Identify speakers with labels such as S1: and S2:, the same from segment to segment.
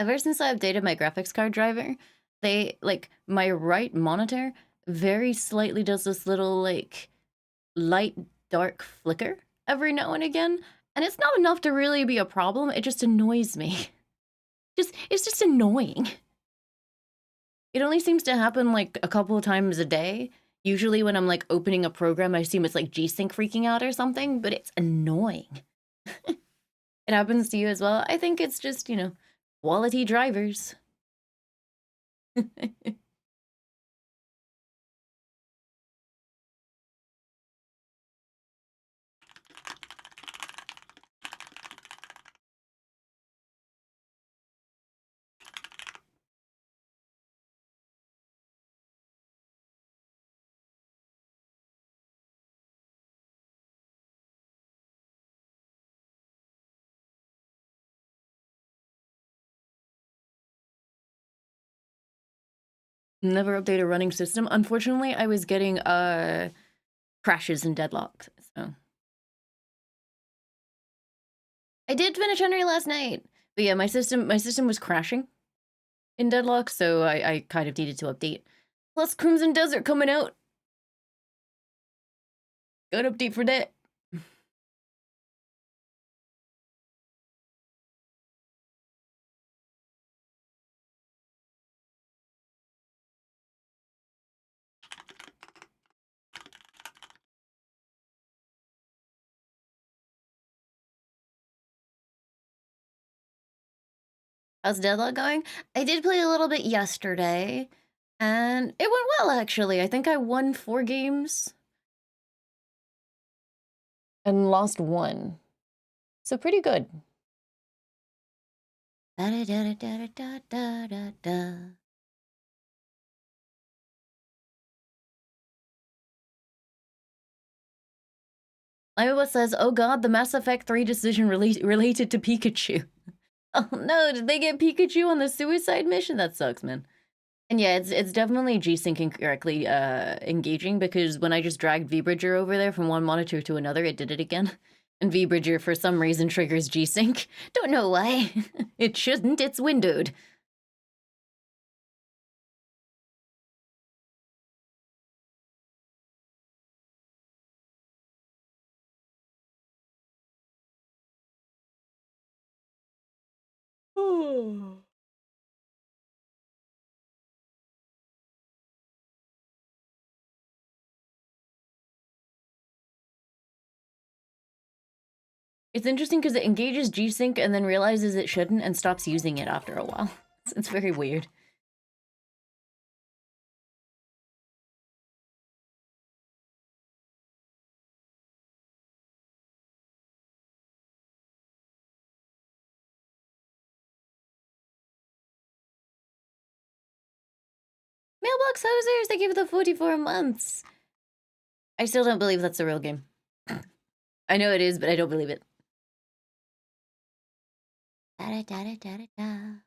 S1: Ever since I updated my graphics card driver, they, like, my right monitor very slightly does this little, like, light dark flicker every now and again, and it's not enough to really be a problem, it just annoys me. It's just annoying. It only seems to happen, like, a couple of times a day. Usually when I'm, like, opening a program, I assume it's, like, G-Sync freaking out or something, but it's annoying. It happens to you as well? I think it's just, you know, quality drivers. Never update a running system. Unfortunately, I was getting, crashes and deadlocks, so. I did finish Henry last night, but yeah, my system was crashing in deadlock, so I kind of needed to update. Plus Crimson Desert coming out. Good update for that. How's deadlock going? I did play a little bit yesterday, and it went well, actually. I think I won 4 games and lost 1. So pretty good. Da-da-da-da-da-da-da-da. Iowa says, oh god, the Mass Effect 3 decision related to Pikachu. Oh no, did they get Pikachu on the suicide mission? That sucks, man. And yeah, it's definitely G-syncing correctly engaging, because when I just dragged V-Bridger over there from one monitor to another, it did it again. And V-Bridger, for some reason, triggers G-sync. Don't know why. It shouldn't, it's windowed. It's interesting because it engages G-sync and then realizes it shouldn't and stops using it after a while. It's very weird. Mailbox Hosers, they gave it the 44 months. I still don't believe that's a real game. I know it is, but I don't believe it. Da-da-da-da-da-da.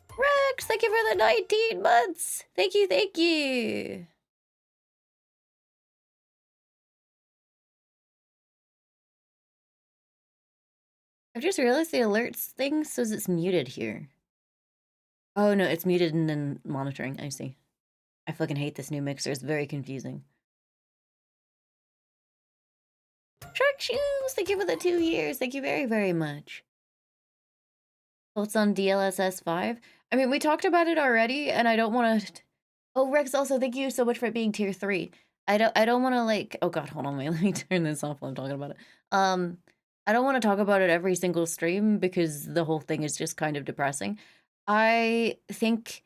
S1: Rex, thank you for the 19 months. Thank you, thank you. I've just realized the alerts thing says it's muted here. Oh no, it's muted and then monitoring, I see. I fucking hate this new mixer, it's very confusing. Shark Shoes, thank you for the 2 years. Thank you very, very much. Thoughts on DLSS 5? I mean, we talked about it already, and I don't want to... Oh, Rex, also, thank you so much for being tier 3. I don't want to, like... Oh god, hold on, wait, let me turn this off while I'm talking about it. I don't want to talk about it every single stream, because the whole thing is just kind of depressing. I think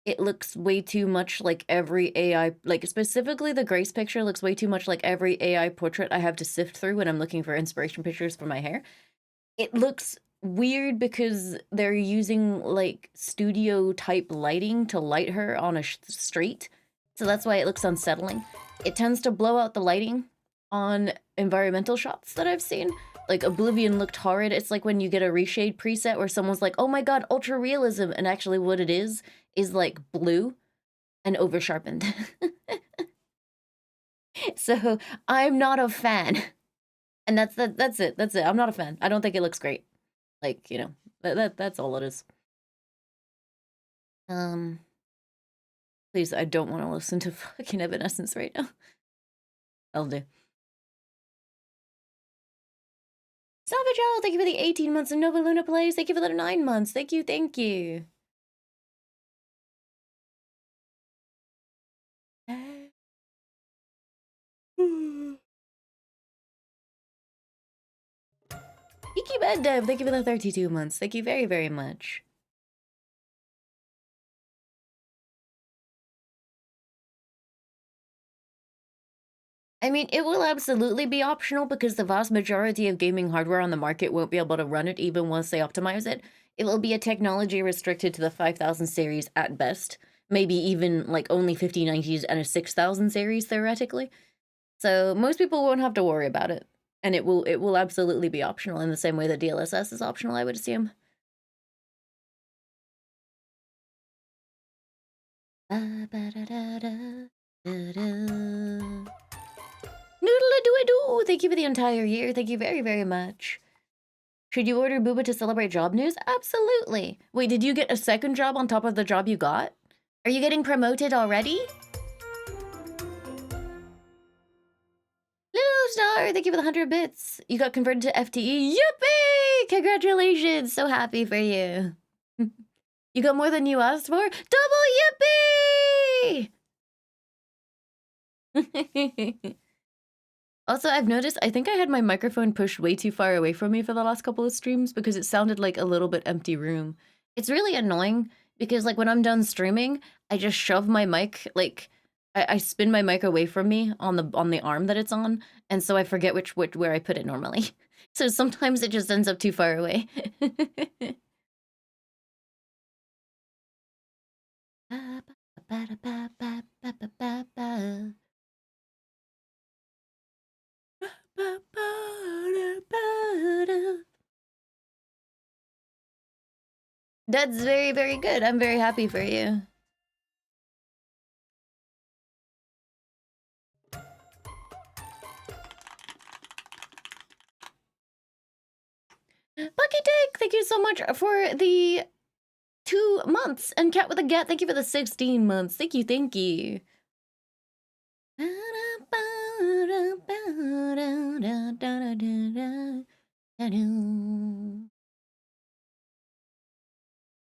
S1: it looks way too much like every AI... Like, specifically the Grace picture looks way too much like every AI portrait I have to sift through when I'm looking for inspiration pictures for my hair. It looks weird because they're using, like, studio-type lighting to light her on a street, so that's why it looks unsettling. It tends to blow out the lighting on environmental shots that I've seen. Like, Oblivion looked horrid. It's like when you get a reshade preset where someone's like, oh my god, ultra realism, and actually what it is, like, blue and over-sharpened. So, I'm not a fan. And that's it. That's it. I'm not a fan. I don't think it looks great. Like, you know, that's all it is. Please, I don't want to listen to fucking Evanescence right now. I'll do. Savage Owl, thank you for the 18 months, and Nova Luna Plays, thank you for the 9 months. Thank you, thank you. Iki Bed Dev, thank you for the 32 months. Thank you very, very much. I mean, it will absolutely be optional because the vast majority of gaming hardware on the market won't be able to run it even once they optimize it. It will be a technology restricted to the 5000 series at best. Maybe even like only 5090s and a 6000 series theoretically. So most people won't have to worry about it. And it will absolutely be optional in the same way that DLSS is optional, I would assume. Noodle-a-doo-a-doo! Thank you for the entire year. Thank you very, very much. Should you order Booba to celebrate job news? Absolutely. Wait, did you get a second job on top of the job you got? Are you getting promoted already? Little Star, thank you for the 100 bits. You got converted to FTE. Yippee! Congratulations. So happy for you. You got more than you asked for? Double yippee! Also, I've noticed, I think I had my microphone pushed way too far away from me for the last couple of streams because it sounded like a little bit empty room. It's really annoying because like when I'm done streaming, I just shove my mic, like I spin my mic away from me on the arm that it's on, and so I forget where I put it normally. So sometimes it just ends up too far away. That's very, very good. I'm very happy for you. Bucky Dick, thank you so much for the 2 months. And Cat with a Gat, thank you for the 16 months. Thank you, thank you.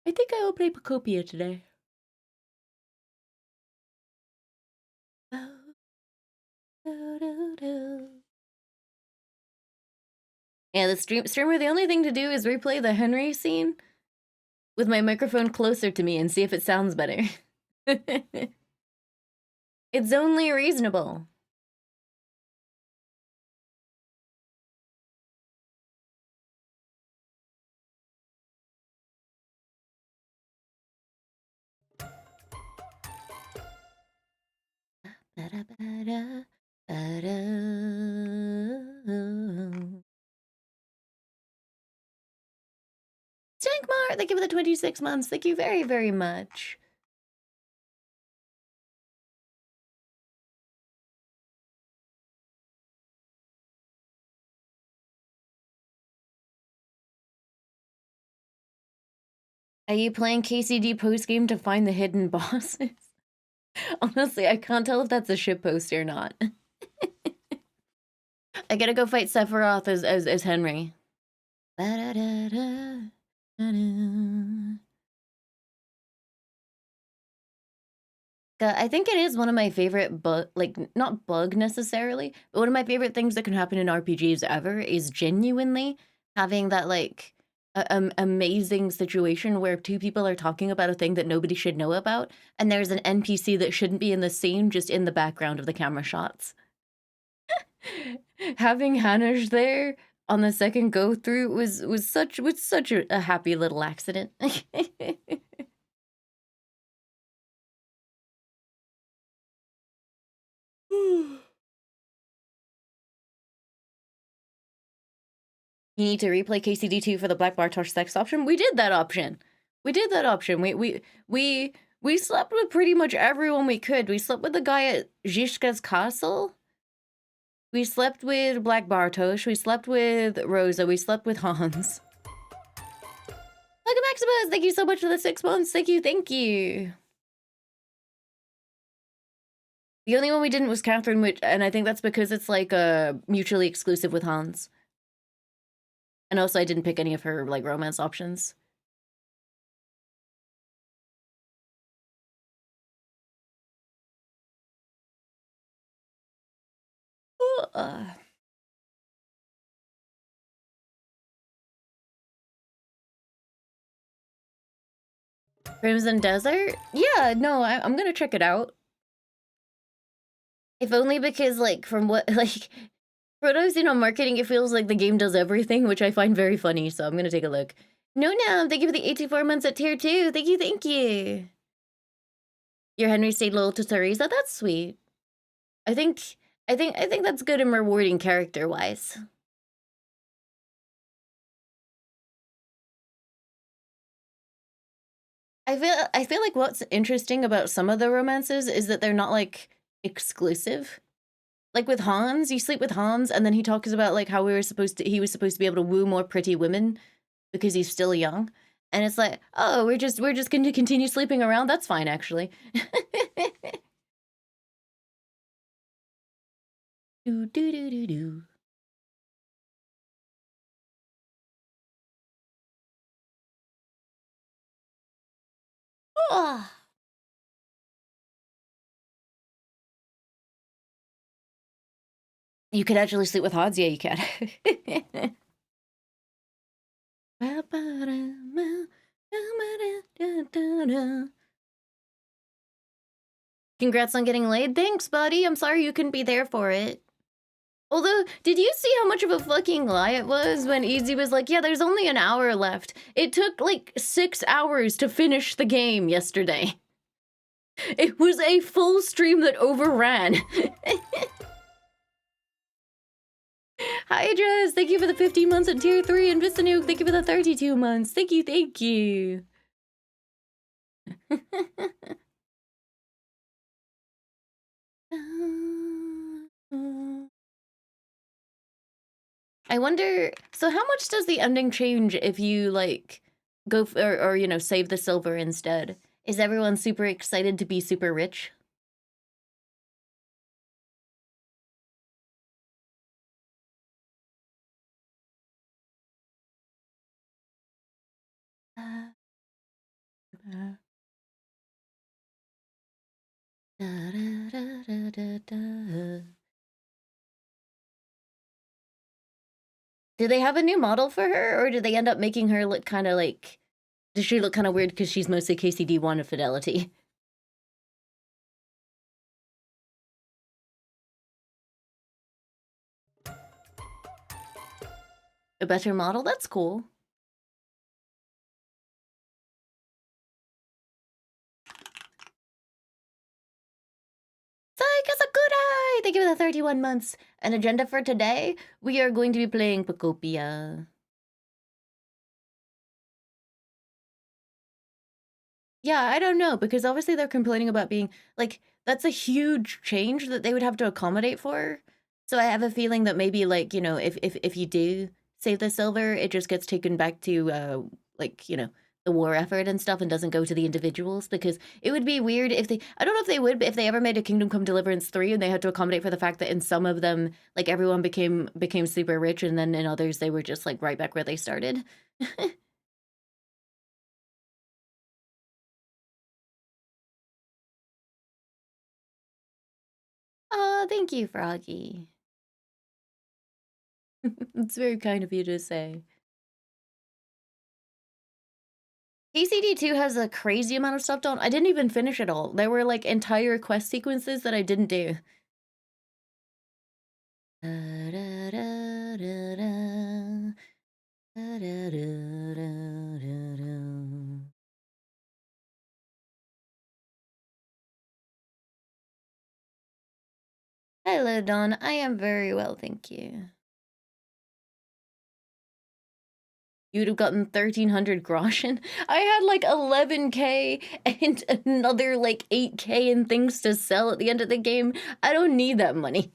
S1: I think I will play Pokopia today. Yeah, the streamer, the only thing to do is replay the Henry scene with my microphone closer to me and see if it sounds better. It's only reasonable. Stankmar, thank you for the 26 months. Thank you very, very much. Are you playing KCD postgame to find the hidden bosses? Honestly, I can't tell if that's a shitpost or not. I gotta go fight Sephiroth as Henry. I think it is one of my favorite like not bug necessarily, but one of my favorite things that can happen in RPGs ever is genuinely having that like amazing situation where two people are talking about a thing that nobody should know about, and there's an NPC that shouldn't be in the scene just in the background of the camera shots. Having Hanish there on the second go through was such a happy little accident. You need to replay KCD2 for the Black Bartosz sex option. We did that option. We did that option. We slept with pretty much everyone we could. We slept with the guy at Zhishka's castle. We slept with Black Bartosz, we slept with Rosa, we slept with Hans. Welcome Maximus, thank you so much for the 6 months, thank you, thank you. The only one we didn't was Catherine, which, and I think that's because it's like mutually exclusive with Hans. And also I didn't pick any of her like romance options. Crimson Desert? Yeah, no, I'm gonna check it out. If only because, like, from what, like, for what I've seen on marketing, it feels like the game does everything, which I find very funny, so I'm gonna take a look. No, thank you for the 84 months at tier 2. Thank you, thank you. Your Henry stayed loyal to Teresa. That's sweet. I think that's good and rewarding character-wise. I feel like what's interesting about some of the romances is that they're not like exclusive. Like with Hans, you sleep with Hans, and then he talks about like how he was supposed to be able to woo more pretty women because he's still young. And it's like, oh, we're just going to continue sleeping around. That's fine, actually. do do do do do. Oh. You could actually sleep with Hans. Yeah, you can. Congrats on getting laid. Thanks, buddy. I'm sorry you couldn't be there for it. Although, did you see how much of a fucking lie it was when Easy was like, yeah, there's only an hour left? It took like 6 hours to finish the game yesterday. It was a full stream that overran. Hi, Jess. Thank you for the 15 months at tier 3. And Vistanu, thank you for the 32 months. Thank you, thank you. I wonder, so how much does the ending change if you like go or you know, save the silver instead? Is everyone super excited to be super rich? Do they have a new model for her, or do they end up making her look kind of like... Does she look kind of weird because she's mostly KCD1 of Fidelity? A better model? That's cool. Saikasakura! Thank you for the 31 months. An agenda for today? We are going to be playing Pokopia. Yeah, I don't know, because obviously they're complaining about being, like, that's a huge change that they would have to accommodate for. So I have a feeling that maybe, like, you know, if you do save the silver, it just gets taken back to, like, you know, the war effort and stuff and doesn't go to the individuals, because it would be weird if they, I don't know if they would, but if they ever made a Kingdom Come Deliverance 3 and they had to accommodate for the fact that in some of them, like, everyone became super rich, and then in others they were just, like, right back where they started. Oh, thank you, Froggy. It's very kind of you to say. KCD2 has a crazy amount of stuff done. I didn't even finish it all. There were like entire quest sequences that I didn't do. Hello, Dawn. I am very well, thank you. You'd have gotten 1,300 groschen. I had like 11k and another like 8k in things to sell at the end of the game. I don't need that money.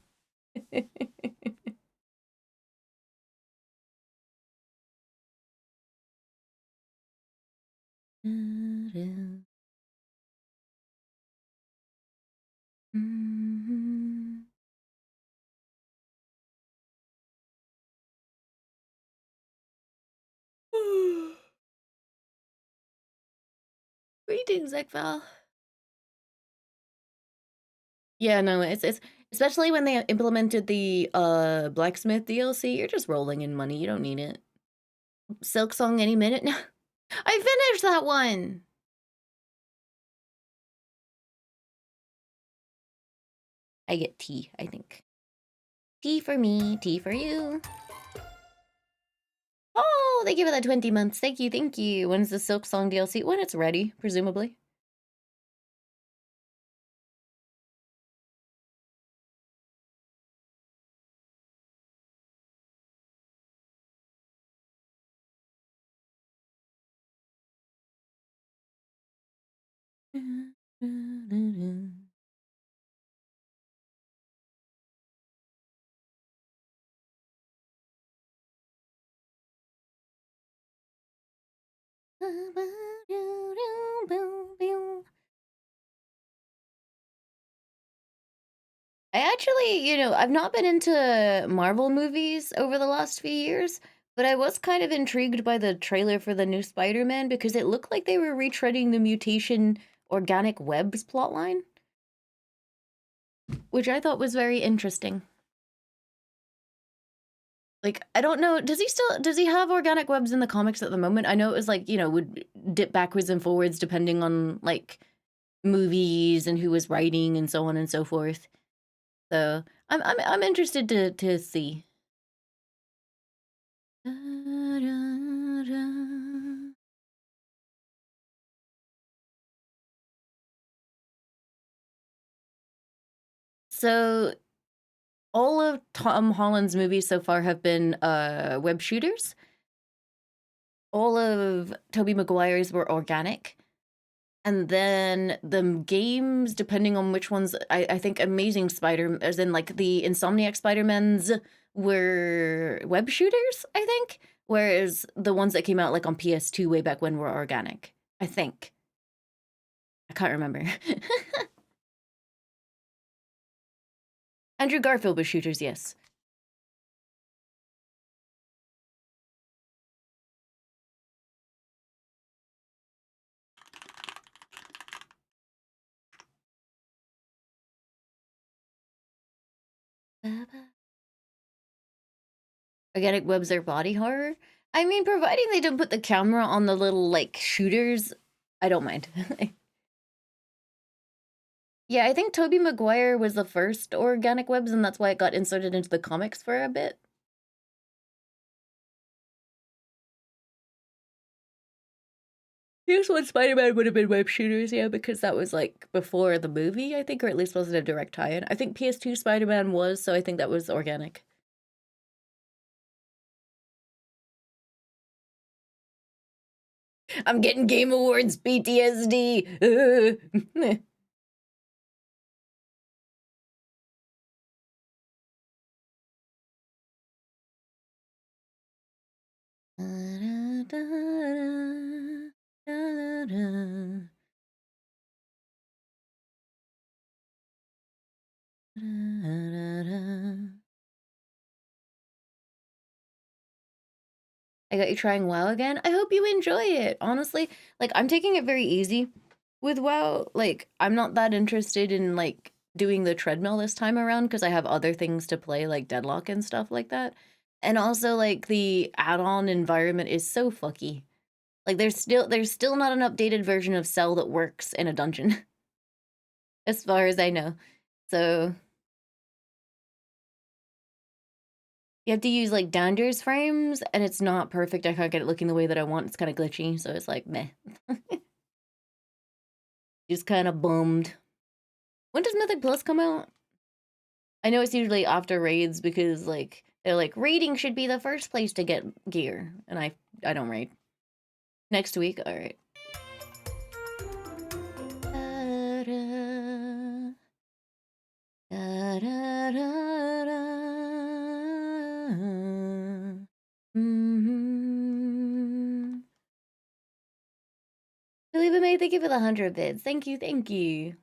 S1: Greetings, Ekval. Yeah, no, it's especially when they implemented the blacksmith DLC, you're just rolling in money. You don't need it. Silk Song any minute now. I finished that one. I get tea, I think. Tea for me, tea for you. Oh, they give it that 20 months. Thank you, thank you. When's the Silk Song DLC? When it's ready, presumably. I actually, I've not been into Marvel movies over the last few years, but I was kind of intrigued by the trailer for the new Spider-Man because it looked like they were retreading the mutation organic webs plotline, which I thought was very interesting. Like, I don't know, does he have organic webs in the comics at the moment? I know it was like, would dip backwards and forwards depending on like movies and who was writing and so on and so forth. So I'm interested to see. So all of Tom Holland's movies so far have been web shooters. All of Tobey Maguire's were organic. And then the games, depending on which ones, I think Amazing Spider, as in like the Insomniac Spider-Mans were web shooters, I think. Whereas the ones that came out like on PS2 way back when were organic, I think. I can't remember. Andrew Garfield was shooters, yes. Organic webs are body horror? I mean, providing they don't put the camera on the little, like, shooters, I don't mind. Yeah, I think Tobey Maguire was the first organic webs, and that's why it got inserted into the comics for a bit. Here's when Spider-Man would have been web shooters, yeah, because that was, like, before the movie, I think, or at least wasn't a direct tie-in. I think PS2 Spider-Man was, so I think that was organic. I'm getting Game Awards PTSD! I got you trying WoW again. I hope you enjoy it. Honestly, like I'm taking it very easy with WoW. Like I'm not that interested in like doing the treadmill this time around because I have other things to play like Deadlock and stuff like that. And also like the add-on environment is so fucky. Like there's still not an updated version of Cell that works in a dungeon as far as I know. So you have to use like Dander's frames and it's not perfect. I can't get it looking the way that I want. It's kind of glitchy, so it's like meh. Just kind of bummed. When does Mythic Plus come out? I know it's usually after raids because like they're like raiding should be the first place to get gear, and I don't raid. Next week, all right. May, thank you for the 100 bits. Thank you, thank you.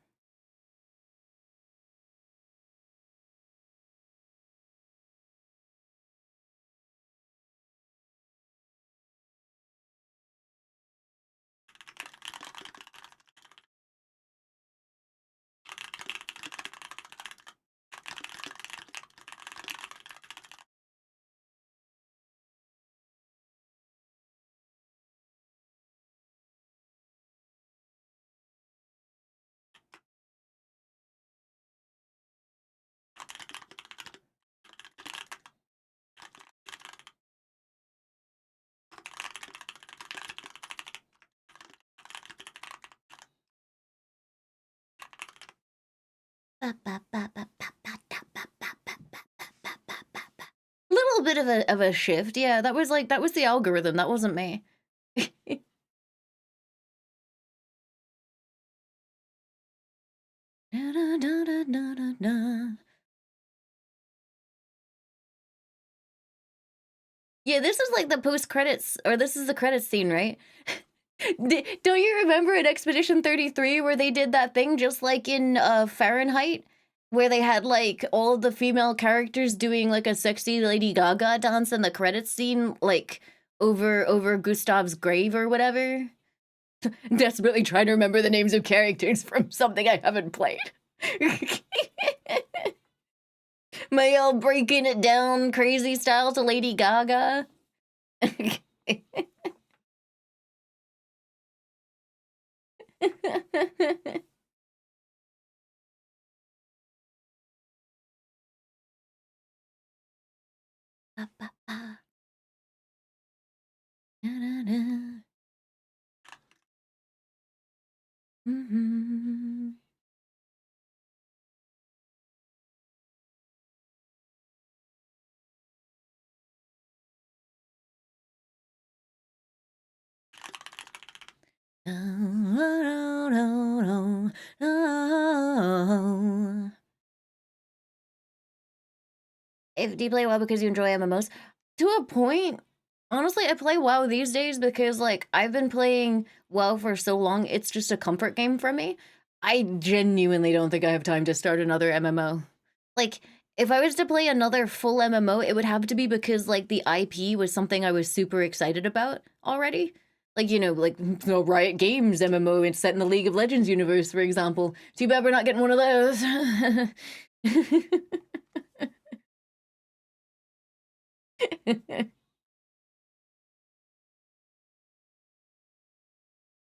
S1: Little bit of a shift. Yeah, that was the algorithm. That wasn't me. Yeah, this is like the post credits, or this is the credits scene, right? Don't you remember in Expedition 33 where they did that thing just like in Fahrenheit, where they had like all the female characters doing like a sexy Lady Gaga dance in the credits scene, like over Gustav's grave or whatever? Desperately trying to remember the names of characters from something I haven't played. Mael breaking it down crazy style to Lady Gaga. Mhm. If do you play WoW because you enjoy MMOs? To a point. Honestly, I play WoW these days because like I've been playing WoW for so long, it's just a comfort game for me. I genuinely don't think I have time to start another MMO. Like if I was to play another full MMO, it would have to be because like the IP was something I was super excited about already. Like, you know, like the Riot Games MMO, it's set in the League of Legends universe, for example. Too bad we're not getting one of those.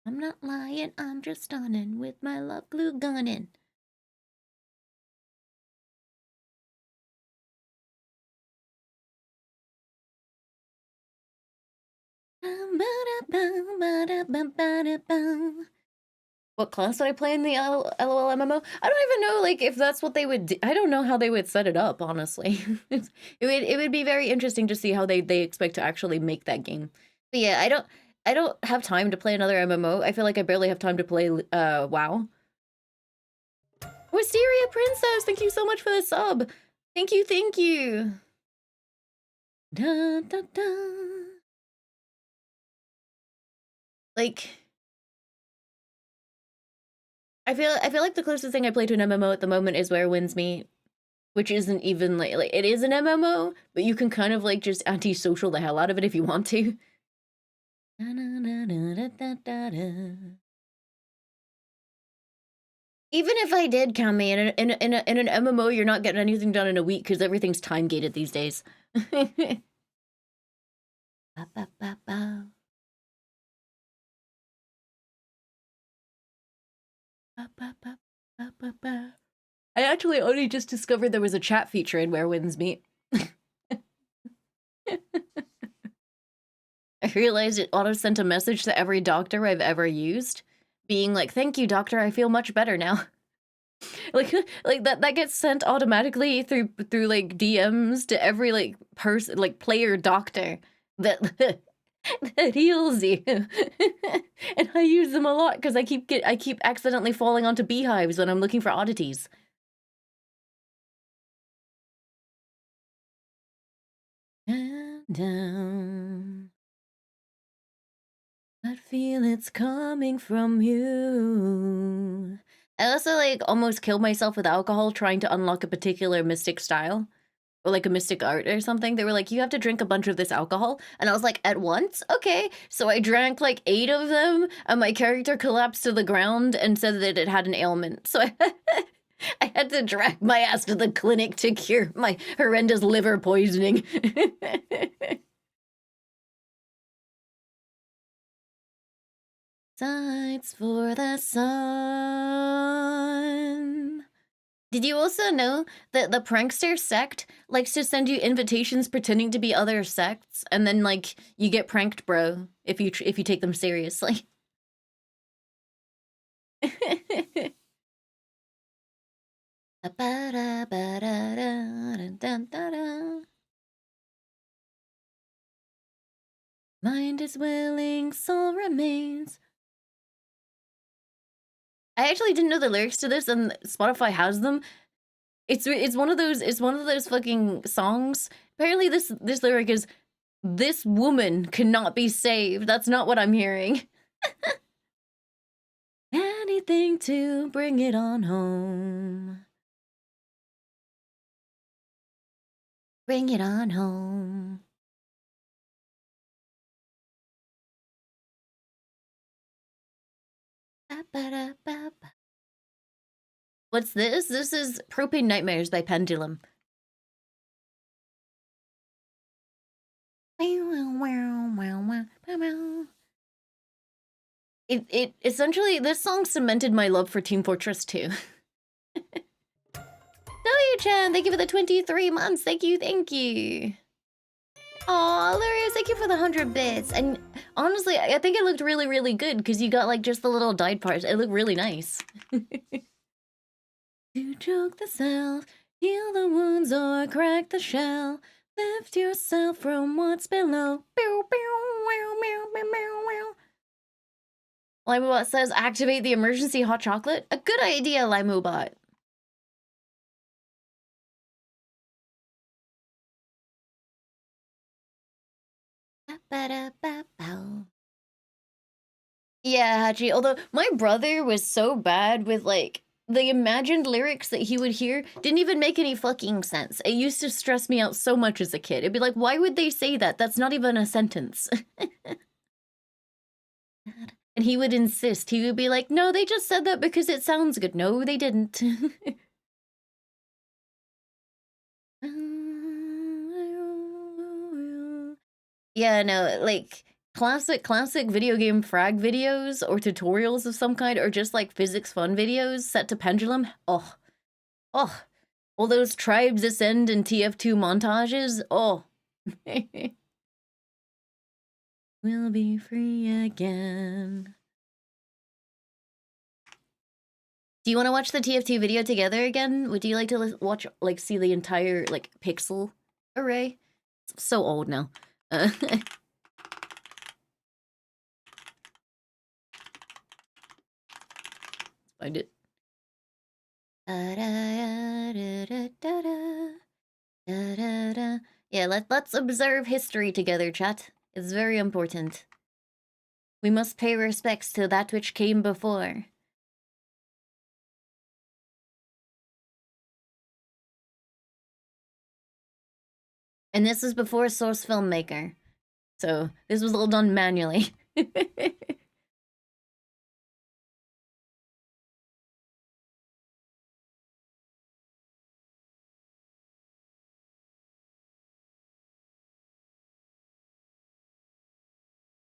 S1: I'm not lying, I'm just stunning with my love glue gunning. What class did I play in the LOL MMO? I don't even know, like, if that's what they would do. I don't know how they would set it up, honestly. It would be very interesting to see how they expect to actually make that game. But yeah, I don't have time to play another MMO. I feel like I barely have time to play WoW. Wisteria Princess, thank you so much for the sub. Thank you, thank you. Da, da, da. Like, I feel like the closest thing I play to an MMO at the moment is Where Winds Meet, which isn't even like it is an MMO, but you can kind of like just anti-social the hell out of it if you want to. Even if I did, Cami, in an MMO, you're not getting anything done in a week because everything's time gated these days. Ba, ba, ba, ba. Ba, ba, ba, ba, ba, ba. I actually only just discovered there was a chat feature in Where Winds Meet. I realized it auto sent a message to every doctor I've ever used, being like, "Thank you, doctor. I feel much better now." like that gets sent automatically through like DMs to every like person, like player doctor that that heals you. And I use them a lot because I keep accidentally falling onto beehives when I'm looking for oddities. Down. I feel it's coming from you. I also, like, almost killed myself with alcohol trying to unlock a particular mystic style. Or like a mystic art or something. They were like, you have to drink a bunch of this alcohol. And I was like, at once? Okay. So I drank like 8 of them, and my character collapsed to the ground and said that it had an ailment. So I had to drag my ass to the clinic to cure my horrendous liver poisoning. Sights for the sun. Did you also know that the prankster sect likes to send you invitations pretending to be other sects, and then like you get pranked, bro, if you take them seriously? Mind is willing, soul remains. I actually didn't know the lyrics to this, and Spotify has them. It's one of those fucking songs. Apparently, this lyric is, "This woman cannot be saved." That's not what I'm hearing. Anything to bring it on home. Bring it on home. Ba-ba-da-ba-ba. What's this? This is Propane Nightmares by Pendulum. It essentially, this song cemented my love for Team Fortress 2. W-chan, thank you for the 23 months. Thank you, thank you. Aw, Larius, thank you for the 100 bits. And honestly, I think it looked really, really good because you got like just the little dyed parts. It looked really nice. To choke the self, heal the wounds or crack the shell. Lift yourself from what's below. Laimubot says activate the emergency hot chocolate. A good idea, Laimubot. Yeah, Hachi, although my brother was so bad with like the imagined lyrics that he would hear didn't even make any fucking sense. It used to stress me out so much as a kid. It'd be like, why would they say that? That's not even a sentence. And he would insist. He would be like, no, they just said that because it sounds good. No, they didn't. Yeah, no, like classic video game frag videos or tutorials of some kind, or just like physics fun videos set to Pendulum. Oh, all those tribes ascend and TF2 montages. Oh. We'll be free again. Do you want to watch the TF2 video together again? Would you like to watch, like, see the entire, like, pixel array? It's so old now. Find it. Yeah, let's observe history together, chat. It's very important. We must pay respects to that which came before. And this is before Source Filmmaker. So this was all done manually.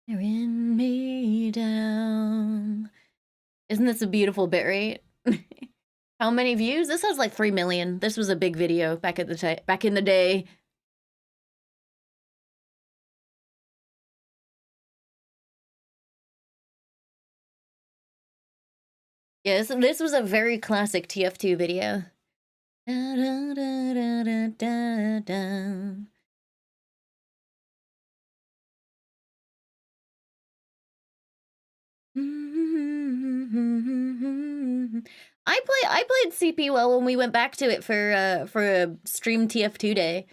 S1: Tearing me down. Isn't this a beautiful bitrate? How many views? This has like 3 million. This was a big video back in the day. Yes, this was a very classic TF2 video. I played CP well when we went back to it for a stream TF2 day.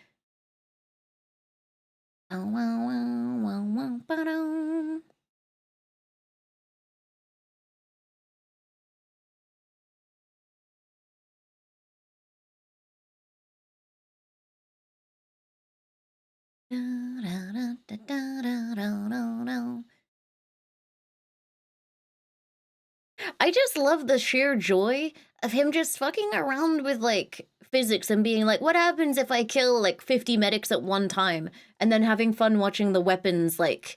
S1: I just love the sheer joy of him just fucking around with, like, physics and being like, "What happens if I kill, like, 50 medics at one time?" And then having fun watching the weapons, like,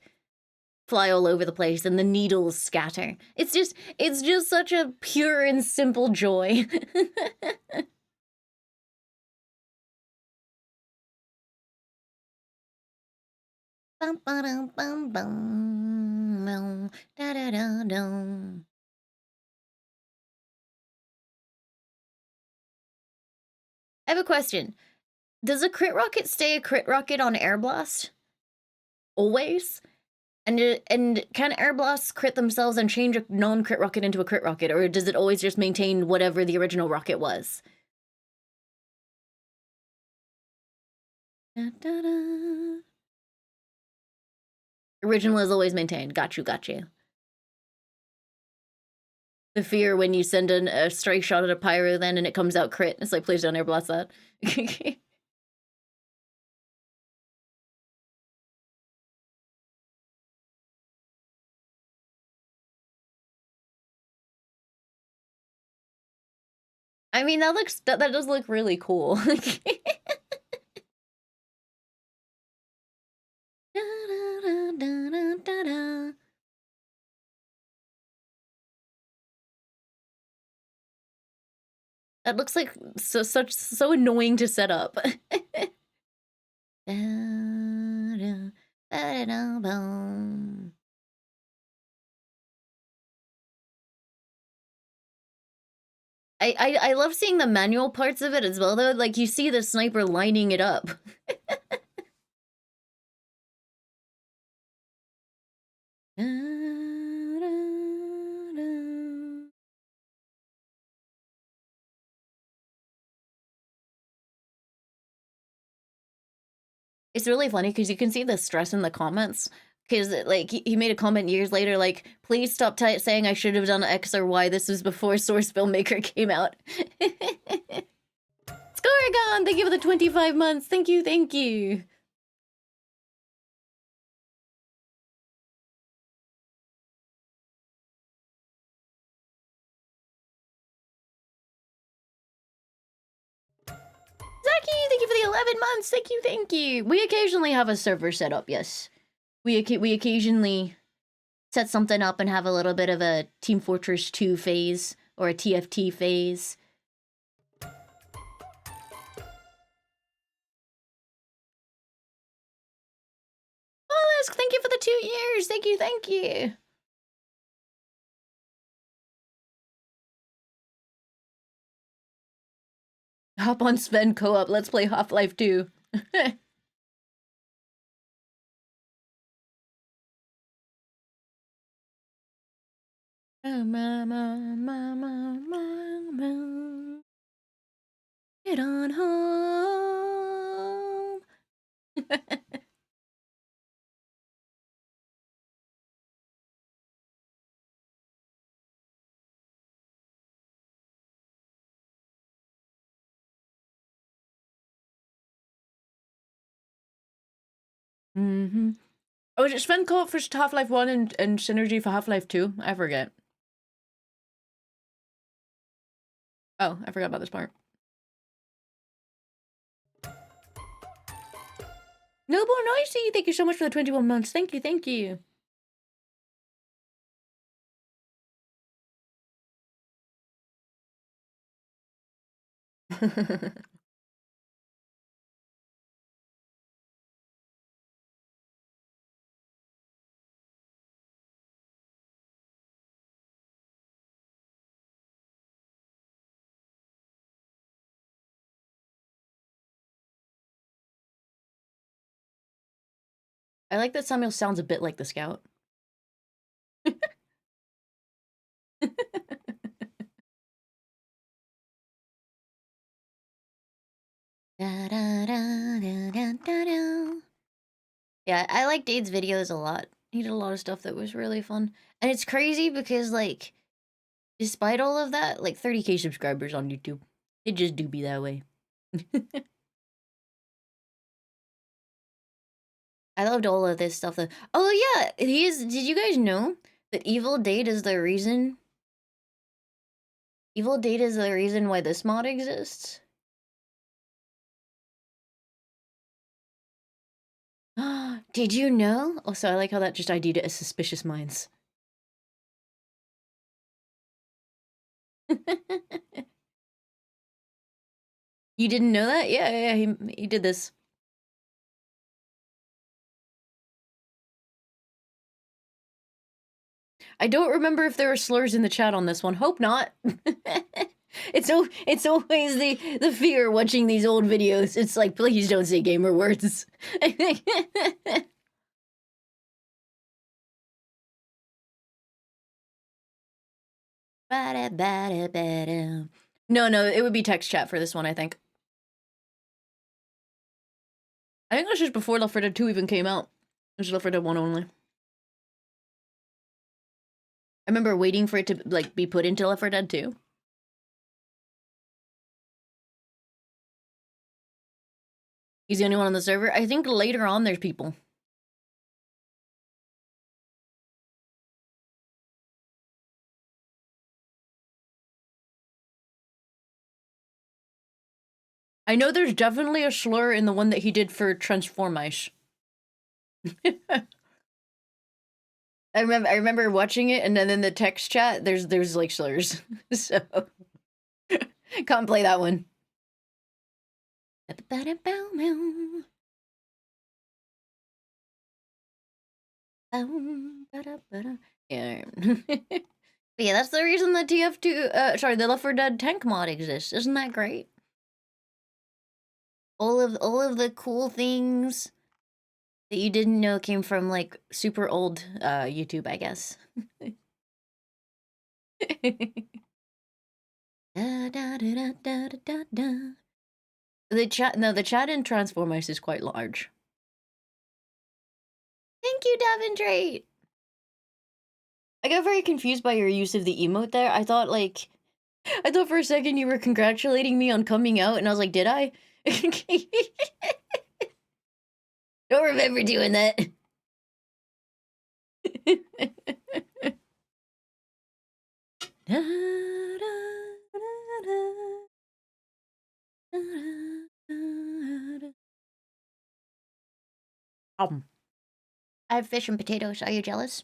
S1: fly all over the place and the needles scatter. It's just such a pure and simple joy. Bum, ba-dum, bum, bum, bum, da-da-da-dum. I have a question. Does a crit rocket stay a crit rocket on air blast? Always? And can air blasts crit themselves and change a non-crit rocket into a crit rocket, or does it always just maintain whatever the original rocket was? Da, da, da. Original is always maintained. Got you, got you. The fear when you send a stray shot at a pyro then and it comes out crit. It's like, please don't air blast that. I mean, that does look really cool. Da, da, da, da, da, da. That looks like so annoying to set up. Da, da, da, da, boom. I love seeing the manual parts of it as well, though. Like, you see the sniper lining it up. Da, da, da. It's really funny because you can see the stress in the comments. Because, like, he made a comment years later, like, please stop saying I should have done X or Y. This was before Source Filmmaker came out. Scoregon, thank you for the 25 months. Thank you, thank you. Zaki, thank you for the 11 months. Thank you, thank you. We occasionally have a server set up, yes. We occasionally set something up and have a little bit of a Team Fortress 2 phase or a TFT phase. Mollusk, thank you for the 2 years. Thank you, thank you. Hop on Sven co-op. Let's play Half-Life 2. Get on home. Mm-hmm. Oh, is it Sven co-op for Half-Life 1 and Synergy for Half-Life 2? I forget. Oh, I forgot about this part. Noble Noisy, thank you so much for the 21 months. Thank you, thank you. I like that Samuel sounds a bit like the Scout. Da, da, da, da, da, da, da. Yeah, I like Dade's videos a lot. He did a lot of stuff that was really fun. And it's crazy because, like, despite all of that, like, 30K subscribers on YouTube. It just do be that way. I loved all of this stuff though. Oh yeah, did you guys know that Evil Date is the reason why this mod exists? Did you know? Also, I like how that just ID'd it as Suspicious Minds. You didn't know that? Yeah, he did this. I don't remember if there were slurs in the chat on this one. Hope not. It's always the fear watching these old videos. It's like, please don't say gamer words. No, it would be text chat for this one, I think. I think that's just before Left 4 Dead 2 even came out. It was Left 4 Dead 1 only. I remember waiting for it to, like, be put into Left 4 Dead 2. He's the only one on the server. I think later on there's people. I know there's definitely a slur in the one that he did for Transformice. I remember watching it, and then in the text chat, there's like slurs. So can't play that one. Yeah. But yeah, that's the reason the TF2, sorry, the Left 4 Dead tank mod exists. Isn't that great? All of the cool things that you didn't know came from like super old YouTube, I guess. The chat in Transformice is quite large. Thank you, Davendrate. I got very confused by your use of the emote there. I thought for a second you were congratulating me on coming out, and I was like, did I? Don't remember doing that. I have fish and potatoes. Are you jealous?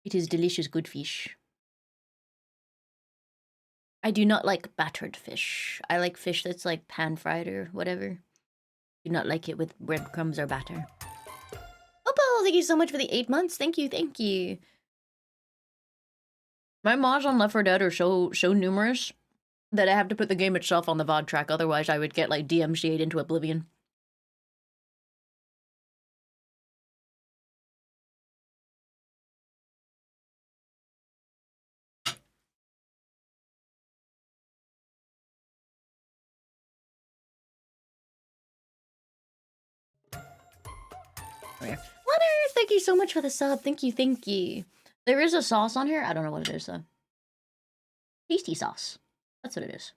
S1: It is delicious good fish. I do not like battered fish. I like fish that's like pan-fried or whatever. Do not like it with breadcrumbs or batter. Oppo, thank you so much for the 8 months. Thank you, thank you. My mods on Left 4 Dead are so numerous that I have to put the game itself on the VOD track, otherwise I would get like DMCA'd into oblivion. Leonard, thank you so much for the sub. Thank you, thank you. There is a sauce on here. I don't know what it is though. Tasty sauce. That's what it is.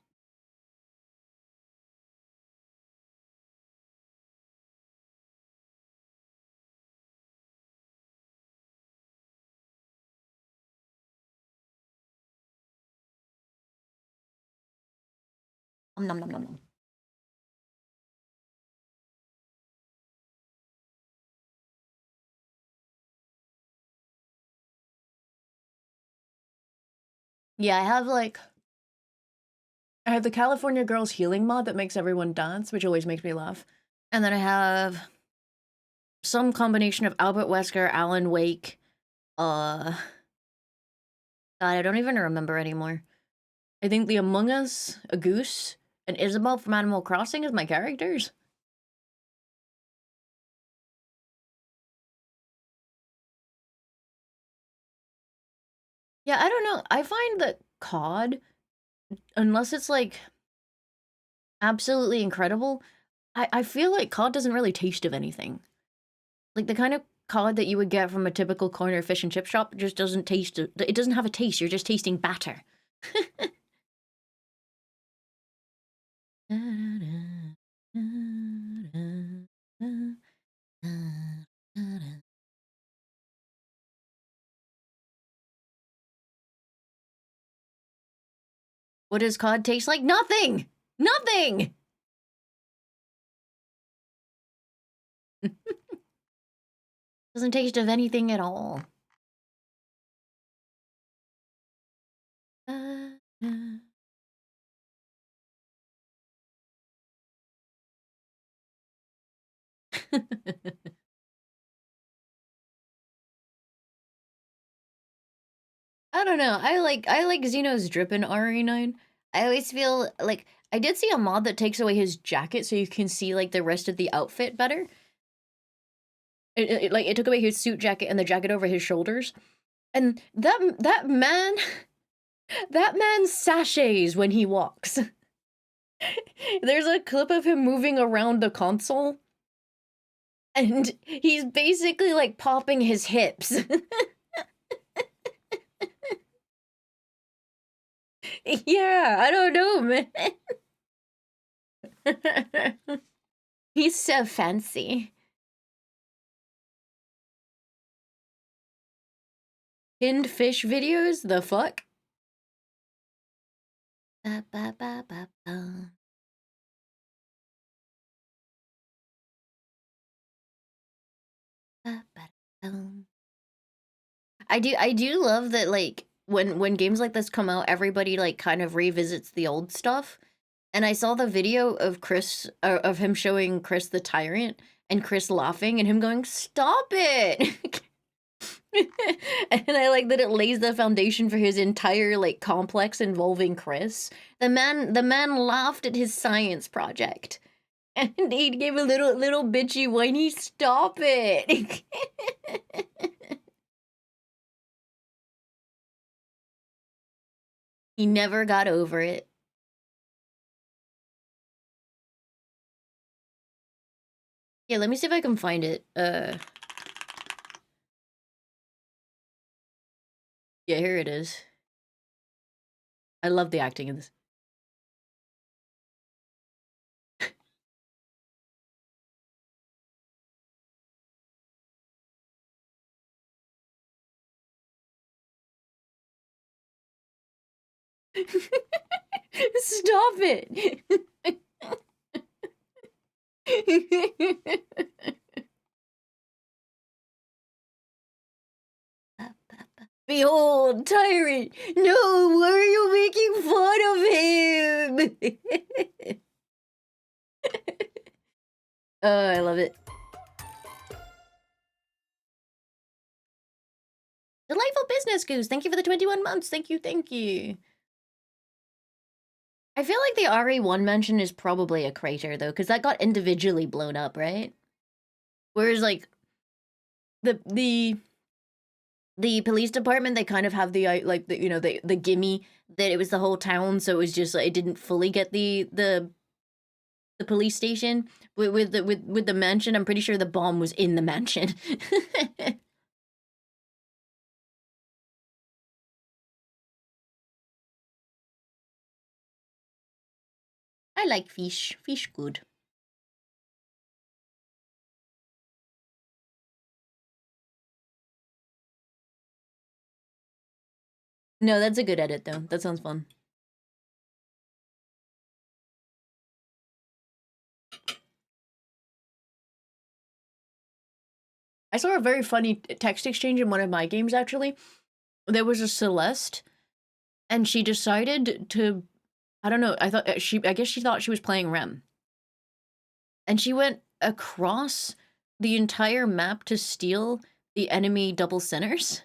S1: Nom nom nom nom. Yeah, I have the California Girls Healing mod that makes everyone dance, which always makes me laugh. And then I have some combination of Albert Wesker, Alan Wake, God, I don't even remember anymore. I think the Among Us, a Goose, and Isabel from Animal Crossing is my characters. Yeah, I don't know. I find that COD, unless it's like absolutely incredible, I feel like COD doesn't really taste of anything. Like the kind of cod that you would get from a typical corner fish and chip shop just doesn't taste, it doesn't have a taste, you're just tasting batter. What does cod taste like? Nothing! Nothing! Doesn't taste of anything at all. I don't know. I like Xeno's drip in RE9. I always feel like I did see a mod that takes away his jacket so you can see like the rest of the outfit better. Like it took away his suit jacket and the jacket over his shoulders. And that man that man sachets when he walks. There's a clip of him moving around the console and he's basically like popping his hips. Yeah, I don't know, man. He's so fancy. Pinned fish videos? The fuck? Ba, ba, ba, ba, ba. Ba, ba, ba. I do love that, like, when games like this come out, everybody like kind of revisits the old stuff. And I saw the video of Chris, of him showing Chris the Tyrant, and Chris laughing and him going, "Stop it!" And I like that it lays the foundation for his entire like complex involving Chris. The man laughed at his science project. And he gave a little bitchy whiny, "Stop it." He never got over it. Yeah, let me see if I can find it. Yeah, here it is. I love the acting in this. Stop it. Behold, tyrant! No, why are you making fun of him? Oh, I love it. Delightful business, Goose. Thank you for the 21 months. Thank you, thank you. I feel like the RE1 mention is probably a crater, though, because that got individually blown up, right? Whereas, like, the police department, they kind of have the like the, you know, the gimme that it was the whole town, so it was just like it didn't fully get the police station. With the mansion, I'm pretty sure the bomb was in the mansion. I like fish. Fish good. No, that's a good edit though. That sounds fun. I saw a very funny text exchange in one of my games, actually. There was a Celeste, and she decided to, I don't know, I guess she thought she was playing Rem. And she went across the entire map to steal the enemy double centers.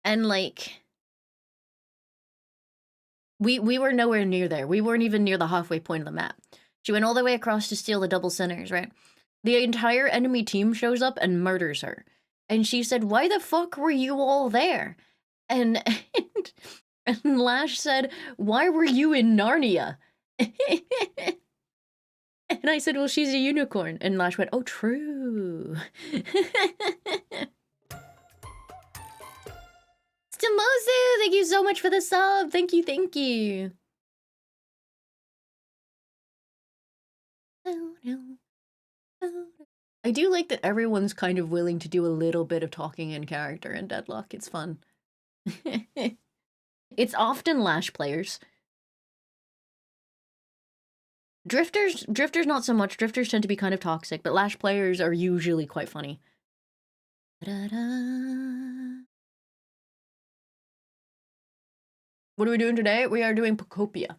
S1: And, like, we were nowhere near there. We weren't even near the halfway point of the map. She went all the way across to steal the double centers, right? The entire enemy team shows up and murders her. And she said, "Why the fuck were you all there?" And and Lash said, "Why were you in Narnia?" And I said, well, she's a unicorn. And Lash went, oh, true. Stamosu, thank you so much for the sub. Thank you, thank you. I do like that everyone's kind of willing to do a little bit of talking in character in Deadlock. It's fun. It's often Lash players. Drifters not so much. Drifters tend to be kind of toxic, but Lash players are usually quite funny. Da-da. What are we doing today? We are doing Pokopia.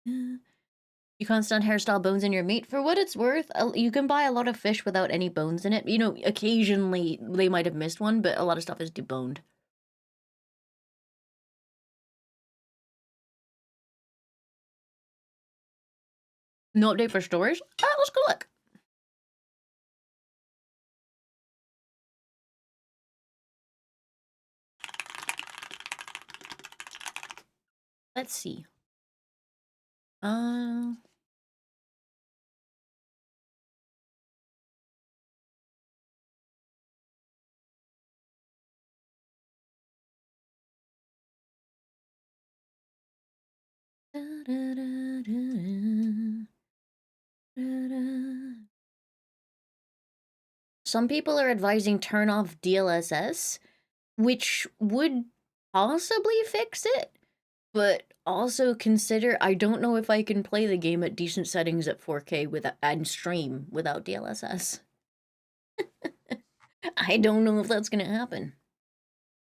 S1: You can't stand hairstyle bones in your meat. For what it's worth, you can buy a lot of fish without any bones in it. You know, occasionally they might have missed one, but a lot of stuff is deboned. No update for stores? Let's go look. Let's see. Some people are advising turn off DLSS, which would possibly fix it, but also consider I don't know if I can play the game at decent settings at 4K and stream without DLSS. I don't know if that's gonna happen.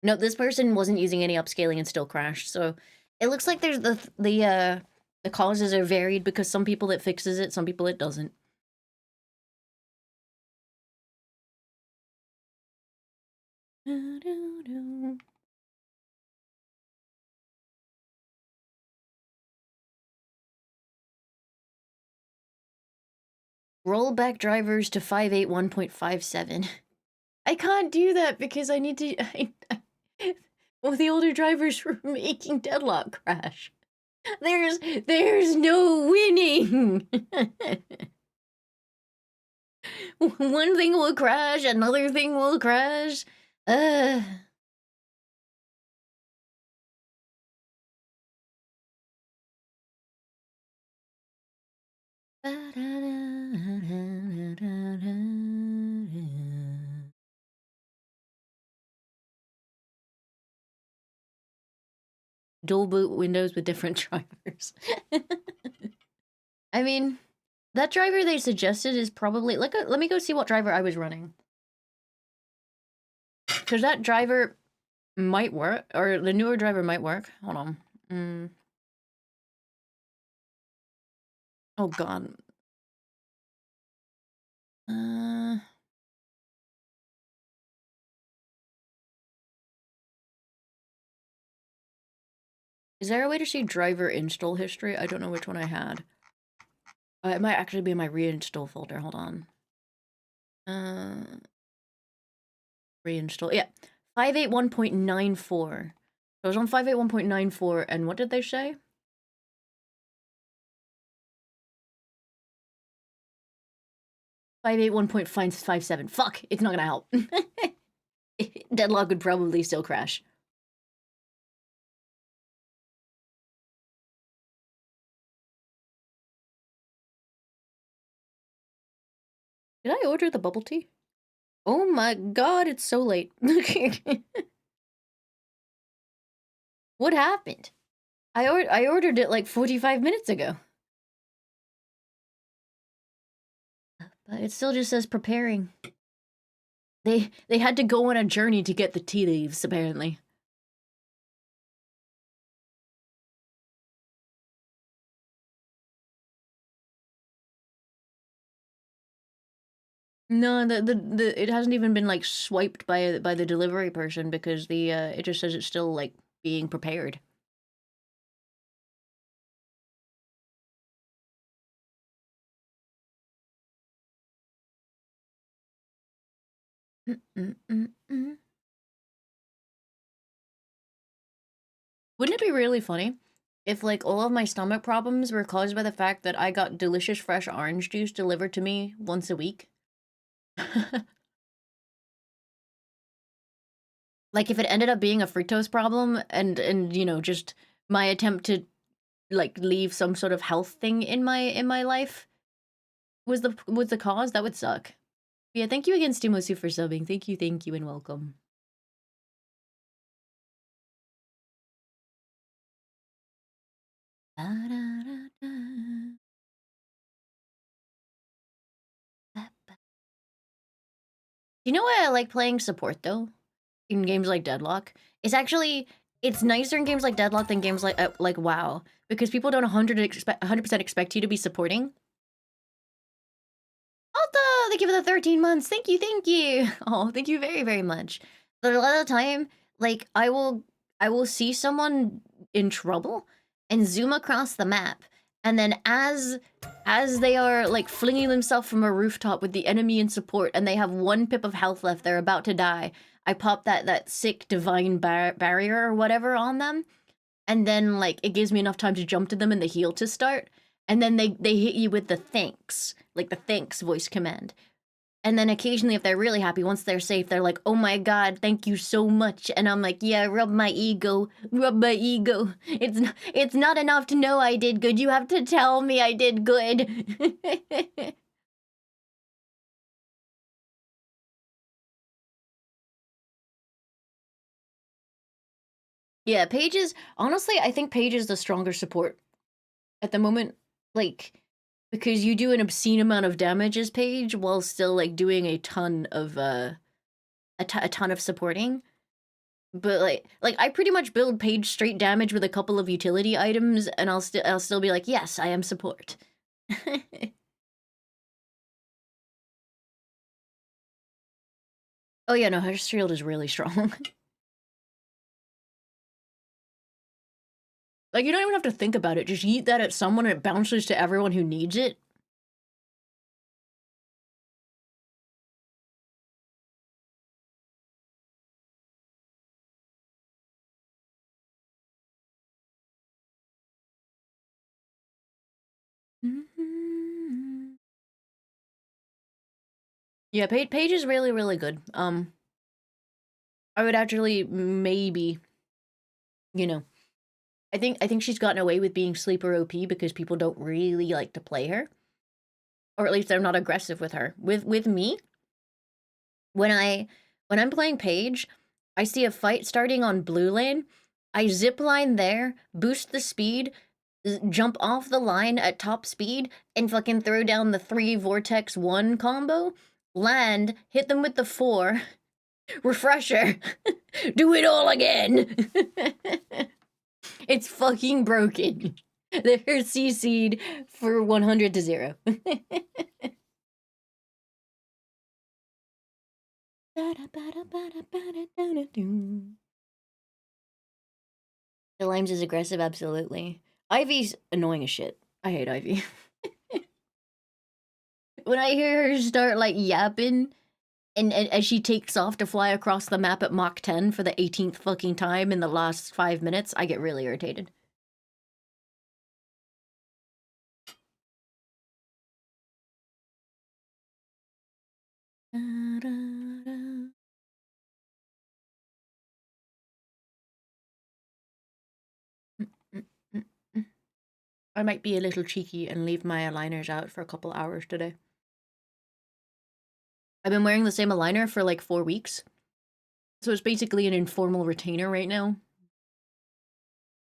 S1: No, this person wasn't using any upscaling and still crashed, so it looks like there's the causes are varied because some people it fixes it, some people it doesn't. Rollback drivers to 581.57. I can't do that because I need to. Well, the older drivers were making Deadlock crash. There's no winning. One thing will crash, another thing will crash. Dual boot Windows with different drivers. I mean, that driver they suggested is probably let me go see what driver I was running. Because that driver might work, or the newer driver might work. Hold on. Oh god. Is there a way to see driver install history? I don't know which one I had. It might actually be in my reinstall folder. Hold on. Reinstall. Yeah. 581.94. So I was on 581.94, and what did they say? 581.57. Fuck! It's not gonna help. Deadlock would probably still crash. Did I order the bubble tea? Oh my god, it's so late. What happened? I ordered it like 45 minutes ago. But it still just says preparing. They had to go on a journey to get the tea leaves, apparently. No, it hasn't even been like swiped by the delivery person because the it just says it's still like being prepared. Wouldn't it be really funny if, like, all of my stomach problems were caused by the fact that I got delicious fresh orange juice delivered to me once a week? Like, if it ended up being a fructose problem and, you know, just my attempt to, like, leave some sort of health thing in my life was the cause, that would suck. Yeah, thank you again, Stimosu, for subbing. Thank you, and welcome. Da-da-da-da. You know why I like playing support, though? In games like Deadlock? It's actually it's nicer in games like Deadlock than games like WoW, because people don't 100% expect you to be supporting. Alta, thank you for the 13 months. Thank you, thank you. Oh, thank you very, very much. But a lot of the time, like, I will see someone in trouble and zoom across the map. And then as they are like flinging themselves from a rooftop with the enemy in support and they have 1 pip of health left, they're about to die. I pop that sick divine barrier or whatever on them, and then like it gives me enough time to jump to them and the heal to start, and then they hit you with the thanks, like the thanks voice command. And then occasionally, if they're really happy, once they're safe, they're like, oh my god, thank you so much. And I'm like, yeah, rub my ego, rub my ego. It's not enough to know I did good, you have to tell me I did good. Yeah, Paige is, honestly, I think Paige is the stronger support at the moment. Like, because you do an obscene amount of damage as Paige while still like doing a ton of a ton of supporting. But like I pretty much build Paige straight damage with a couple of utility items, and I'll still be like, yes, I am support. Oh yeah, no, her shield is really strong. Like, you don't even have to think about it. Just yeet that at someone and it bounces to everyone who needs it. Yeah, Paige is really, really good. I would actually maybe, you know, I think she's gotten away with being sleeper OP because people don't really like to play her. Or at least they're not aggressive with her. With me, when I'm playing Paige, I see a fight starting on blue lane. I zip line there, boost the speed, jump off the line at top speed, and fucking throw down the 3 Vortex 1 combo, land, hit them with the 4, refresher, do it all again. It's fucking broken. They're CC'd for 100 to 0. The Limes is aggressive, absolutely. Ivy's annoying as shit. I hate Ivy. When I hear her start, like, yapping, and as she takes off to fly across the map at Mach 10 for the 18th fucking time in the last 5 minutes, I get really irritated. I might be a little cheeky and leave my aligners out for a couple hours today. I've been wearing the same aligner for like 4 weeks. So it's basically an informal retainer right now.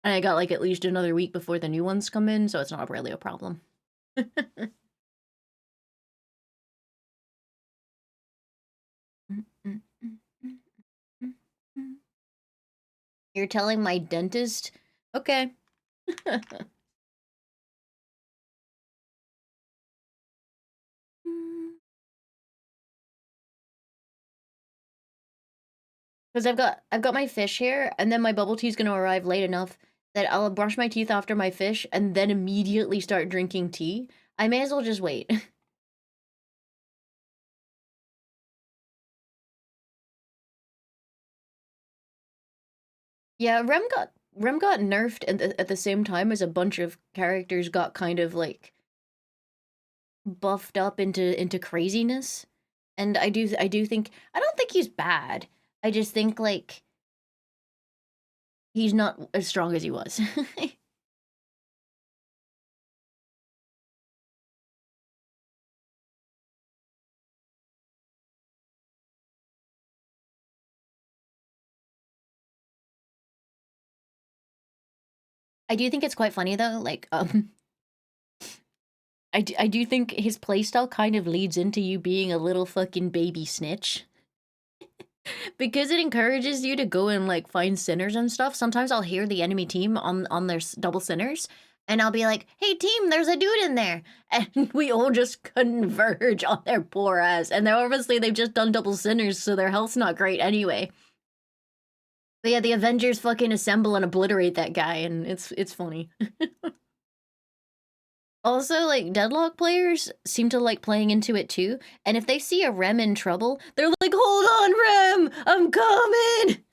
S1: And I got like at least another week before the new ones come in, so it's not really a problem. You're telling my dentist? Okay. Because I've got my fish here, and then my bubble tea's gonna arrive late enough that I'll brush my teeth after my fish and then immediately start drinking tea. I may as well just wait. Yeah, Rem got nerfed at the same time as a bunch of characters got kind of like buffed up into craziness. And I do think I don't think he's bad. I just think like he's not as strong as he was. I do think it's quite funny though, like I do think his playstyle kind of leads into you being a little fucking baby snitch. Because it encourages you to go and like find sinners and stuff. Sometimes I'll hear the enemy team on their double sinners, and I'll be like, "Hey team, there's a dude in there," and we all just converge on their poor ass. And they're obviously they've just done double sinners, so their health's not great anyway. But yeah, the Avengers fucking assemble and obliterate that guy, and it's funny. Also, like, Deadlock players seem to like playing into it too, and if they see a Rem in trouble, they're like, "Hold on, Rem! I'm coming!"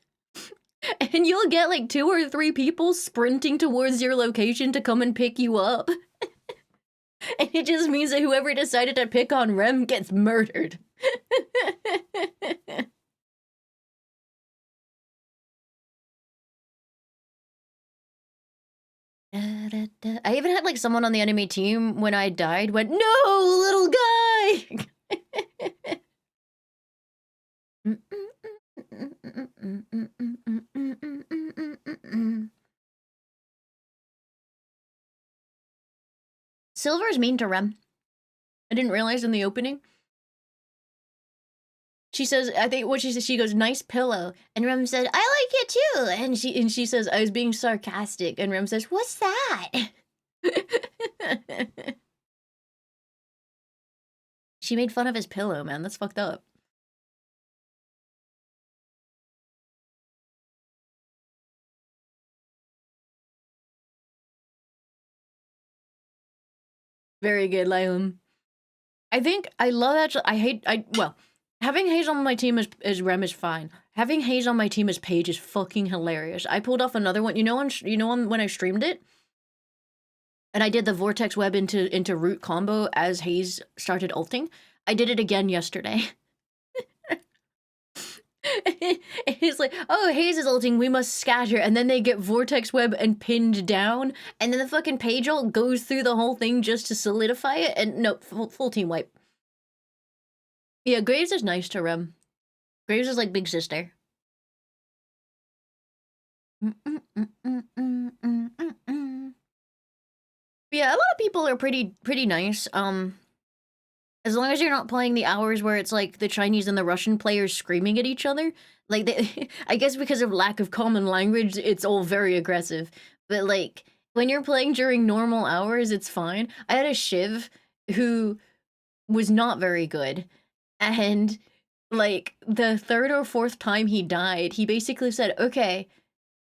S1: And you'll get like 2 or 3 people sprinting towards your location to come and pick you up. And it just means that whoever decided to pick on Rem gets murdered. I even had like someone on the enemy team when I died went, "No, little guy!" Silver's mean to Rem. I didn't realize in the opening. She says, I think what she says, she goes, "Nice pillow." And Rem said, "I like it too." And she says, "I was being sarcastic." And Rem says, "What's that?" She made fun of his pillow, man. That's fucked up. Very good, Laimu. I think I love that. Well, having Hayes on my team as Rem is fine. Having Hayes on my team as Paige is fucking hilarious. I pulled off another one. When I streamed it, and I did the vortex web into root combo as Hayes started ulting. I did it again yesterday. It's like, "Oh, Hayes is ulting, we must scatter," and then they get vortex web and pinned down, and then the fucking page ult goes through the whole thing just to solidify it, and no, full team wipe. Yeah, Graves is nice to Rem. Graves is like big sister. Yeah, a lot of people are pretty nice. As long as you're not playing the hours where it's like the Chinese and the Russian players screaming at each other. Like I guess because of lack of common language, it's all very aggressive. But like when you're playing during normal hours, it's fine. I had a Shiv who was not very good, and like the 3rd or 4th time he died, he basically said, "Okay,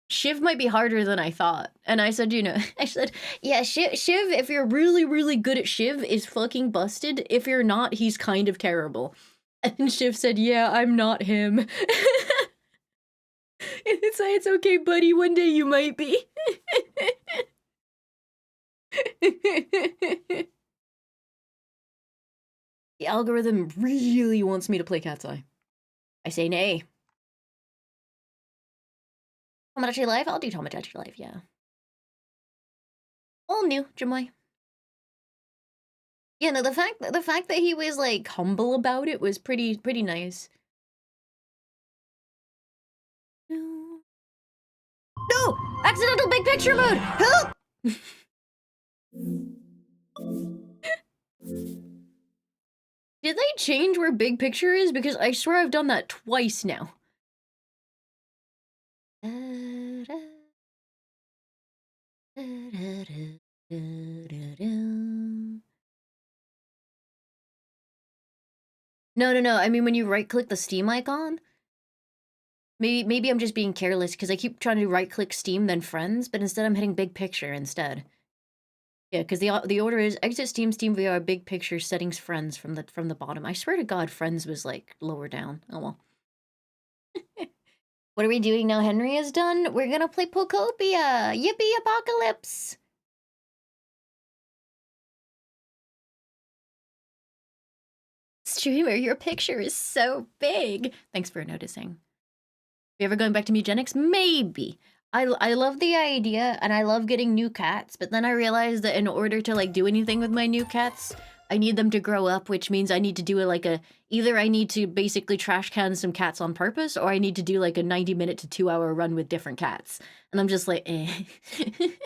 S1: Shiv might be harder than I thought." And I said, I said, "Yeah, Shiv, if you're really, really good at Shiv, is fucking busted. If you're not, he's kind of terrible." And Shiv said, "Yeah, I'm not him." It's okay, buddy. One day you might be. The algorithm really wants me to play Cat's Eye. I say nay. Tomodachi Life? I'll do Tomodachi Life, yeah. All new, Jamoy. Yeah, no, the fact that he was like humble about it was pretty nice. No, accidental big picture mode. Help! Did they change where big picture is? Because I swear I've done that twice now. No. I mean, when you right-click the Steam icon, maybe I'm just being careless because I keep trying to right-click Steam then Friends, but instead I'm hitting Big Picture instead. Yeah, because the order is exit Steam, Steam VR, Big Picture, settings, Friends from the bottom. I swear to God, Friends was like lower down. Oh well. What are we doing now Henry is done? We're gonna play Pokopia! Yippee apocalypse! Streamer, your picture is so big! Thanks for noticing. You ever going back to eugenics? Maybe. I love the idea, and I love getting new cats, but then I realized that in order to, like, do anything with my new cats, I need them to grow up, which means I need to do it like a... Either I need to basically trash can some cats on purpose, or I need to do, like, a 90-minute to 2-hour run with different cats. And I'm just like, eh. Meg, thank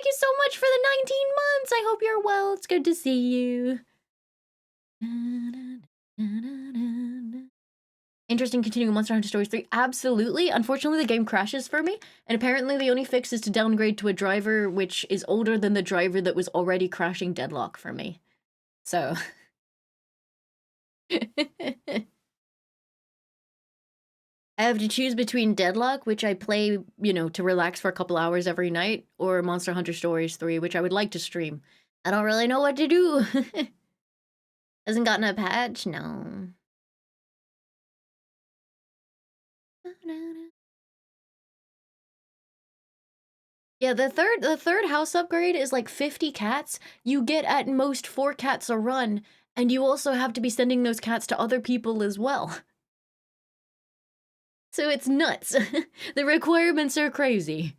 S1: you so much for the 19 months! I hope you're well. It's good to see you. Interesting continuing Monster Hunter Stories 3. Absolutely. Unfortunately, the game crashes for me, and apparently the only fix is to downgrade to a driver which is older than the driver that was already crashing Deadlock for me. So... I have to choose between Deadlock, which I play, you know, to relax for a couple hours every night, or Monster Hunter Stories 3, which I would like to stream. I don't really know what to do. Hasn't gotten a patch? No. Yeah, the third house upgrade is like 50 cats. You get at most 4 cats a run, and you also have to be sending those cats to other people as well. So it's nuts. The requirements are crazy.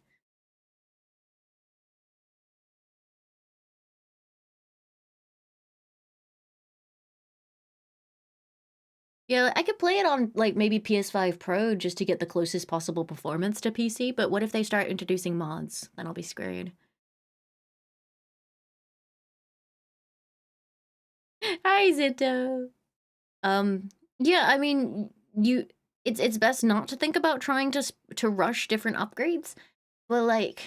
S1: Yeah, I could play it on, like, maybe PS5 Pro just to get the closest possible performance to PC, but what if they start introducing mods? Then I'll be screwed. Hi, Zito! Yeah, I mean, it's best not to think about trying to rush different upgrades, but, like...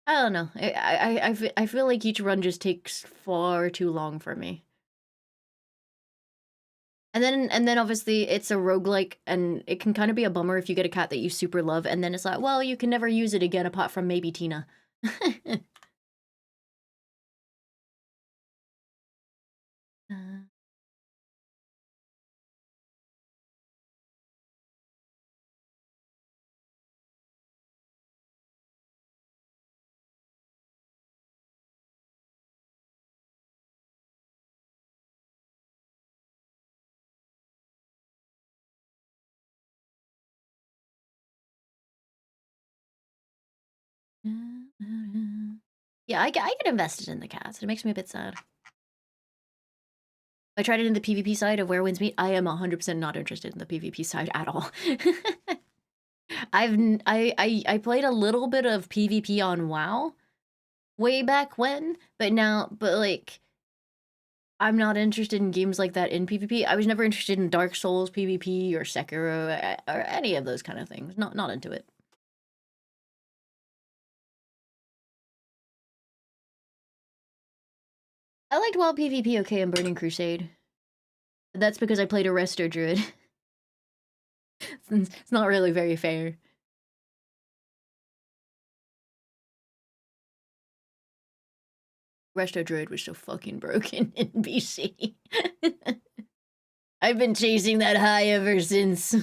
S1: I don't know. I feel like each run just takes far too long for me. And then obviously it's a roguelike, and it can kind of be a bummer if you get a cat that you super love, and then it's like, well, you can never use it again apart from maybe Tina. Uh, yeah, I get invested in the cats. It makes me a bit sad. I tried it in the PvP side of Where Winds Meet. I am 100% not interested in the PvP side at all. I played a little bit of PvP on WoW way back when, but like, I'm not interested in games like that in PvP. I was never interested in Dark Souls PvP or Sekiro or any of those kind of things. Not into it. I liked WoW PvP okay in Burning Crusade. But that's because I played a Resto Druid. It's not really very fair. Resto Druid was so fucking broken in BC. I've been chasing that high ever since.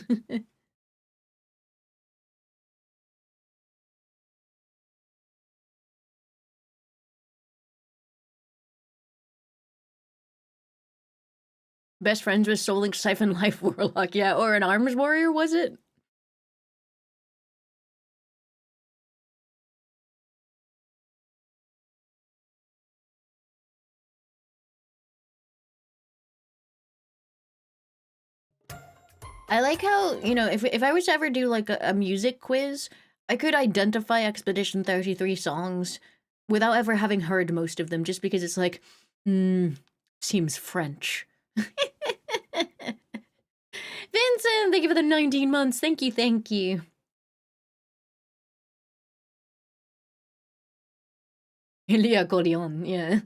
S1: Best friends with Soul Link Siphon Life Warlock, yeah, or an Arms Warrior, was it? I like how, you know, if I was to ever do like a music quiz, I could identify Expedition 33 songs without ever having heard most of them, just because it's like, seems French. Vincent, thank you for the 19 months. Thank you, thank you. Le accordion, yeah.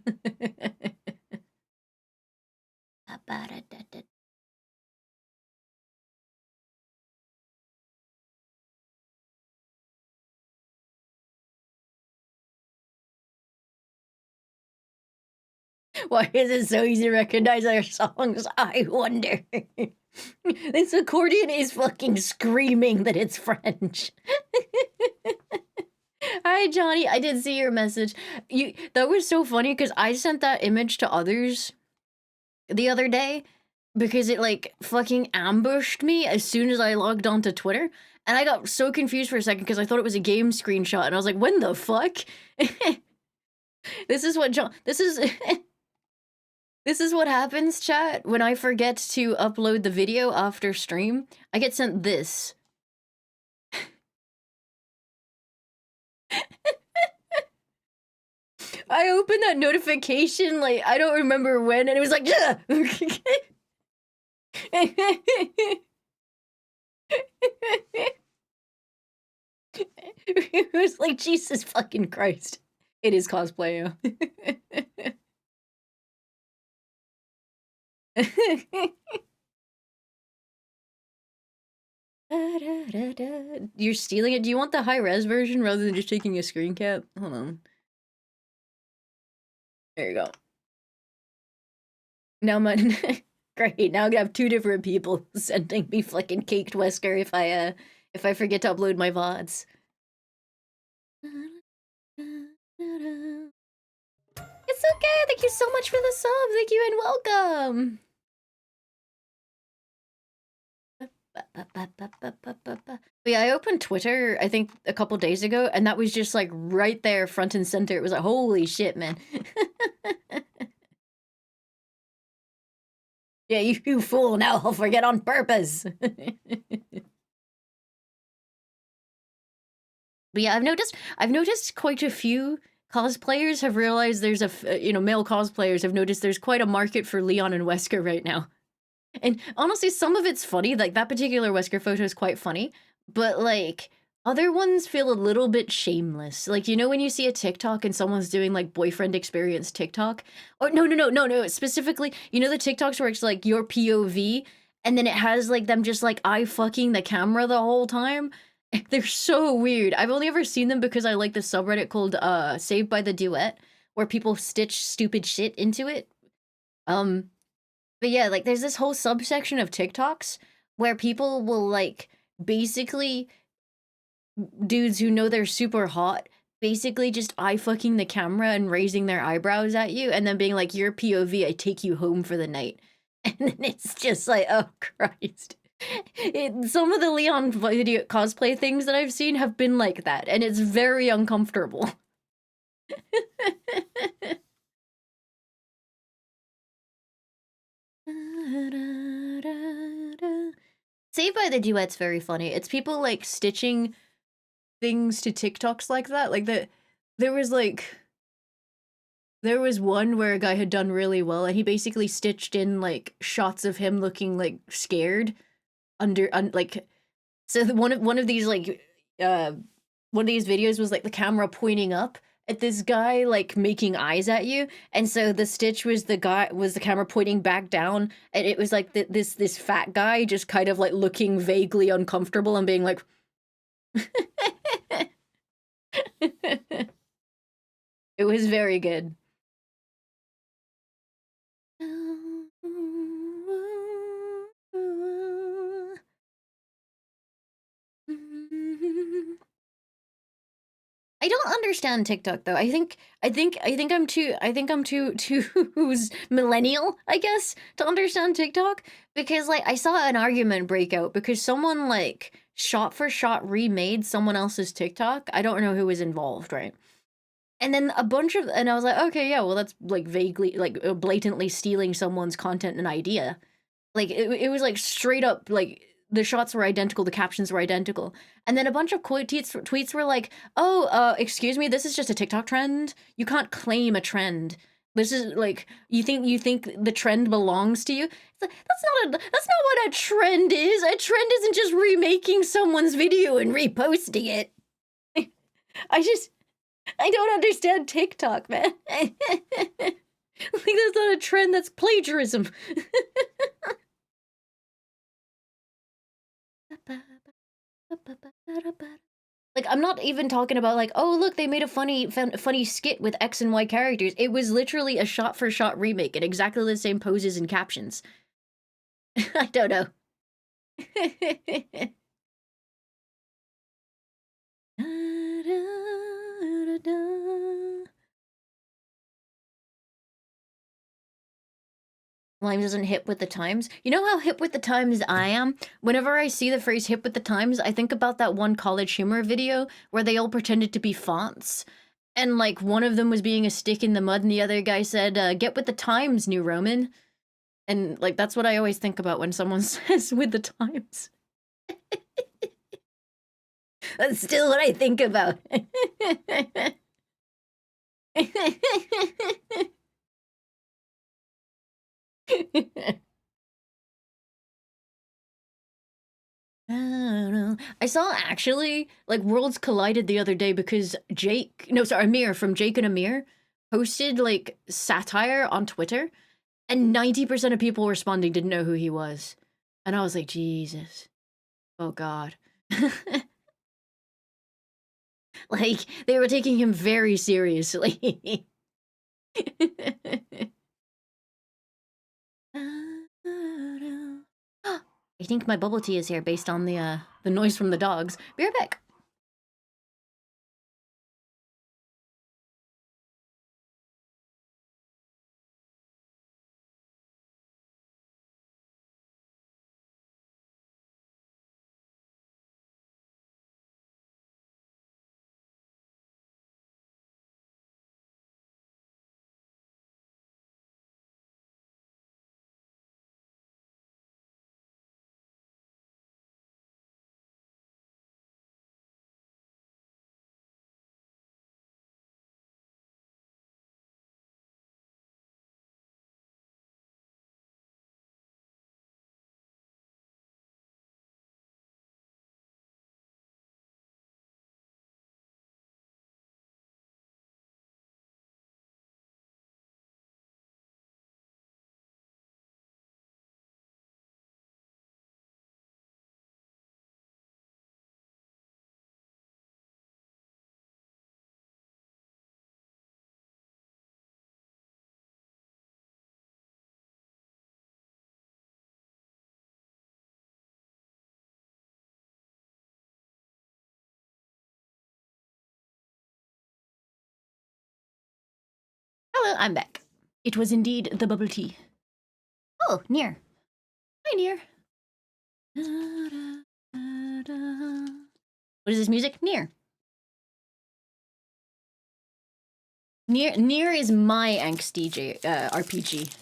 S1: Why is it so easy to recognize our songs? I wonder. This accordion is fucking screaming that it's French. Hi, Johnny. I did see your message. That was so funny because I sent that image to others the other day because it like fucking ambushed me as soon as I logged onto Twitter. And I got so confused for a second because I thought it was a game screenshot and I was like, when the fuck? This is what this is this is what happens, chat, when I forget to upload the video after stream. I get sent this. I opened that notification, like, I don't remember when, and it was like, yeah! It was like, Jesus fucking Christ. It is cosplay. You're stealing it? Do you want the high-res version rather than just taking a screen cap? Hold on. There you go. Now my great. Now I'm gonna have two different people sending me fucking caked Wesker if I forget to upload my VODs. It's okay. Thank you so much for the sub. Thank you and welcome. But yeah, I opened Twitter, I think, a couple days ago, and that was just like right there, front and center. It was like, holy shit, man. Yeah, you fool, now I'll forget on purpose. But yeah, I've noticed quite a few cosplayers have realized there's male cosplayers have noticed there's quite a market for Leon and Wesker right now. And honestly, some of it's funny, like that particular Wesker photo is quite funny, but like other ones feel a little bit shameless. Like, you know, when you see a TikTok and someone's doing like boyfriend experience TikTok, or no, specifically, you know, the TikToks where it's like your POV and then it has like them just like eye fucking the camera the whole time. They're so weird. I've only ever seen them because I like the subreddit called Saved by the Duet, where people stitch stupid shit into it. But yeah, like there's this whole subsection of TikToks where people will like basically dudes who know they're super hot basically just eye fucking the camera and raising their eyebrows at you and then being like, your POV, I take you home for the night. And then it's just like, oh Christ. Some of the Leon video cosplay things that I've seen have been like that, and it's very uncomfortable. Saved by the Duet's very funny. It's people like stitching things to TikToks like that. Like there was one where a guy had done really well and he basically stitched in like shots of him looking like scared like, so one of these like one of these videos was like the camera pointing up at this guy like making eyes at you, and so the stitch was the camera pointing back down, and it was like this fat guy just kind of like looking vaguely uncomfortable and being like it was very good. I don't understand TikTok though. I think I'm too millennial, I guess, to understand TikTok, because like I saw an argument break out because someone like shot for shot remade someone else's TikTok. I don't know who was involved, right? And then and I was like, okay, yeah, well that's like vaguely like blatantly stealing someone's content and idea. Like it was like straight up like the shots were identical, the captions were identical. And then a bunch of tweets were like, "Oh, excuse me, this is just a TikTok trend. You can't claim a trend. This is like you think the trend belongs to you." It's like, that's not what a trend is. A trend isn't just remaking someone's video and reposting it. I don't understand TikTok, man. Like that's not a trend, that's plagiarism. Like I'm not even talking about like, oh look, they made a funny skit with X and Y characters. It was literally a shot-for-shot remake and exactly the same poses and captions. I don't know. Lime doesn't hip with the times. You know how hip with the times I am? Whenever I see the phrase hip with the times, I think about that one College Humor video where they all pretended to be fonts. And like one of them was being a stick in the mud and the other guy said, get with the times, New Roman. And like that's what I always think about when someone says with the times. That's still what I think about. I don't know. I saw actually like worlds collided the other day because Amir from Jake and Amir posted like satire on Twitter, and 90% of people responding didn't know who he was. And I was like, Jesus. Oh God. Like they were taking him very seriously. I think my bubble tea is here based on the noise from the dogs. Be right back. Hello, I'm back. It was indeed the bubble tea. Oh, Near. Hi, Near. What is this music? Near. Near is my angsty RPG.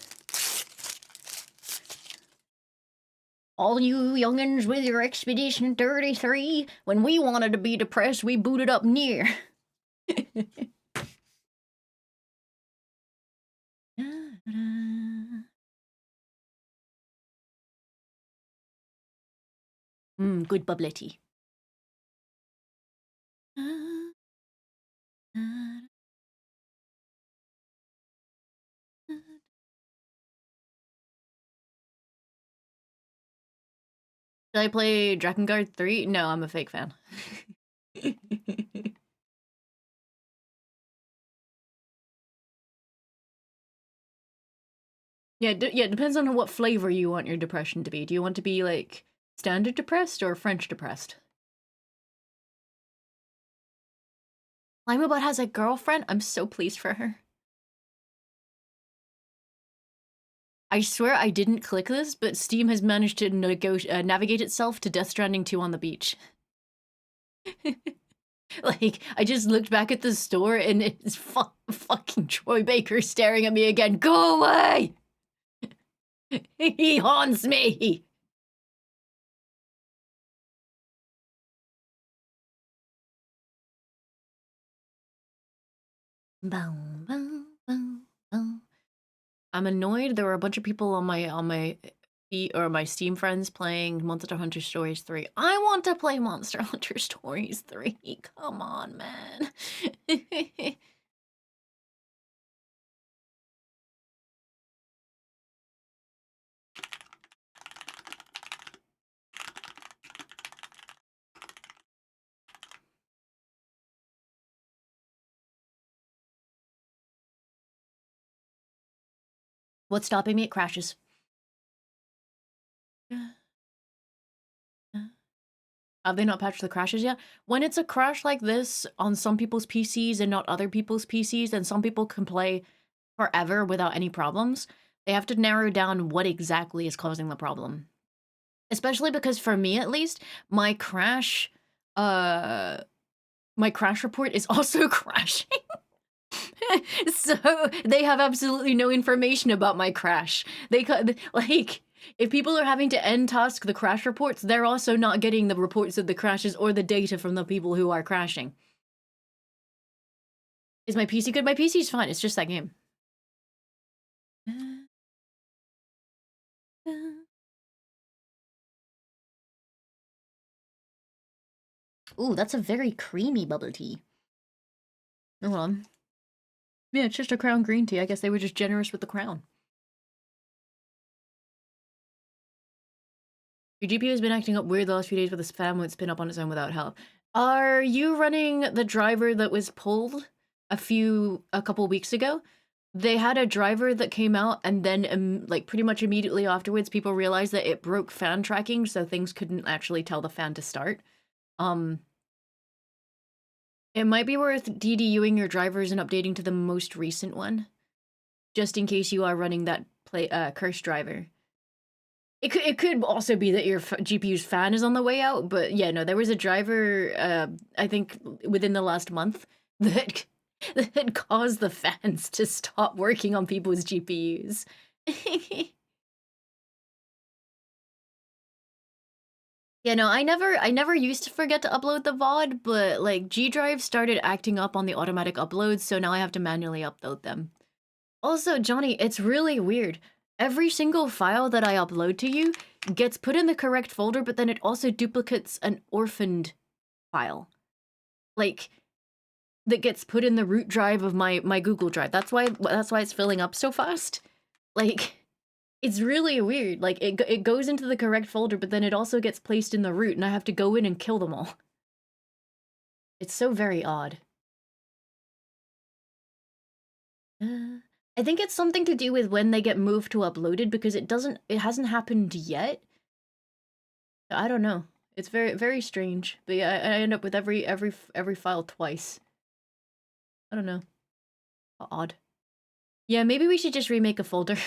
S1: All you youngins with your Expedition 33, when we wanted to be depressed, we booted up Near. Good bubbly tea. Did I play Drakengard 3? No, I'm a fake fan. Yeah, depends on what flavor you want your depression to be. Do you want to be, like, standard depressed or French depressed? Limebot has a girlfriend? I'm so pleased for her. I swear I didn't click this, but Steam has managed to navigate itself to Death Stranding 2 on the beach. Like, I just looked back at the store and it's fucking Troy Baker staring at me again. Go away! He haunts me! Boom, boom, boom, boom. I'm annoyed. There were a bunch of people on my Steam friends playing Monster Hunter Stories 3. I want to play Monster Hunter Stories 3. Come on, man. What's stopping me? It crashes. Have they not patched the crashes yet? When it's a crash like this on some people's PCs and not other people's PCs, and some people can play forever without any problems, they have to narrow down what exactly is causing the problem. Especially because for me, at least, my crash report is also crashing. So they have absolutely no information about my crash. They like, if people are having to end task the crash reports, they're also not getting the reports of the crashes or the data from the people who are crashing. Is my PC good? My PC's fine. It's just that game. Ooh, that's a very creamy bubble tea. Hold on. Yeah, it's just a crown green tea. I guess they were just generous with the crown. Your GPU has been acting up weird the last few days, but this fan won't spin up on its own without help. Are you running the driver that was pulled a couple weeks ago? They had a driver that came out, and then like pretty much immediately afterwards, people realized that it broke fan tracking, so things couldn't actually tell the fan to start. It might be worth DDUing your drivers and updating to the most recent one, just in case you are running that cursed driver. It could also be that your GPU's fan is on the way out, but yeah, no, there was a driver, I think within the last month that that caused the fans to stop working on people's GPUs. Yeah, no, I never used to forget to upload the VOD, but like G Drive started acting up on the automatic uploads, so now I have to manually upload them. Also, Johnny, it's really weird. Every single file that I upload to you gets put in the correct folder, but then it also duplicates an orphaned file. Like, that gets put in the root drive of my Google Drive. That's why it's filling up so fast. Like, it's really weird. Like, it goes into the correct folder, but then it also gets placed in the root, and I have to go in and kill them all. It's so very odd. I think it's something to do with when they get moved to uploaded, because it hasn't happened yet. I don't know. It's very, very strange. But yeah, I end up with every file twice. I don't know. Odd. Yeah, maybe we should just remake a folder.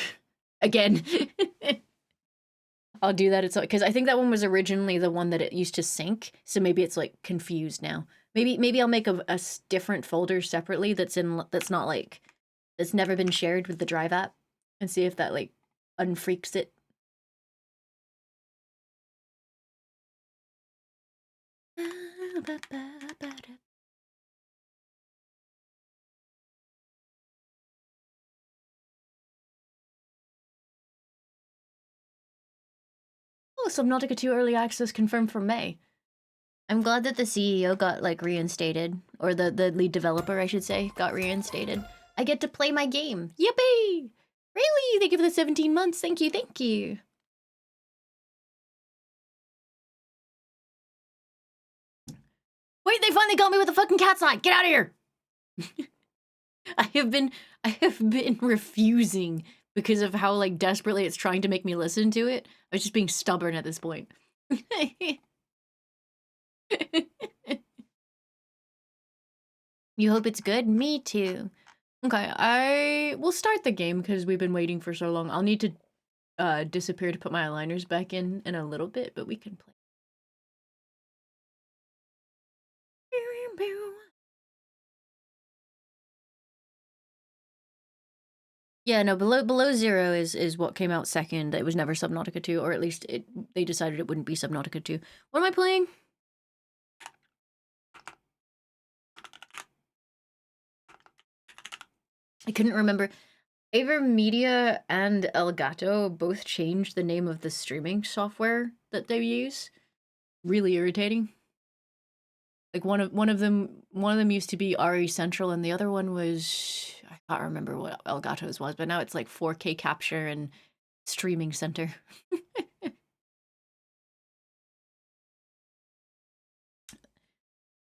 S1: Again. I'll do that. It's because I think that one was originally the one that it used to sync, so maybe it's like confused now. Maybe I'll make a different folder separately that's not like that's never been shared with the Drive app, and see if that like unfreaks it. Oh, Subnautica 2 early access confirmed for May. I'm glad that the CEO got like reinstated, or the lead developer, I should say, got reinstated. I get to play my game. Yippee! Really? Thank you for the 17 months. Thank you, thank you. Wait, they finally got me with the fucking cat's eye. Get out of here! I have been refusing because of how like desperately it's trying to make me listen to it. I was just being stubborn at this point. You hope it's good? Me too. Okay, I will start the game because we've been waiting for so long. I'll need to disappear to put my aligners back in a little bit, but we can play. Yeah, no, below zero is what came out second. It was never Subnautica 2, or at least they decided it wouldn't be Subnautica 2. What am I playing? I couldn't remember. Media and Elgato both changed the name of the streaming software that they use. Really irritating. Like one of them used to be RE Central, and the other one was, I can't remember what Elgato's was, but now it's like 4K capture and streaming center.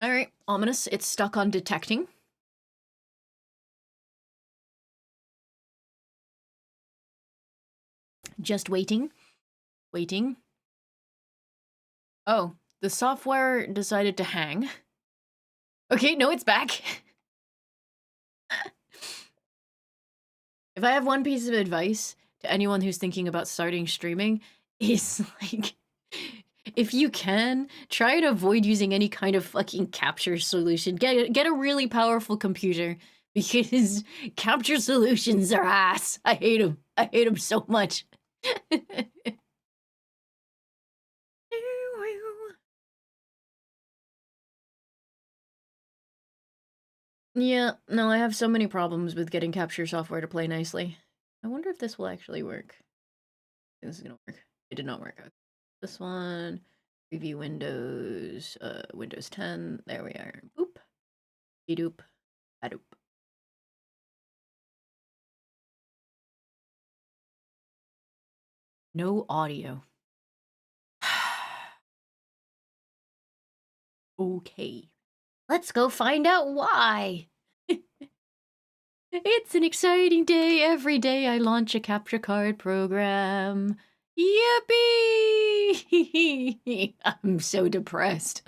S1: All right, ominous. It's stuck on detecting. Just waiting. Waiting. Oh, the software decided to hang. Okay, no, it's back. If I have one piece of advice to anyone who's thinking about starting streaming, is like, if you can, try and avoid using any kind of fucking capture solution. Get a really powerful computer, because capture solutions are ass. I hate them. I hate them so much. Yeah, no, I have so many problems with getting capture software to play nicely. I wonder if this will actually work. This is gonna work. It did not work. Okay. This one, preview Windows, Windows 10. There we are. Boop. Bedoop. Badoop. No audio. Okay. Let's go find out why. It's an exciting day. Every day I launch a capture card program. Yippee! I'm so depressed.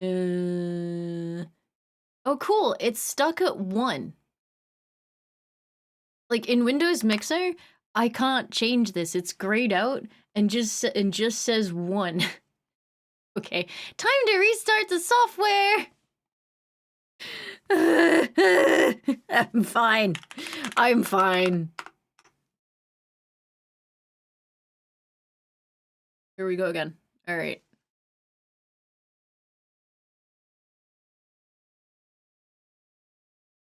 S1: Oh, cool. It's stuck at 1. Like, in Windows Mixer, I can't change this. It's grayed out and just says 1. Okay, time to restart the software! I'm fine. I'm fine. Here we go again. All right.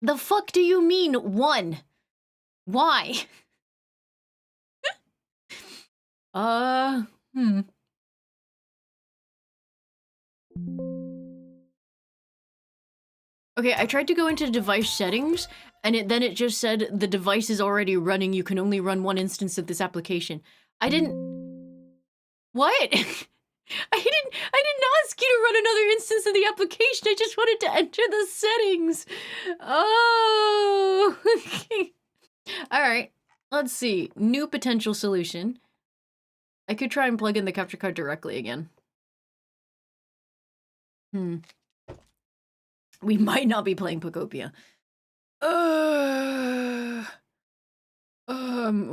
S1: The fuck do you mean 1? Why? Hmm. Okay, I tried to go into device settings, and then it just said the device is already running. You can only run 1 instance of this application. I didn't. What? I didn't ask you to run another instance of the application. I just wanted to enter the settings. Oh. All right. Let's see. New potential solution. I could try and plug in the capture card directly again. We might not be playing Pokopia.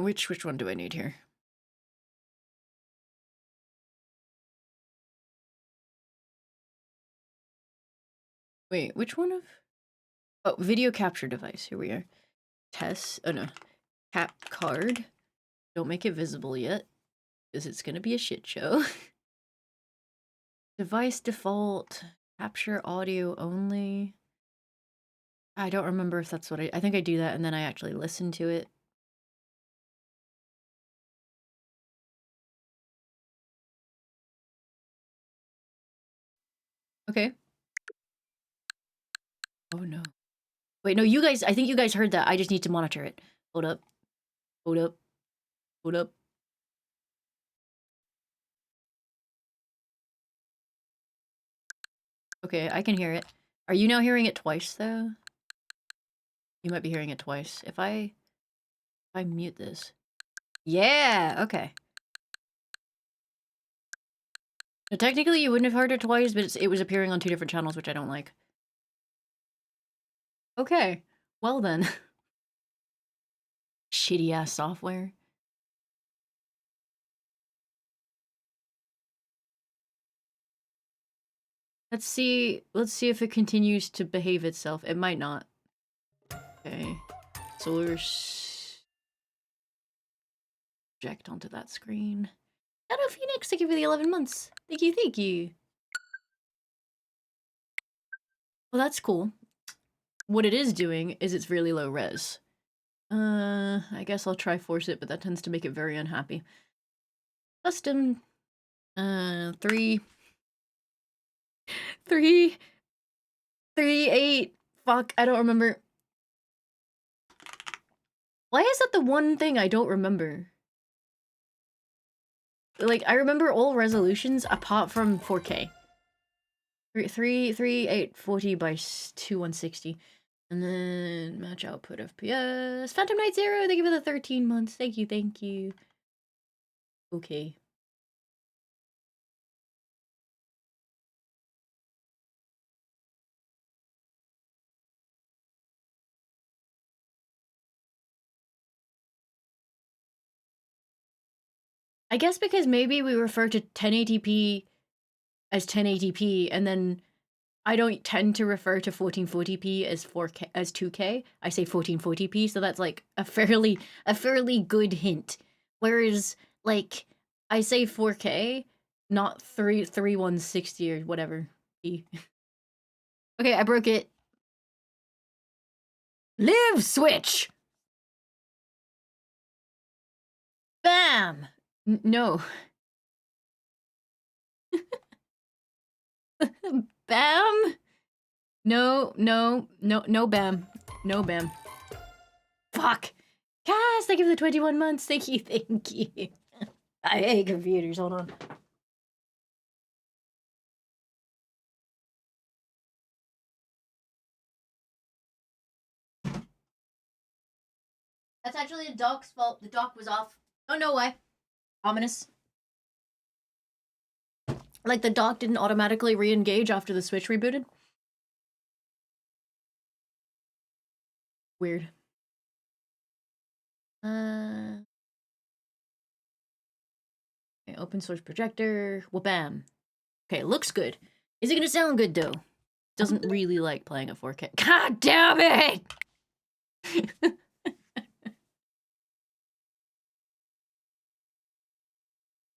S1: Which one do I need here? Wait, which one of? Oh, video capture device. Here we are. Test. Oh no. Cap card. Don't make it visible yet, because it's gonna be a shit show. Device default. Capture audio only. I don't remember if that's what I think I do that and then I actually listen to it. Okay. Oh no. Wait, no, you guys, I think you guys heard that. I just need to monitor it. Hold up. Hold up. Hold up. Okay, I can hear it. Are you now hearing it twice, though? You might be hearing it twice. If I mute this. Yeah, okay. So technically, you wouldn't have heard it twice, but it was appearing on 2 different channels, which I don't like. Okay. Well then. Shitty-ass software. Let's see if it continues to behave itself. It might not. Okay. Solar project onto that screen. Shadow Phoenix, thank you for the 11 months. Thank you, thank you. Well, that's cool. What it is doing is it's really low res. I guess I'll try force it, but that tends to make it very unhappy. Custom, 3, 8, fuck, I don't remember. Why is that the one thing I don't remember? Like, I remember all resolutions apart from 4K. 3, 8, 40 by 2, 160. And then match output FPS. Phantom Knight Zero, thank you for the 13 months. Thank you, thank you. Okay. I guess because maybe we refer to 1080p as 1080p, and then I don't tend to refer to 1440p as 4K as 2K. I say 1440p, so that's like a fairly good hint. Whereas like I say 4K, not 3160 or whatever. Okay, I broke it. Live switch. Bam. No. Bam. No, no, no, no bam. No bam. Fuck. Cass, thank you for the 21 months. Thank you, thank you. I hate computers, hold on. That's actually the dock's fault. The dock was off. Oh, no way. Ominous. Like, the dock didn't automatically re-engage after the Switch rebooted. Weird. Okay, open source projector. Wabam. Okay, looks good. Is it gonna sound good, though? Doesn't really like playing at 4K. God damn it!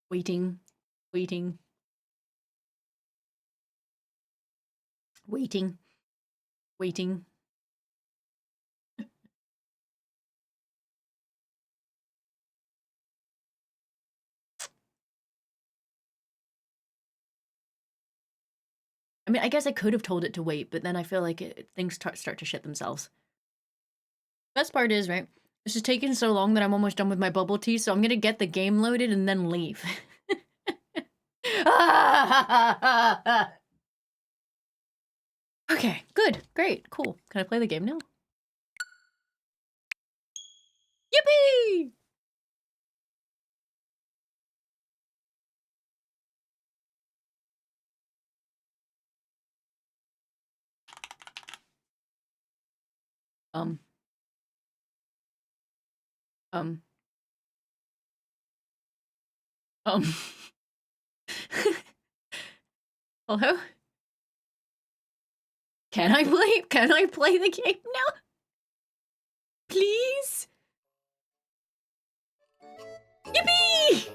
S1: Waiting. Waiting. Waiting. Waiting. I mean, I guess I could have told it to wait, but then I feel like things start to shit themselves. Best part is, right, it's just taking so long that I'm almost done with my bubble tea, so I'm gonna get the game loaded and then leave. Okay, good, great, cool. Can I play the game now? Yippee! Um. Hello? Can I play the game now? Please? Yippee!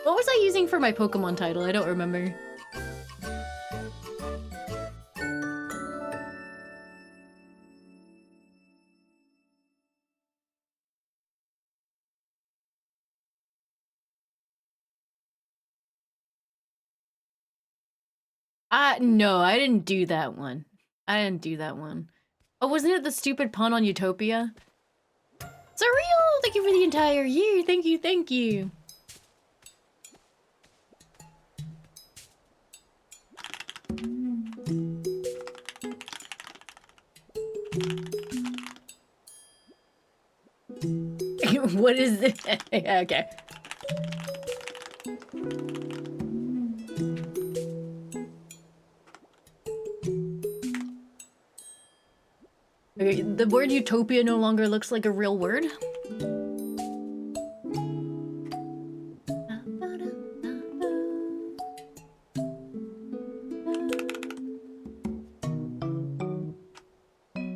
S1: What was I using for my Pokemon title? I don't remember. No, I didn't do that one. I didn't do that one. Oh, wasn't it the stupid pun on Utopia? Surreal! Thank you for the entire year. Thank you, thank you. What is this? Okay. Okay, the word utopia no longer looks like a real word.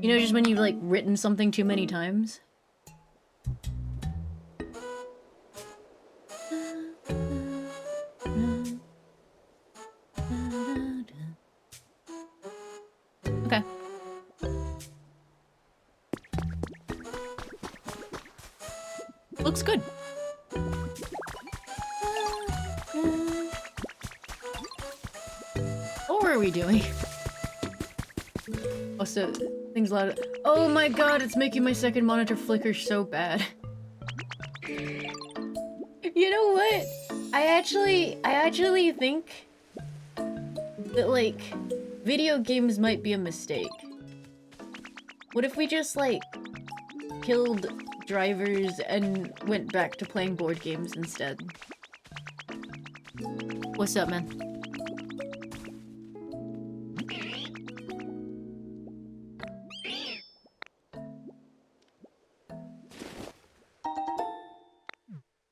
S1: You know, just when you've like written something too many times. Okay. Looks good. What were we doing? Oh, so things loud. Oh my god, it's making my second monitor flicker so bad. You know what? I actually think that, like, video games might be a mistake. What if we just, like, killed drivers and went back to playing board games instead? What's up, man?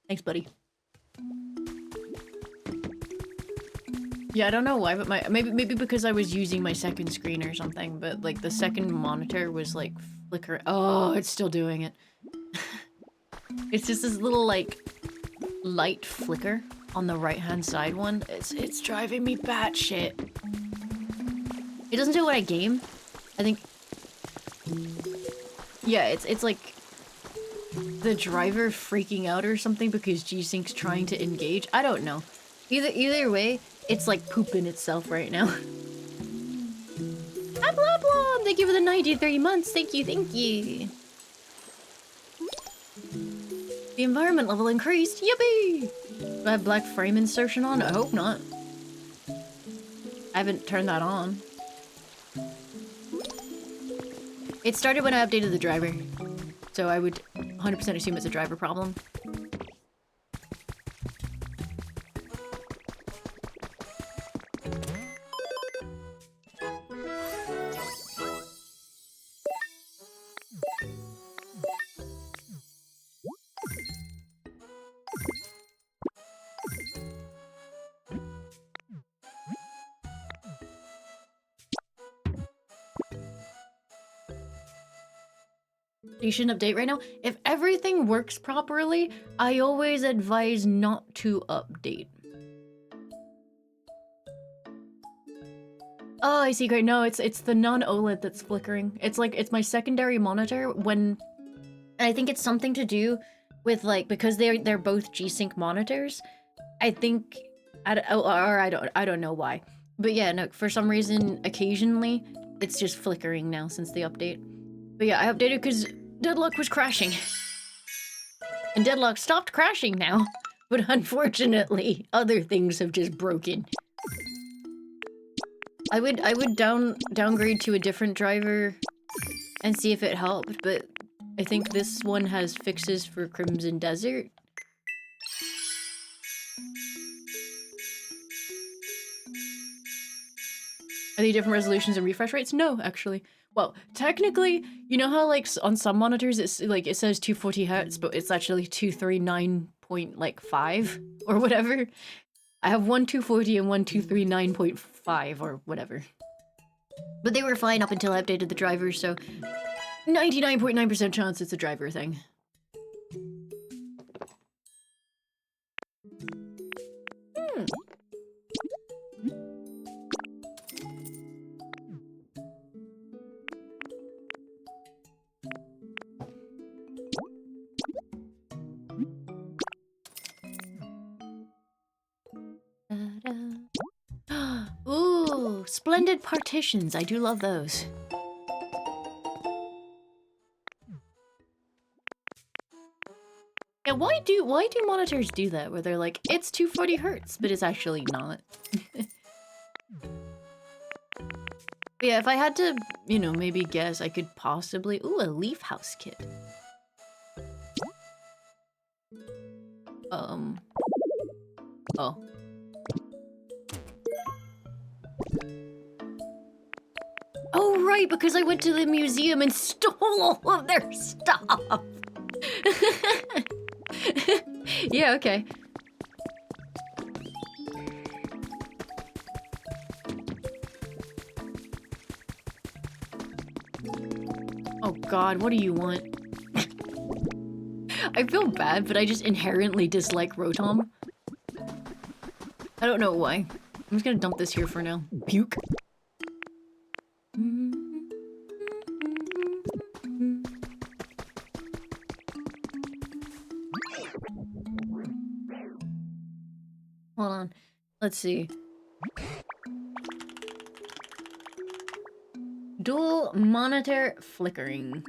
S1: Thanks, buddy. Yeah, I don't know why, but maybe because I was using my second screen or something, but like the second monitor was like flickering. Oh, it's still doing it. It's just this little like light flicker on the right-hand side one. It's driving me batshit. It doesn't do what I game. I think. Yeah, it's like the driver freaking out or something because G-Sync's trying to engage. I don't know. Either way, it's like pooping itself right now. Ablom! Thank you for the 93 months. Thank you, thank you. The environment level increased. Yippee! Do I have black frame insertion on? I hope not. I haven't turned that on. It started when I updated the driver. So I would 100% assume it's a driver problem. You shouldn't update right now. If everything works properly, I always advise not to update. Oh, I see. Great. No, it's the non-OLED that's flickering. It's like it's my secondary monitor when I think it's something to do with like because they're both G-Sync monitors. I think I don't know why. But yeah, no, for some reason occasionally it's just flickering now since the update. But yeah, I updated because Deadlock was crashing. And Deadlock stopped crashing now. But unfortunately, other things have just broken. I would downgrade to a different driver and see if it helped, but I think this one has fixes for Crimson Desert. Are they different resolutions and refresh rates? No, actually. Well, technically, you know how like on some monitors it's like it says 240 Hz, but it's actually 239.5 or whatever. I have one 240 and one 239.5 or whatever. But they were fine up until I updated the driver, so 99.9% chance it's a driver thing. Ooh, splendid partitions. I do love those. Yeah, why do monitors do that? Where they're like, it's 240 hertz, but it's actually not. But yeah, if I had to, you know, maybe guess, I could possibly... Ooh, a leaf house kit. Oh. Oh, right, because I went to the museum and stole all of their stuff. Yeah, okay. Oh god, what do you want? I feel bad, but I just inherently dislike Rotom. I don't know why. I'm just gonna dump this here for now. Puke. Hold on. Let's see. Dual monitor flickering.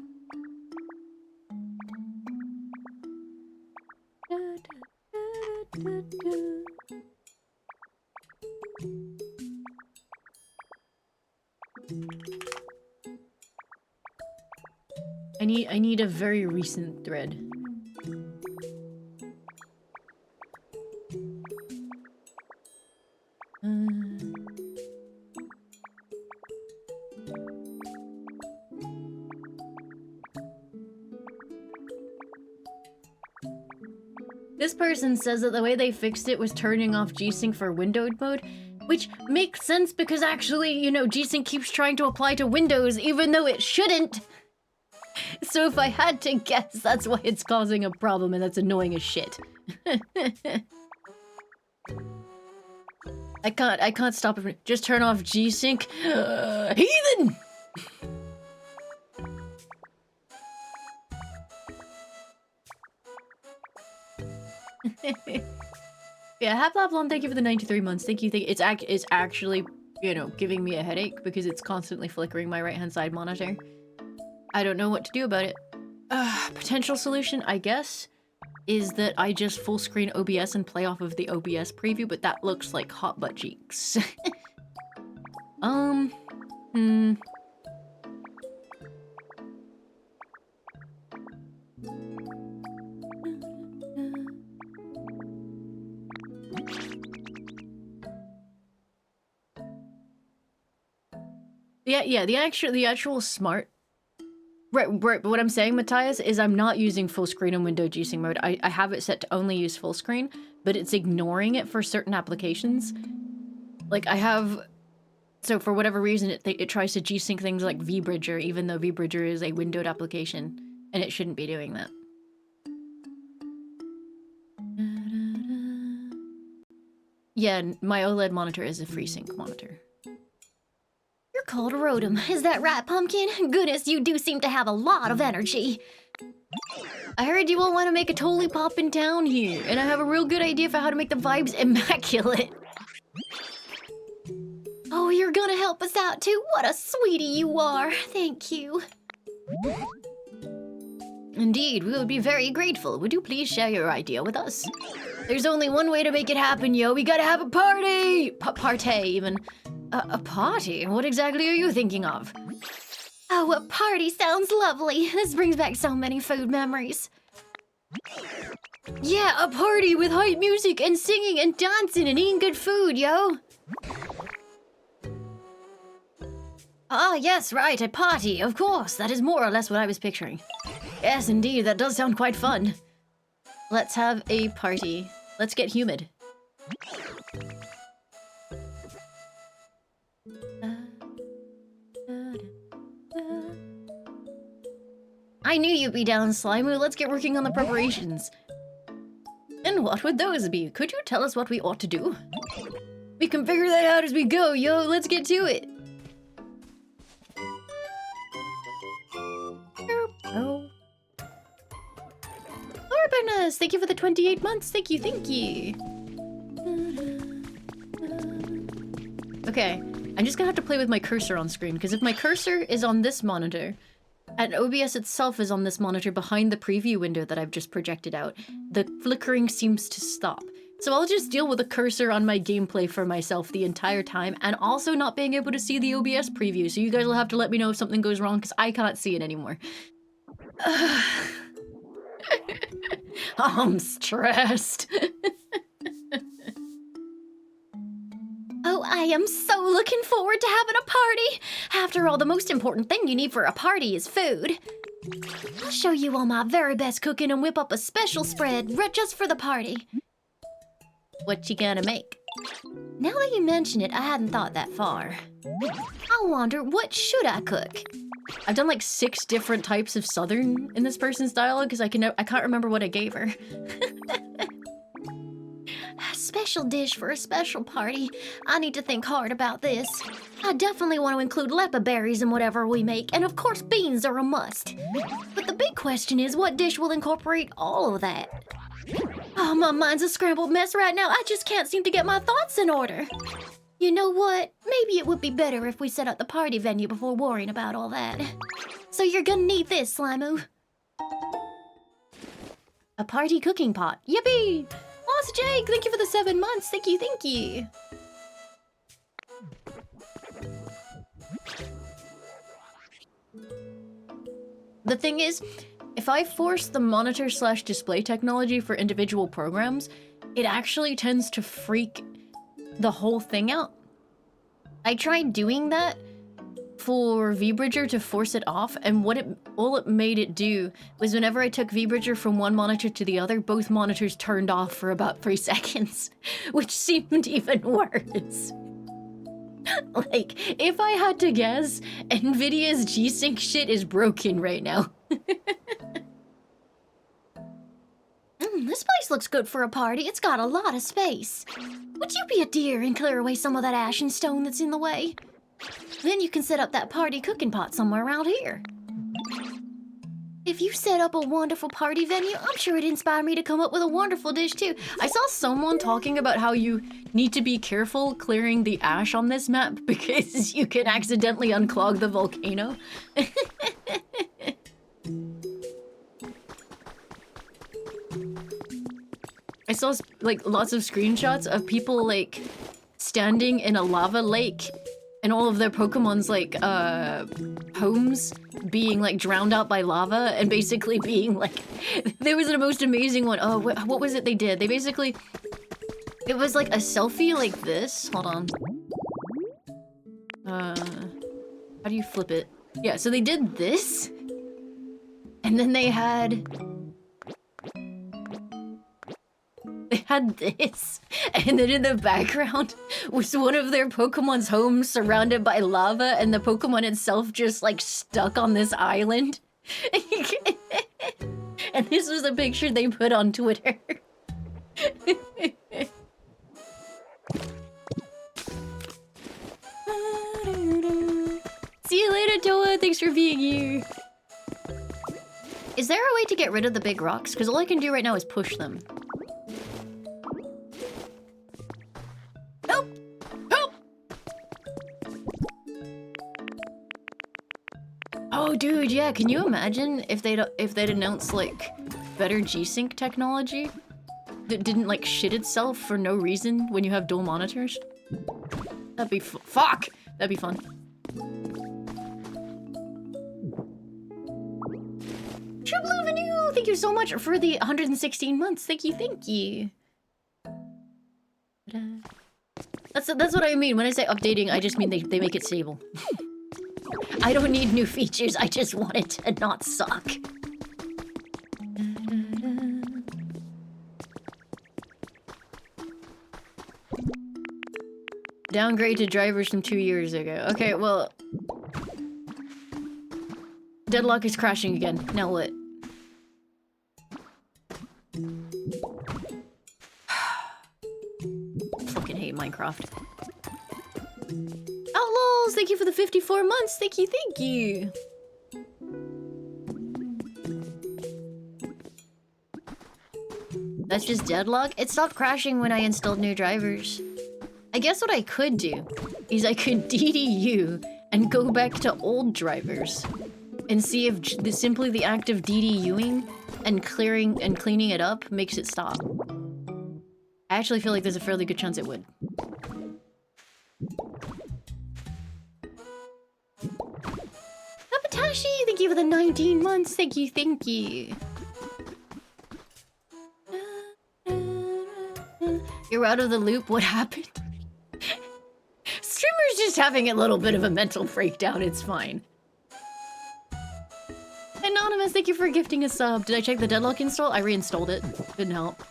S1: I need a very recent thread. This person says that the way they fixed it was turning off G-Sync for windowed mode, which makes sense because actually, you know, G-Sync keeps trying to apply to Windows even though it shouldn't. So if I had to guess, that's why it's causing a problem, and that's annoying as shit. I can't stop it. Just turn off G-Sync. Heathen! Yeah, Haplapalon, thank you for the 93 months. Thank you. It's actually, you know, giving me a headache because it's constantly flickering my right-hand side monitor. I don't know what to do about it. Potential solution, I guess, is that I just full screen OBS and play off of the OBS preview, but that looks like hot butt cheeks. Yeah, the actual smart... Right, but what I'm saying, Matthias, is I'm not using full screen in window G-Sync mode. I have it set to only use full screen, but it's ignoring it for certain applications. Like, I have... So for whatever reason, it tries to G-Sync things like VBridger, even though VBridger is a windowed application, and it shouldn't be doing that. Yeah, my OLED monitor is a FreeSync monitor.
S2: You're called Rotom, is that right, Pumpkin? Goodness, you do seem to have a lot of energy.
S1: I heard you all want to make a totally poppin' town here, and I have a real good idea for how to make the vibes immaculate.
S2: Oh, you're gonna help us out too? What a sweetie you are. Thank you.
S1: Indeed, we would be very grateful. Would you please share your idea with us? There's only one way to make it happen, yo. We gotta have a party! Partay, even. A party? What exactly are you thinking of?
S2: Oh, a party sounds lovely. This brings back so many food memories.
S1: Yeah, a party with hype music and singing and dancing and eating good food, yo. Ah, yes, right, a party, of course. That is more or less what I was picturing. Yes, indeed, that does sound quite fun. Let's have a party. Let's get humid. I knew you'd be down, Slimu. Let's get working on the preparations. And what would those be? Could you tell us what we ought to do? We can figure that out as we go, yo. Let's get to it. Oh. Orbanus, thank you for the 28 months. Thank you, thank you. Okay, I'm just gonna have to play with my cursor on screen, because if my cursor is on this monitor, and OBS itself is on this monitor behind the preview window that I've just projected out, the flickering seems to stop. So I'll just deal with a cursor on my gameplay for myself the entire time, and also not being able to see the OBS preview, so you guys will have to let me know if something goes wrong, because I can't see it anymore. I'm stressed.
S2: Oh, I am so looking forward to having a party. After all, the most important thing you need for a party is food. I'll show you all my very best cooking and whip up a special spread just for the party.
S1: What you gonna make?
S2: Now that you mention it, I hadn't thought that far. I wonder, what should I cook?
S1: I've done like 6 different types of Southern in this person's dialogue because I can't remember what I gave her.
S2: A special dish for a special party. I need to think hard about this. I definitely want to include lepa berries in whatever we make, and of course beans are a must. But the big question is, what dish will incorporate all of that? Oh, my mind's a scrambled mess right now. I just can't seem to get my thoughts in order. You know what? Maybe it would be better if we set up the party venue before worrying about all that. So you're gonna need this, Slimu.
S1: A party cooking pot. Yippee! Lost Jake, thank you for the 7 months. Thank you, thank you. The thing is, if I force the monitor slash display technology for individual programs, it actually tends to freak the whole thing out. I tried doing that for VBridger to force it off, and all it made it do was whenever I took VBridger from one monitor to the other, both monitors turned off for about 3 seconds, which seemed even worse. Like, if I had to guess, Nvidia's G-Sync shit is broken right now.
S2: This place looks good for a party. It's got a lot of space. Would you be a dear and clear away some of that ash and stone that's in the way? Then you can set up that party cooking pot somewhere around here. If you set up a wonderful party venue, I'm sure it'd inspire me to come up with a wonderful dish too.
S1: I saw someone talking about how you need to be careful clearing the ash on this map because you can accidentally unclog the volcano. I saw like lots of screenshots of people like standing in a lava lake and all of their Pokemon's like homes being like drowned out by lava and basically being like there was the most amazing one. Oh, what was it they did? They basically it was like a selfie like this. Hold on. How do you flip it? Yeah, so they did this and then they had this, and then in the background was one of their Pokemon's homes surrounded by lava, and the Pokemon itself just like stuck on this island. And this was a picture they put on Twitter. See you later, Toa. Thanks for being here. Is there a way to get rid of the big rocks? Because all I can do right now is push them. Help! Help! Oh, dude, yeah. Can you imagine if they'd announced like better G-Sync technology that didn't like shit itself for no reason when you have dual monitors? That'd be fuck. That'd be fun. True Blue Venue, thank you so much for the 116 months. Thank you, thank you. That's what I mean when I say updating. I just mean they make it stable. I don't need new features. I just want it to not suck. Downgrade to drivers from 2 years ago. Okay, well, Deadlock is crashing again. Now what? Fucking hate Minecraft. Outlaws, thank you for the 54 months. Thank you, thank you. That's just Deadlock? It stopped crashing when I installed new drivers. I guess what I could do is I could DDU and go back to old drivers and see if simply the act of DDUing and clearing and cleaning it up makes it stop. I actually feel like there's a fairly good chance it would. Kapatashi, thank you for the 19 months. Thank you, thank you. You're out of the loop. What happened? Streamer's just having a little bit of a mental breakdown. It's fine. Anonymous, thank you for gifting a sub. Did I check the Deadlock install? I reinstalled it. Didn't help.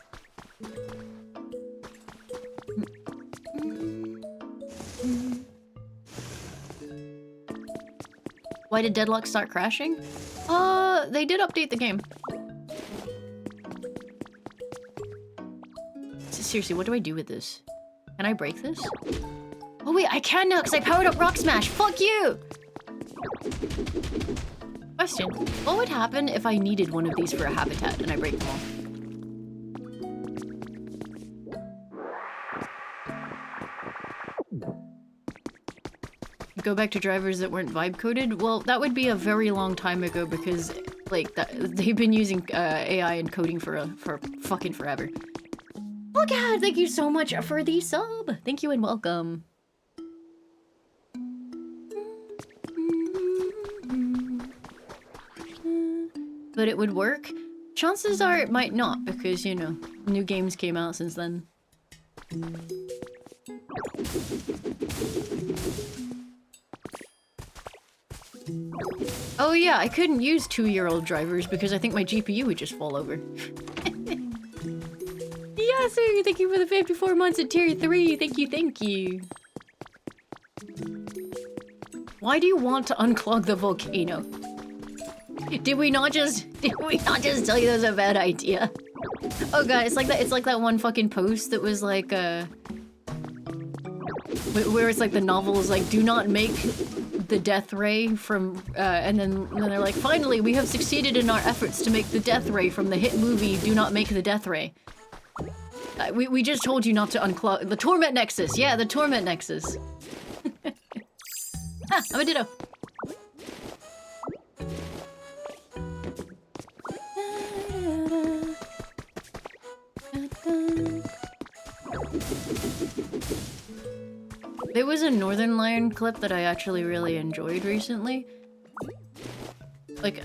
S1: Why did Deadlock start crashing? They did update the game. Seriously, what do I do with this? Can I break this? Oh wait, I can now because I powered up Rock Smash. Fuck you! Question, what would happen if I needed one of these for a habitat and I break them all? Go back to drivers that weren't vibe coded? Well, that would be a very long time ago because like they've been using AI and coding for fucking forever. Oh god, thank you so much for the sub. Thank you and welcome. but it would work. Chances are it might not, because, you know, new games came out since then. Oh yeah, I couldn't use 2-year-old drivers because I think my GPU would just fall over. Yeah, sir, thank you for the 54 months at tier 3. Thank you, thank you. Why do you want to unclog the volcano? Did we not just tell you that was a bad idea? Oh god, it's like that one fucking post that was like where it's like the novel is like, do not make the death ray from and then they're like, finally we have succeeded in our efforts to make the death ray from the hit movie Do Not Make the Death Ray. We just told you not to unclog the Torment Nexus. Yeah, the Torment Nexus. Ah, I'm a ditto. There was a Northern Lion clip that I actually really enjoyed recently. Like,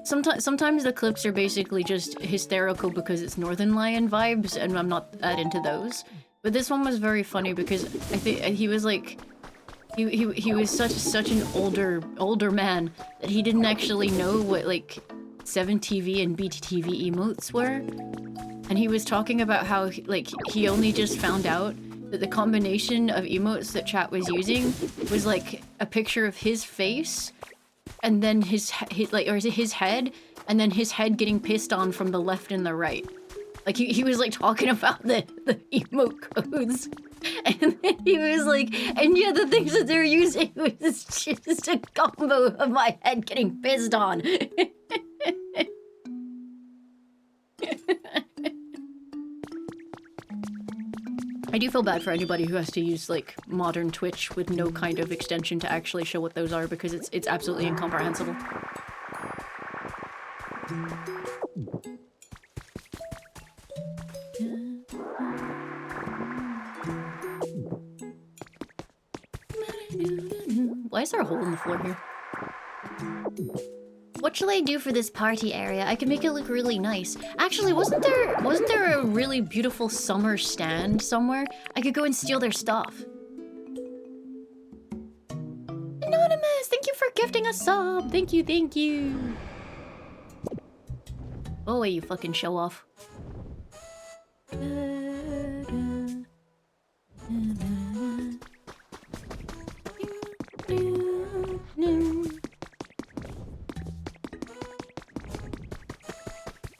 S1: sometimes the clips are basically just hysterical because it's Northern Lion vibes, and I'm not that into those. But this one was very funny because I think he was like, he was such an older man that he didn't actually know what like 7TV and BTTV emotes were, and he was talking about how he only just found out that the combination of emotes that chat was using was like a picture of his face, and then his head, and then his head getting pissed on from the left and the right. Like he was like talking about the emote codes, and then he was like, and yeah, the things that they're using was just a combo of my head getting pissed on. I do feel bad for anybody who has to use like modern Twitch with no kind of extension to actually show what those are, because it's absolutely incomprehensible. Why is there a hole in the floor here?
S2: What shall I do for this party area? I can make it look really nice. Actually, wasn't there a really beautiful summer stand somewhere? I could go and steal their stuff. Anonymous, thank you for gifting a sub. Thank you, thank you.
S1: Oh, wait, you fucking show off.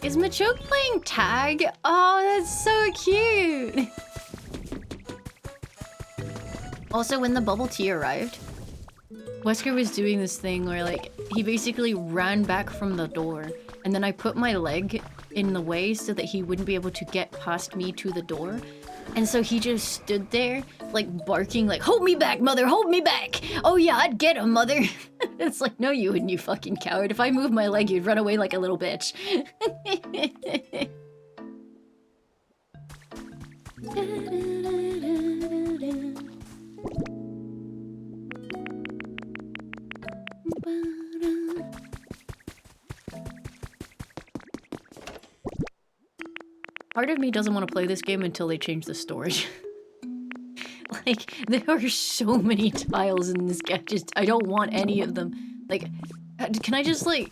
S1: Is Machoke playing tag? Oh, that's so cute! Also, when the bubble tea arrived, Wesker was doing this thing where, like, he basically ran back from the door, and then I put my leg in the way so that he wouldn't be able to get past me to the door. And so he just stood there, like, barking, like, hold me back, mother, hold me back! Oh yeah, I'd get him, mother! It's like, no you wouldn't, you fucking coward. If I moved my leg, you'd run away like a little bitch. Part of me doesn't want to play this game until they change the storage. Like, there are so many tiles in this game, I don't want any of them. Like, can I just, like,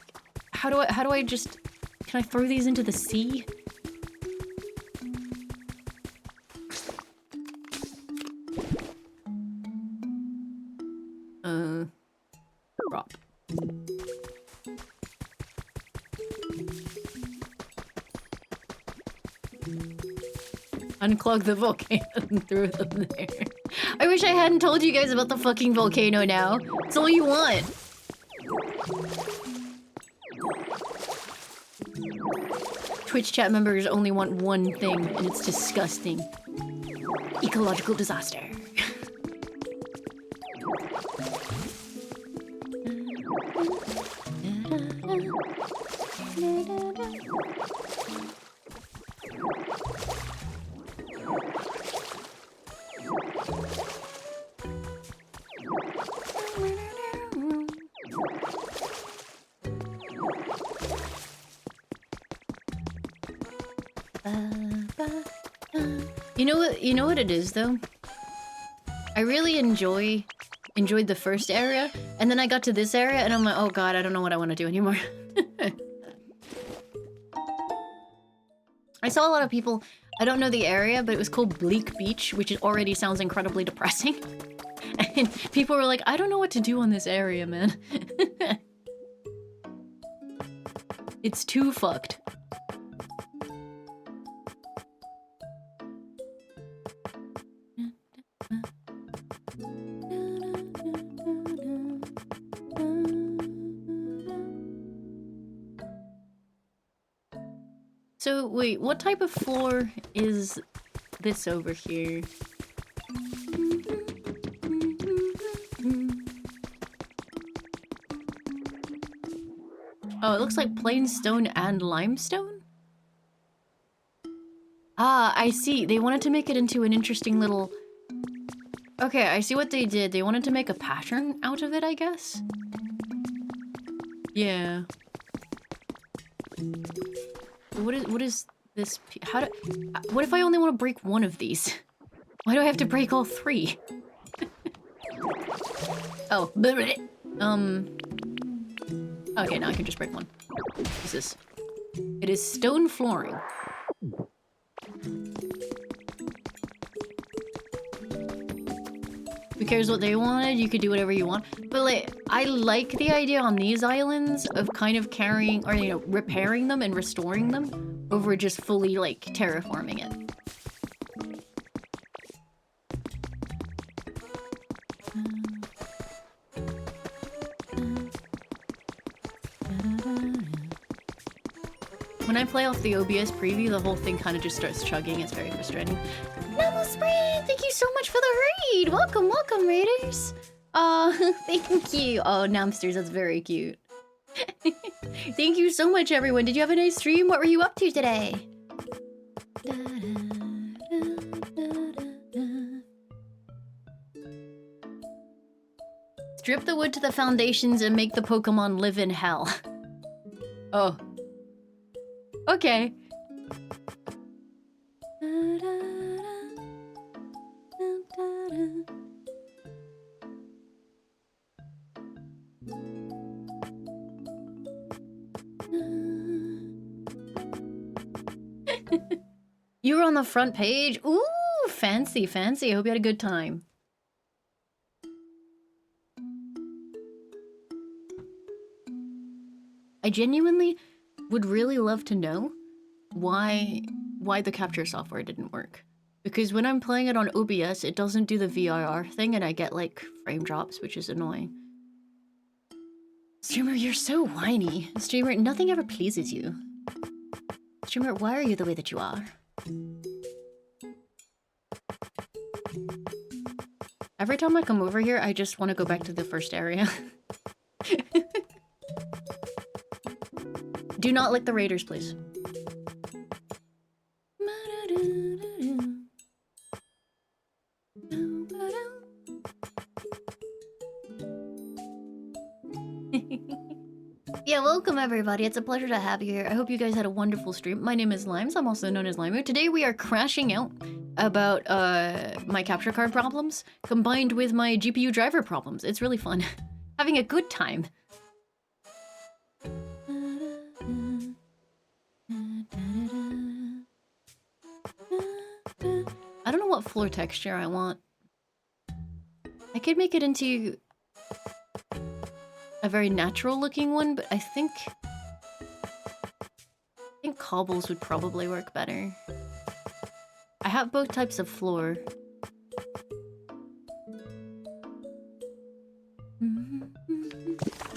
S1: how do I just, can I throw these into the sea? Drop. Unclog the volcano and threw them there. I wish I hadn't told you guys about the fucking volcano now. It's all you want. Twitch chat members only want one thing, and it's disgusting. Ecological disaster. You know what it is though? I really enjoyed the first area, and then I got to this area and I'm like, oh god, I don't know what I want to do anymore. I saw a lot of people, I don't know the area, but it was called Bleak Beach, which already sounds incredibly depressing. And people were like, I don't know what to do on this area, man. It's too fucked. So, wait, what type of floor is this over here? Oh, it looks like plain stone and limestone? Ah, I see. They wanted to make it into an interesting little... Okay, I see what they did. They wanted to make a pattern out of it, I guess? Yeah. What is this? What if I only want to break one of these? Why do I have to break all three? Oh. Okay, now I can just break one. What is this? It is stone flooring. Who cares what they wanted? You could do whatever you want. But like, I like the idea on these islands of kind of carrying, or you know, repairing them and restoring them over just fully like terraforming it. When I play off the OBS preview, the whole thing kind of just starts chugging. It's very frustrating. Noble Spring, thank you so much for the raid. Welcome, welcome, raiders. Thank you. Oh, Namsters, that's very cute. Thank you so much, everyone. Did you have a nice stream? What were you up to today? Strip the wood to the foundations and make the Pokemon live in hell. Oh. Okay. You were on the front page? Ooh, fancy, fancy. I hope you had a good time. I genuinely would really love to know why the capture software didn't work. Because when I'm playing it on OBS, it doesn't do the VRR thing and I get like frame drops, which is annoying. Streamer, you're so whiny. Streamer, nothing ever pleases you. Streamer, why are you the way that you are? Every time I come over here, I just want to go back to the first area. Do not lick the raiders, please. Yeah, welcome everybody. It's a pleasure to have you here. I hope you guys had a wonderful stream. My name is Limes. I'm also known as Laimu. Today we are crashing out about my capture card problems combined with my GPU driver problems. It's really fun. Having a good time. I don't know what floor texture I want. I could make it into a very natural looking one, but I think cobbles would probably work better. I have both types of floor.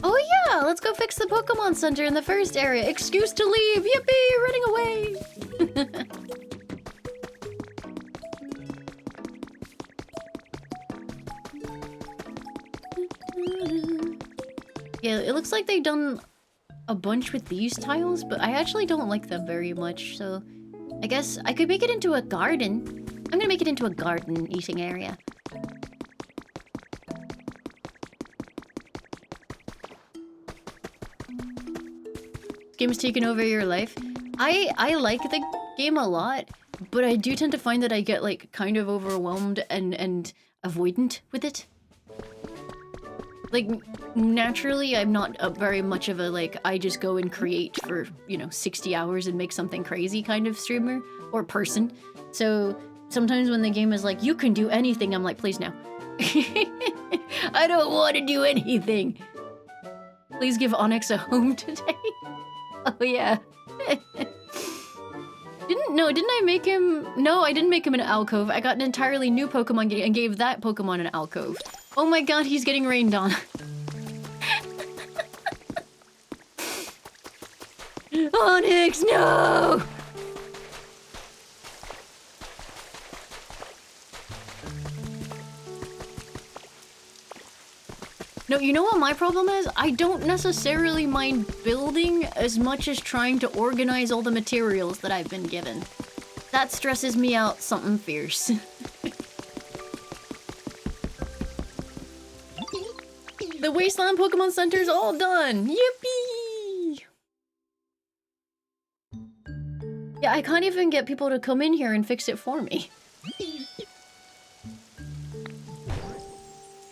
S1: Oh yeah, let's go fix the Pokemon Center in the first area. Excuse to leave, yippee, running away. Yeah, it looks like they've done a bunch with these tiles, but I actually don't like them very much, so I guess I could make it into a garden. I'm gonna make it into a garden eating area. This game's taken over your life. I like the game a lot, but I do tend to find that I get like kind of overwhelmed and avoidant with it. Like, naturally, I'm not very much of a, like, I just go and create for, you know, 60 hours and make something crazy kind of streamer or person. So sometimes when the game is like, you can do anything, I'm like, please no. I don't want to do anything. Please give Onyx a home today. Oh, yeah. Didn't I make him? No, I didn't make him an alcove. I got an entirely new Pokemon and gave that Pokemon an alcove. Oh my god, he's getting rained on. Onyx, no! No, you know what my problem is? I don't necessarily mind building as much as trying to organize all the materials that I've been given. That stresses me out something fierce. The Wasteland Pokemon Center's all done! Yippee! Yeah, I can't even get people to come in here and fix it for me.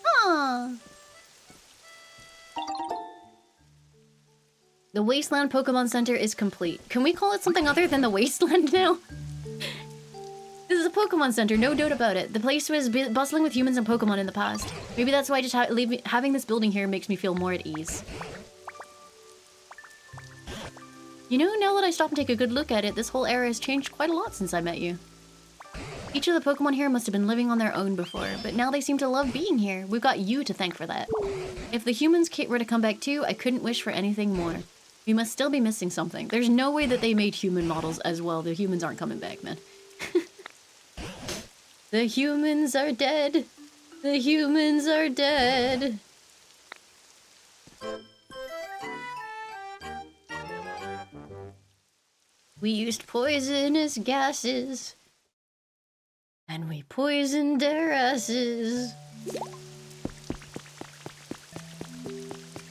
S1: Huh. The Wasteland Pokemon Center is complete. Can we call it something other than the Wasteland now? This is a Pokemon Center, no doubt about it. The place was bustling with humans and Pokemon in the past. Maybe that's why just having this building here makes me feel more at ease. You know, now that I stop and take a good look at it, this whole area has changed quite a lot since I met you. Each of the Pokemon here must have been living on their own before, but now they seem to love being here. We've got you to thank for that. If the humans were to come back too, I couldn't wish for anything more. We must still be missing something. There's no way that they made human models as well. The humans aren't coming back, man. The humans are dead. The humans are dead. We used poisonous gases. And we poisoned their asses.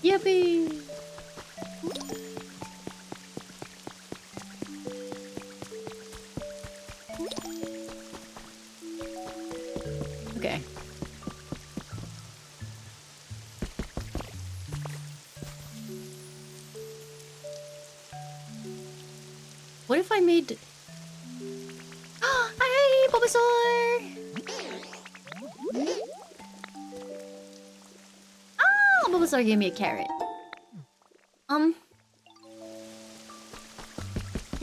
S1: Yippee! Okay. What if I made... Hi, Bulbasaur! Oh, Bulbasaur gave me a carrot. Can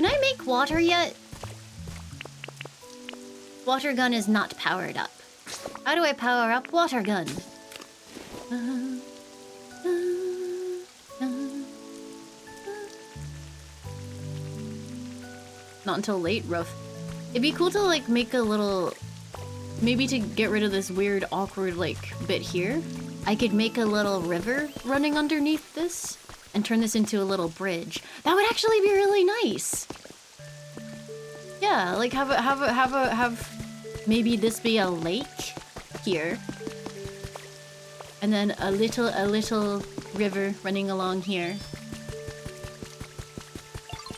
S1: I make water yet? Water gun is not powered up. How do I power up water gun? Not until late, rough. It'd be cool to like make a little, maybe to get rid of this weird awkward like bit here, I could make a little river running underneath this and turn this into a little bridge. That would actually be really nice. Yeah, like have maybe this be a lake here. And then a little river running along here.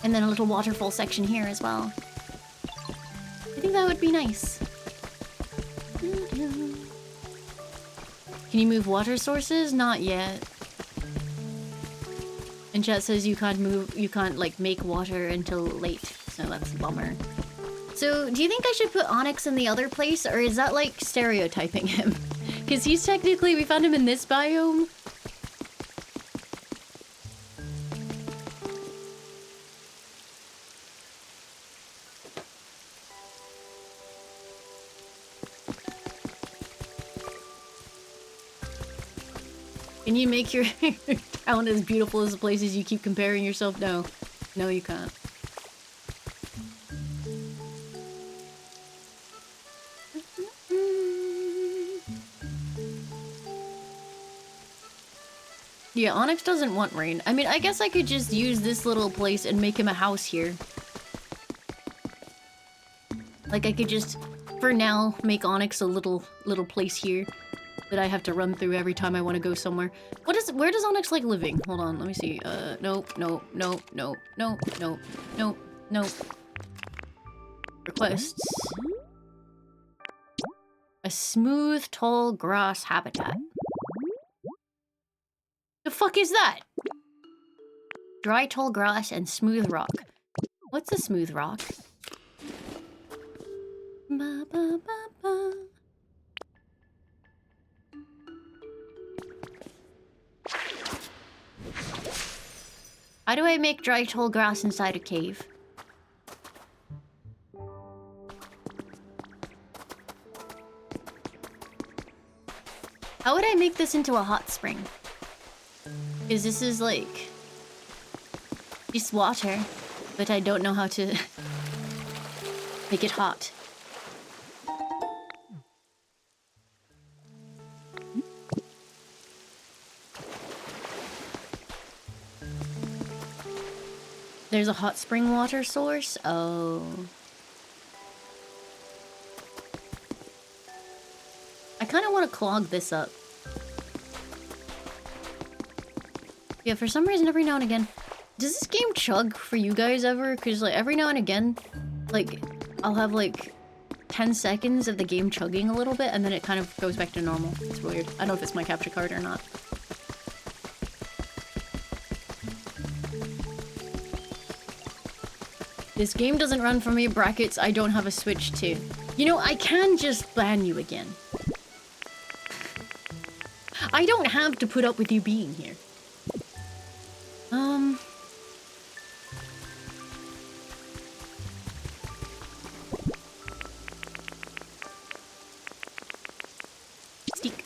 S1: And then a little waterfall section here as well. I think that would be nice. Can you move water sources? Not yet. And chat says you can't like make water until late, so that's a bummer. So, do you think I should put Onyx in the other place, or is that like stereotyping him? Because he's technically, we found him in this biome. Can you make your town as beautiful as the places you keep comparing yourself? No. No, you can't. Yeah, Onyx doesn't want rain. I mean, I guess I could just use this little place and make him a house here. Like, I could just, for now, make Onyx a little place here that I have to run through every time I want to go somewhere. Where does Onyx like living? Hold on, let me see. Nope, nope, nope, nope, nope, nope, nope, nope. Requests. A smooth, tall grass habitat. The fuck is that? Dry, tall grass and smooth rock. What's a smooth rock? Ba, ba, ba, ba. How do I make dry, tall grass inside a cave? How would I make this into a hot spring? Because this is like... just water, but I don't know how to make it hot. There's a hot spring water source? Oh. I kind of want to clog this up. Yeah, for some reason, every now and again... Does this game chug for you guys ever? Because, like, every now and again, like, I'll have, like, 10 seconds of the game chugging a little bit, and then it kind of goes back to normal. It's weird. I don't know if it's my capture card or not. This game doesn't run for me, brackets, I don't have a Switch 2. You know, I can just ban you again. I don't have to put up with you being here. Steak.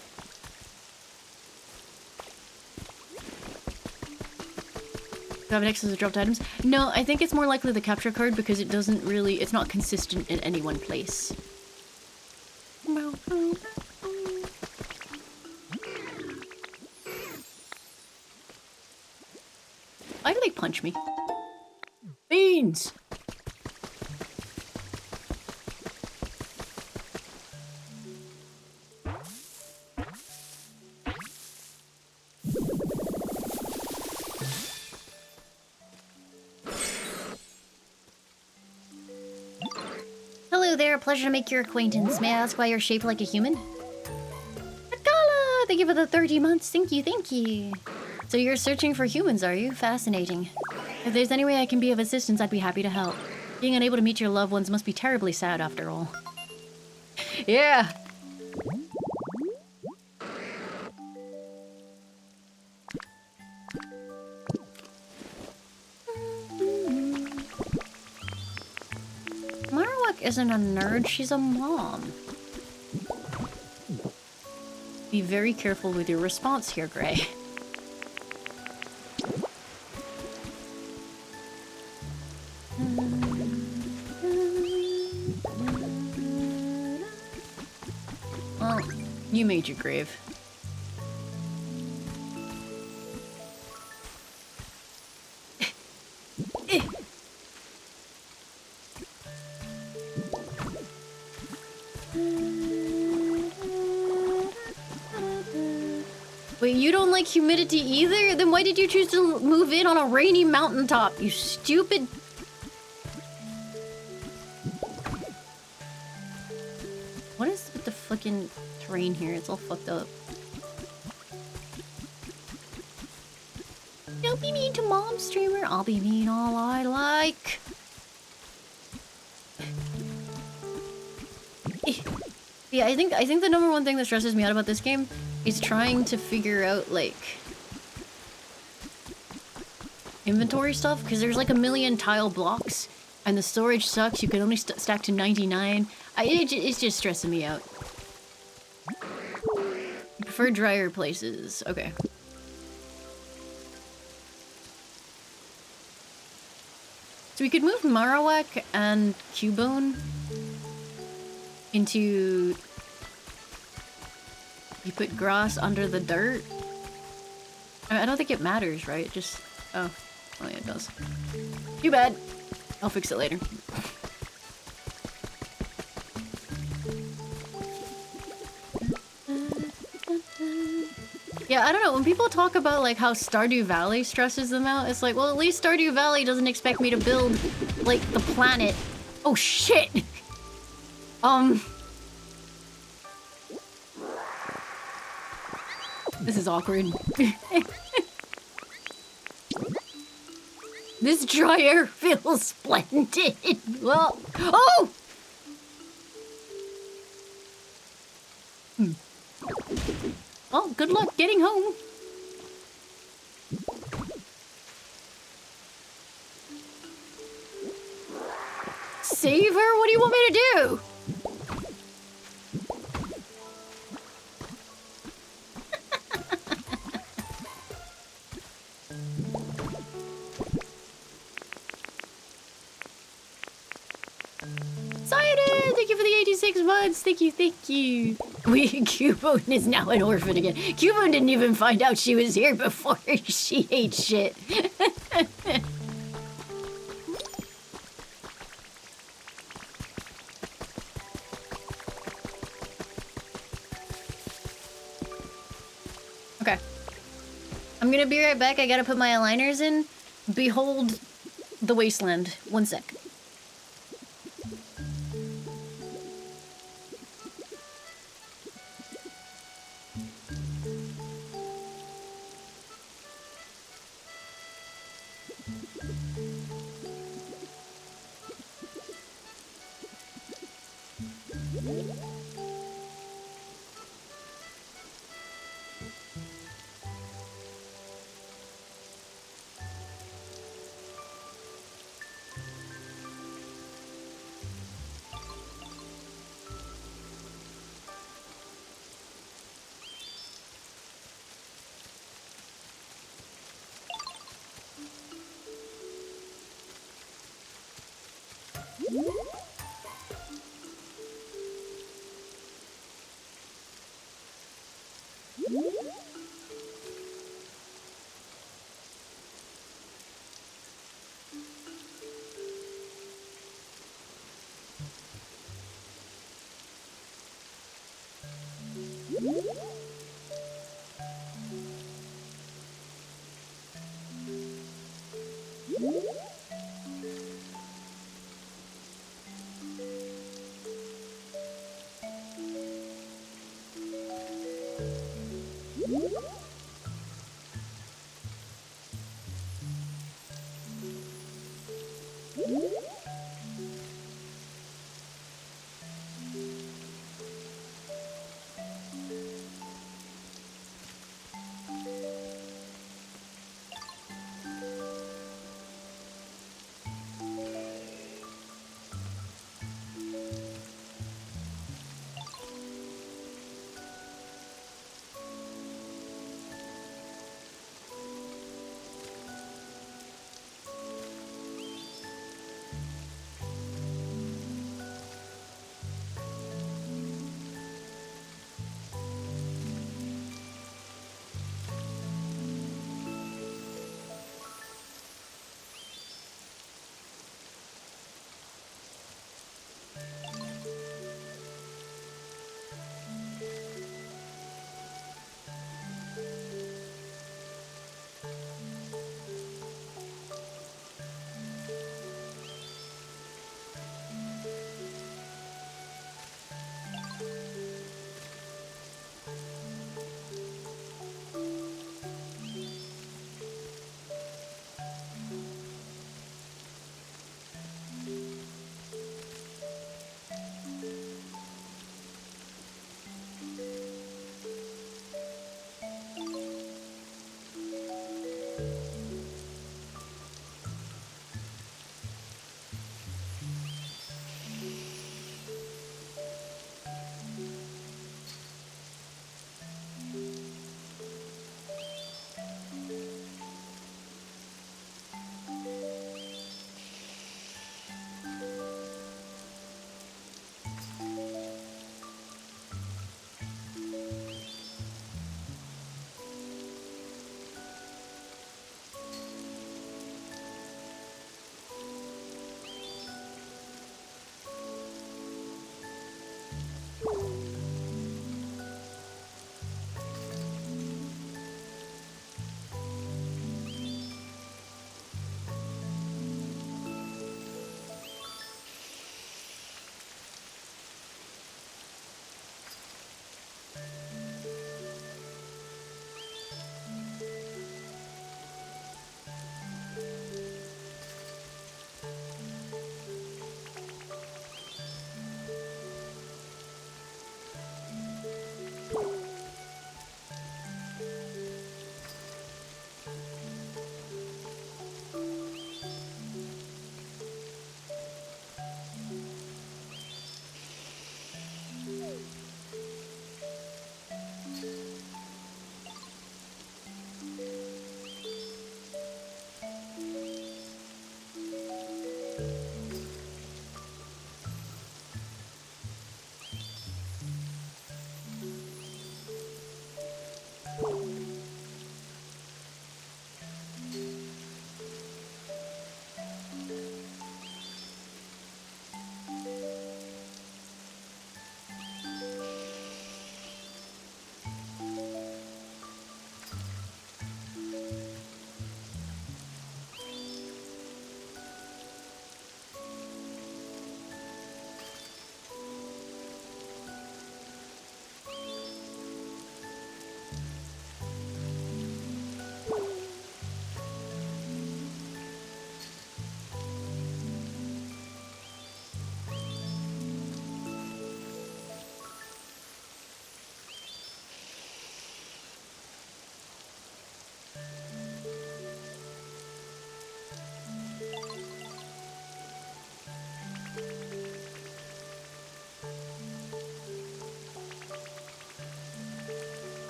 S1: Do I have an X as dropped items? No, I think it's more likely the capture card because it doesn't really... It's not consistent in any one place. Why do they punch me? Beans!
S2: Hello there, pleasure to make your acquaintance. May I ask why you're shaped like a human?
S1: Gala! Thank you for the 30 months. Thank you, thank you. So you're searching for humans, are you? Fascinating. If there's any way I can be of assistance, I'd be happy to help. Being unable to meet your loved ones must be terribly sad after all. Yeah! Marowak isn't a nerd, she's a mom. Be very careful with your response here, Gray. Well, you made your grave. Wait, you don't like humidity either? Then why did you choose to move in on a rainy mountaintop, you stupid... What is with the fucking terrain here? It's all fucked up. Don't be mean to mom, streamer. I'll be mean all I like. Yeah, I think the number one thing that stresses me out about this game is trying to figure out, like, inventory stuff, because there's like a million tile blocks, and the storage sucks. You can only stack to 99. It's just stressing me out. I prefer drier places. Okay. So we could move Marowak and Cubone into... You put grass under the dirt? I don't think it matters, right? It just... Oh. Oh yeah, it does. Too bad. I'll fix it later. Yeah, I don't know. When people talk about like how Stardew Valley stresses them out, it's like, well, at least Stardew Valley doesn't expect me to build, like, the planet. Oh shit! Um, this is awkward. This dry air feels splendid. Well, oh! Well, good luck getting home. Save her? What do you want me to do? Excited! Thank you for the 86 months. Thank you, thank you. Cubone is now an orphan again. Cubone didn't even find out she was here before she ate shit. Okay. I'm gonna be right back. I gotta put my aligners in. Behold the wasteland. One sec.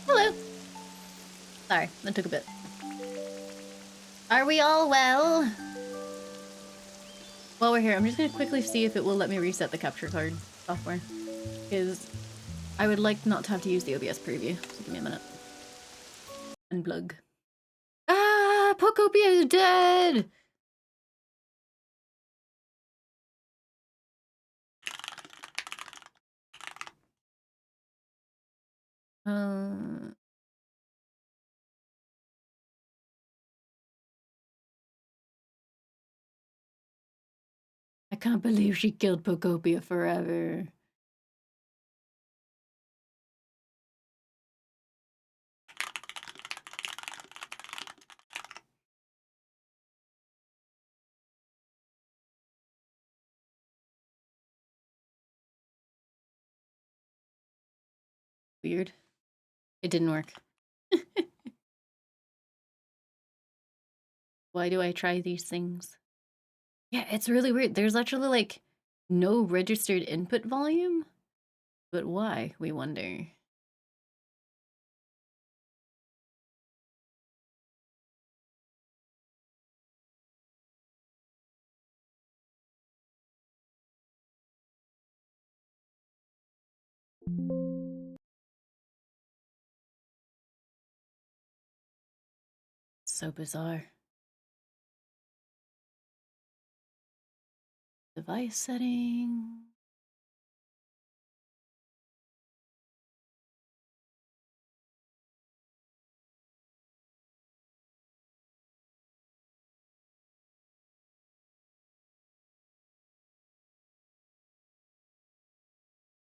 S1: Hello. Sorry, that took a bit. Are we all well? While we're here, I'm just gonna quickly see if it will let me reset the capture card software. Because I would like not to have to use the OBS preview. So give me a minute. Unplug. Ah! Pokopia is dead! Uh... I can't believe she killed Pokopia forever. Weird. It didn't work. Why do I try these things? Yeah, it's really weird. There's actually, like, no registered input volume. But why, we wonder. So bizarre. Device setting.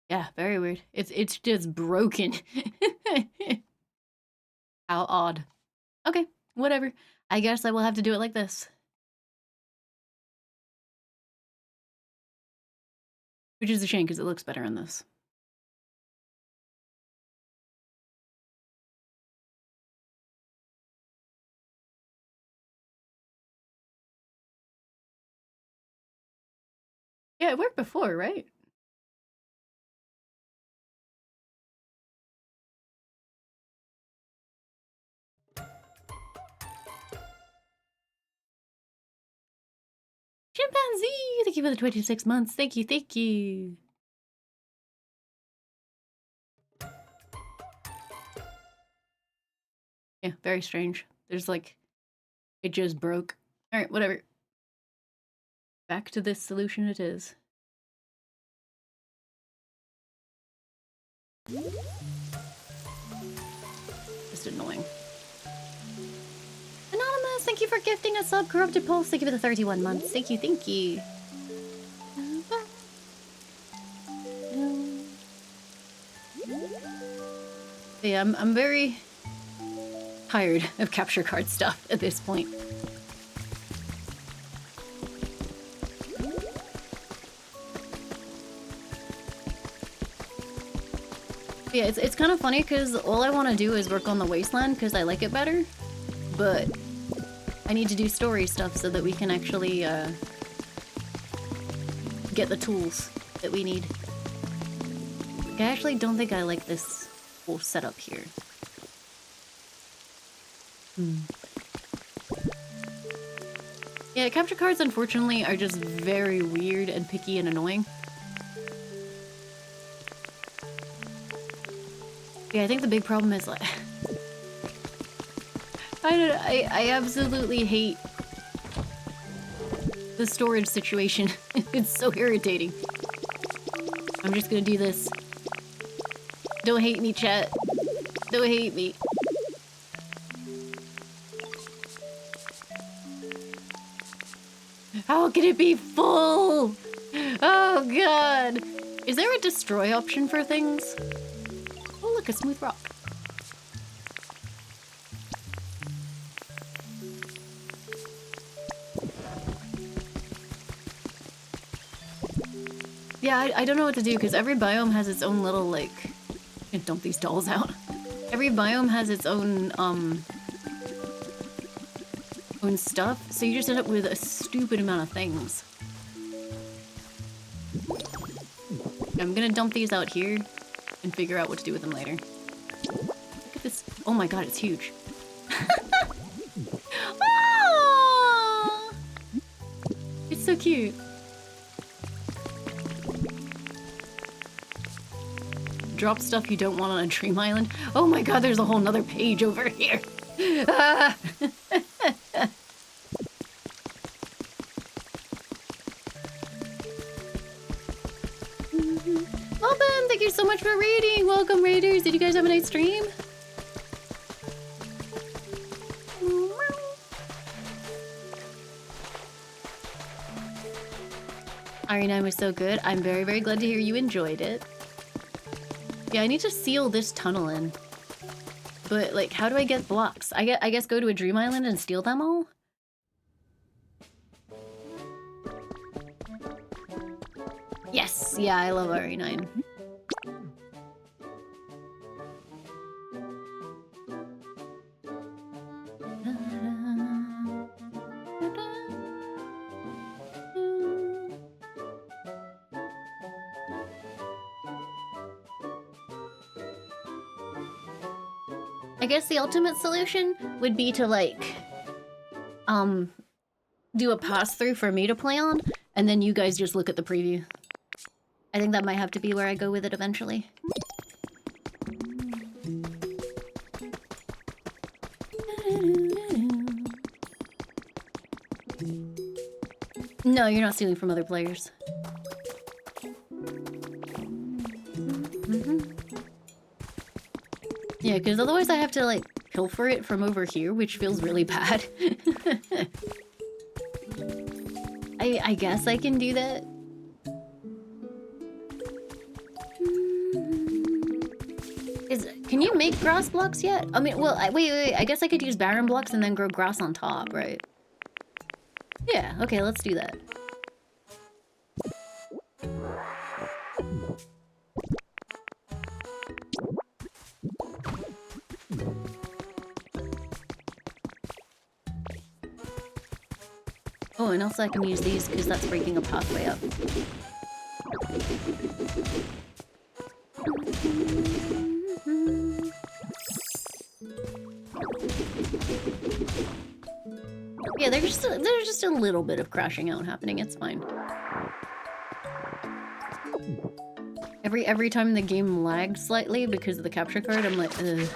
S1: Yeah, very weird. It's just broken. How odd. Okay, whatever. I guess I will have to do it like this. Which is a shame because it looks better in this. Yeah, it worked before, right? Chimpanzee! Thank you for the 26 months. Thank you, thank you. Yeah, very strange. There's like, it just broke. Alright, whatever. Back to this solution it is. Just annoying. Anonymous, thank you for gifting a sub. Corrupted Pulse, thank you for the 31 months. Thank you, thank you. Yeah, I'm very tired of capture card stuff at this point. Yeah, it's kind of funny because all I want to do is work on the wasteland because I like it better, but I need to do story stuff so that we can actually get the tools that we need. I actually don't think I like this whole setup here. Yeah, capture cards unfortunately are just very weird and picky and annoying. Yeah, I think the big problem is like I absolutely hate the storage situation. It's so irritating. I'm just gonna do this. Don't hate me, chat. Don't hate me. How can it be full? Oh god. Is there a destroy option for things? Oh, look, a smooth rock. Yeah, I don't know what to do because every biome has its own little, like... I can dump these dolls out. Every biome has its own stuff, so you just end up with a stupid amount of things. I'm gonna dump these out here and figure out what to do with them later. Look at this. Oh my god, it's huge. Ah! It's so cute. Drop stuff you don't want on a dream island. Oh my god, there's a whole nother page over here. Ah! Welcome! Thank you so much for raiding! Welcome, raiders! Did you guys have a nice stream? RE9 was so good. I'm very, very glad to hear you enjoyed it. Yeah, I need to seal this tunnel in. But, like, how do I get blocks? I guess go to a dream island and steal them all? Yes! Yeah, I love RE9. I guess the ultimate solution would be to, like, do a pass-through for me to play on, and then you guys just look at the preview. I think that might have to be where I go with it eventually. No, you're not stealing from other players. Yeah, because otherwise I have to, like, pilfer it from over here, which feels really bad. I guess I can do that. Can you make grass blocks yet? I mean, well, wait, I guess I could use barren blocks and then grow grass on top, right? Yeah, okay, let's do that. Oh, and also I can use these because that's breaking a pathway up. Yeah, there's just a little bit of crashing out happening. It's fine. Every time the game lags slightly because of the capture card, I'm like, ugh.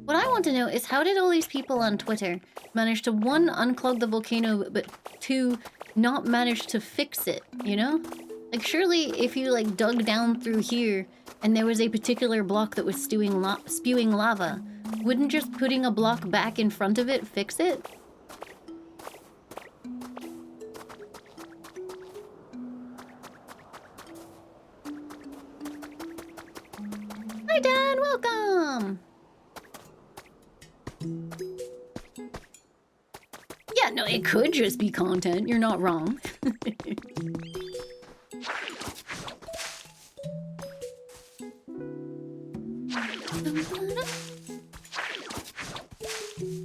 S1: What I want to know is how did all these people on Twitter manage to, one, unclog the volcano, but two, not manage to fix it, you know? Like, surely if you, like, dug down through here and there was a particular block that was spewing lava, wouldn't just putting a block back in front of it fix it? Hi, Dan! Welcome! Yeah, no, it could just be content. You're not wrong.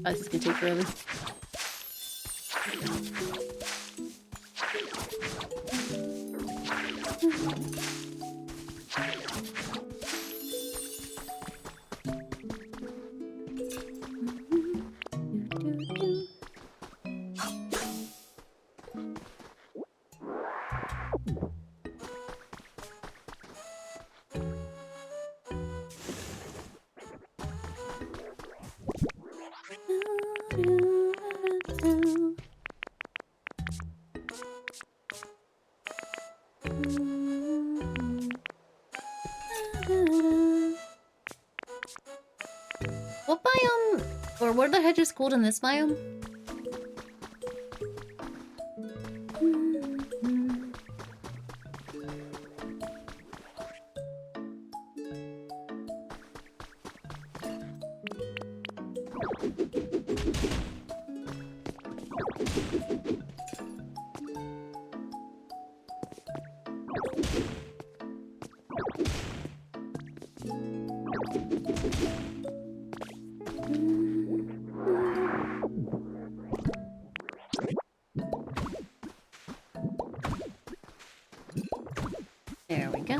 S1: Oh, this is gonna take forever. Or what are the hedges called in this biome? There we go.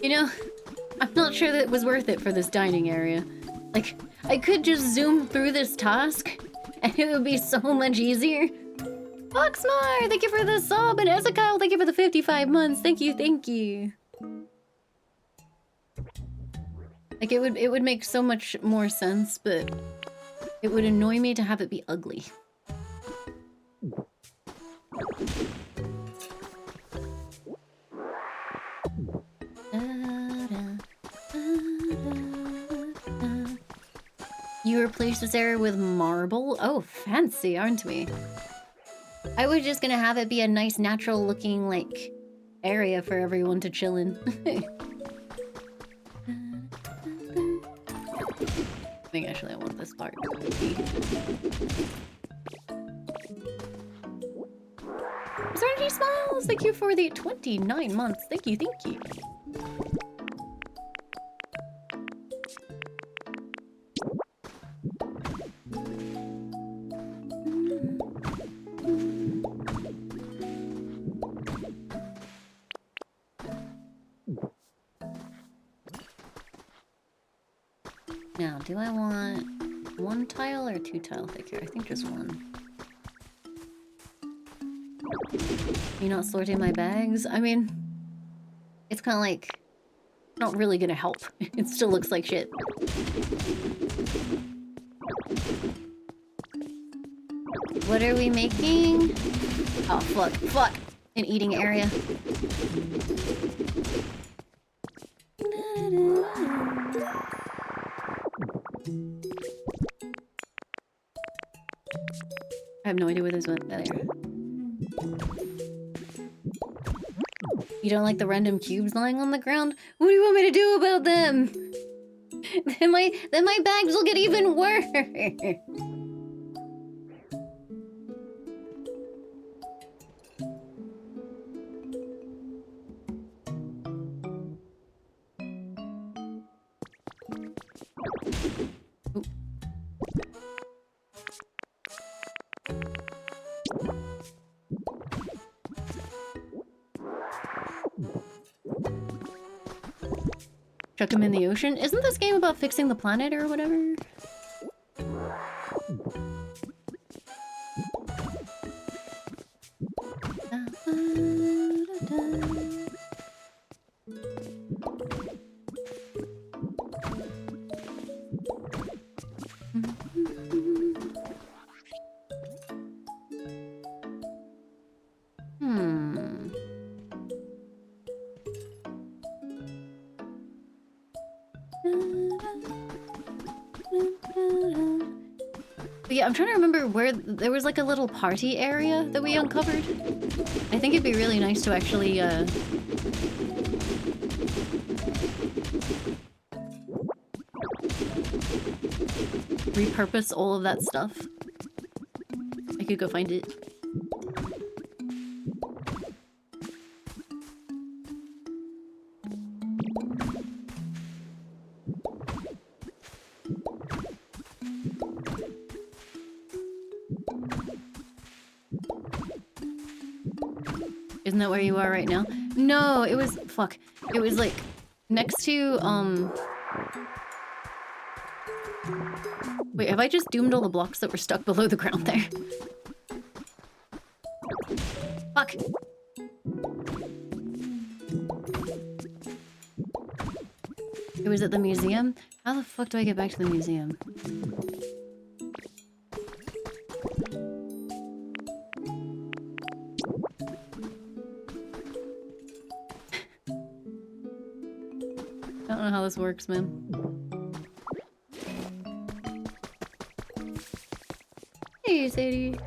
S1: You know, I'm not sure that it was worth it for this dining area. Like, I could just zoom through this task, and it would be so much easier. Foxmar, thank you for the sub, and Ezekiel, thank you for the 55 months. Thank you, thank you. Like, it would make so much more sense, but it would annoy me to have it be ugly. You replaced this area with marble? Oh, fancy, aren't we? I was just gonna have it be a nice, natural-looking, like, area for everyone to chill in. I think actually I want this part. Serenity Smiles! Thank you for the 29 months. Thank you, thank you. Now, do I want 1 tile or 2 tile thicker? I think just 1. You not sorting my bags? I mean, it's kind of like not really gonna help. It still looks like shit. What are we making? Oh, fuck, fuck. An eating area. I have no idea where this went. There. You don't like the random cubes lying on the ground? What do you want me to do about them? Then my bags will get even worse. Chuck him in the ocean? Isn't this game about fixing the planet or whatever? Yeah, I'm trying to remember where there was like a little party area that we uncovered. I think it'd be really nice to actually repurpose all of that stuff. I could go find it. Isn't that where you are right now? No, it was... Fuck. It was, like, next to, Wait, have I just doomed all the blocks that were stuck below the ground there? Fuck! It was at the museum? How the fuck do I get back to the museum? I don't know how this works, man. Hey, Sadie.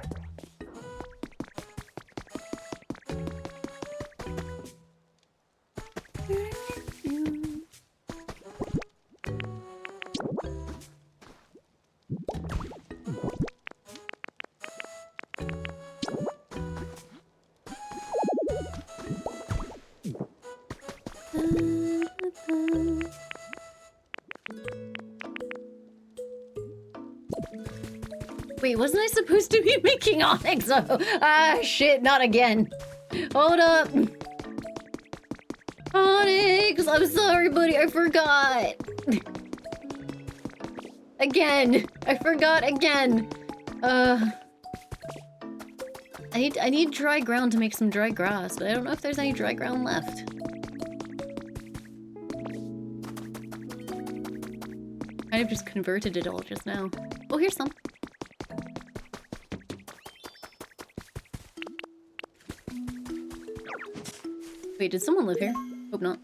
S1: Wait, wasn't I supposed to be making Onyx? Oh, ah, shit, not again. Hold up. Onyx, I'm sorry, buddy, I forgot. Again, I forgot again. I need dry ground to make some dry grass, but I don't know if there's any dry ground left. Kind of just converted it all just now. Oh, here's some. Wait, did someone live here? Hope not.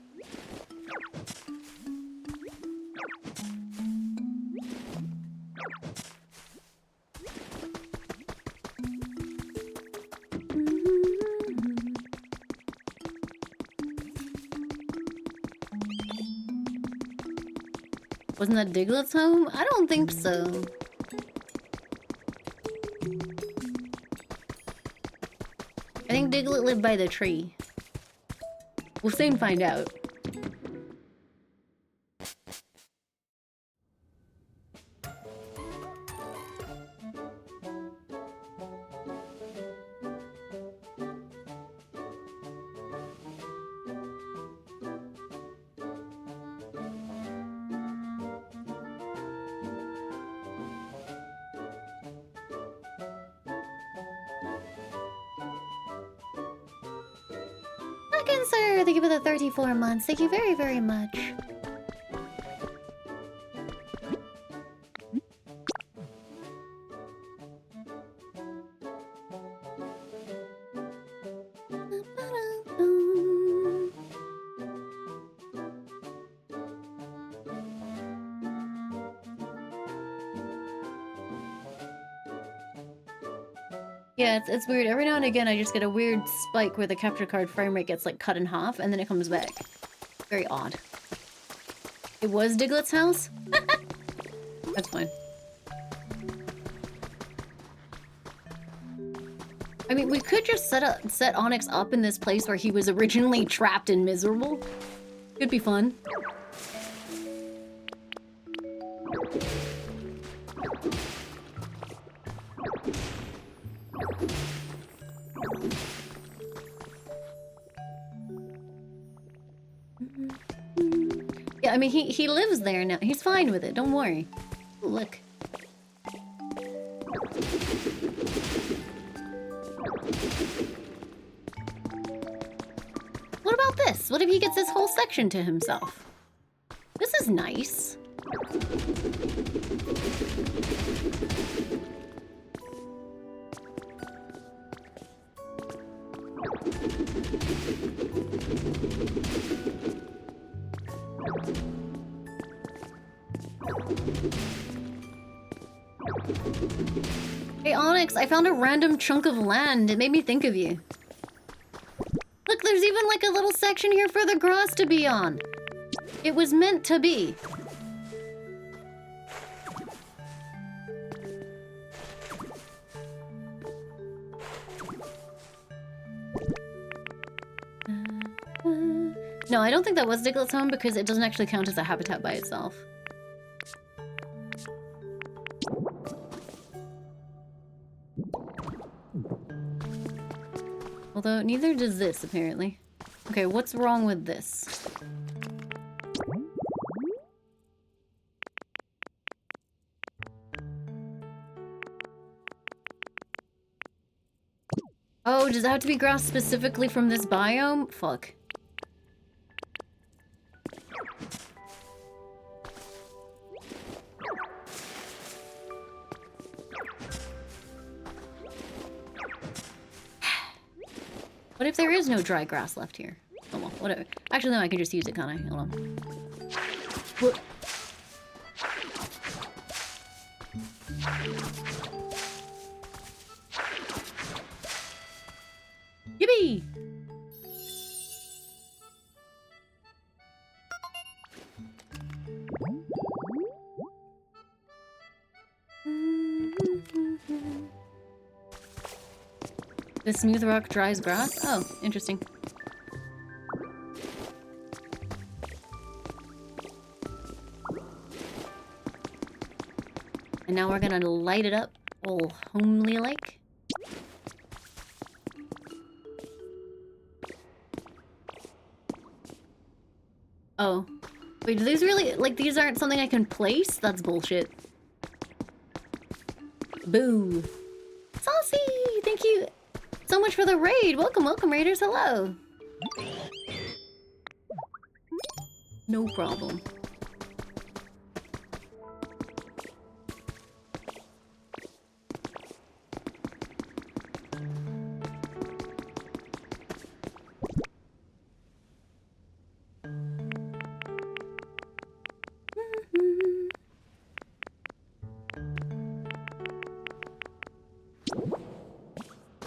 S1: Wasn't that Diglett's home? I don't think so. I think Diglett lived by the tree. We'll soon find out. Again, sir, thank you for the 34 months. Thank you very, very much. Yeah, it's weird. Every now and again, I just get a weird spike where the capture card frame rate gets, like, cut in half, and then it comes back. Very odd. It was Diglett's house? That's fine. I mean, we could just set Onyx up in this place where he was originally trapped and miserable. Could be fun. Yeah, I mean, he lives there now. He's fine with it. Don't worry. Ooh, look. What about this? What if he gets this whole section to himself? This is nice. Hey Onyx, I found a random chunk of land. It made me think of you. Look, there's even like a little section here for the grass to be on. It was meant to be. No, I don't think that was Diglett's home because it doesn't actually count as a habitat by itself. Although neither does this, apparently. Okay, what's wrong with this? Oh, does it have to be grass specifically from this biome? Fuck. What if there is no dry grass left here? Oh well, whatever. Actually, no, I can just use it, can't I? Hold on. What? Yippee! The smooth rock dries grass? Oh, interesting. And now we're gonna light it up all homely-like. Oh. Wait, do these really, like, these aren't something I can place? That's bullshit. Boo. Saucy! Thank you so much for the raid. Welcome, welcome, raiders. Hello. No problem.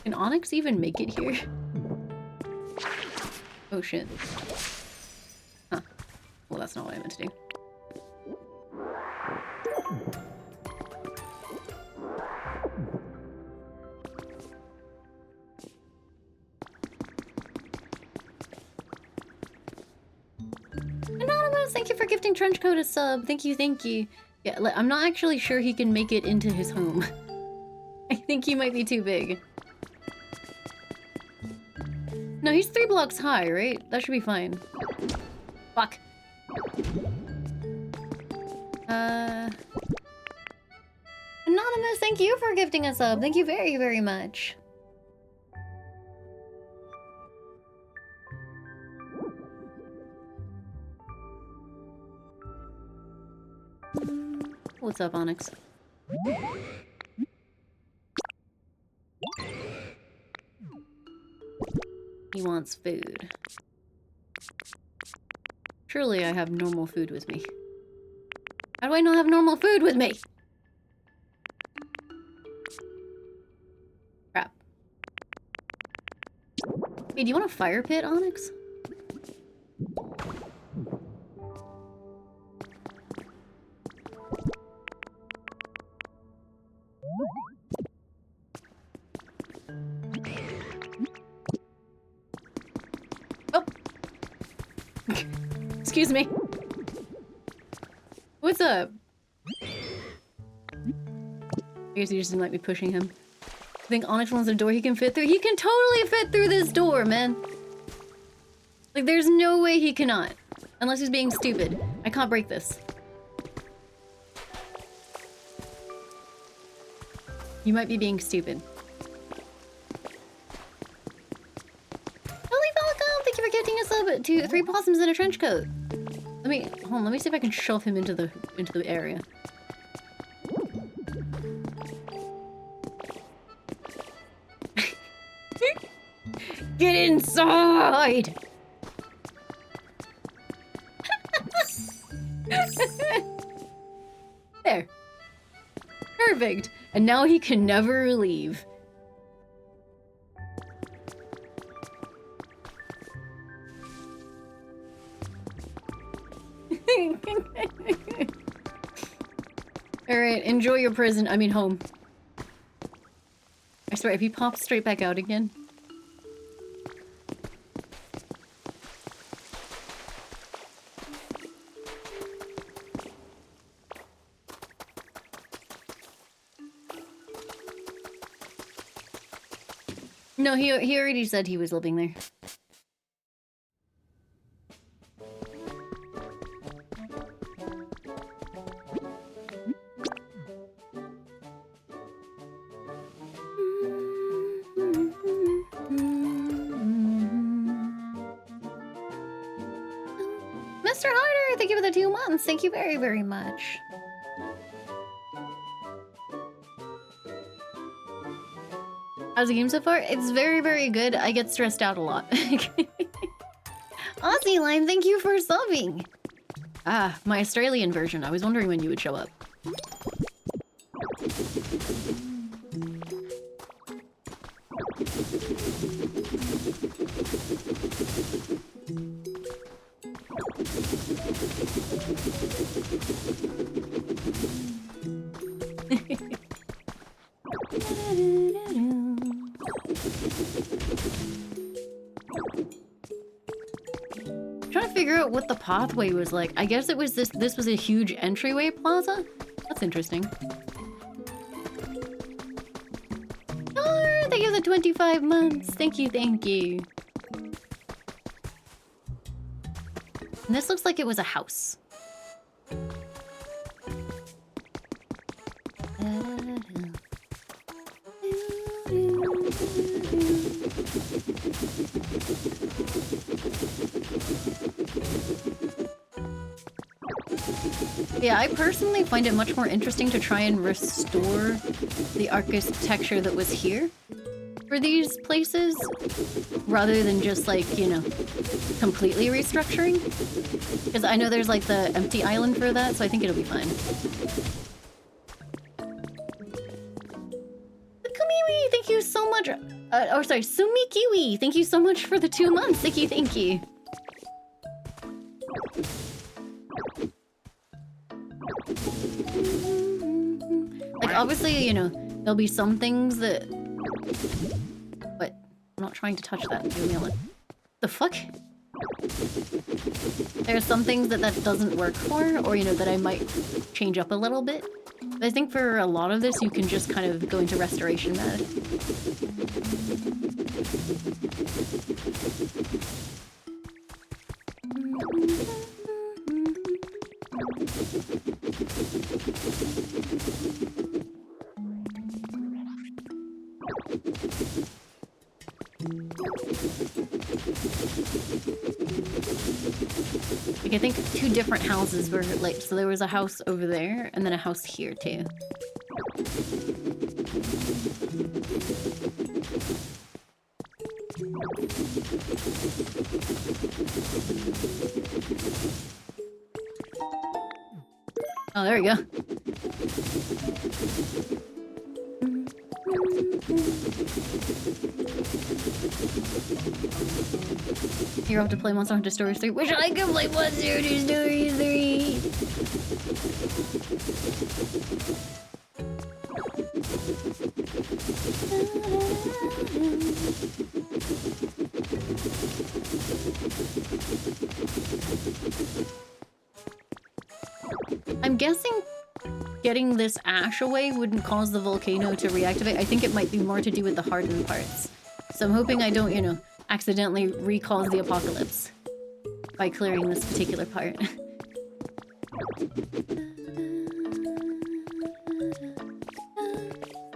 S1: Can Onyx even make it here? Oh shit. Huh. Well, that's not what I meant to do. Anonymous, thank you for gifting Trenchcoat a sub. Thank you, thank you. Yeah, I'm not actually sure he can make it into his home. I think he might be too big. No, he's 3 blocks high, right? That should be fine. Fuck. Anonymous, thank you for gifting a sub. Thank you very, very much. What's up, Onyx? He wants food. Surely I have normal food with me. How do I not have normal food with me? Crap. Hey, do you want a fire pit, Onyx? Oh! Excuse me. What's up? I guess he just didn't like me pushing him. I think Onyx wants a door he can fit through. He can totally fit through this door, man. Like, there's no way he cannot. Unless he's being stupid. I can't break this. You might be being stupid. Holy Falcon! Thank you for gifting us up to 3 possums in a trench coat. Hold on, let me see if I can shove him into the area. Get inside! There. Perfect. And now he can never leave. Alright, enjoy your prison. I mean home. I swear, if he pops straight back out again. No, he already said he was living there. Mr. Harder, thank you for the 2 months. Thank you very, very much. How's the game so far? It's very, very good. I get stressed out a lot. Aussie Lime, thank you for subbing. Ah, my Australian version. I was wondering when you would show up. Trying to figure out what the pathway was like. I guess it was this was a huge entryway plaza? That's interesting. Oh, thank you for the 25 months. Thank you, thank you. And this looks like it was a house. Yeah, I personally find it much more interesting to try and restore the architecture that was here for these places, rather than just like, you know, completely restructuring. Because I know there's like the empty island for that, so I think it'll be fine. Kumiwi, thank you so much. Oh, sorry, Sumikiwi, thank you so much for the 2 months. Thank you, thank you. Like, obviously, you know, there'll be some things that... What? I'm not trying to touch that. Leave me alone. The fuck? There are some things that doesn't work for, or, you know, that I might change up a little bit. But I think for a lot of this, you can just kind of go into restoration mode. Like, I think 2 different houses were like, so there was a house over there and then a house here too. Oh, there we go. You're off to play Monster Hunter Stories 3. Wish I could play Monster Hunter Stories 3! I'm guessing getting this ash away wouldn't cause the volcano to reactivate. I think it might be more to do with the hardened parts. So I'm hoping I don't, you know, accidentally recause the apocalypse by clearing this particular part. Do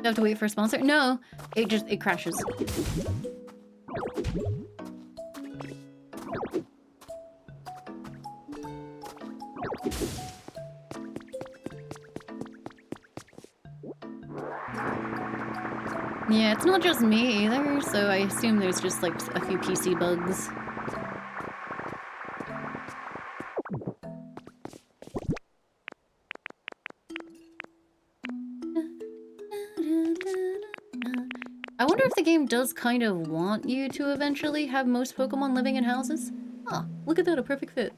S1: I have to wait for a sponsor? No, it crashes. Yeah, it's not just me either, so I assume there's just like a few PC bugs. I wonder if the game does kind of want you to eventually have most Pokemon living in houses? Oh, look at that, a perfect fit.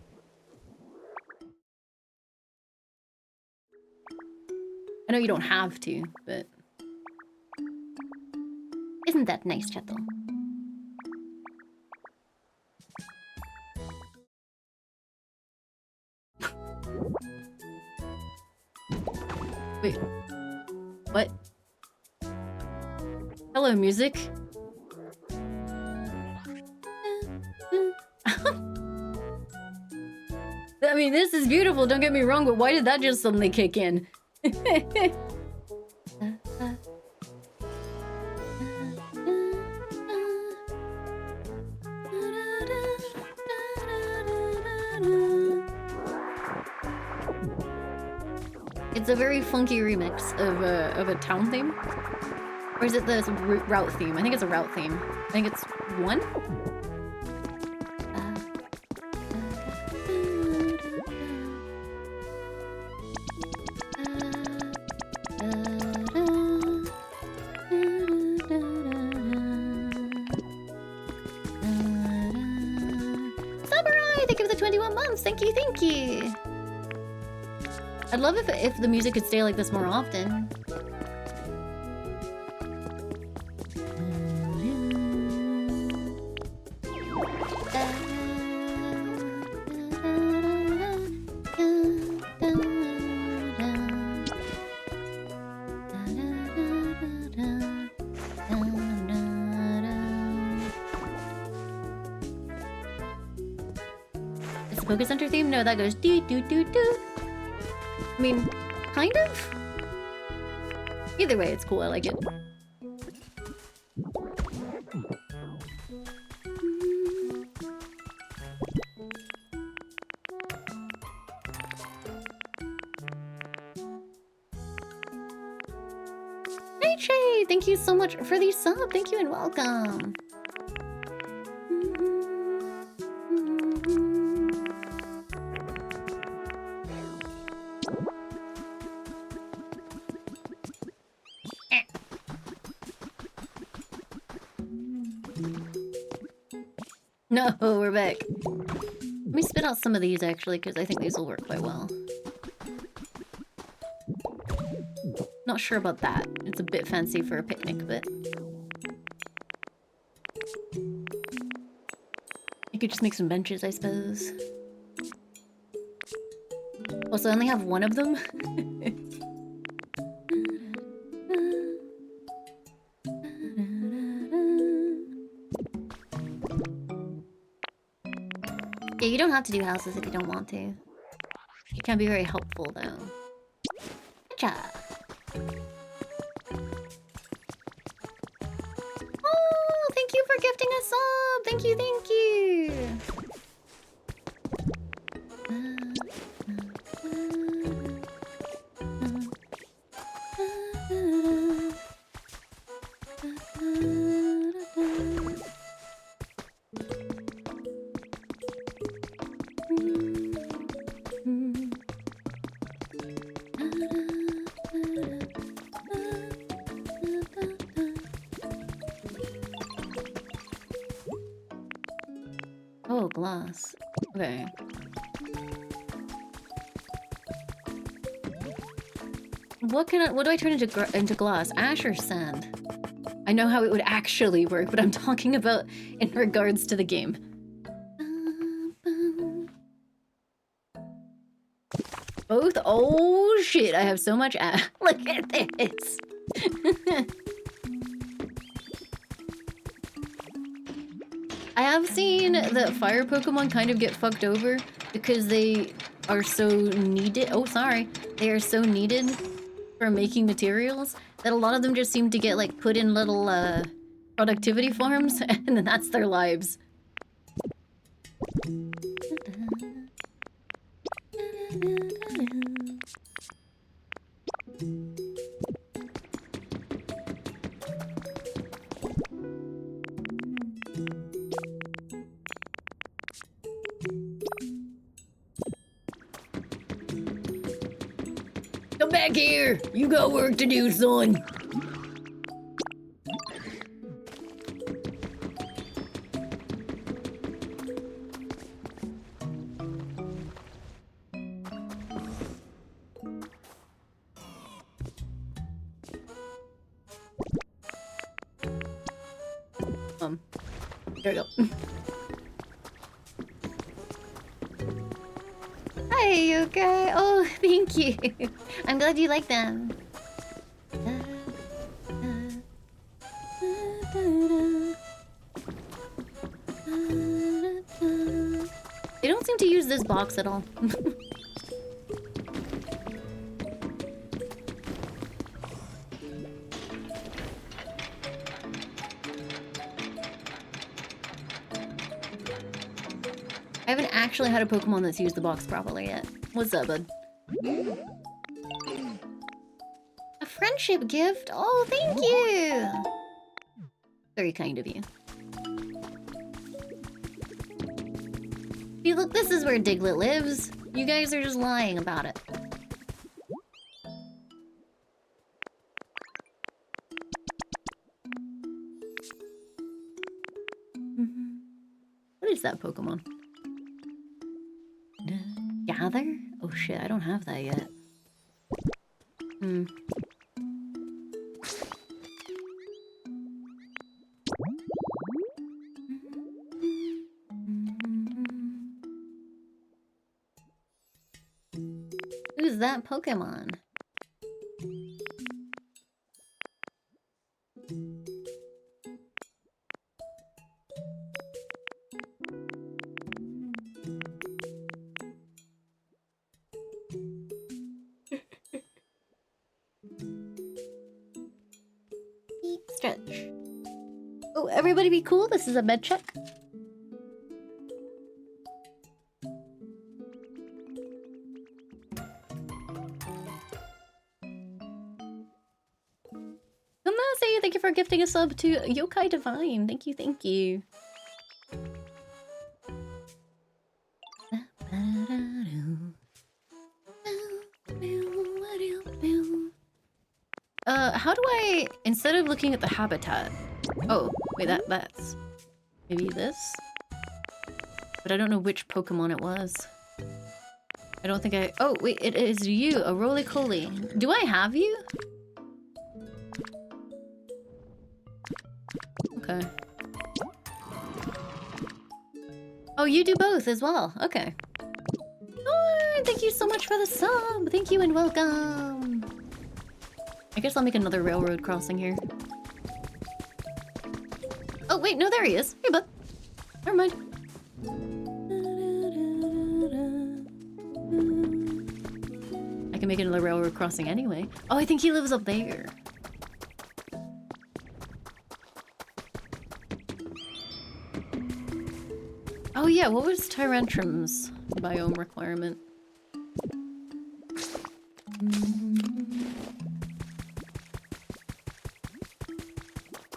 S1: I know you don't have to, but... Isn't that nice, Chato? Wait. What? Hello, music. I mean, this is beautiful, don't get me wrong, but why did that just suddenly kick in? It's a very funky remix of a town theme. Or is it the route theme? I think it's a route theme. I think it's one?
S2: Samurai, thank you for the 21 months. Thank you, thank you.
S1: I'd love if the music could stay like this more often. It's the Poké Center theme? No, that goes doo doo doo doo. I mean, kind of? Either way, it's cool, I like it. Hey Shay, thank you so much for the sub. Thank you and welcome. No, we're back. Let me spit out some of these actually, because I think these will work quite well. Not sure about that. It's a bit fancy for a picnic, but you could just make some benches, I suppose. Also, I only have one of them. Yeah, you don't have to do houses if you don't want to. It can be very helpful, though. Good job. Oh, thank you for gifting a sub. Thank you, thank you. Oh, glass. Okay. What do I turn into glass? Ash or sand? I know how it would actually work, but I'm talking about in regards to the game. Both? Oh shit, I have so much ash. Look at this. I have seen that fire Pokemon kind of get fucked over because they are so needed. Oh, sorry. They are so needed for making materials that a lot of them just seem to get like put in little productivity farms and then that's their lives. Come back here! You got work to do, son! There we go. Hi, you okay? Oh, thank you. I'm glad you like them. use this box at all. I haven't actually had a Pokemon that's used the box properly yet. What's up, bud? A friendship gift? Oh, thank you! Very kind of you. See, look, this is where Diglett lives. You guys are just lying about it. What is that Pokemon? Gather? Oh shit, I don't have that yet. Who's that Pokemon? Stretch. Oh, everybody be cool. This is a med check. Kamase, thank you for gifting a sub to Yokai Divine. Thank you, thank you. How do I, instead of looking at the habitat... Oh, wait, that's... Maybe this? But I don't know which Pokemon it was. I don't think I... Oh, wait, it is you, a roly-coly. Do I have you? Okay. Oh, you do both as well. Okay. Oh, thank you so much for the sub. Thank you and welcome. I guess I'll make another railroad crossing here. Oh, wait, no, there he is. Hey, bud. Never mind. I can make another railroad crossing anyway. Oh, I think he lives up there. Oh yeah, what was Tyrantrum's biome requirement?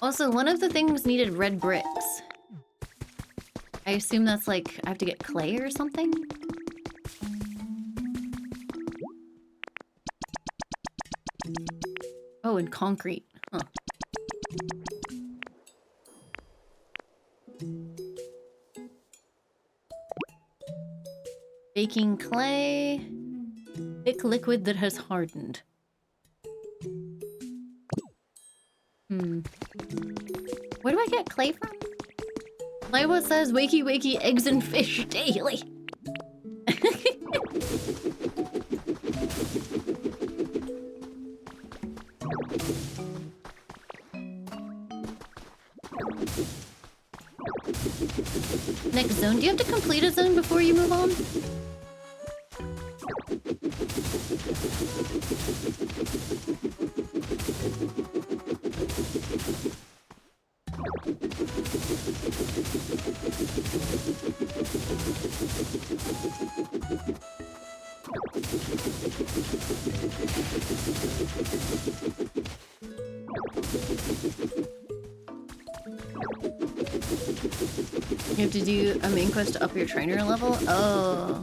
S1: Also, one of the things needed red bricks. I assume that's like, I have to get clay or something? Oh, and concrete. Huh. Baking clay. Thick liquid that has hardened. Where do I get clay from? Laimu says wakey wakey eggs and fish daily. Next zone. Do you have to complete a zone before you move on? You have to do a main quest to up your trainer level? Oh.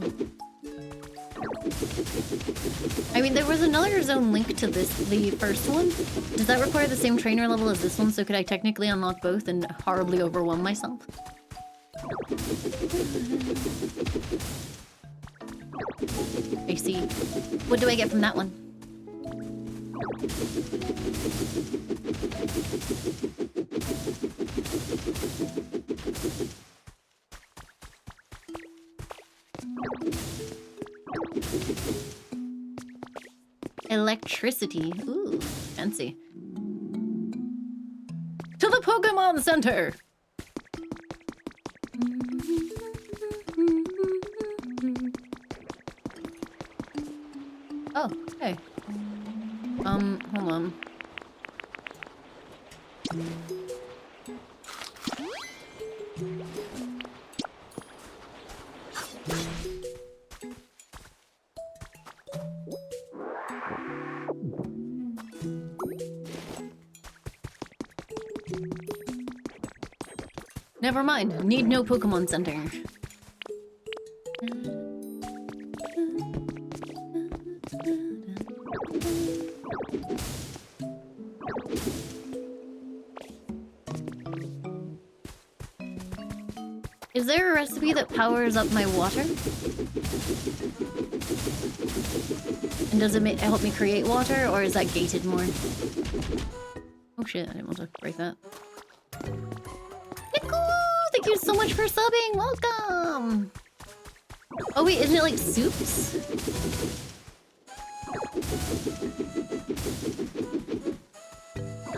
S1: I mean, there was another zone linked to this, the first one. Does that require the same trainer level as this one? So could I technically unlock both and horribly overwhelm myself? I see. What do I get from that one? Electricity. Ooh, fancy. To the Pokemon Center! Oh, hey. Hold on. Never mind. Need no Pokemon Center. Is there a recipe that powers up my water? And does it help me create water, or is that gated more? Oh shit, I didn't want to break that. Niku! Thank you so much for subbing! Welcome! Oh wait, isn't it like soups?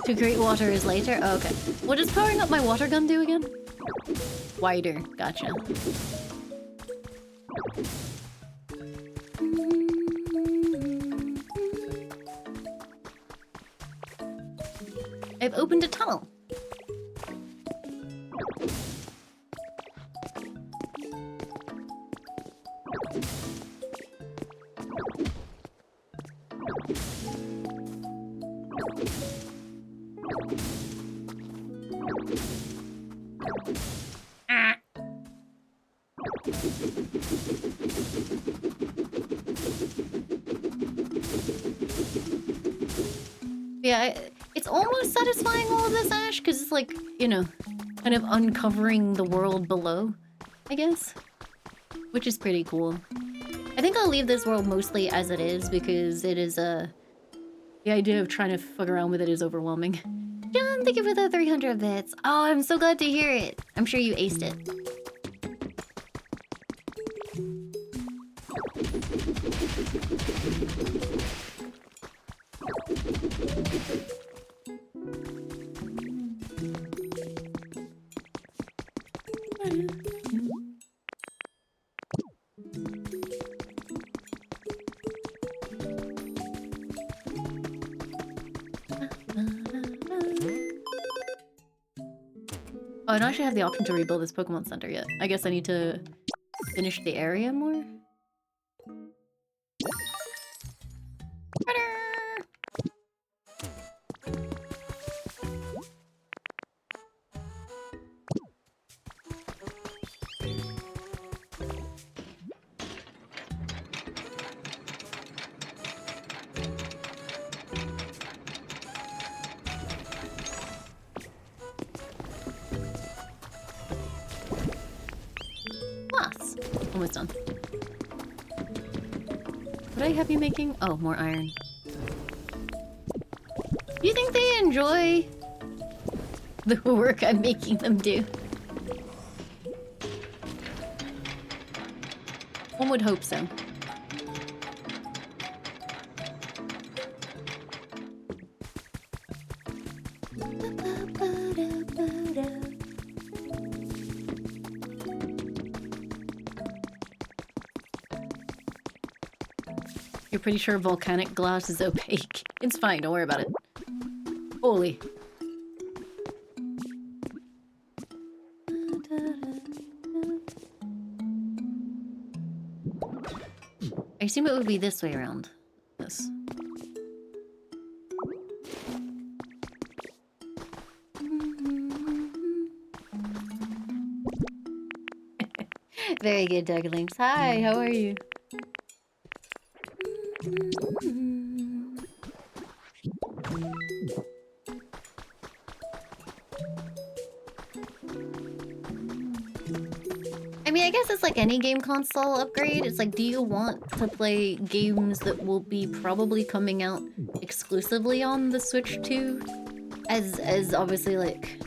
S1: To create water is later? Oh, okay. What does powering up my water gun do again? Wider. Gotcha. I've opened a tunnel. Yeah, it's almost satisfying all of this, Ash, because it's like, you know, kind of uncovering the world below, I guess. Which is pretty cool. I think I'll leave this world mostly as it is, because it is, the idea of trying to fuck around with it is overwhelming. John, thank you for the 300 bits. Oh, I'm so glad to hear it. I'm sure you aced it. Oh, I don't actually have the option to rebuild this Pokemon Center yet. I guess I need to finish the area more. Plus, almost done. What I have you making? Oh, more iron. Do you think they enjoy the work I'm making them do? One would hope so. You're pretty sure volcanic glass is opaque. It's fine, don't worry about it. Holy. I assume it would be this way around. This. Very good, Ducklings. Hi, how are you? I mean, I guess it's like any game console upgrade. It's like, do you want to play games that will be probably coming out exclusively on the Switch 2? As obviously, like,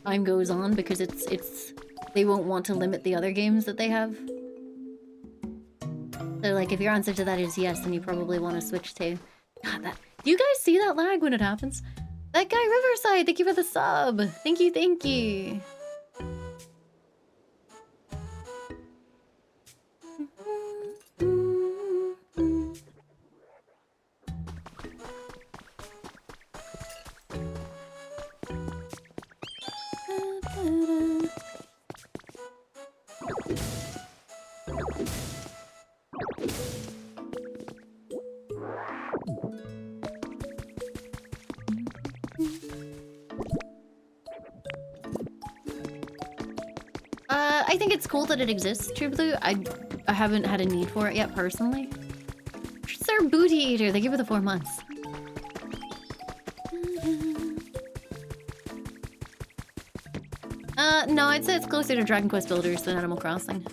S1: time goes on, because it's they won't want to limit the other games that they have. So, like, if your answer to that is yes, then you probably want to Switch 2. God, that... Do you guys see that lag when it happens? That guy Riverside, thank you for the sub! Thank you, thank you! I think it's cool that it exists, True Blue. I haven't had a need for it yet, personally. Sir Booty Eater, thank you for the 4 months. No, I'd say it's closer to Dragon Quest Builders than Animal Crossing.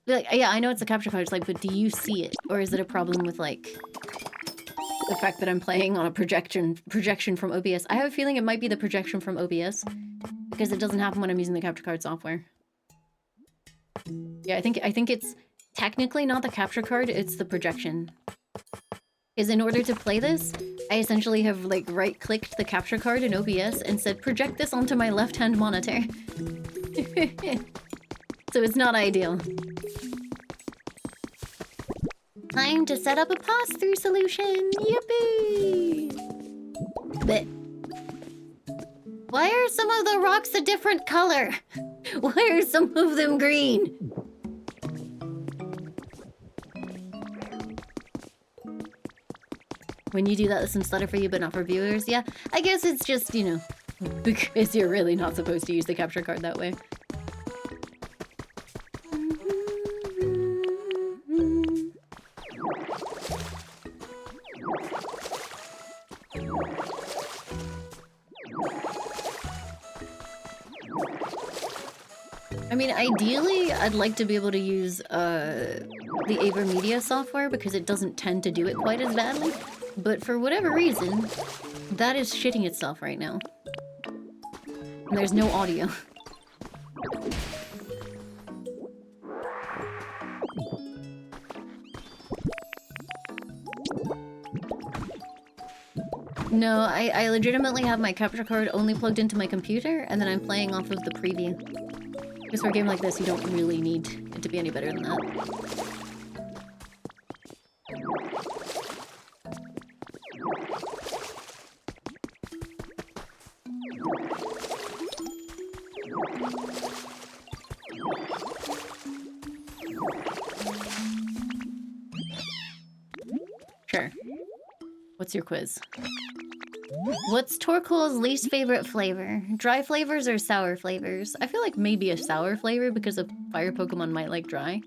S1: Like, yeah, I know it's a capture card, it's like, but do you see it? Or is it a problem with, like, the fact that I'm playing on a projection from OBS? I have a feeling it might be the projection from OBS, because it doesn't happen when I'm using the capture card software. Yeah, I think it's technically not the capture card, it's the projection. Because in order to play this, I essentially have, like, right-clicked the capture card in OBS and said, project this onto my left-hand monitor. So it's not ideal. Time to set up a pass-through solution! Yippee! But why are some of the rocks a different color? Why are some of them green? When you do that, there's some stutter for you, but not for viewers. Yeah, I guess it's just, you know, because you're really not supposed to use the capture card that way. I mean, ideally, I'd like to be able to use the AverMedia software because it doesn't tend to do it quite as badly. But for whatever reason, that is shitting itself right now. And there's no audio. No, I legitimately have my capture card only plugged into my computer, and then I'm playing off of the preview. Because for a game like this, you don't really need it to be any better than that. Sure. What's your quiz? What's Torkoal's least favorite flavor? Dry flavors or sour flavors? I feel like maybe a sour flavor because a fire Pokemon might like dry.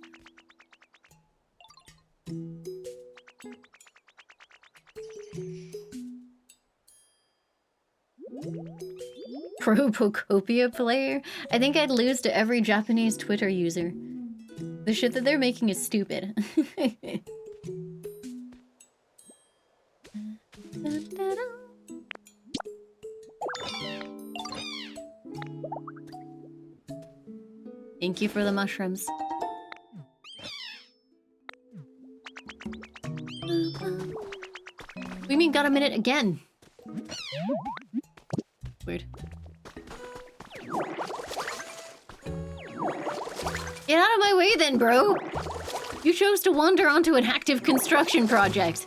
S1: Pro Pokopia player? I think I'd lose to every Japanese Twitter user. The shit that they're making is stupid. Thank you for the mushrooms. We mean got a minute again. Weird. Get out of my way then, bro! You chose to wander onto an active construction project.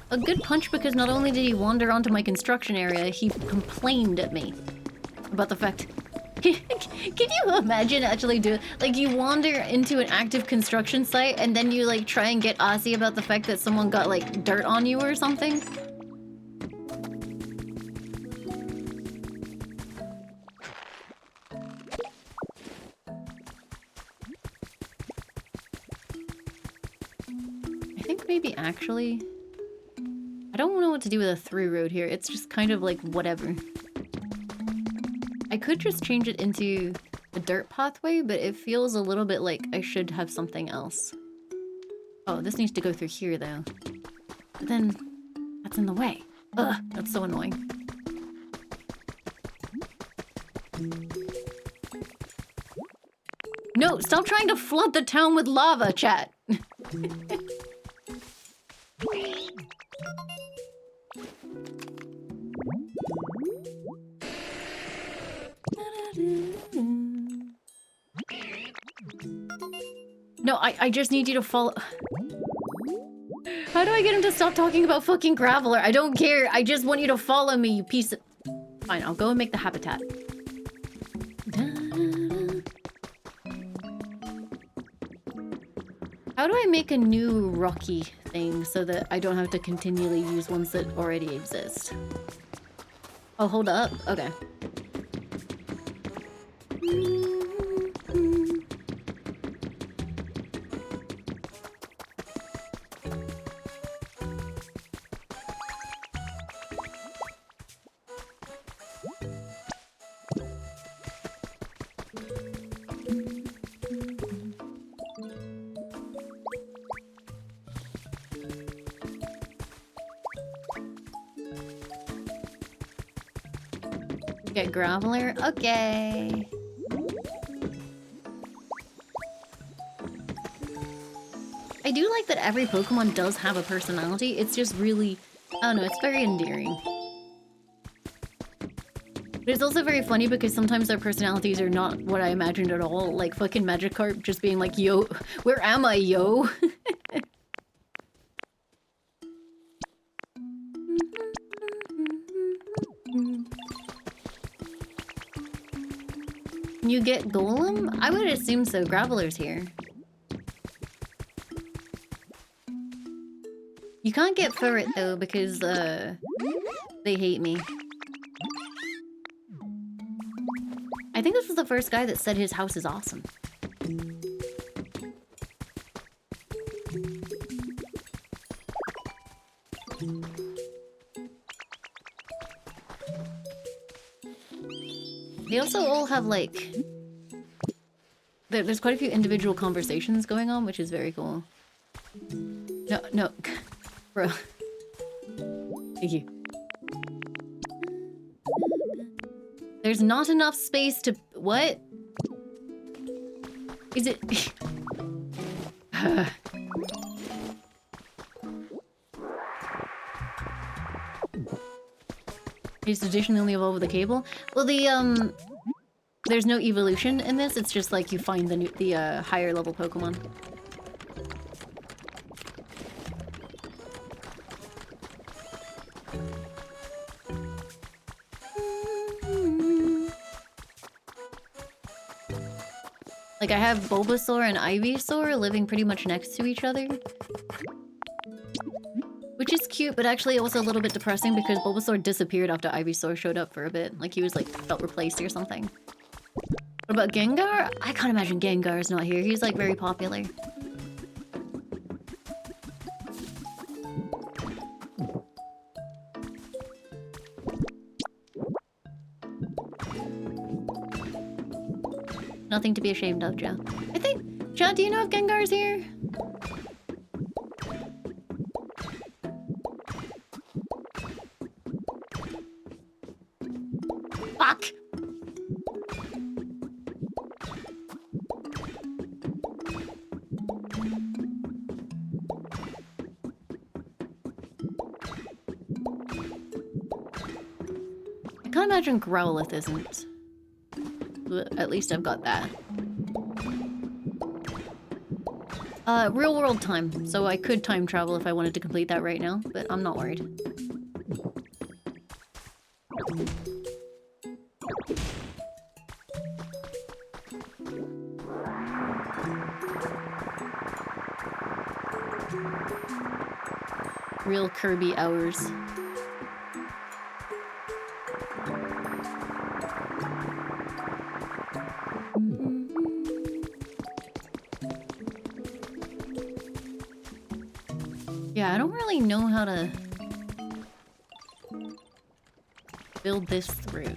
S1: A good punch because not only did he wander onto my construction area, he complained at me about the fact... Can you imagine actually like you wander into an active construction site and then you like try and get Aussie about the fact that someone got like dirt on you or something? I think maybe actually... I don't know what to do with a through road here. It's just kind of like whatever. I could just change it into a dirt pathway, but it feels a little bit like I should have something else. Oh, this needs to go through here, though. But then, that's in the way. Ugh, that's so annoying. No, stop trying to flood the town with lava, chat! No, I just need you to follow... How do I get him to stop talking about fucking Graveler? I don't care. I just want you to follow me, you piece of... Fine, I'll go and make the habitat. How do I make a new rocky thing so that I don't have to continually use ones that already exist? Oh, hold up. Okay. Get Graveler? Okay. I do like that every Pokemon does have a personality. It's just really... I don't know, it's very endearing. But it's also very funny because sometimes their personalities are not what I imagined at all. Like fucking Magikarp just being like, yo, where am I, yo? Can you get Golem? I would assume so. Graveler's here. You can't get Furret though because they hate me. I think this was the first guy that said his house is awesome. They also all have like... There's quite a few individual conversations going on, which is very cool. No, no. Bro. Thank you. There's not enough space to... What? Is it... Is additionally evolve with a cable? Well, the, there's no evolution in this, it's just like you find the higher level Pokemon. Like, I have Bulbasaur and Ivysaur living pretty much next to each other. Which is cute, but actually also a little bit depressing because Bulbasaur disappeared after Ivysaur showed up for a bit. Like, he was, like, felt replaced or something. What about Gengar? I can't imagine Gengar's not here. He's, like, very popular. Nothing to be ashamed of, Joe. I think... John, do you know if Gengar's here? Fuck! I can't imagine Growlithe isn't. But at least I've got that. Real world time. So I could time travel if I wanted to complete that right now, but I'm not worried. Real Kirby hours. Yeah, I don't really know how to build this through.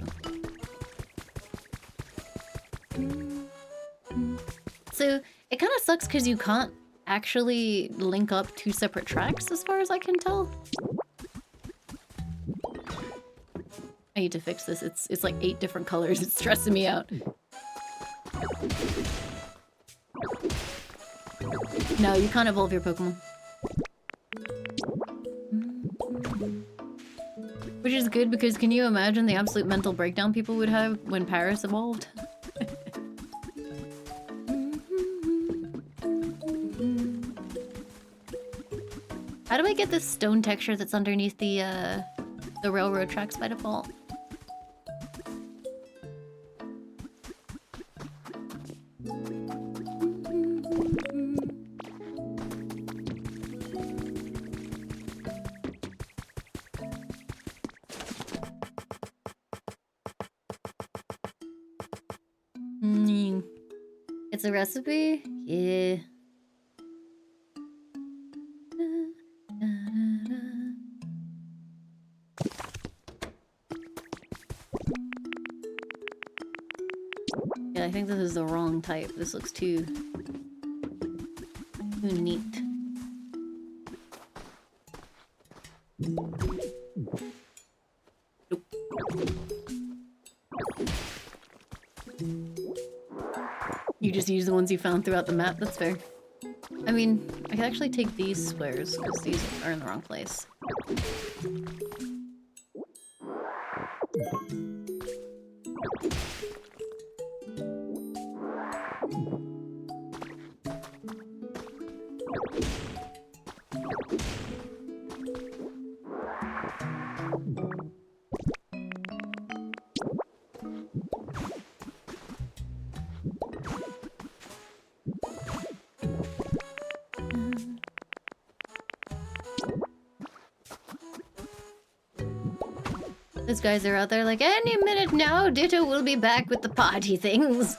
S1: So, it kind of sucks because you can't actually link up two separate tracks as far as I can tell. I need to fix this. It's like 8 different colors. It's stressing me out. No, you can't evolve your Pokemon. Which is good because can you imagine the absolute mental breakdown people would have when Paris evolved? How do I get this stone texture that's underneath the railroad tracks by default? It's a recipe? Yeah. Yeah, I think this is the wrong type. This looks too neat. Nope. You just use the ones you found throughout the map, that's fair. I mean, I could actually take these squares, because these are in the wrong place. Those guys are out there like, any minute now, Ditto will be back with the party things.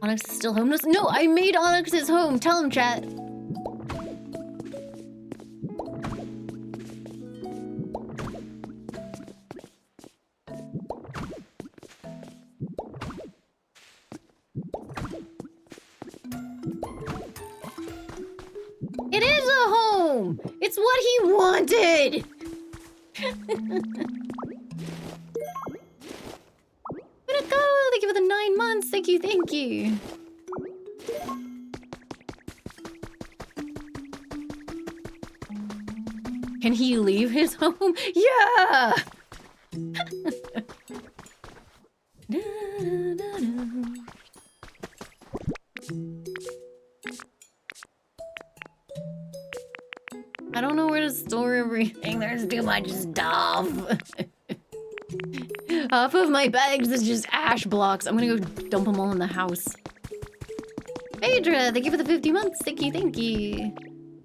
S1: Onyx is still homeless? No, I made Onyx his home. Tell him, chat. It is a home! It's what he wanted! Thank you for the 9 months. Thank you, thank you. Can he leave his home? Yeah! I don't know where to store everything. There's too much stuff. Half of my bags is just ash blocks. I'm gonna go dump them all in the house. Phaedra, thank you for the 50 months. Thank you, thank you.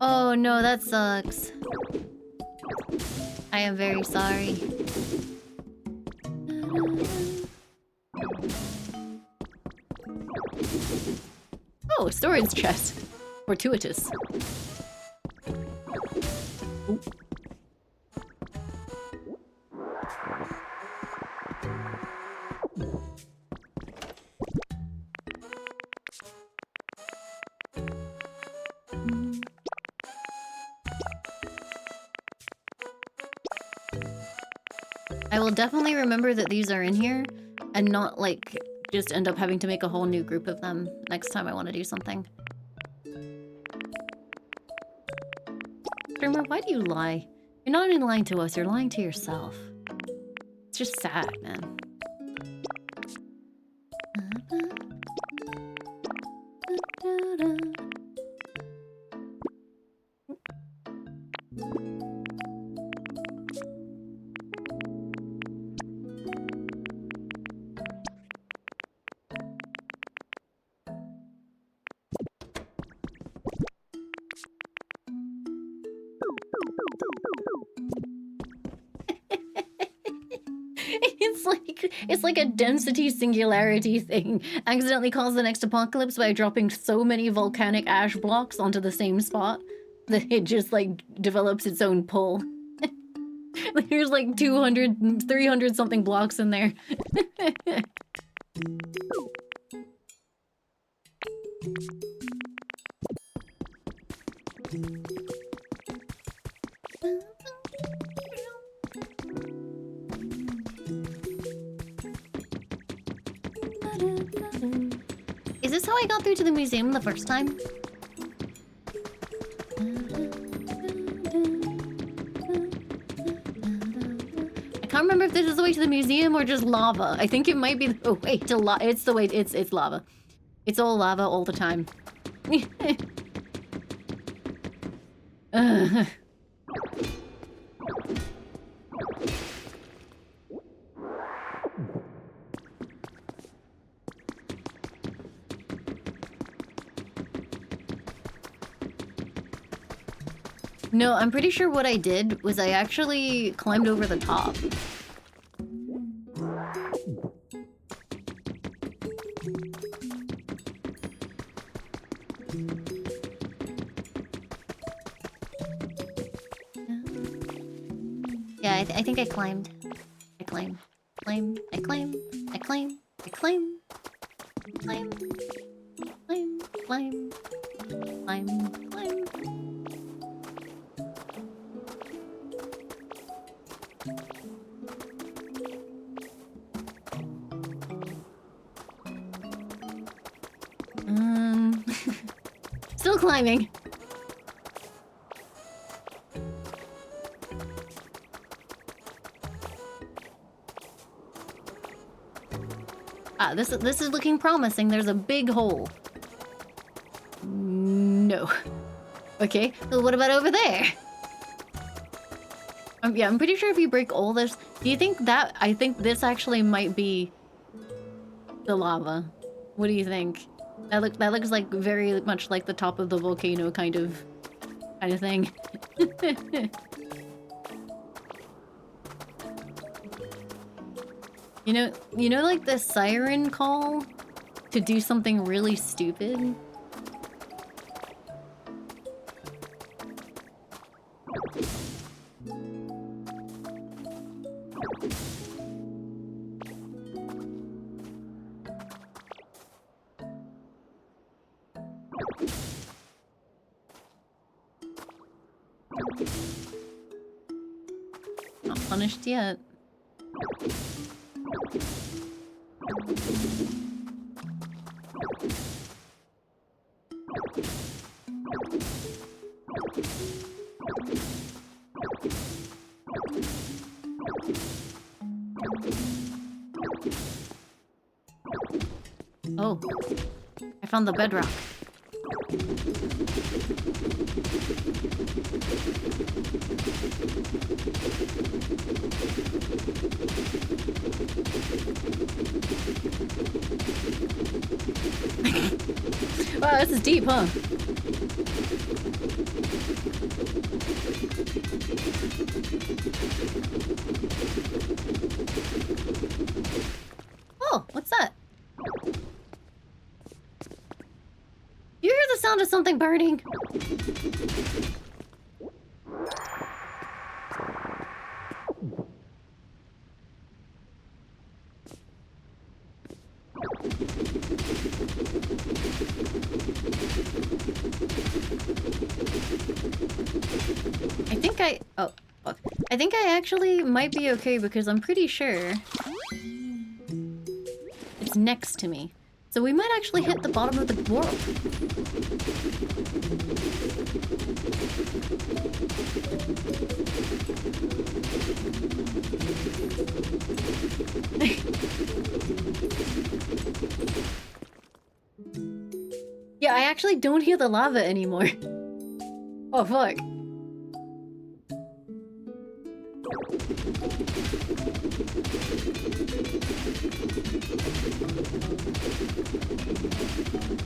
S1: Oh no, that sucks. I am very sorry. Oh, storage chest. Fortuitous. Ooh. I will definitely remember that these are in here and not like just end up having to make a whole new group of them next time I want to do something. Dreamer, why do you lie? You're not only lying to us, you're lying to yourself. It's just sad, man. It's like a density singularity thing. Accidentally caused the next apocalypse by dropping so many volcanic ash blocks onto the same spot that it just like develops its own pull. Like, there's like 200, 300 something blocks in there.
S2: Is this how I got through to the museum the first time? I can't remember if this is the way to the museum or just lava. I think it might be. Oh wait, it's the way. It's lava. It's all lava all the time.
S1: No, I'm pretty sure what I did was I actually climbed over the top.
S2: Yeah, I think I climbed. I climb. Climb. I climb. I climb. I climb. Climb. Climb. Climb. Climb. Climb.
S1: Still climbing. Ah, this is looking promising. There's a big hole. No. Okay, well, what about over there? Yeah, I'm pretty sure if you break all this... Do you think that... I think this actually might be the lava. What do you think? That looks like very much like the top of the volcano kind of thing. You know like the siren call to do something really stupid? Not punished yet. Oh, I found the bedrock. Wow, this is deep, huh? Oh, what's that? You hear the sound of something burning? Oh, fuck. I think I actually might be okay because I'm pretty sure it's next to me. So we might actually hit the bottom of the world. Yeah, I actually don't hear the lava anymore. Oh, fuck.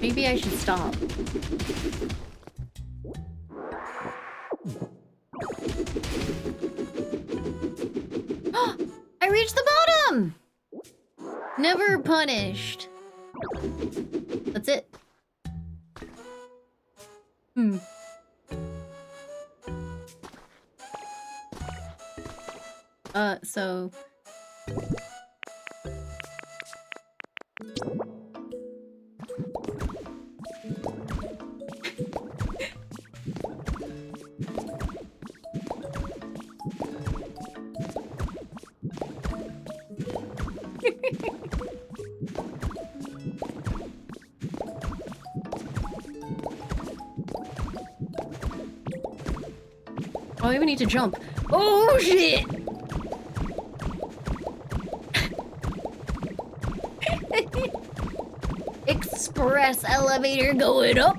S1: Maybe I should stop. Never punished. That's it. Hmm. So... Oh, I even need to jump. Oh, shit! Express elevator going up.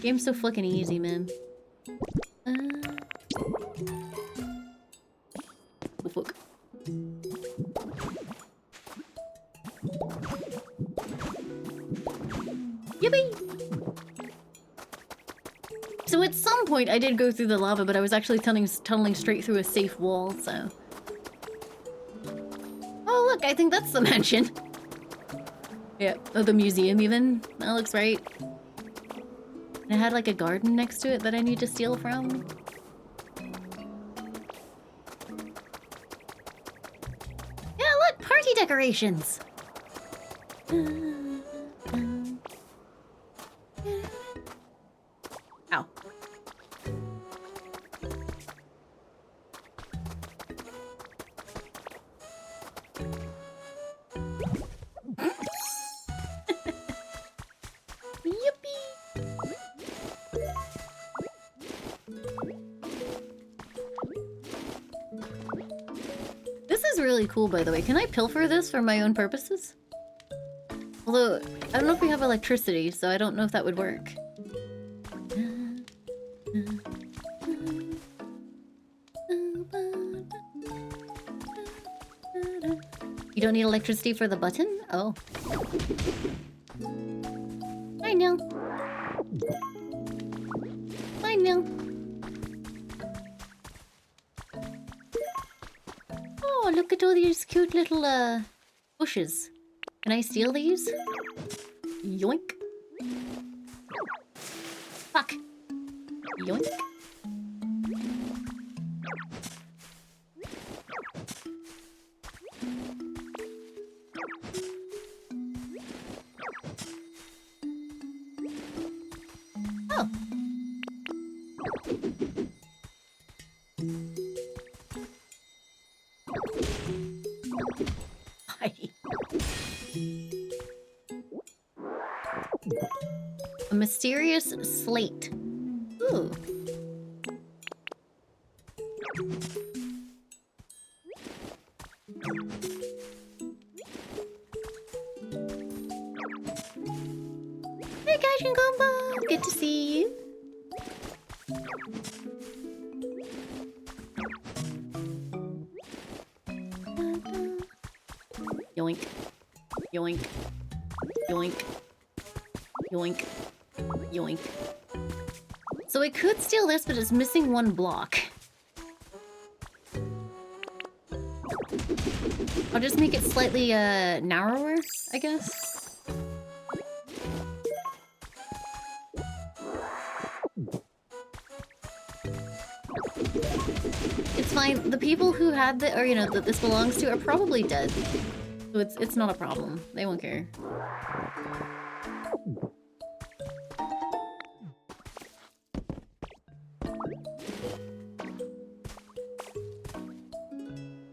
S1: Game's so fucking easy, man. Oh, fuck. Yippee! So at some point I did go through the lava, but I was actually tunneling straight through a safe wall, so... Oh look, I think that's the mansion. Yeah, oh, the museum even. That looks right. And it had like a garden next to it that I need to steal from. Yeah, look, party decorations! Ow. Yippee! This is really cool, by the way. Can I pilfer this for my own purposes? Although, I don't know if we have electricity, so I don't know if that would work. You don't need electricity for the button? Oh. I know. I know. Oh, look at all these cute little, bushes. Can I steal these? Yoink. Fuck. Yoink. Oh. Hi. A mysterious slate. Ooh. Hey, Gaijin Gumbo! Good to see you. Yoink. Yoink. Yoink. Yoink. Yoink. So I could steal this, but it's missing one block. I'll just make it slightly, narrower, I guess. It's fine. The people who had the, or you know, that this belongs to are probably dead. So it's not a problem. They won't care.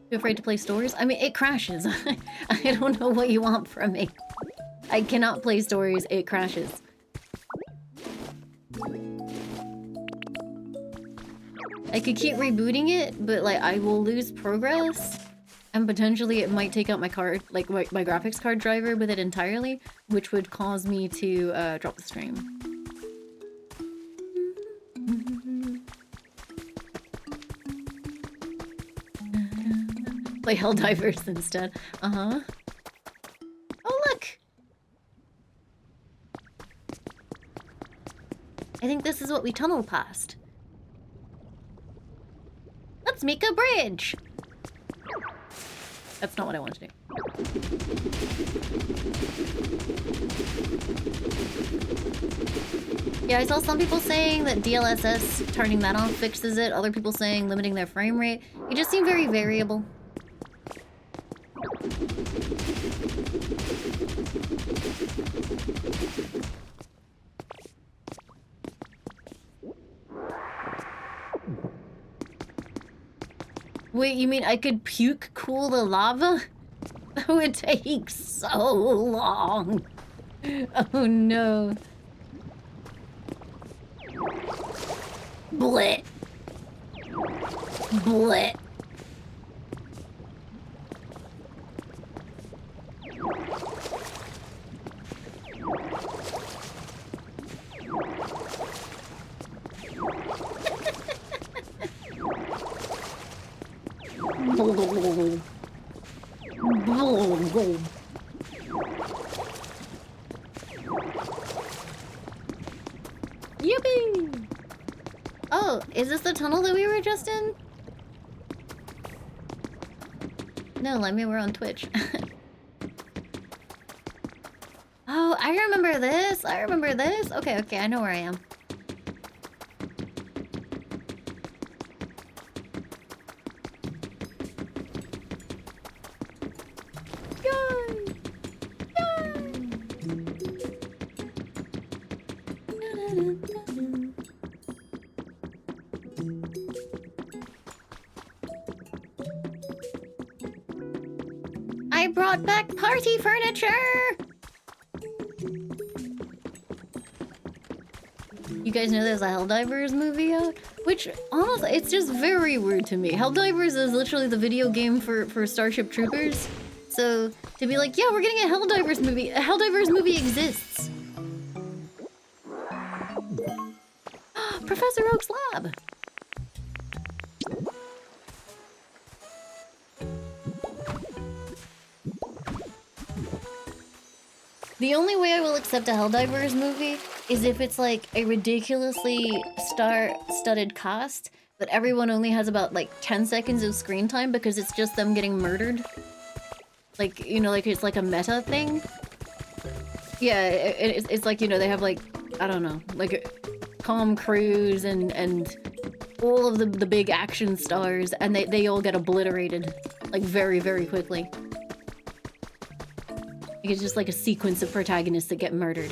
S1: You afraid to play stories? I mean, it crashes. I don't know what you want from me. I cannot play stories. It crashes. I could keep rebooting it, but like I will lose progress. And potentially it might take out my card, like my graphics card driver with it entirely, which would cause me to drop the stream. Play Helldivers instead. Uh-huh. Oh, look! I think this is what we tunneled past. let's make a bridge. That's not what I wanted to do. Yeah, I saw some people saying that DLSS, turning that off fixes it. Other people saying limiting their frame rate. It just seemed very variable. Wait, you mean I could puke cool the lava? That would take so long. Oh no. Blit. Blit. Yippee! Oh, is this the tunnel that we were just in? No, let me, we're on Twitch. Oh, I remember this. I remember this. Okay, okay, I know where I am. I brought back party furniture! You guys know there's a Helldivers movie out? Which, honestly, it's just very weird to me. Helldivers is literally the video game for Starship Troopers. So, to be like, yeah, we're getting a Helldivers movie. A Helldivers movie exists. Professor Oak's lab! The only way I will accept a Helldivers movie is if it's like a ridiculously star-studded cast, but everyone only has about like 10 seconds of screen time because it's just them getting murdered. Like, you know, like it's like a meta thing. Yeah, it's like, you know, they have like, I don't know, like Tom Cruise and all of the big action stars, and they all get obliterated like very, very quickly. It's just like a sequence of protagonists that get murdered.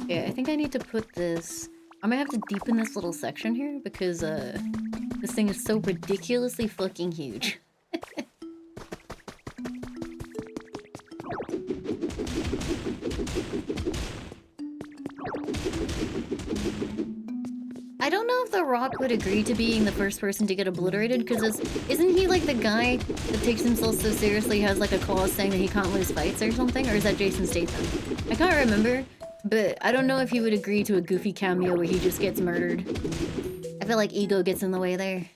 S1: Okay, I think I need to put this... I might have to deepen this little section here because this thing is so ridiculously fucking huge. I don't know if The Rock would agree to being the first person to get obliterated, because isn't he like the guy that takes himself so seriously, has like a clause saying that he can't lose fights or something? Or is that Jason Statham? I can't remember, but I don't know if he would agree to a goofy cameo where he just gets murdered. I feel like ego gets in the way there.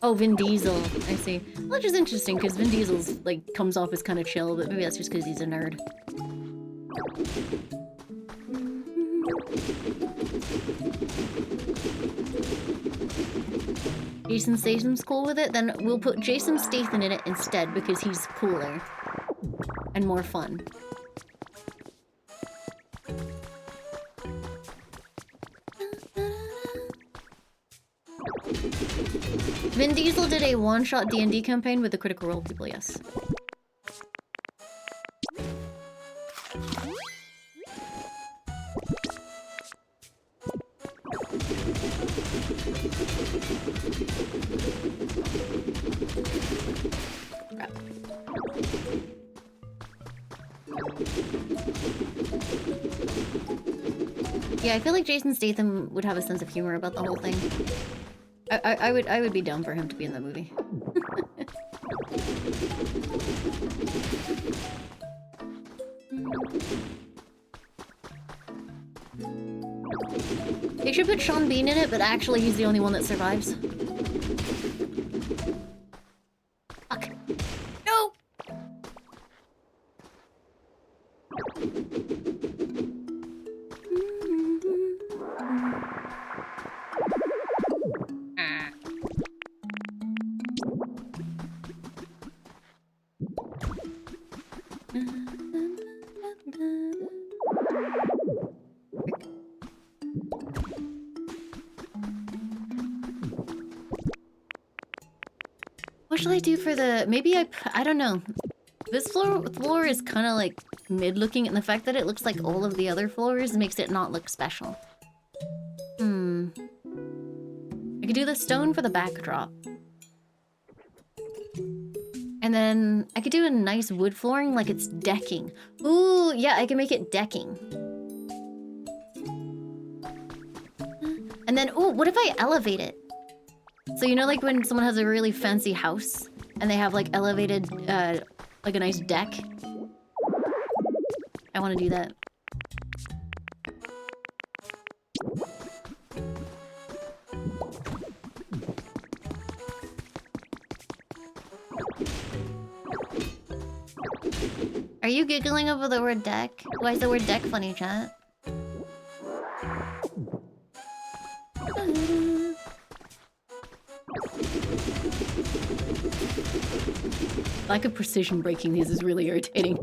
S1: Oh, Vin Diesel. I see. Which is interesting, because Vin Diesel's like comes off as kind of chill, but maybe that's just because he's a nerd. Jason Statham's cool with it, then we'll put Jason Statham in it instead because he's cooler and more fun. Vin Diesel did a one-shot D&D campaign with the Critical Role people, yes. Yeah, I feel like Jason Statham would have a sense of humor about the whole thing. I would be down for him to be in the movie. They should put Sean Bean in it, but actually he's the only one that survives. Fuck. No! What should I do for the... Maybe I don't know. This floor is kind of like mid-looking, and the fact that it looks like all of the other floors makes it not look special. I could do the stone for the backdrop. And then I could do a nice wood flooring like it's decking. Ooh, yeah, I can make it decking. And then, ooh, what if I elevate it? So you know like when someone has a really fancy house and they have like elevated, like a nice deck? I want to do that. Are you giggling over the word deck? Why is the word deck funny, chat? Lack of precision breaking these is really irritating.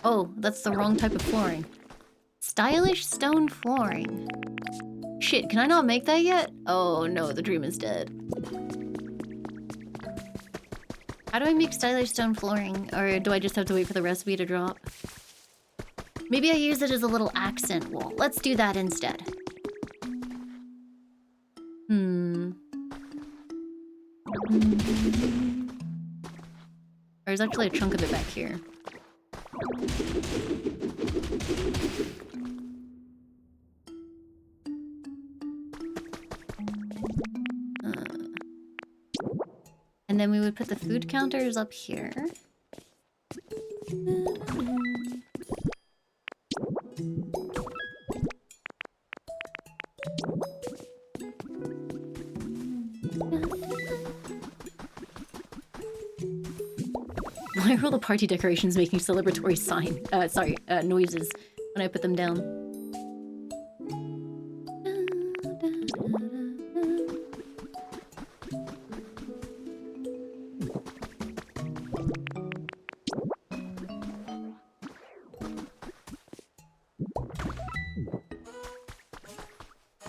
S1: Oh, that's the wrong type of flooring. Stylish stone flooring. Shit, can I not make that yet? Oh no, the dream is dead. How do I make stylish stone flooring? Or do I just have to wait for the recipe to drop? Maybe I use it as a little accent wall. Let's do that instead. There's actually a chunk of it back here. And then we would put the food counters up here. Why are all the party decorations making celebratory noises when I put them down?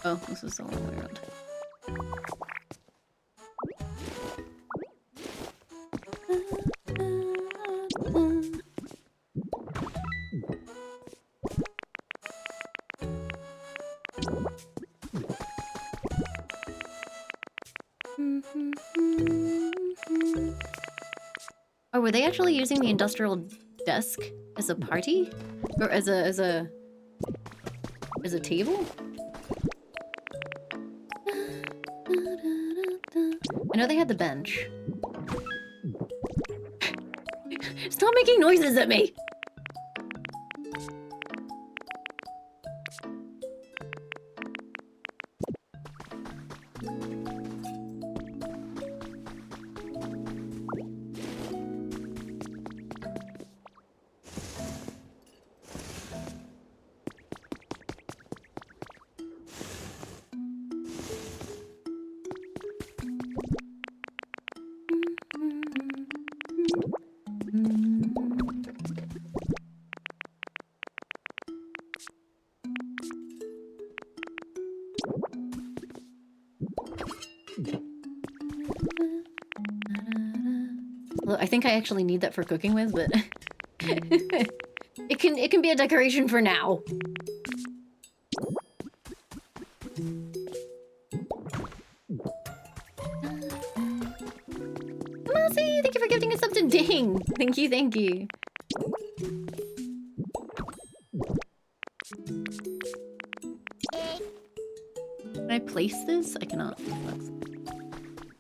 S1: Oh, this is the wrong way around. Oh, were they actually using the industrial desk as a party? Or as a table? I know they had the bench. Stop making noises at me! Well, I think I actually need that for cooking with, but it can be a decoration for now. Mousy, thank you for gifting us up to ding. Thank you, thank you. Can I place this? I cannot.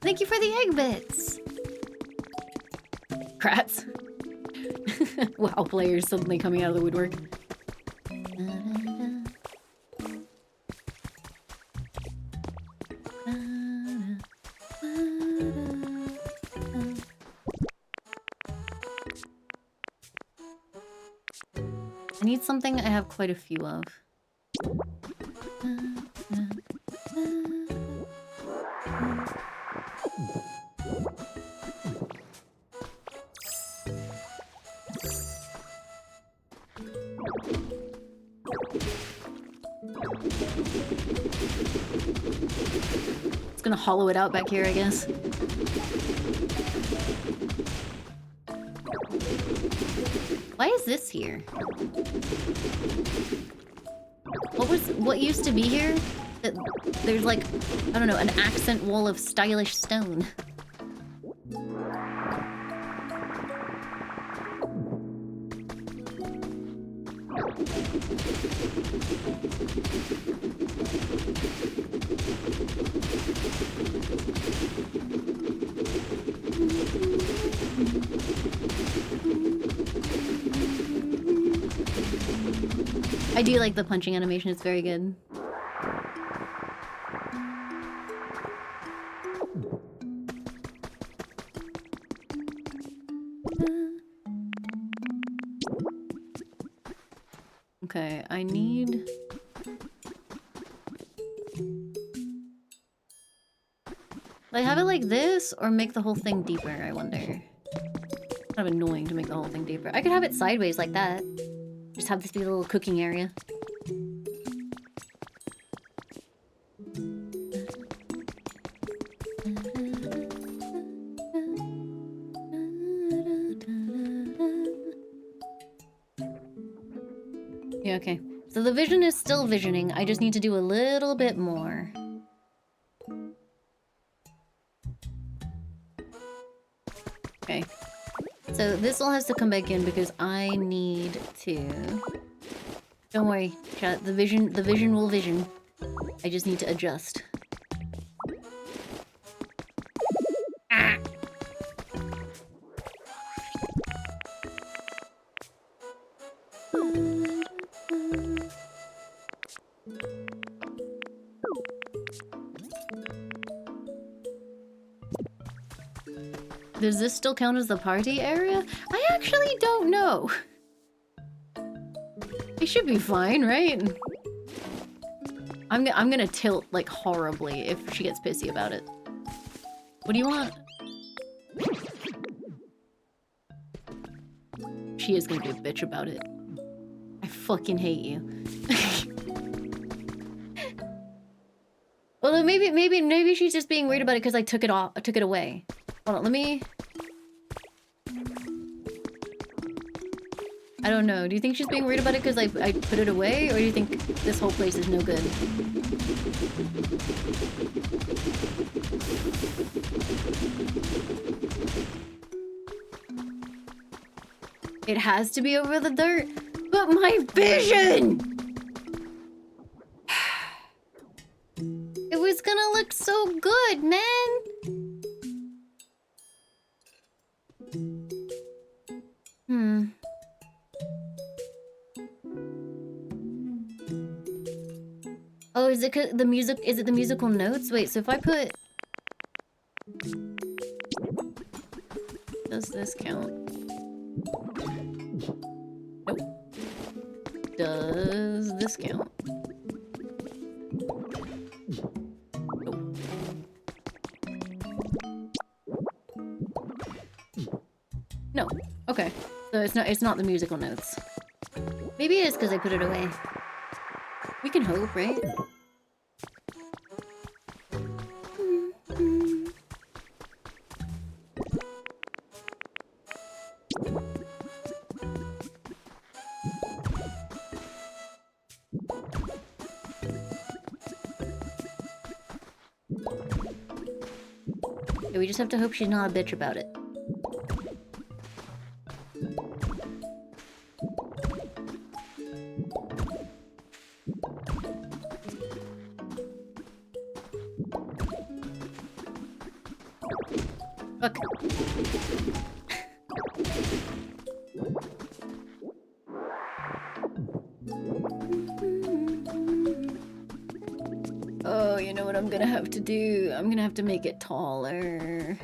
S1: Thank you for the egg bits! Crats. WoW players suddenly coming out of the woodwork. I need something I have quite a few of. It's gonna hollow it out back here, I guess. Why is this here? What used to be here? There's like, I don't know, an accent wall of stylish stone. I do like the punching animation, it's very good. Okay, I need... Do I have it like this, or make the whole thing deeper, I wonder? Kind of annoying to make the whole thing deeper. I could have it sideways like that. Just have this be a little cooking area. Yeah, okay. So the vision is still visioning. I just need to do a little bit more. Okay. So this all has to come back in because I need to... Don't worry, chat. The vision will vision. I just need to adjust. Ah! Does this still count as the party area? I actually don't know. It should be fine, right? I'm gonna tilt, like, horribly if she gets pissy about it. What do you want? She is gonna be a bitch about it. I fucking hate you. Well, maybe she's just being weird about it because I took it away. Hold on, let me... I don't know. Do you think she's being weird about it because I put it away? Or do you think this whole place is no good? It has to be over the dirt. But my vision! It was gonna look so good, man! Oh, is it the music? Is it the musical notes? Wait, so if I put... Does this count? Nope. Does this count? Nope. No. Okay. So it's not the musical notes. Maybe it is because I put it away. We can hope, right? Yeah, we just have to hope she's not a bitch about it. Fuck. Oh, you know what I'm gonna have to do? I'm gonna have to make it taller.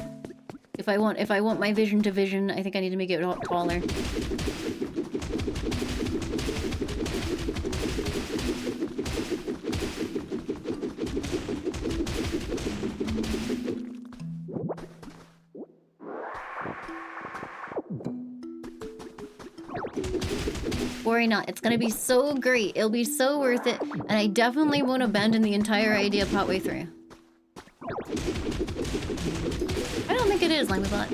S1: If I want my vision to vision, I think I need to make it taller. Worry not, it's gonna be so great. It'll be so worth it, and I definitely won't abandon the entire idea partway through. I don't think it is, Limebot.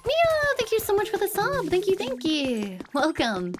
S1: Meow! Thank you so much for the sub. Thank you, thank you. Welcome.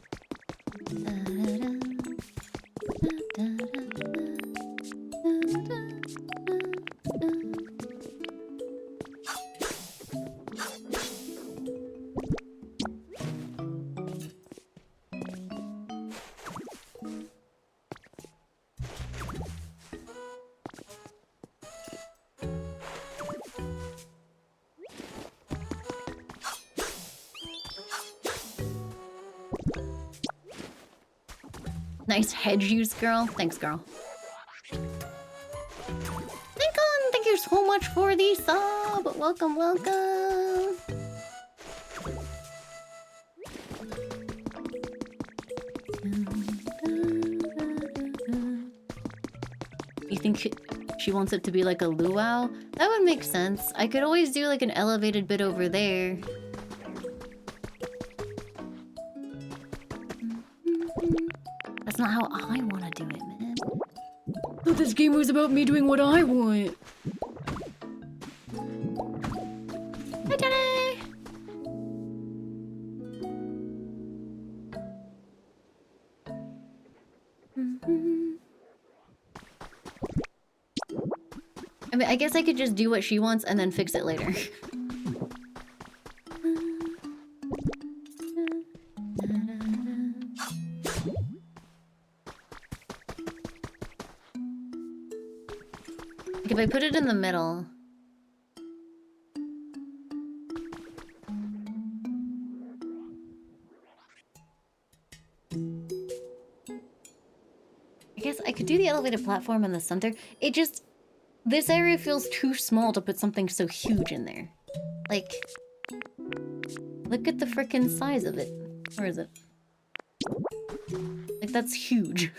S1: Nice hedge use, girl. Thanks, girl. Thank you so much for the sub. Welcome, welcome. You think she wants it to be like a luau? That would make sense. I could always do like an elevated bit over there. That's not how I want to do it, man. I thought this game was about me doing what I want. Hi, Jenny! I mean, I guess I could just do what she wants and then fix it later. Like if I put it in the middle... I guess I could do the elevated platform in the center. It just... This area feels too small to put something so huge in there. Like... Look at the frickin' size of it. Where is it? Like, that's huge.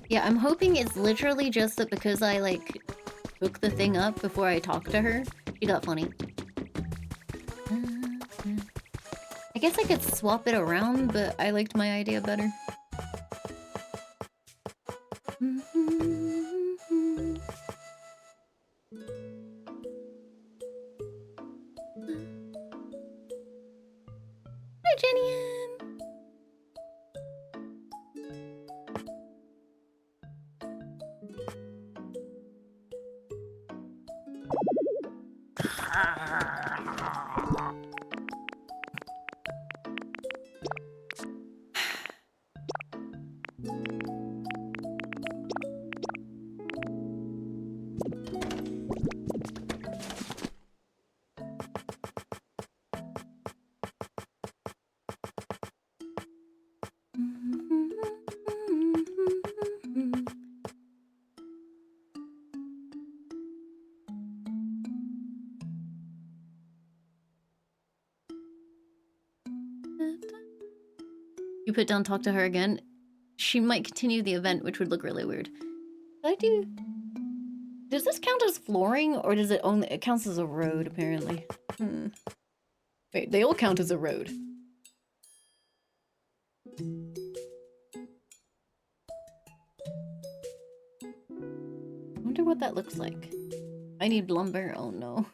S1: Yeah, I'm hoping it's literally just that because I, like, took the thing up before I talked to her, she got funny. I guess I could swap it around, but I liked my idea better. Hi, Jenny. You put down talk to her again, she might continue the event, which would look really weird. Does this count as flooring, or does it only... It counts as a road, apparently. Wait, they all count as a road. wonder what that looks like. I need lumber. Oh no.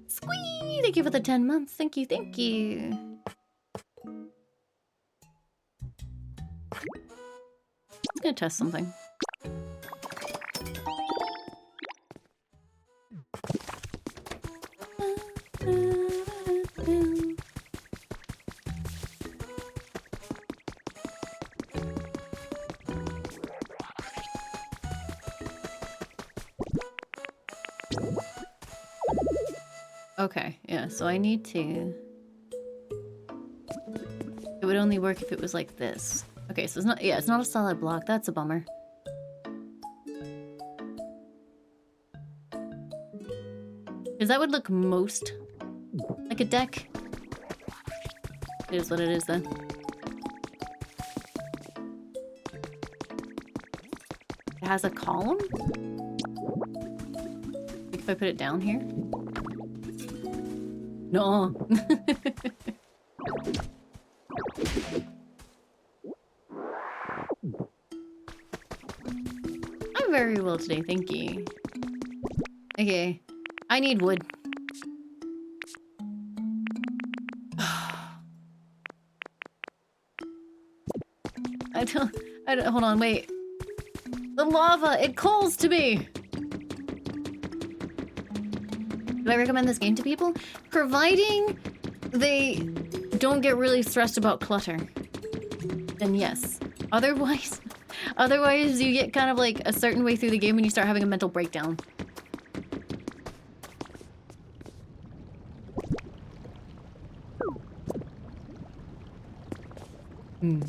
S1: Squee! Thank you for the 10 months. Thank you, thank you. I'm gonna test something. Okay, yeah, so I need to... It would only work if it was like this. Okay, so it's not, yeah, it's not a solid block. That's a bummer. Because that would look most like a deck. It is what it is, then. It has a column? Like if I put it down here? No. I'm very well today, thank you. Okay, I need wood. I don't, hold on, wait. The lava, it calls to me! Do I recommend this game to people? Providing they don't get really stressed about clutter, then yes. Otherwise you get kind of like a certain way through the game and you start having a mental breakdown. I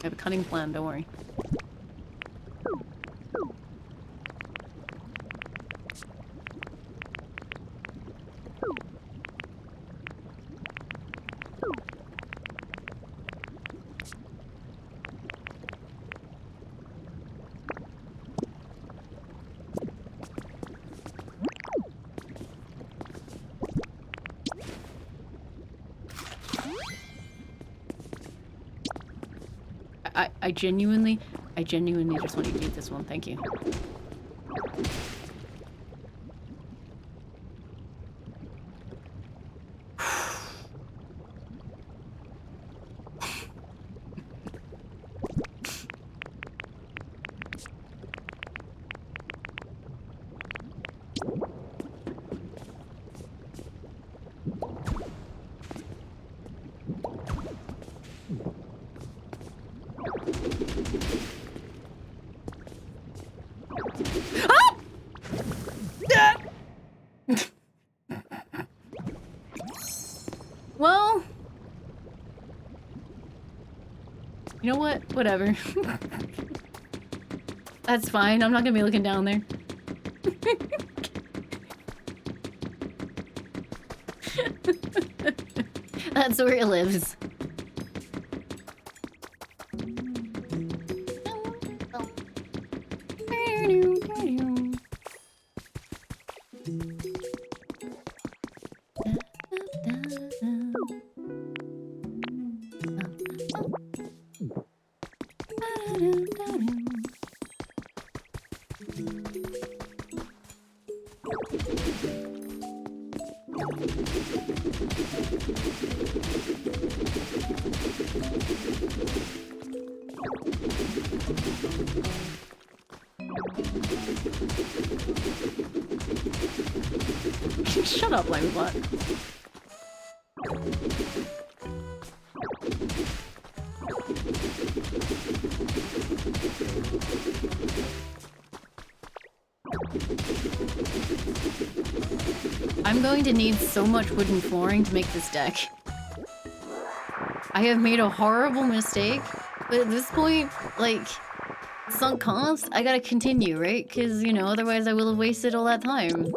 S1: have a cunning plan, don't worry. I genuinely just want you to eat this one, thank you. Well, you know what? Whatever. That's fine. I'm not gonna be looking down there. That's where it lives. Shut up, Laimu bot. I'm going to need so much wooden flooring to make this deck. I have made a horrible mistake, but at this point, like, sunk cost, I gotta continue, right? Because, you know, otherwise I will have wasted all that time.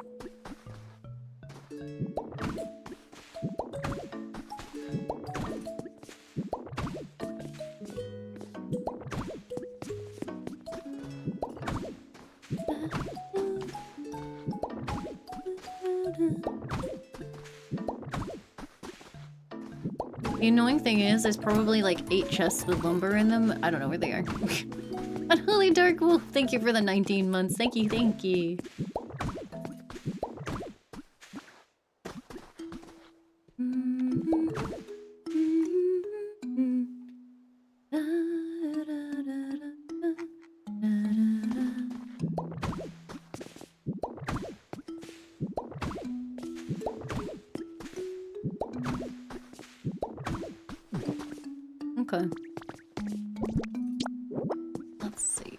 S1: The annoying thing is, there's probably like 8 chests with lumber in them. I don't know where they are. Unholy Dark Wolf, thank you for the 19 months. Thank you, thank you. Okay. Let's see.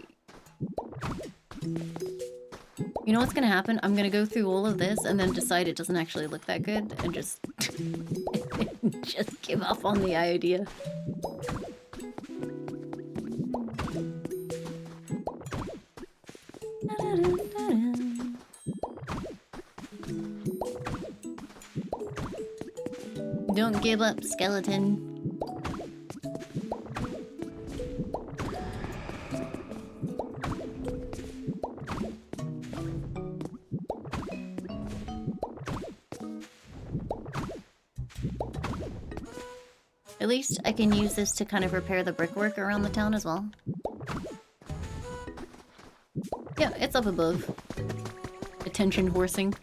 S1: You know what's gonna happen? I'm gonna go through all of this and then decide it doesn't actually look that good and just just give up on the idea. Don't give up, skeleton. At least I can use this to kind of repair the brickwork around the town as well. Yeah, it's up above. Attention horsing.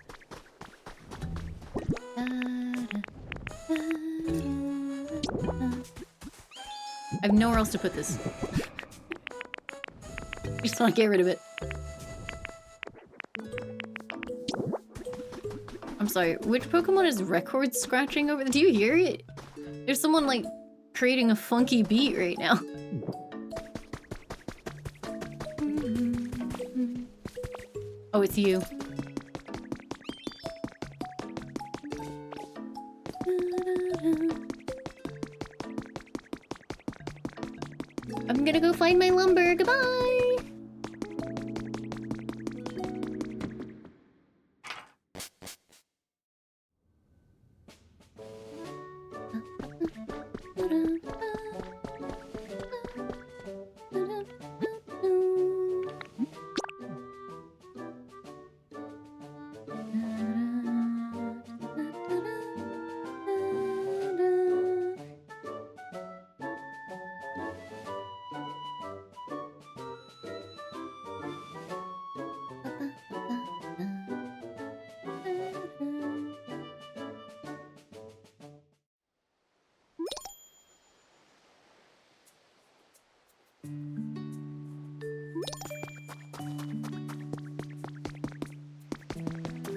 S1: I have nowhere else to put this. Just want to get rid of it. I'm sorry, which Pokemon is record scratching over? Do you hear it? There's someone like creating a funky beat right now. Oh, it's you. I'm gonna go find my lumber. Goodbye!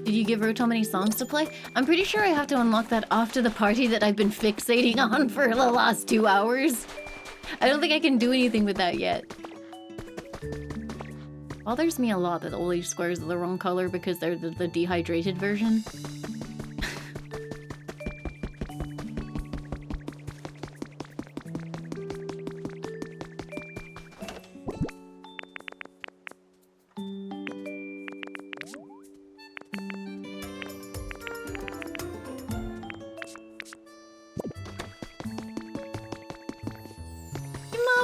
S1: Did you give Rotom any songs to play? I'm pretty sure I have to unlock that after the party that I've been fixating on for the last 2 hours. I don't think I can do anything with that yet. Bothers me a lot that all these squares are the wrong color because they're the dehydrated version.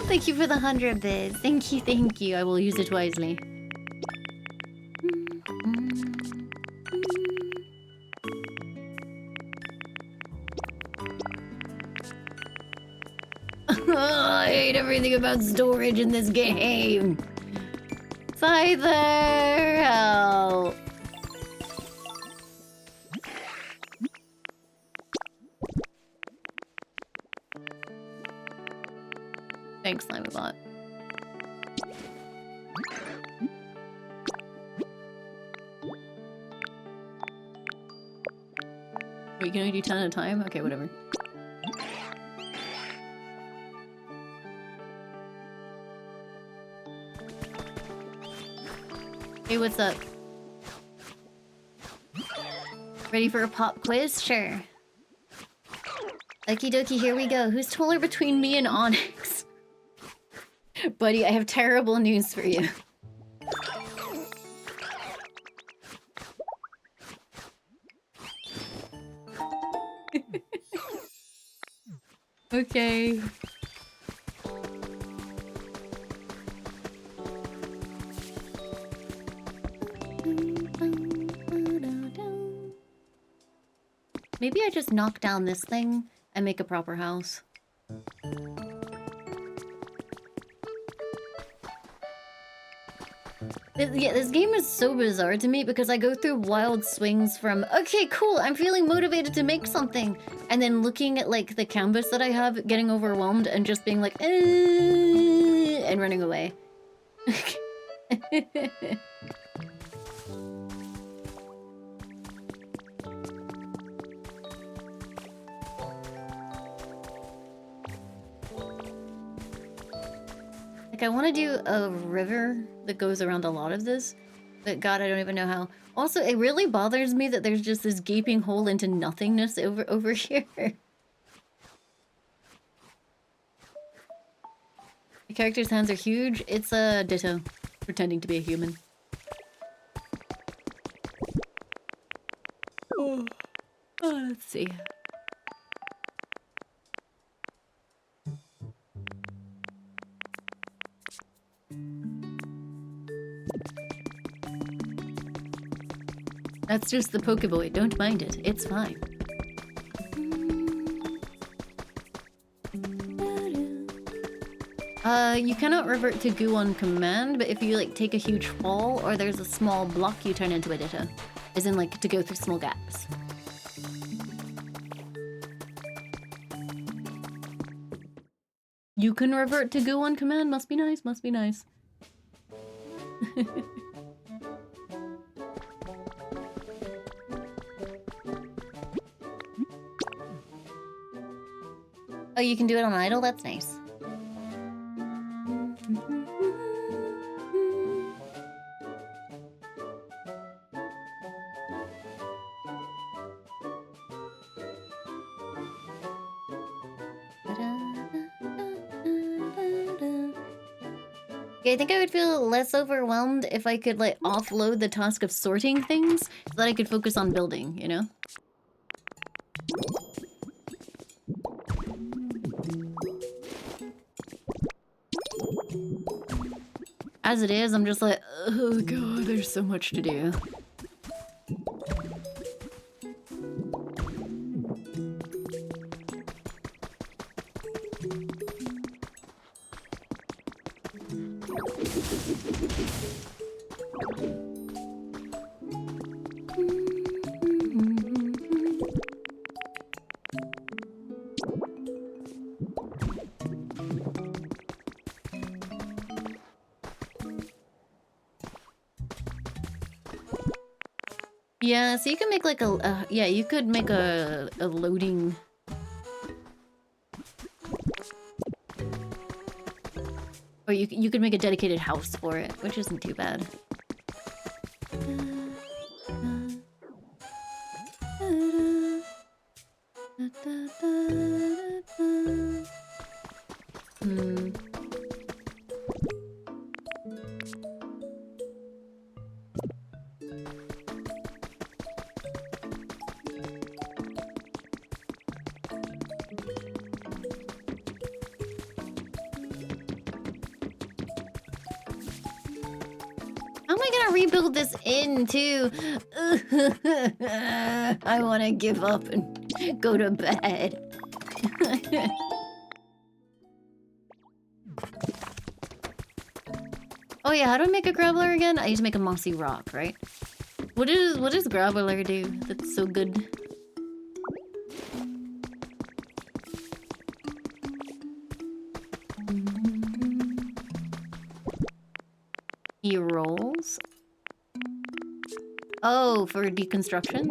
S1: Thank you for the 100 bits. Thank you, thank you. I will use it wisely. I hate everything about storage in this game. Scyther, help. Thanks, Limebot. Wait, you can only do 10 at a time? Okay, whatever. Hey, what's up? Ready for a pop quiz? Sure. Okie dokie, here we go. Who's taller between me and Onyx? Buddy, I have terrible news for you. Okay. Maybe I just knock down this thing and make a proper house. Yeah, this game is so bizarre to me because I go through wild swings from, okay, cool, I'm feeling motivated to make something, and then looking at, like, the canvas that I have, getting overwhelmed, and just being like, and running away. Like, I want to do a river that goes around a lot of this, but God, I don't even know how. Also, it really bothers me that there's just this gaping hole into nothingness over here. The character's hands are huge. It's a Ditto, pretending to be a human. Oh, let's see. That's just the Pokeboy. Don't mind it. It's fine. You cannot revert to goo on command, but if you, like, take a huge fall or there's a small block, you turn into a Ditto. As in, like, to go through small gaps. You can revert to goo on command. Must be nice, must be nice. Oh, you can do it on idle? That's nice. Yeah, I think I would feel less overwhelmed if I could, like, offload the task of sorting things so that I could focus on building, you know? As it is, I'm just like, oh god, there's so much to do. Yeah, so you can make like a, yeah, you could make a loading. Or you could make a dedicated house for it, which isn't too bad. How am I gonna rebuild this inn too? I wanna give up and go to bed. Oh yeah, how do I make a graveler again? I need to make a mossy rock, right? What does graveler do that's so good? He rolls. Oh, for deconstruction?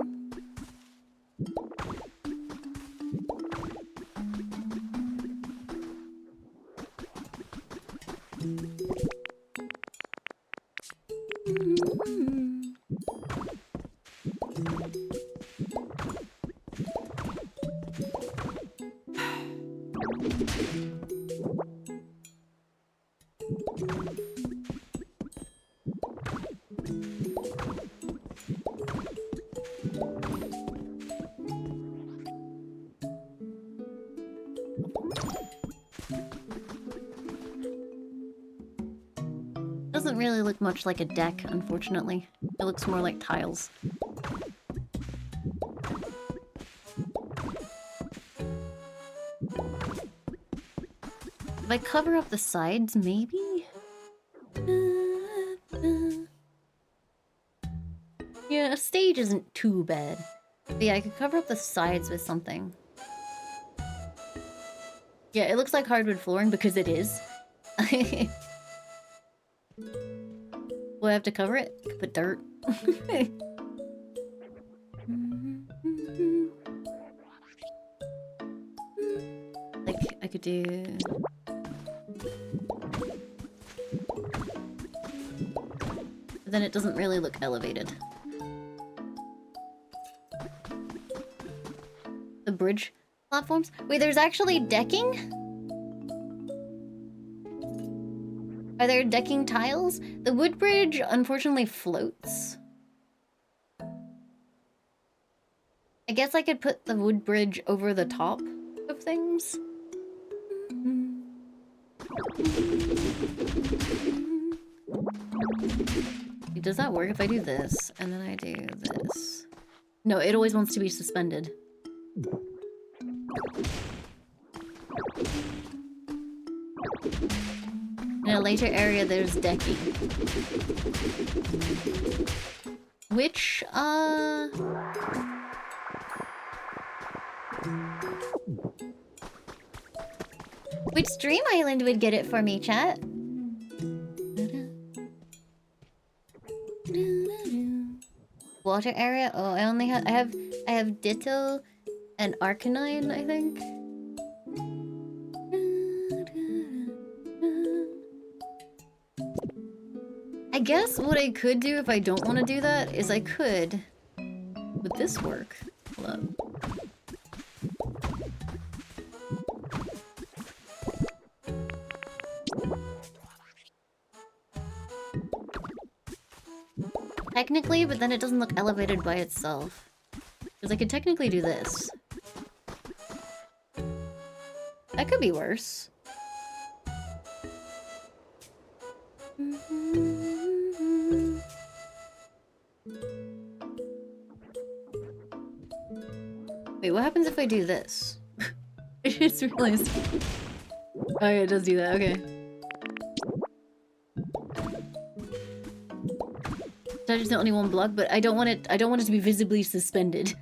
S1: Doesn't really look much like a deck, unfortunately. It looks more like tiles. If I cover up the sides, maybe? Yeah, a stage isn't too bad. But yeah, I could cover up the sides with something. Yeah, it looks like hardwood flooring because it is. Will I have to cover it? Could put dirt. Like, I could do... But then it doesn't really look elevated. The bridge platforms? Wait, there's actually decking? Are there decking tiles? The wood bridge unfortunately floats. I guess I could put the wood bridge over the top of things. Does that work if I do this and then I do this? No, it always wants to be suspended. In a later area, there's decking. Which, which Dream Island would get it for me, chat? Water area? Oh, I only have... I have Ditto and Arcanine, I think. I guess what I could do if I don't want to do that is I could... Would this work? Hold up. Technically, but then it doesn't look elevated by itself. Because I could technically do this. That could be worse. Wait, what happens if I do this? I just realized. Oh yeah, it does do that, okay. That is only one block, but I don't want it to be visibly suspended.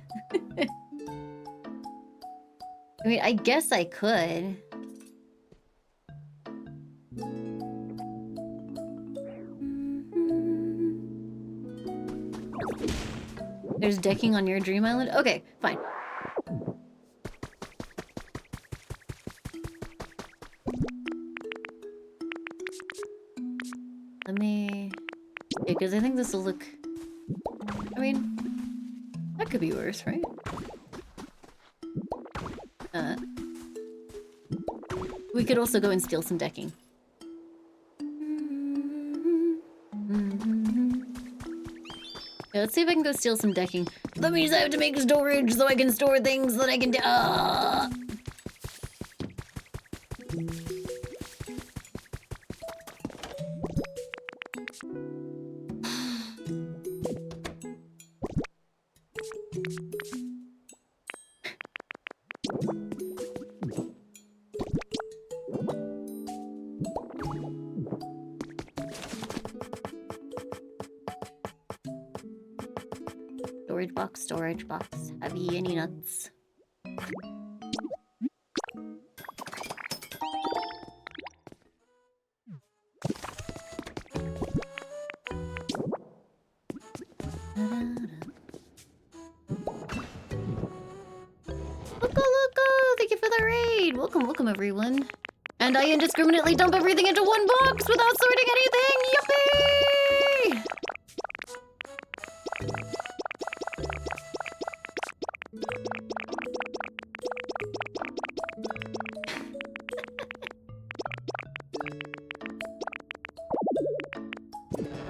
S1: I mean, I guess I could. There's decking on your Dream Island? Okay, fine. Let me... Yeah, because I think this will look... I mean... That could be worse, right? We could also go and steal some decking. Yeah, let's see if I can go steal some decking. That means I have to make storage so I can store things that I can do. Storage box. Have you any nuts? Loco! Thank you for the raid! Welcome everyone. And I indiscriminately dump everything into one box without sorting anything! Yippee!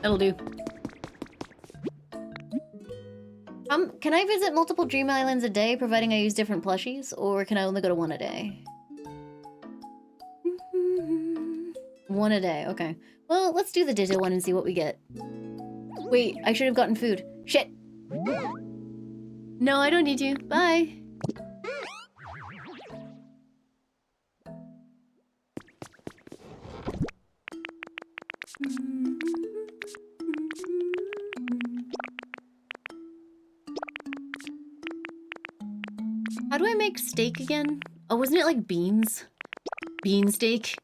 S1: That'll do. Can I visit multiple Dream Islands a day, providing I use different plushies? Or can I only go to one a day? One a day, okay. Well, let's do the Ditto one and see what we get. Wait, I should have gotten food. Shit! No, I don't need to. Bye! How do I make steak again? Oh, wasn't it like beans? Bean steak?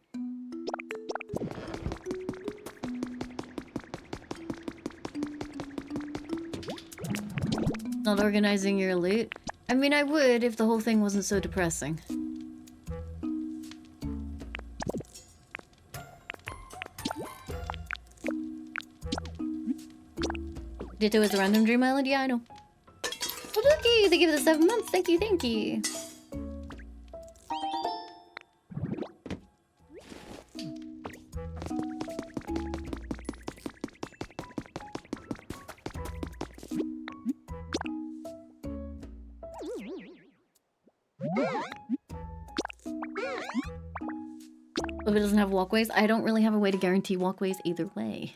S1: Not organizing your loot? I mean, I would if the whole thing wasn't so depressing. Ditto is a random dream island? Yeah, I know. Well, thank you for the 7 months. Thank you, thank you. If it doesn't have walkways, I don't really have a way to guarantee walkways either way.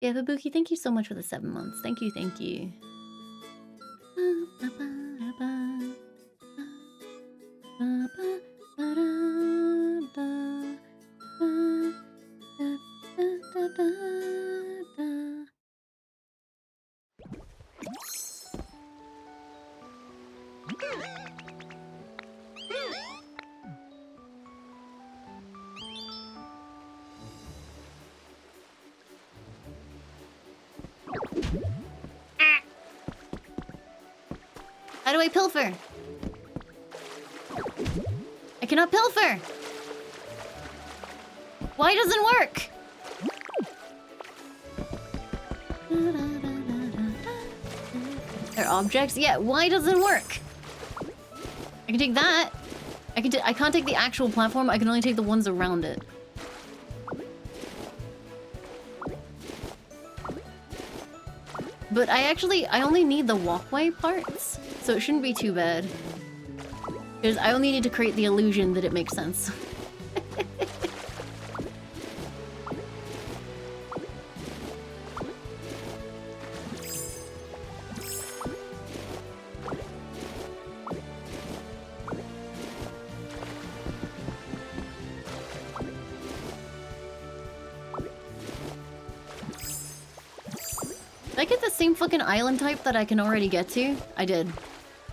S1: Yeah, Babuki, thank you so much for the 7 months. Thank you, thank you. How do I pilfer? I cannot pilfer! Why doesn't it work? They're objects? Yeah, why doesn't it work? I can take that. I can't take the actual platform, I can only take the ones around it. But I only need the walkway parts, so it shouldn't be too bad. Because I only need to create the illusion that it makes sense. Did I get the same fucking island type that I can already get to? I did.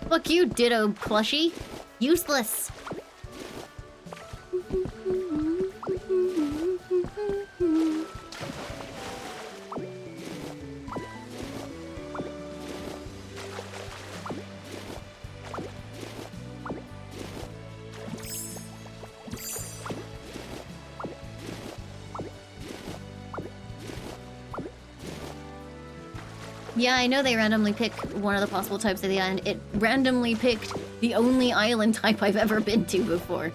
S1: Fuck you, Ditto plushie. Useless. Yeah, I know they randomly pick one of the possible types of the island. It randomly picked the only island type I've ever been to before.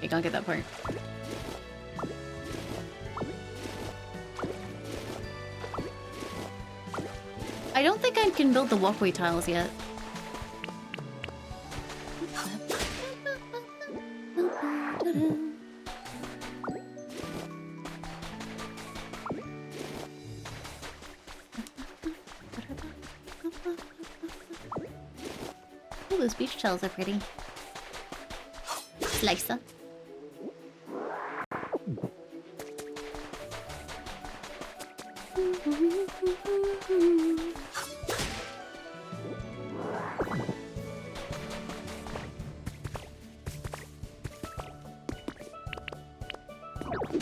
S1: I can't get that part. I don't think I can build the walkway tiles yet. Ooh, those beach tiles are pretty. Slicer.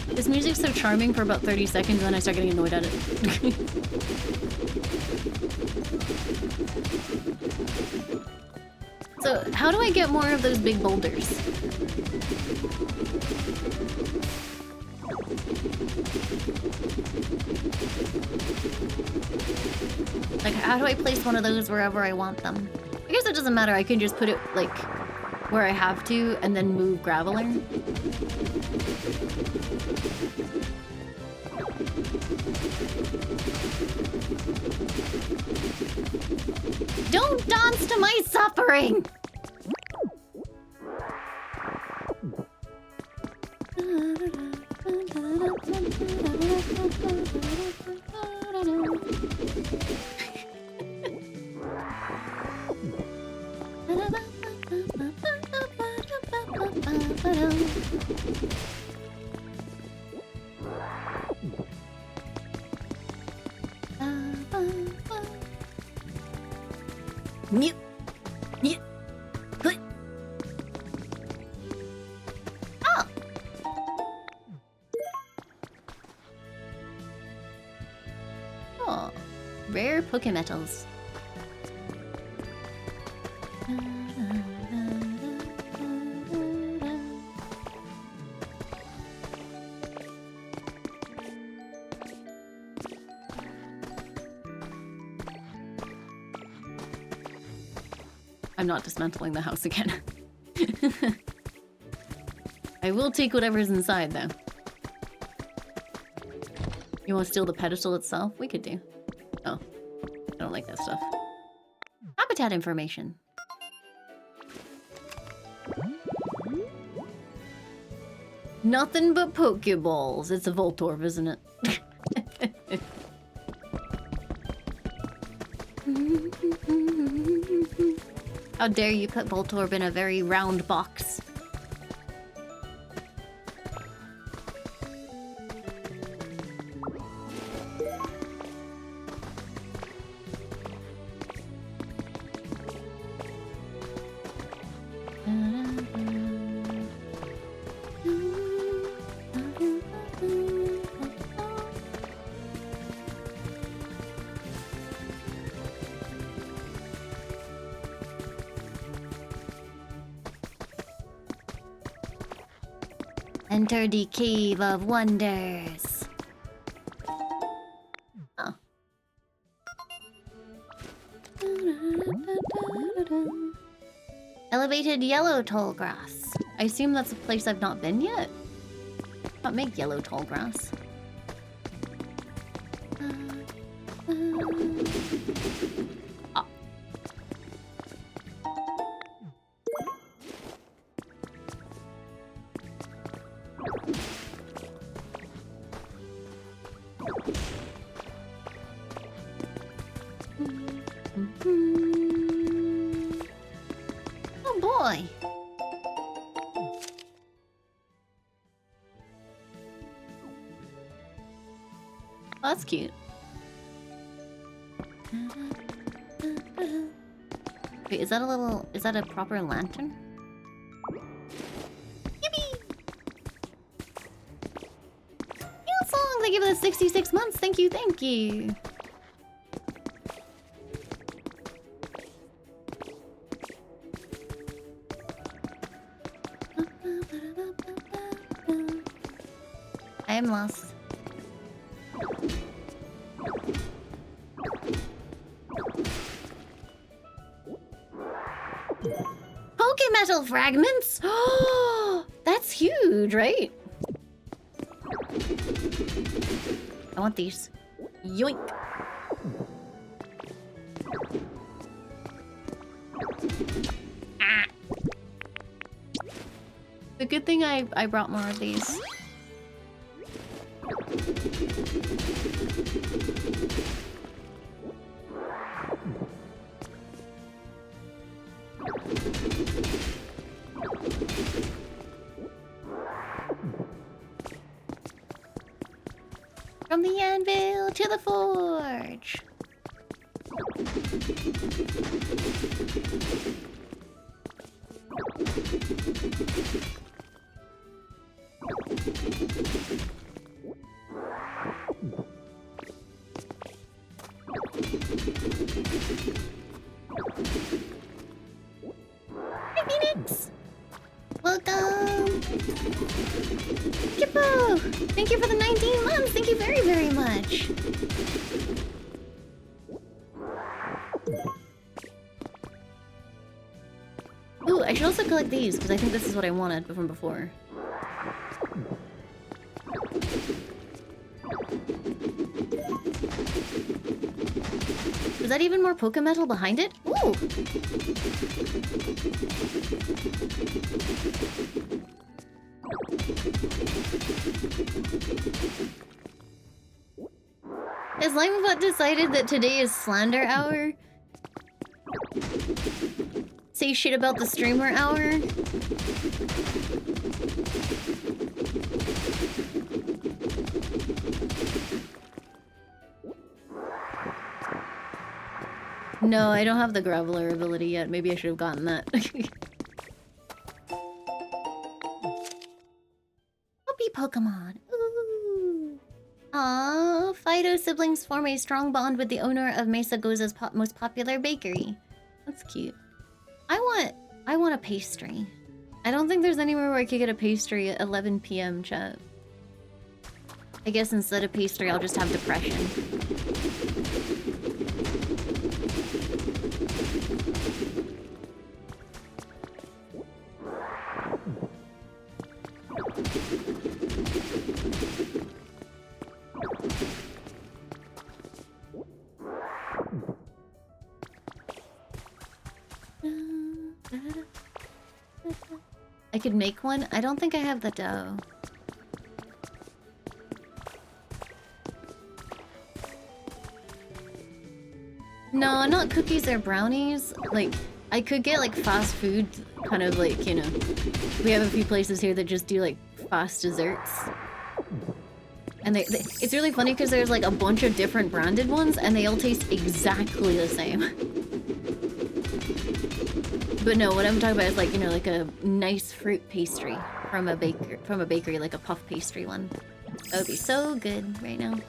S1: This music's so charming for about 30 seconds, and then I start getting annoyed at it. So, how do I get more of those big boulders? Like, how do I place one of those wherever I want them? I guess it doesn't matter, I can just put it, like, where I have to, and then move Graveler. Don't dance to my suffering!
S2: Mew. Mew. Good. Oh.
S1: Oh, rare Pokemetals. I'm not dismantling the house again. I will take whatever's inside, though. You want to steal the pedestal itself? We could do. Oh, I don't like that stuff. Habitat information. Nothing but Pokeballs. It's a Voltorb, isn't it? How dare you put Voltorb in a very round box? Enter the Cave of Wonders. Oh. Elevated yellow tall grass. I assume that's a place I've not been yet. Not make yellow tall grass. Oh. Oh boy. Oh, that's cute. Wait, is that a proper lantern? Yippee! Song, thank you for the 66 months. Thank you, thank you. I am lost. Pokemetal fragments? Oh, that's huge, right? I want these. Yoink. Ah. The good thing I brought more of these. From the anvil to the forge. Hi, Phoenix! Welcome! Kippo! Thank you for the 19 months! Thank you very, very much! Ooh, I should also collect these, because I think this is what I wanted from before. Is that even more Pokemetal behind it? Ooh! Has Limebot decided that today is slander hour? Say shit about the streamer hour? No, I don't have the Graveler ability yet. Maybe I should have gotten that.
S2: Puppy Pokemon. Ooh. Aww, Fido siblings form a strong bond with the owner of Mesa Goza's most popular bakery.
S1: That's cute.
S2: I want a pastry.
S1: I don't think there's anywhere where I could get a pastry at 11 p.m. chat. I guess instead of pastry, I'll just have depression. I could make one. I don't think I have the dough. No, not cookies or brownies. Like, I could get like fast food, kind of like, you know, we have a few places here that just do like fast desserts. And it's really funny because there's like a bunch of different branded ones and they all taste exactly the same. But no, what I'm talking about is like, you know, like a nice fruit pastry from a bakery, like a puff pastry one. That would be so good right now.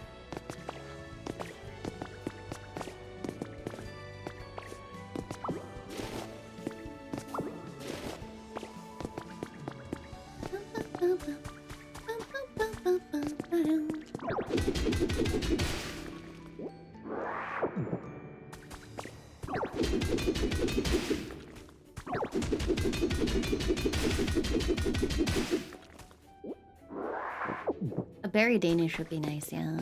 S1: A berry Danish would be nice, yeah.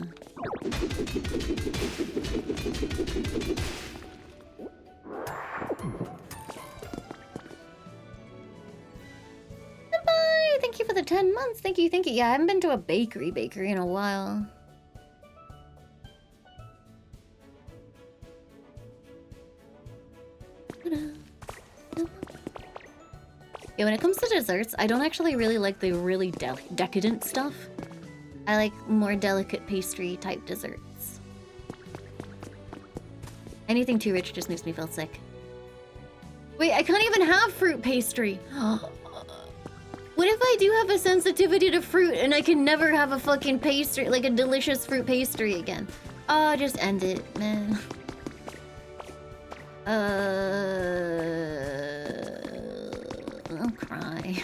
S1: Goodbye! Thank you for the 10 months. Thank you, thank you. Yeah, I haven't been to a bakery in a while. Yeah, when it comes to desserts, I don't actually really like the really decadent stuff. I like more delicate pastry type desserts. Anything too rich just makes me feel sick. Wait, I can't even have fruit pastry. What if I do have a sensitivity to fruit and I can never have a fucking pastry, like a delicious fruit pastry again? Oh, just end it, man. I'll cry.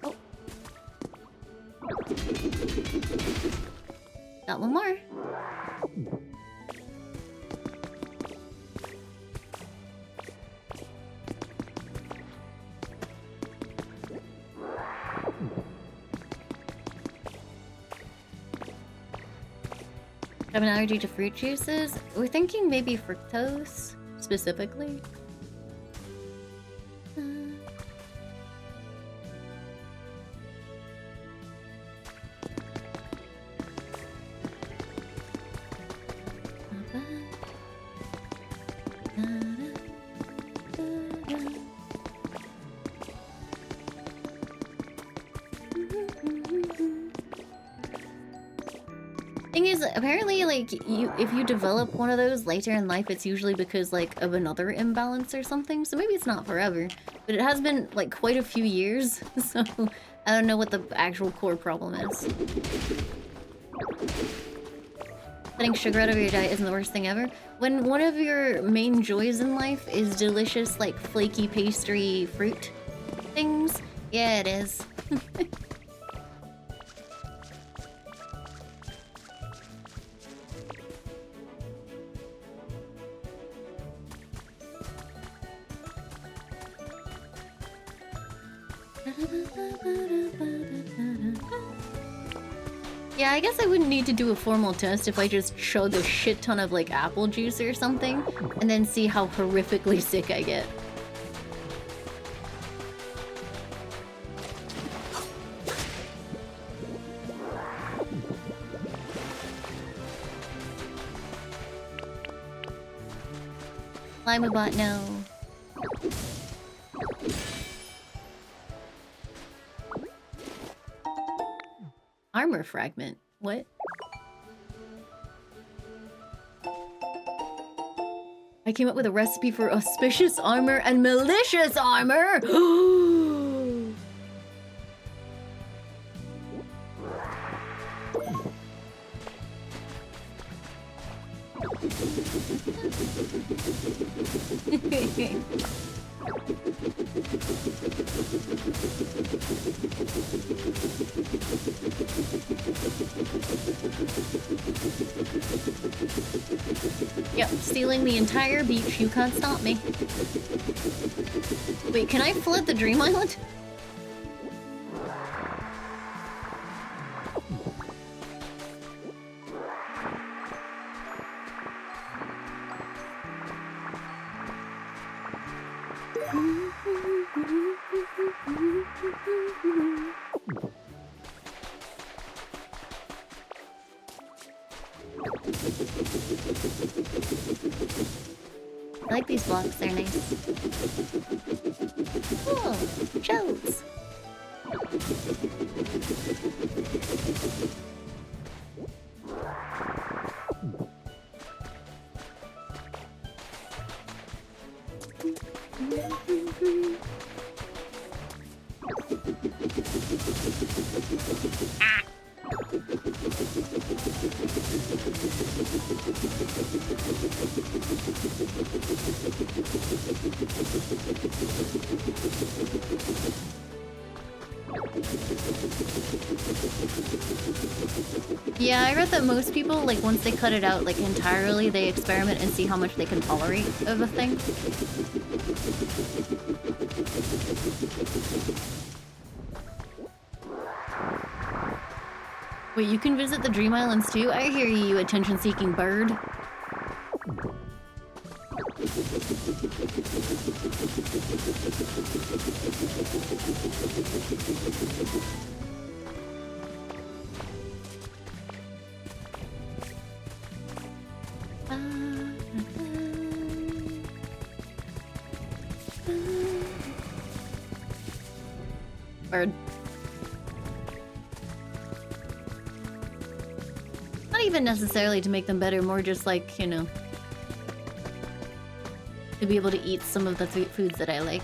S1: Oh. Got one more. I have an allergy to fruit juices. We're thinking maybe fructose, specifically. Thing is, apparently, like, if you develop one of those later in life, it's usually because, like, of another imbalance or something. So maybe it's not forever. But it has been, like, quite a few years. So I don't know what the actual core problem is. Cutting sugar out of your diet isn't the worst thing ever. When one of your main joys in life is delicious, like, flaky pastry fruit things, yeah, it is. Yeah, I guess I wouldn't need to do a formal test if I just chug a shit ton of, like, apple juice or something, and then see how horrifically sick I get. Laimu bot, no. Armor fragment. What? I came up with a recipe for auspicious armor and malicious armor! Yep, stealing the entire beach. You can't stop me. Wait, can I flood the Dream Island? I like these blocks, they're nice. Cool, shells. Yeah, I read that most people, like, once they cut it out, like, entirely, they experiment and see how much they can tolerate of a thing. Wait, you can visit the Dream Islands too? I hear you, you attention-seeking bird. Bird. Not even necessarily to make them better, more just like, you know, to be able to eat some of the foods that I like.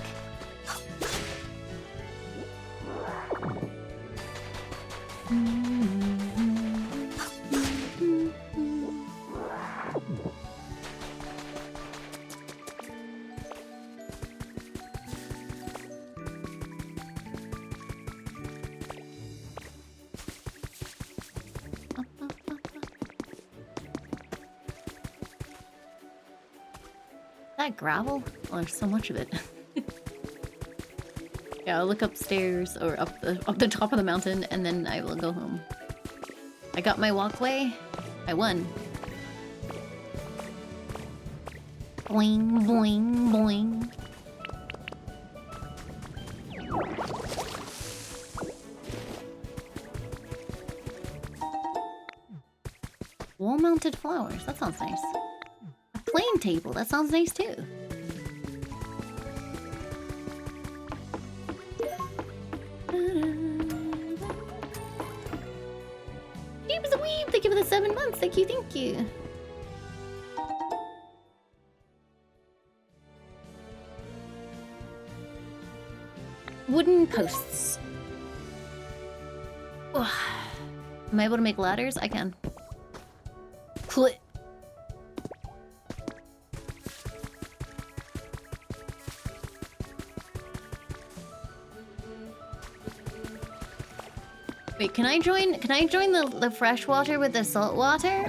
S1: That gravel? Oh, there's so much of it. Yeah, I'll look upstairs or up the top of the mountain and then I will go home. I got my walkway. I won. Boing, boing, boing. Wall-mounted flowers. That sounds nice. Playing table, that sounds nice too. Jeebs a weeb, thank you for the 7 months. Thank you, thank you. Wooden posts. Ugh. Am I able to make ladders? I can. Clit. Wait, can I join the fresh water with the salt water?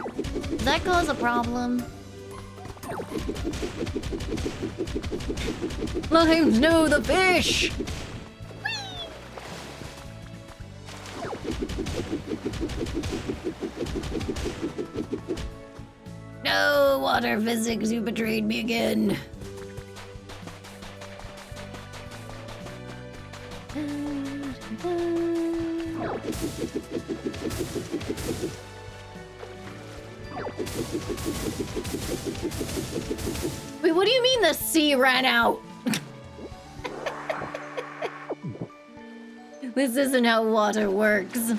S1: Does that cause a problem? Limes, no, the fish! No, water physics, you betrayed me again. Wait, what do you mean the sea ran out? This isn't how water works.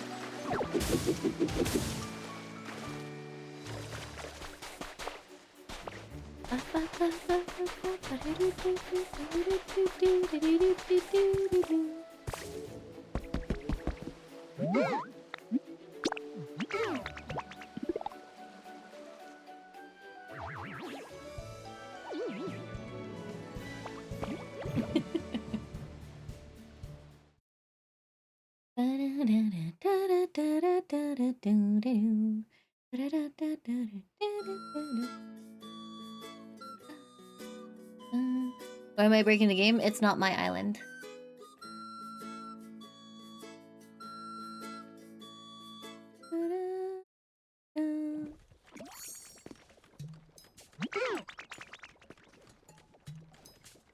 S1: Why am I breaking the game? It's not my island.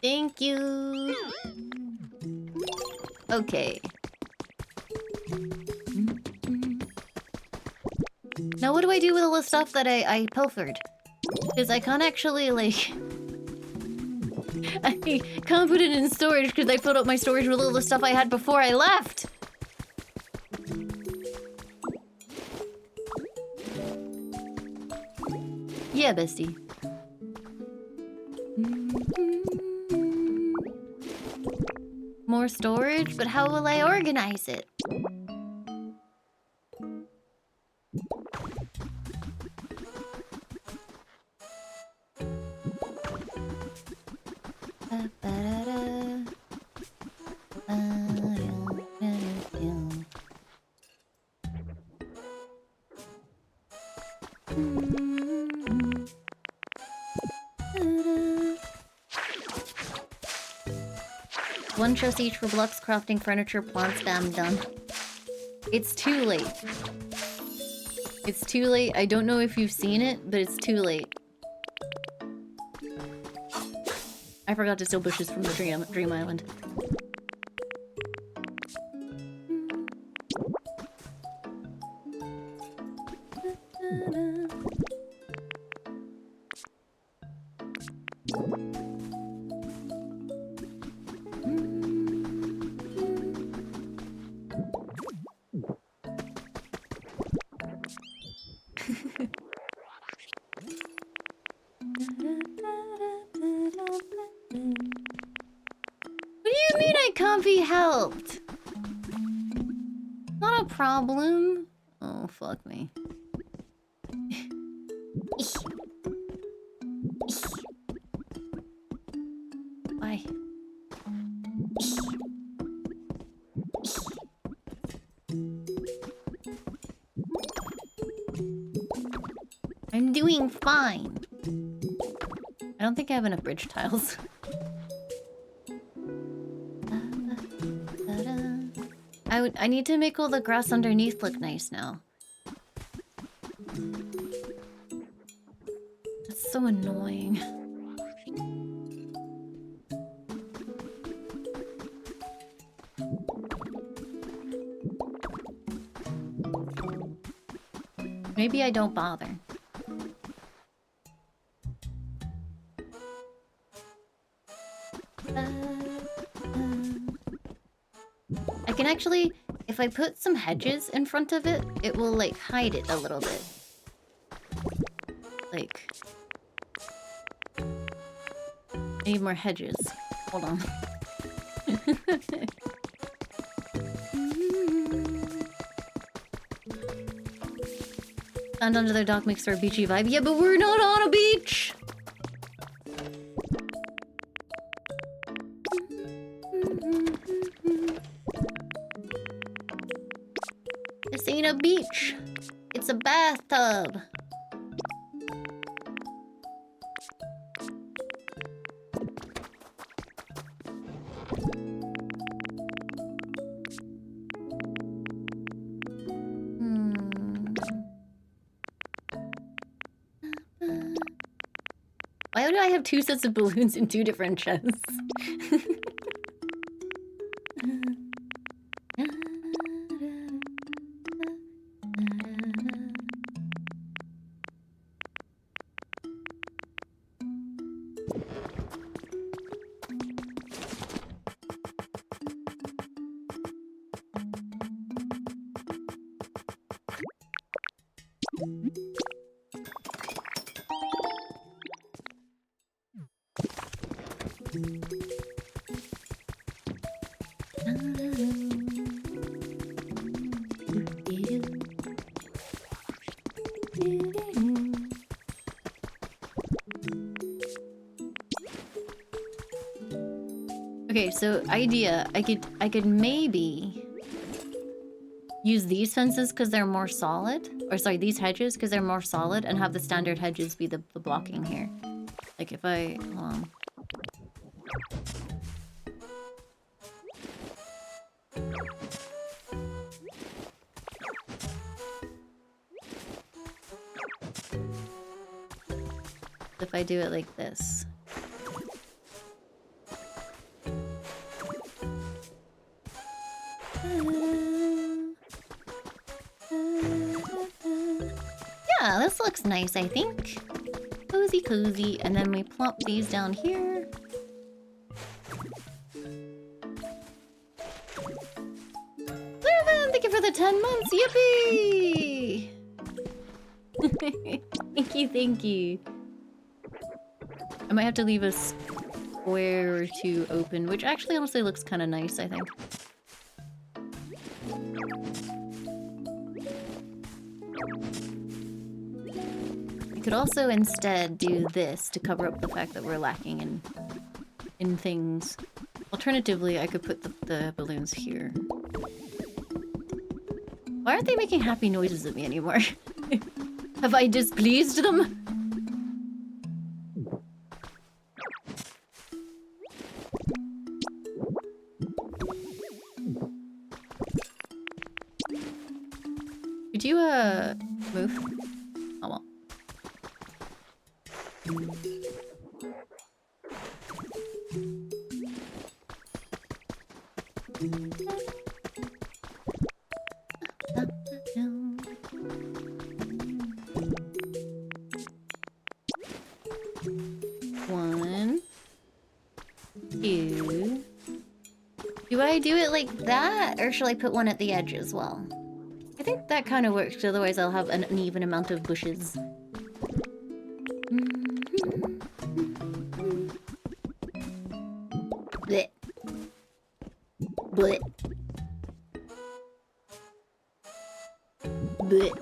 S1: Thank you. Okay. Now what do I do with all the stuff that I pilfered? Because I can't actually, like... I can't put it in storage because I filled up my storage with all the stuff I had before I left! Yeah, bestie. More storage? But how will I organize it? One chest each for blocks, crafting, furniture, plants, bam, done. It's too late. It's too late. I don't know if you've seen it, but it's too late. I forgot to steal bushes from the Dream Island. Be helped. Not a problem. Oh, fuck me. Bye. I'm doing fine. I don't think I have enough bridge tiles. I need to make all the grass underneath look nice now. That's so annoying. Maybe I don't bother. I can actually... If I put some hedges in front of it, it will, like, hide it a little bit. Like... I need more hedges. Hold on. Stand under the dock makes for a beachy vibe. Yeah, but we're not on a beach! This ain't a beach. It's a bathtub. Why do I have two sets of balloons in two different chests? Okay, so idea. I could maybe use these fences because they're more solid. Or sorry, these hedges because they're more solid and have the standard hedges be the blocking here. Like if I... Hold on. If I do it like this. Yeah, this looks nice, I think. Cozy, cozy. And then we plop these down here. Thank you for the 10 months. Yippee! Thank you. I might have to leave a square or two open, which actually honestly looks kind of nice, I think. I could also instead do this to cover up the fact that we're lacking in things. Alternatively, I could put the balloons here. Why aren't they making happy noises at me anymore? Have I displeased them? Could you, move? Oh well. One, two. Do I do it like that, or should I put one at the edge as well? I think that kind of works, otherwise I'll have an uneven amount of bushes. Blech. Blech. Blech.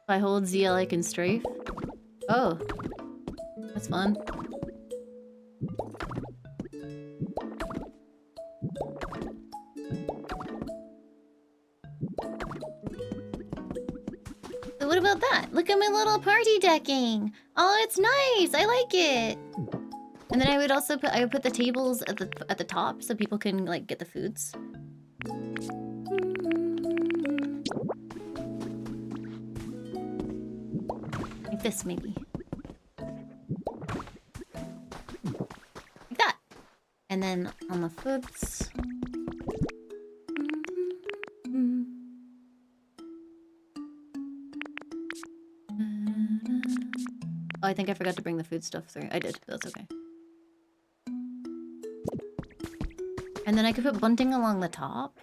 S1: If I hold ZL, I can strafe. Oh, that's fun. So what about that? Look at my little party decking. Oh, it's nice. I like it. And then I would also put the tables at the top so people can like get the foods. Like this maybe. Like that. And then on the foods. Oh, I think I forgot to bring the food stuff through. I did, but that's okay. And then I could put bunting along the top.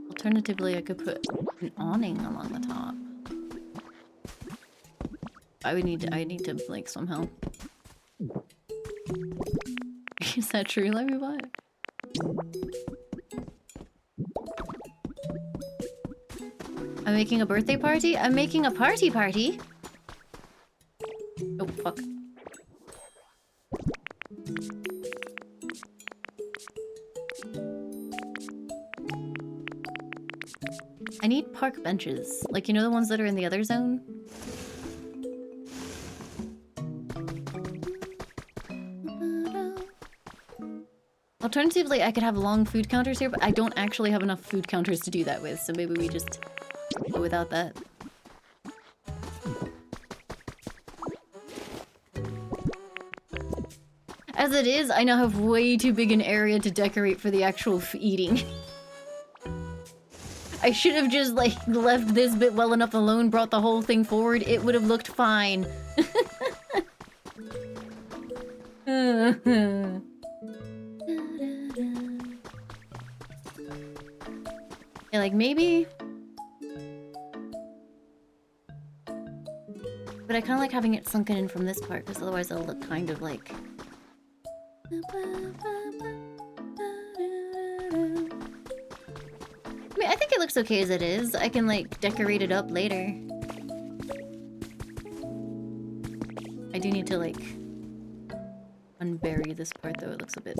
S1: Alternatively, I could put an awning along the top. I need to like somehow. Is that true? Let me buy it. I'm making a birthday party? I'm making a party? Oh, fuck. I need park benches. Like, you know the ones that are in the other zone? Alternatively, I could have long food counters here, but I don't actually have enough food counters to do that with, so maybe we just go without that. As it is, I now have way too big an area to decorate for the actual eating. I should have just, like, left this bit well enough alone, brought the whole thing forward. It would have looked fine. Yeah, like, maybe... But I kind of like having it sunken in from this part, because otherwise it'll look kind of like... I mean, I think it looks okay as it is. I can, like, decorate it up later. I do need to, like, unbury this part, though. It looks a bit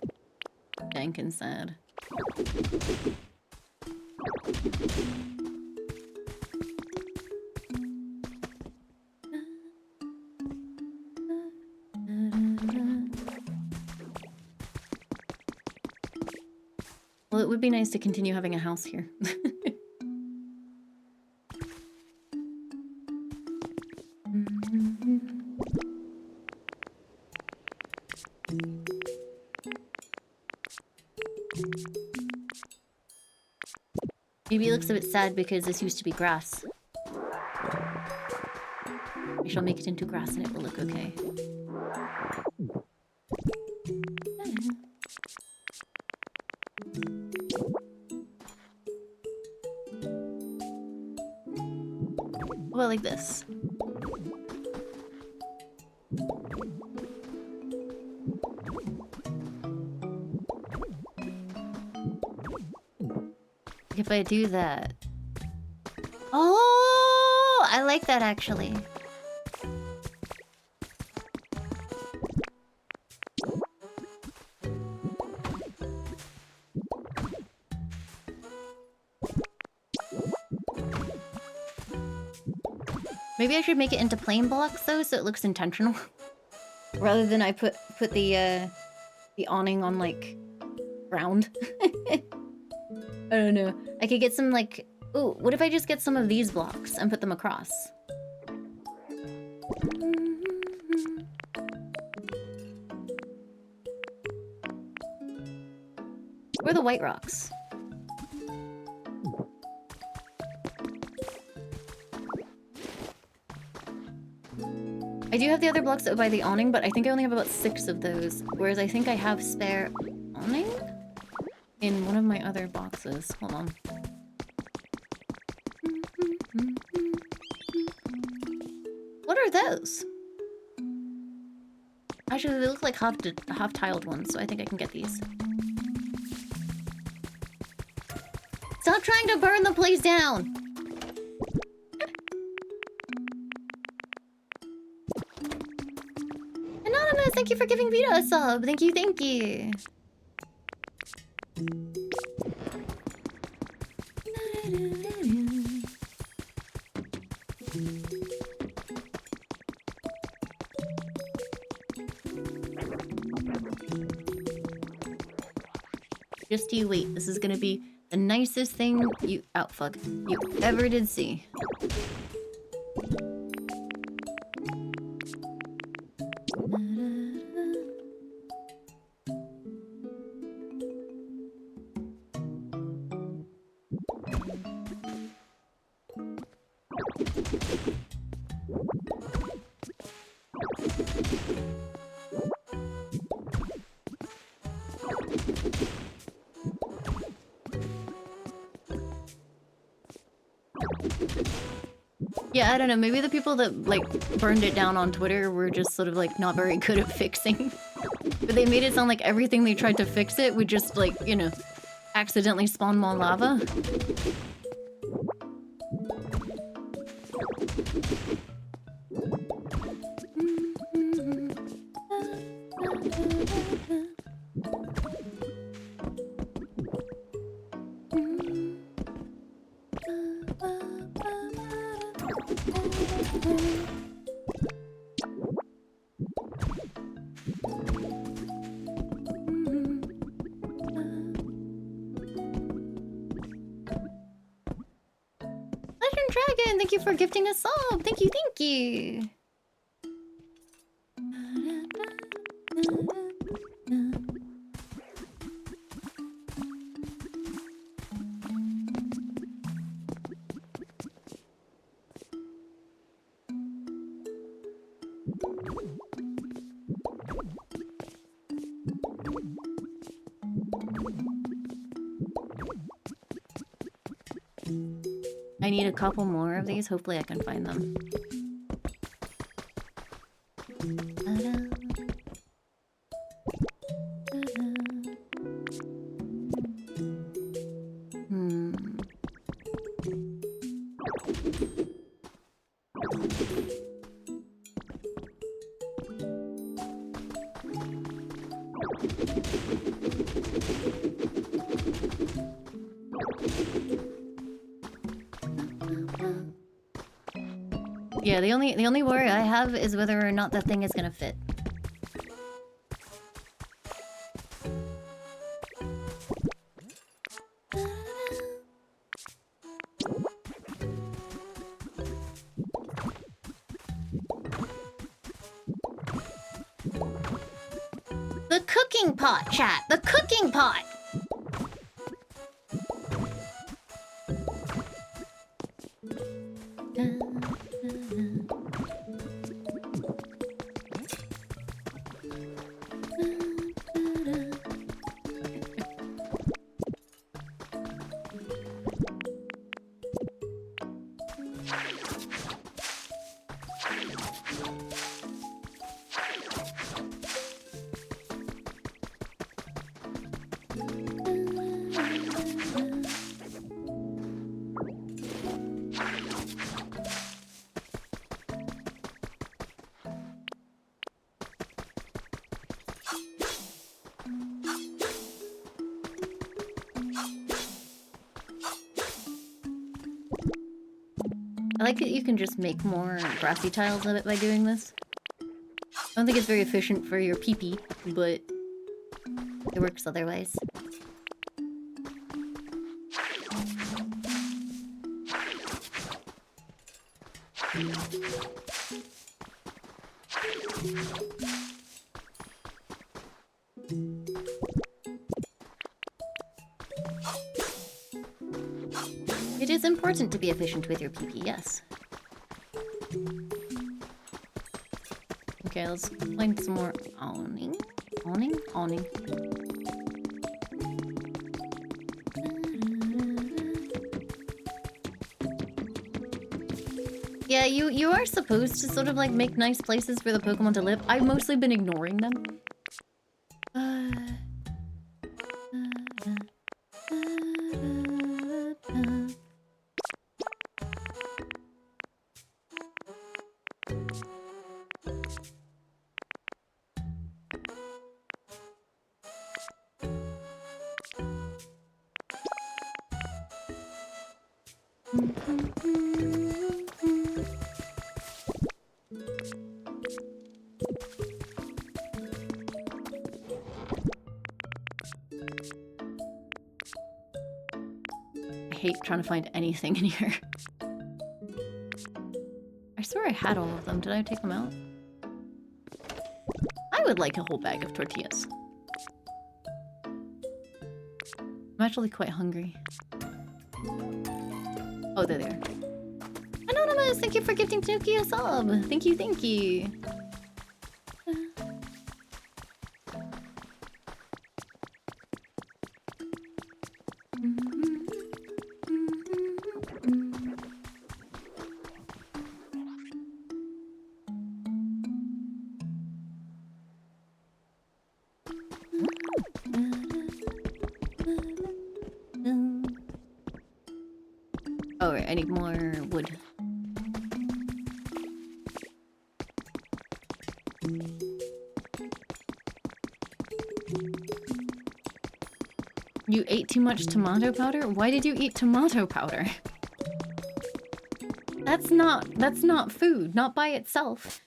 S1: dank and sad. Well, it would be nice to continue having a house here. Maybe it looks a bit sad because this used to be grass. I shall make it into grass and it will look okay. Well, like this. If I do that... Oh! I like that, actually. Maybe I should make it into plain blocks, though, so it looks intentional. Rather than I put the awning on, like, ground. I don't know. I could get some, like... Ooh, what if I just get some of these blocks and put them across? Or the white rocks. I do have the other blocks by the awning, but I think I only have about 6 of those. Whereas I think I have spare awning in one of my other boxes. Hold on. What are those? Actually, they look like half-tiled ones, so I think I can get these. Stop trying to burn the place down! Anonymous, thank you for giving Vita a sub. Thank you, thank you. Just you wait. This is gonna be the nicest thing you ever did see. Yeah, I don't know. Maybe the people that, like, burned it down on Twitter were just sort of, like, not very good at fixing. But they made it sound like everything they tried to fix it would just, like, you know, accidentally spawn more lava. Thank you for gifting a sub. Thank you, thank you. I need a couple more of these. Hopefully I can find them. Yeah, the only worry I have is whether or not that thing is gonna fit.
S2: The cooking pot, chat. The cooking pot.
S1: I like that you can just make more grassy tiles of it by doing this. I don't think it's very efficient for your pee-pee, but it works otherwise. It is important to be efficient with your PP, yes. Okay, let's play some more awning. Awning. Yeah, you are supposed to sort of like make nice places for the Pokemon to live. I've mostly been ignoring them. I hate trying to find anything in here. I swear I had all of them. Did I take them out? I would like a whole bag of tortillas. I'm actually quite hungry. Oh, they're there. Anonymous, thank you for gifting Tanuki a sub. Thank you. Oh, right, I need more wood. You ate too much tomato powder? Why did you eat tomato powder? That's not food, not by itself.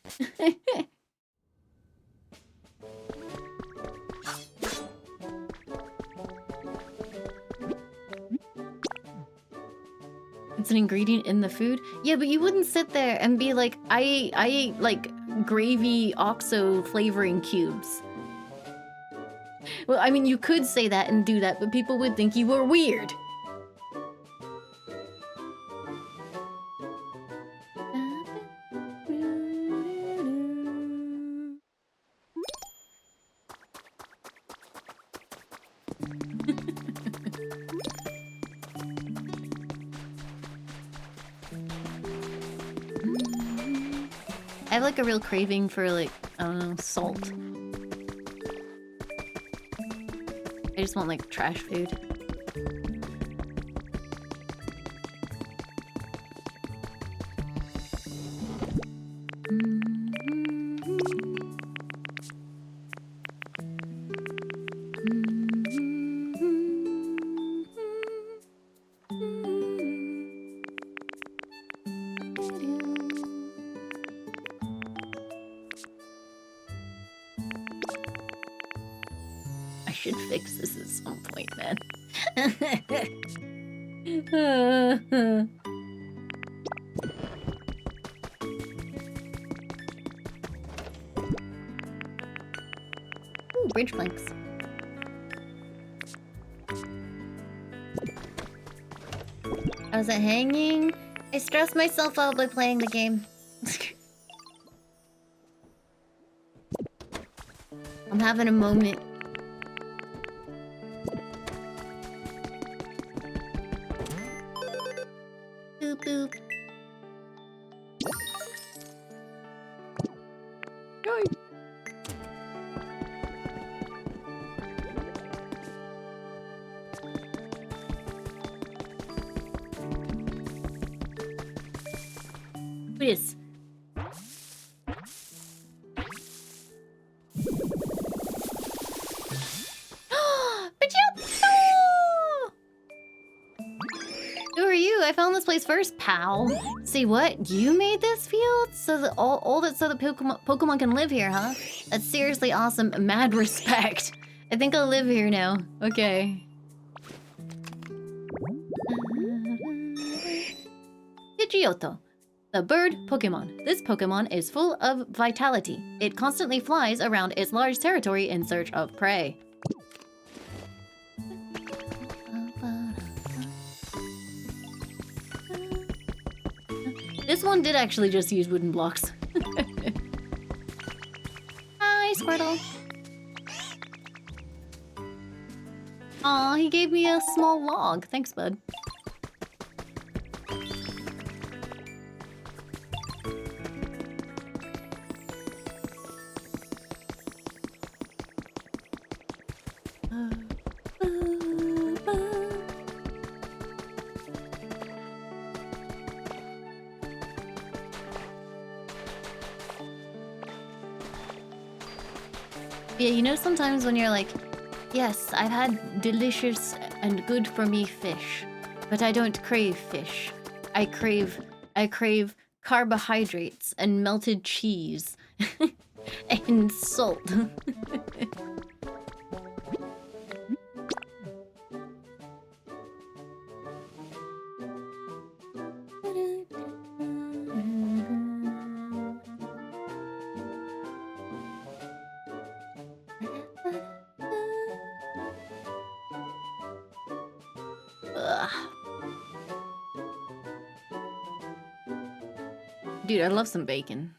S1: It's an ingredient in the food? Yeah, but you wouldn't sit there and be like, I ate like gravy OXO flavoring cubes. Well, I mean, you could say that and do that, but people would think you were weird. I have like a real craving for like I don't know, salt. I just want like trash food. I should fix this at some point, man. Ooh, bridge planks. How's it hanging? I stress myself out by playing the game. I'm having a moment. Boop boop. Joy. Please. Who are you? I found this place first, pal. See what? You made this field so that all that so the Pokemon can live here, huh? That's seriously awesome. Mad respect. I think I'll live here now. Okay. Pidgeotto. The bird Pokemon. This Pokemon is full of vitality. It constantly flies around its large territory in search of prey. This one did actually just use wooden blocks. Hi, Squirtle. Aw, he gave me a small log. Thanks, bud. Yeah, you know sometimes when you're like, yes, I've had delicious and good for me fish, but I don't crave fish. I crave carbohydrates and melted cheese and salt. Dude, I love some bacon.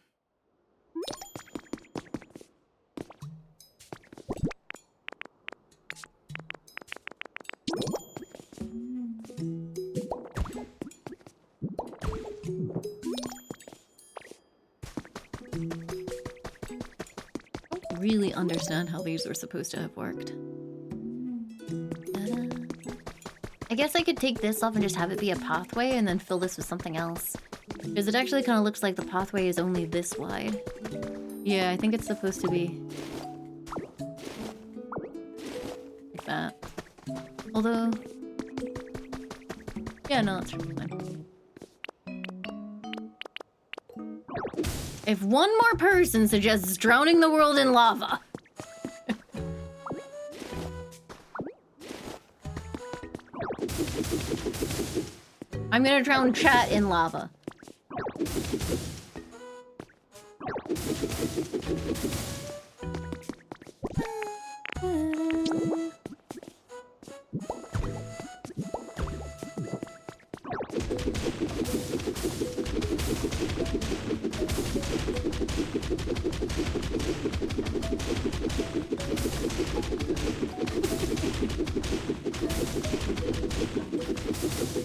S1: I don't really understand how these were supposed to have worked. I guess I could take this off and just have it be a pathway and then fill this with something else. Because it actually kind of looks like the pathway is only this wide. Yeah, I think it's supposed to be like that. Although, yeah, no, that's really fine. If one more person suggests drowning the world in lava. I'm gonna drown chat in lava.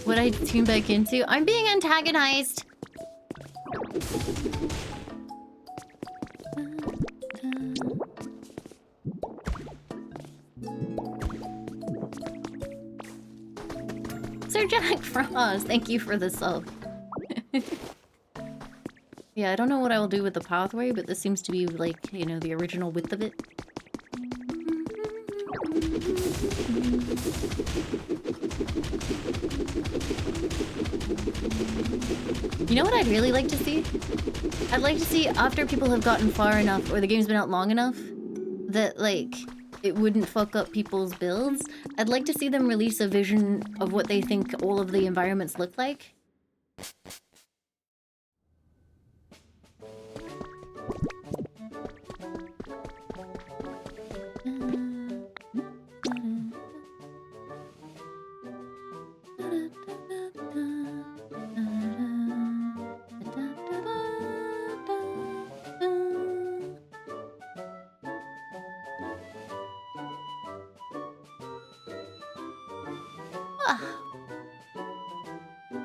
S1: What I tune back into? I'm being antagonized. Sir Jack Frost, thank you for the sub. Yeah, I don't know what I will do with the pathway, but this seems to be like, you know, the original width of it. You know what I'd really like to see? I'd like to see after people have gotten far enough, or the game's been out long enough, that, like, it wouldn't fuck up people's builds. I'd like to see them release a vision of what they think all of the environments look like.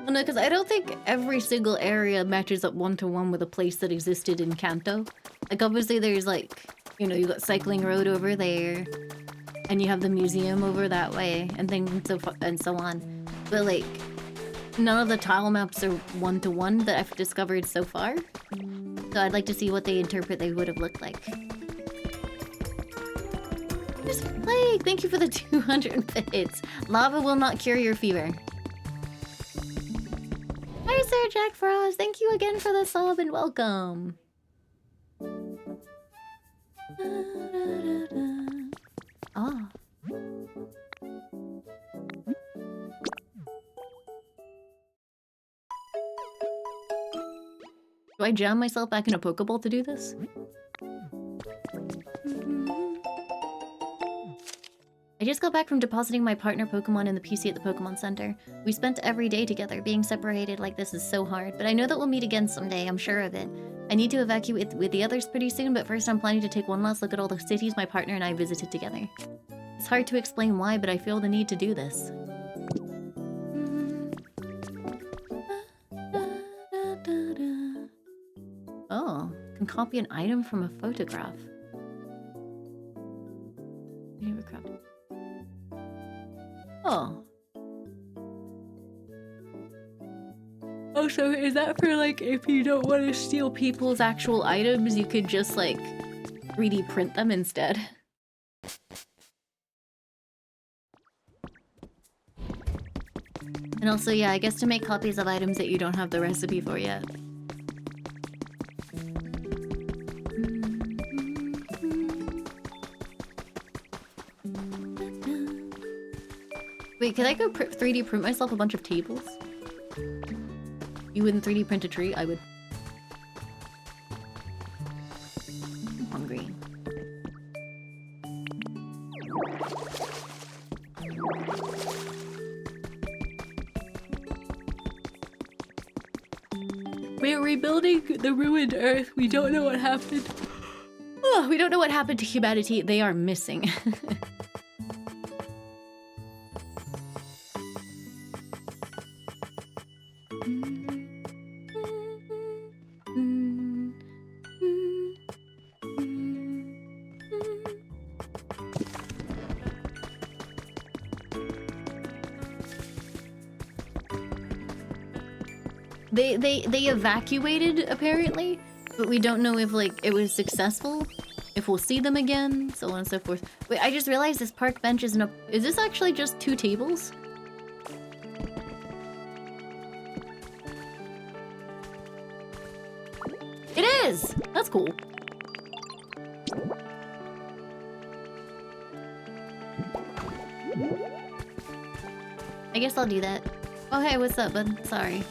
S1: No, because I don't think every single area matches up one-to-one with a place that existed in Kanto. Like, obviously there's, like, you know, you got Cycling Road over there, and you have the museum over that way, and things and so on. But, like, none of the tile maps are one-to-one that I've discovered so far. So I'd like to see what they interpret they would have looked like. There's Plague! Thank you for the 200 bits. Lava will not cure your fever. Hi, Sir Jack Frost. Thank you again for the sub and welcome. Oh. Do I jam myself back in a Pokeball to do this? I just got back from depositing my partner Pokemon in the PC at the Pokemon Center. We spent every day together. Being separated like this is so hard, but I know that we'll meet again someday, I'm sure of it. I need to evacuate with the others pretty soon, but first I'm planning to take one last look at all the cities my partner and I visited together. It's hard to explain why, but I feel the need to do this. Oh, can copy an item from a photograph. Oh. Oh, so is that for, like, if you don't want to steal people's actual items, you could just, like, 3D print them instead? And also, yeah, I guess to make copies of items that you don't have the recipe for yet. Wait, could I go 3D print myself a bunch of tables? You wouldn't 3D print a tree? I would. I'm hungry. We're rebuilding the ruined Earth. We don't know what happened. Oh, we don't know what happened to humanity. They are missing. They evacuated, apparently, but we don't know if, like, it was successful, if we'll see them again, so on and so forth. Wait, I just realized this park bench isn't a— is this actually just 2 tables? It is! That's cool. I guess I'll do that. Oh, hey, what's up, bud? Sorry.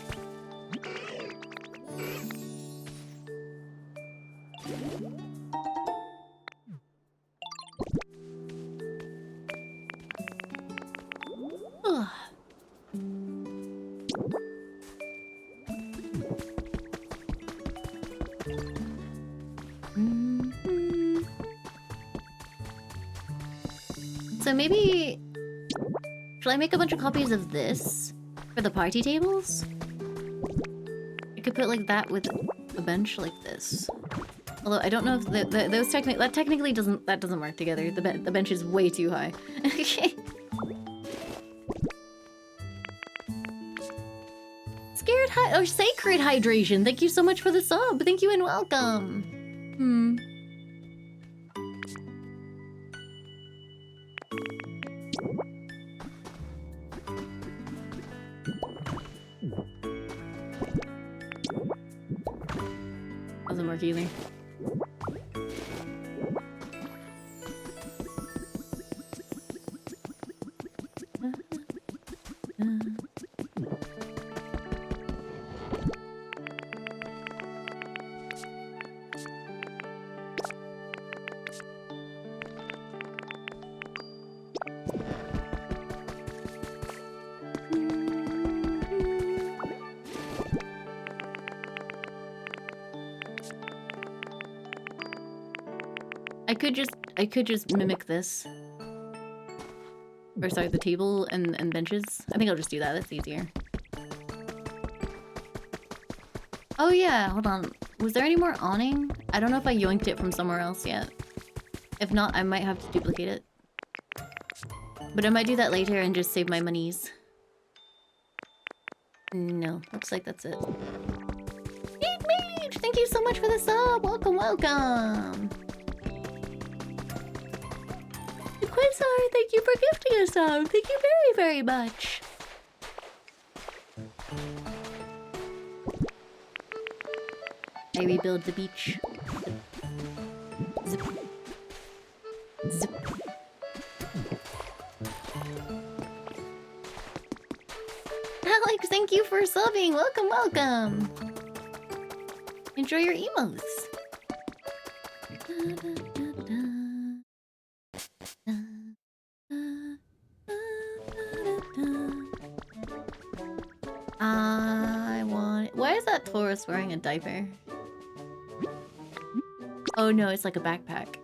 S1: So maybe... should I make a bunch of copies of this for the party tables? I could put like that with a bench like this. Although I don't know if those technically doesn't work together. The bench is way too high. Okay. or sacred hydration. Thank you so much for the sub. Thank you and welcome. Doesn't work either. I could just mimic this. Or sorry, the table and benches. I think I'll just do that, that's easier. Oh yeah, hold on. Was there any more awning? I don't know if I yoinked it from somewhere else yet. If not, I might have to duplicate it. But I might do that later and just save my monies. No, looks like that's it. Eat Mage! Thank you so much for the sub! Welcome, welcome! Quizar, thank you for gifting a sub! Thank you very, very much! I rebuild the beach. Zip. Zip. Alex, thank you for subbing! Welcome, welcome! Enjoy your emotes! I want... Why is that Taurus wearing a diaper? Oh no, it's like a backpack.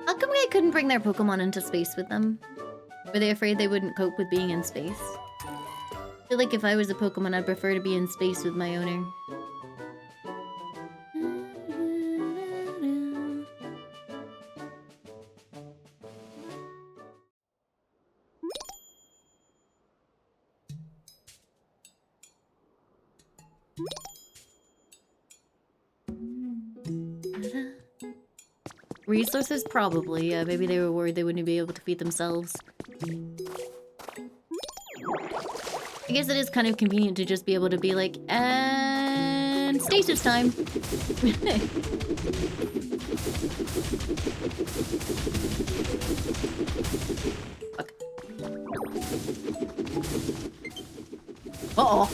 S1: How come I couldn't bring their Pokemon into space with them? Were they afraid they wouldn't cope with being in space? I feel like if I was a Pokemon, I'd prefer to be in space with my owner. Resources? Probably, yeah. Maybe they were worried they wouldn't be able to feed themselves. I guess it is kind of convenient to just be able to be like, and stasis time! Fuck. Uh-oh!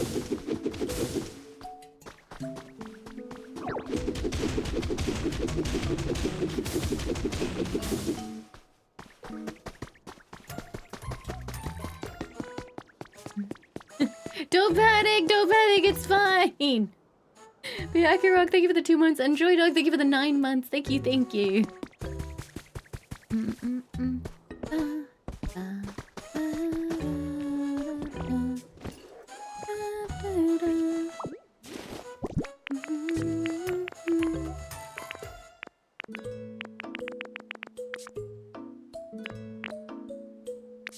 S1: Don't panic, it's fine! Miyaki Rock, thank you for the 2 months. Enjoy Dog, thank you for the 9 months. Thank you, thank you.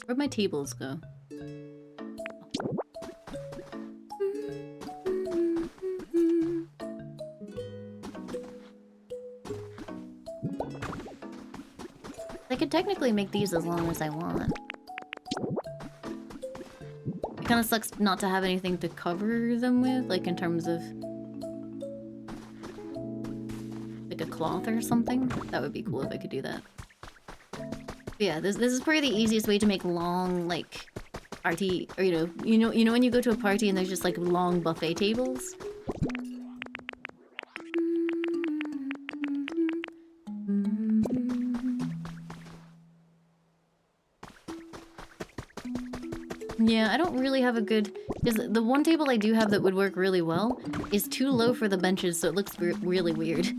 S1: Where'd my tables go? I could technically make these as long as I want. It kind of sucks not to have anything to cover them with, like in terms of like a cloth or something. That would be cool if I could do that. But yeah, this is probably the easiest way to make long, like, party, or you know when you go to a party and there's just like long buffet tables? Yeah, I don't really have a good... Because the one table I do have that would work really well is too low for the benches, so it looks really weird.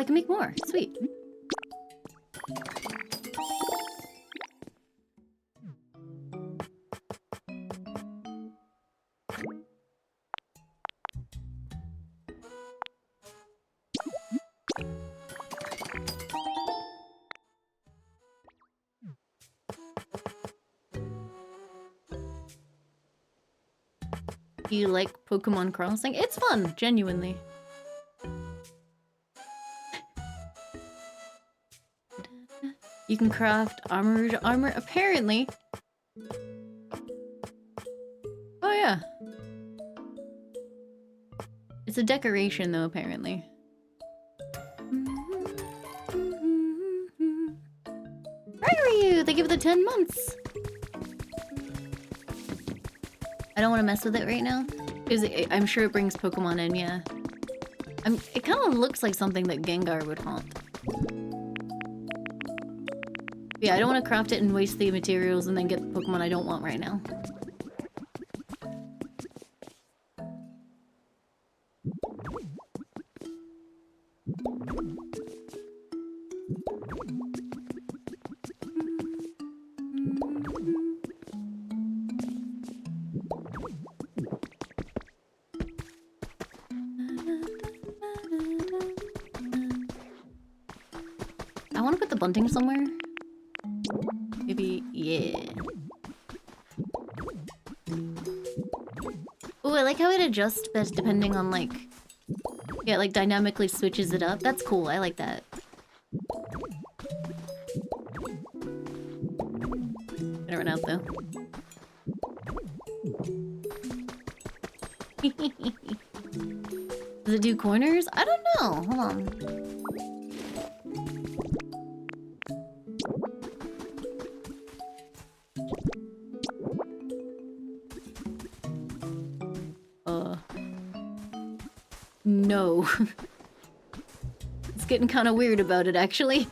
S1: I can make more. Sweet. Do you like Pokemon Crossing? It's fun, genuinely. You can craft armor, apparently. Oh yeah. It's a decoration though, apparently. Where are you? They give it the 10 months. I don't want to mess with it right now. Because I'm sure it brings Pokemon in, yeah. It kind of looks like something that Gengar would haunt. Yeah, I don't want to craft it and waste the materials and then get the Pokemon I don't want right now. I want to put the bunting somewhere. Maybe, yeah. Oh, I like how it adjusts best depending on like... Yeah, like dynamically switches it up. That's cool, I like that. Gonna run out though. Does it do corners? I don't know. Hold on. No. It's getting kind of weird about it, actually.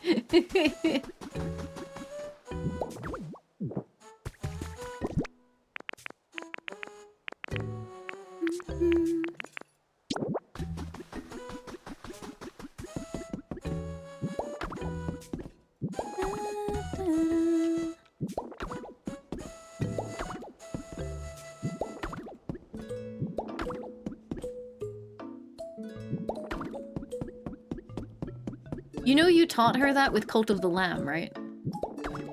S1: You know you taught her that with Cult of the Lamb, right?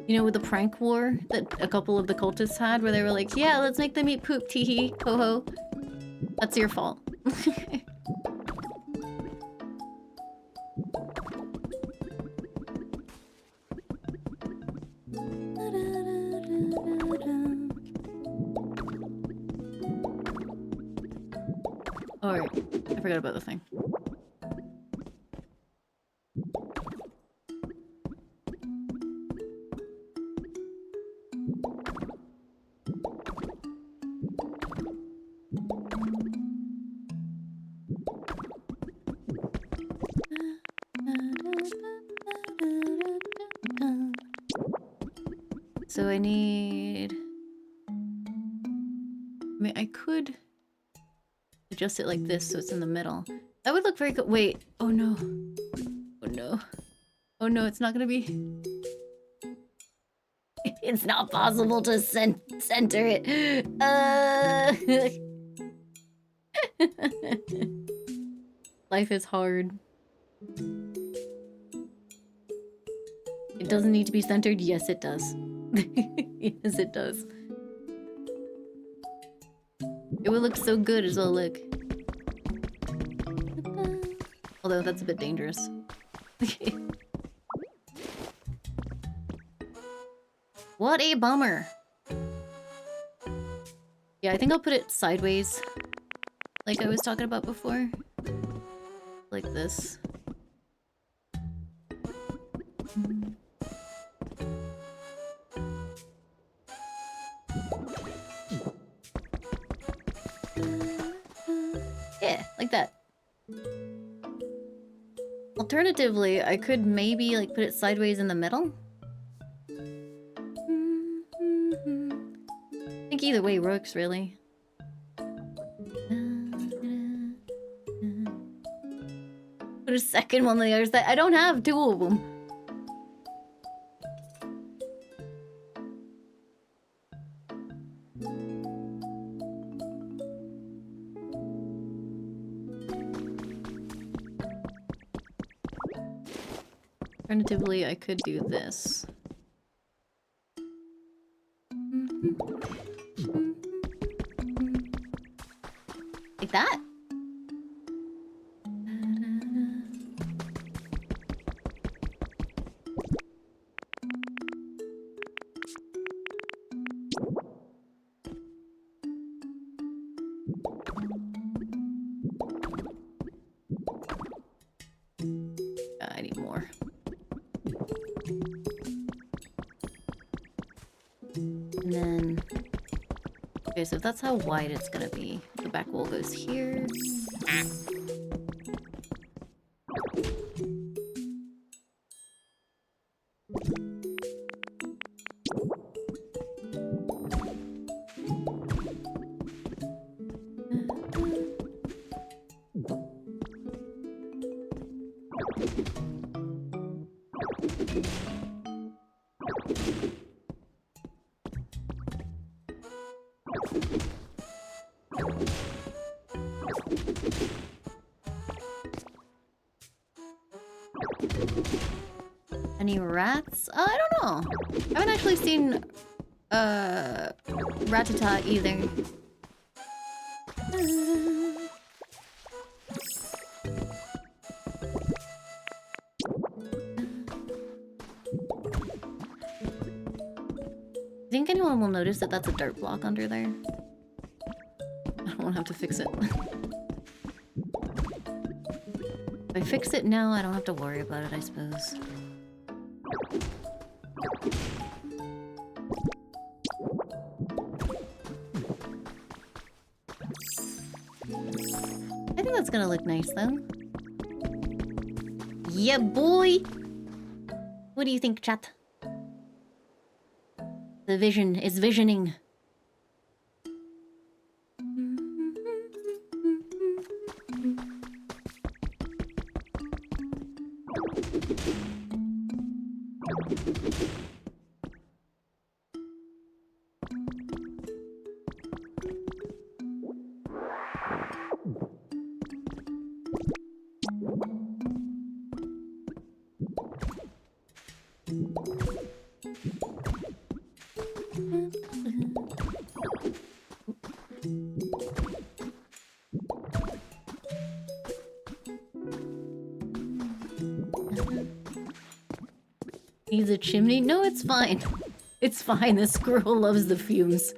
S1: You know, with the prank war that a couple of the cultists had, where they were like, yeah, let's make them eat poop, teehee, ho-ho. That's your fault. Alright, I forgot about the thing. So I need... I mean, I could adjust it like this so it's in the middle. That would look very good. Wait. Oh no. Oh no. Oh no, it's not gonna be... It's not possible to center it. Life is hard. It doesn't need to be centered? Yes, it does. Yes, it does. It would look so good as well, look. Although, that's a bit dangerous. What a bummer. Yeah, I think I'll put it sideways. Like I was talking about before. Like this. Yeah, like that. Alternatively, I could maybe like put it sideways in the middle. I think either way works, really. Put second one on the other side. I don't have two of them. Alternatively, I could do this. Like that? I need more. And then... Okay, so if that's how wide it's gonna be. The back wall goes here. Any rats? I don't know. I haven't actually seen Ratata either. Think anyone will notice that that's a dirt block under there? I don't have to fix it. If I fix it now, I don't have to worry about it, I suppose. I think that's gonna look nice, though. Yeah, boy! What do you think, chat? The vision is visioning. He's a chimney? No, it's fine. It's fine. This squirrel loves the fumes.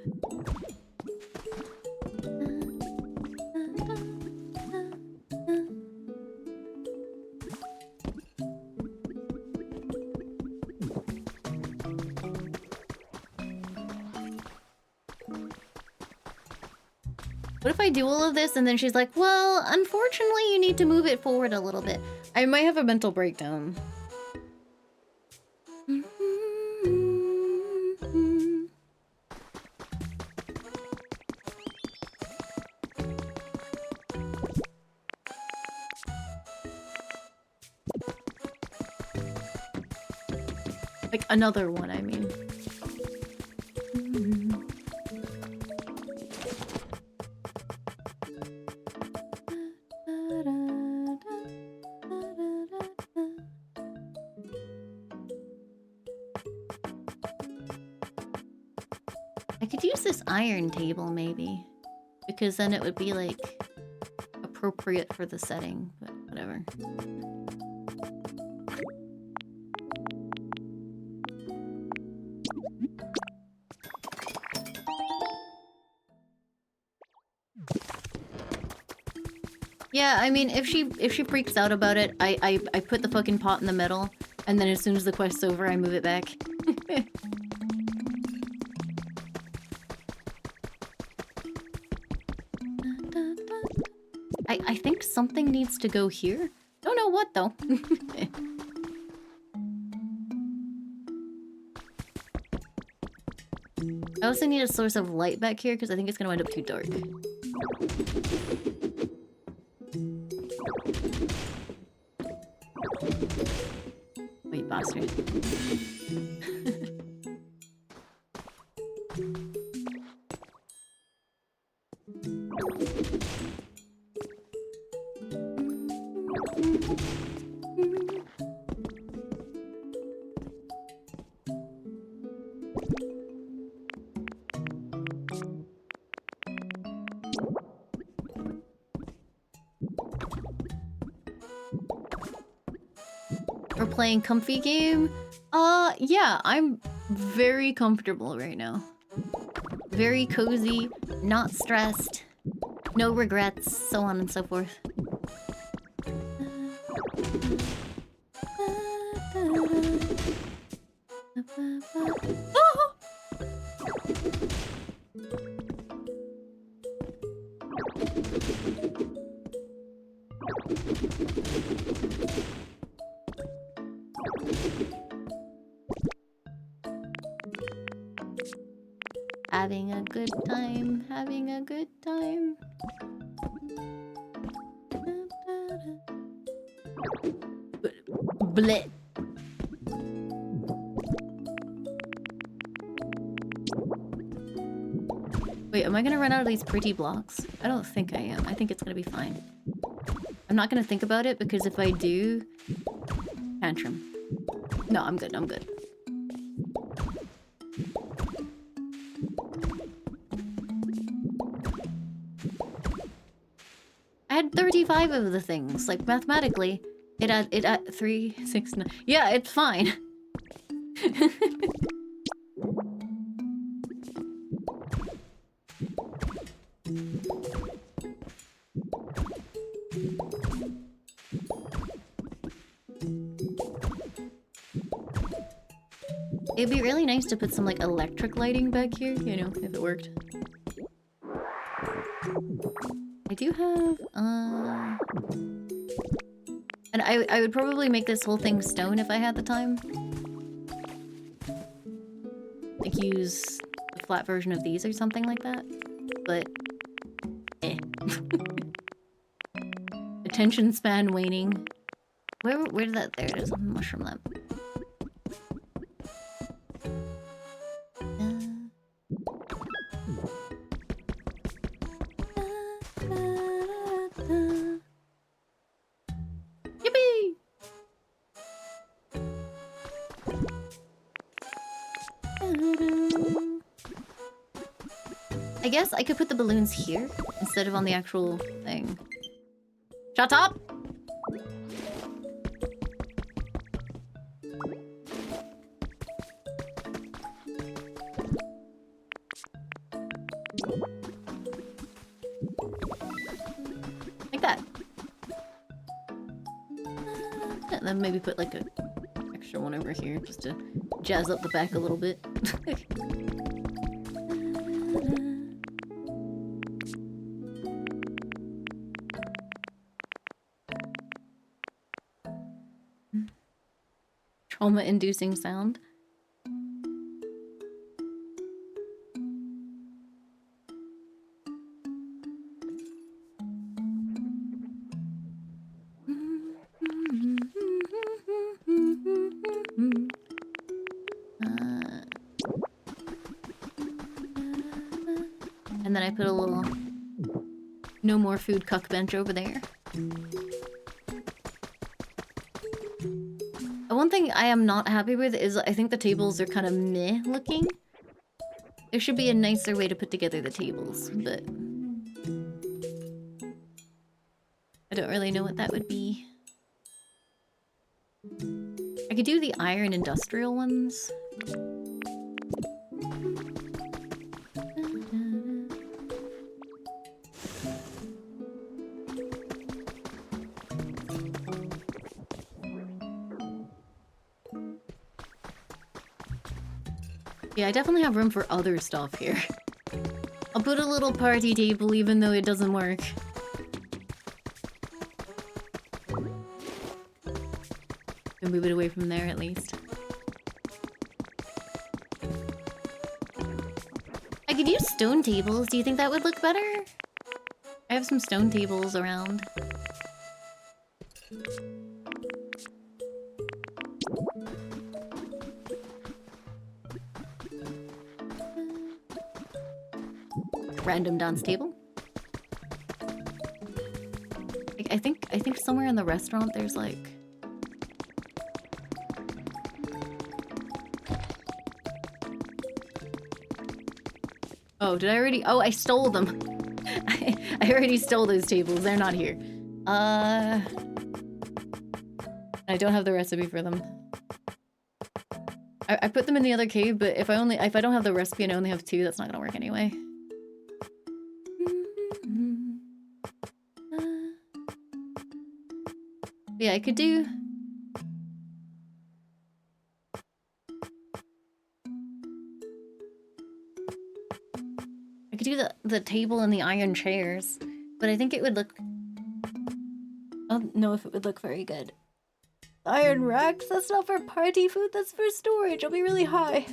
S1: What if I do all of this and then she's like, well, unfortunately you need to move it forward a little bit. I might have a mental breakdown. Like another one, I mean. I could use this iron table, maybe. Because then it would be, like, appropriate for the setting, but whatever. Yeah, I mean, if she freaks out about it, I put the fucking pot in the middle, and then as soon as the quest's over, I move it back. I think something needs to go here. Don't know what, though. I also need a source of light back here, because I think it's gonna end up too dark. faster. We're playing comfy game? Yeah, I'm very comfortable right now. Very cozy, not stressed, no regrets, so on and so forth. Having a good time, having a good time. Bleh. Wait, am I gonna run out of these pretty blocks? I don't think I am. I think it's gonna be fine. I'm not gonna think about it because if I do... Tantrum. No, I'm good, I'm good. I had 35 of the things. Like, mathematically, it at 3, 6, 9... Yeah, it's fine. It'd be really nice to put some, like, electric lighting back here, you know, if it worked. I do have, And I would probably make this whole thing stone if I had the time. Like, use a flat version of these or something like that. But, eh. Attention span waning. Where did that... There it is, mushroom lamp. Yippee! I guess I could put the balloons here instead of on the actual thing. Shut up! Like that. And then maybe put like a extra one over here just to jazz up the back a little bit. Trauma-inducing sound. And then I put a little no more food cuck bench over there. One thing I am not happy with is I think the tables are kind of meh looking. There should be a nicer way to put together the tables, but I don't really know what that would be. I could do the iron industrial ones. Yeah, I definitely have room for other stuff here. I'll put a little party table even though it doesn't work. And move it away from there at least. I could use stone tables. Do you think that would look better? I have some stone tables around. Random dance table. Like, I think somewhere in the restaurant there's like... Oh, did I already? Oh, I stole them. I already stole those tables. They're not here. I don't have the recipe for them. I put them in the other cave, but if I don't have the recipe and I only have 2, that's not gonna work anyway. Yeah, I could do... I could do the table and the iron chairs, but I think it would look... I don't know if it would look very good. Iron racks? That's not for party food, that's for storage. I'll be really high.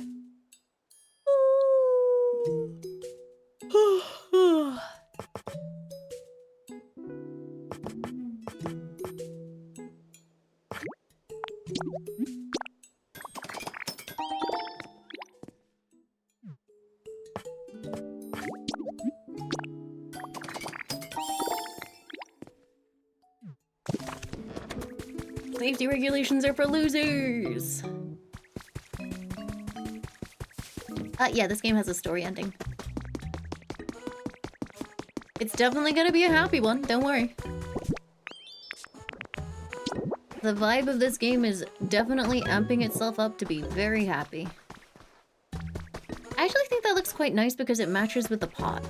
S1: Safety regulations are for losers! Yeah, this game has a story ending. It's definitely gonna be a happy one, don't worry. The vibe of this game is definitely amping itself up to be very happy. I actually think that looks quite nice because it matches with the pot.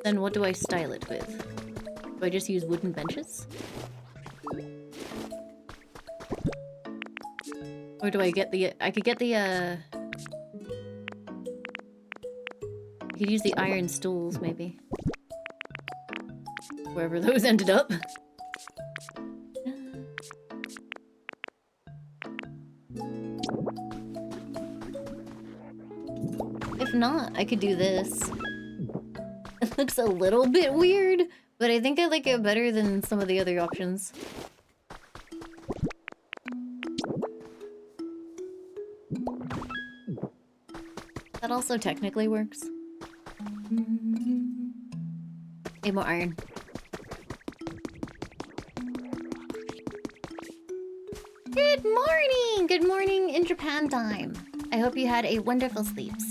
S1: Then what do I style it with? Do I just use wooden benches? Or do I get the... I could get the, I could use the iron stools, maybe. Wherever those ended up. If not, I could do this. It looks a little bit weird, but I think I like it better than some of the other options. That also technically works. Need more iron. Good morning! Good morning in Japan time. I hope you had a wonderful sleeps.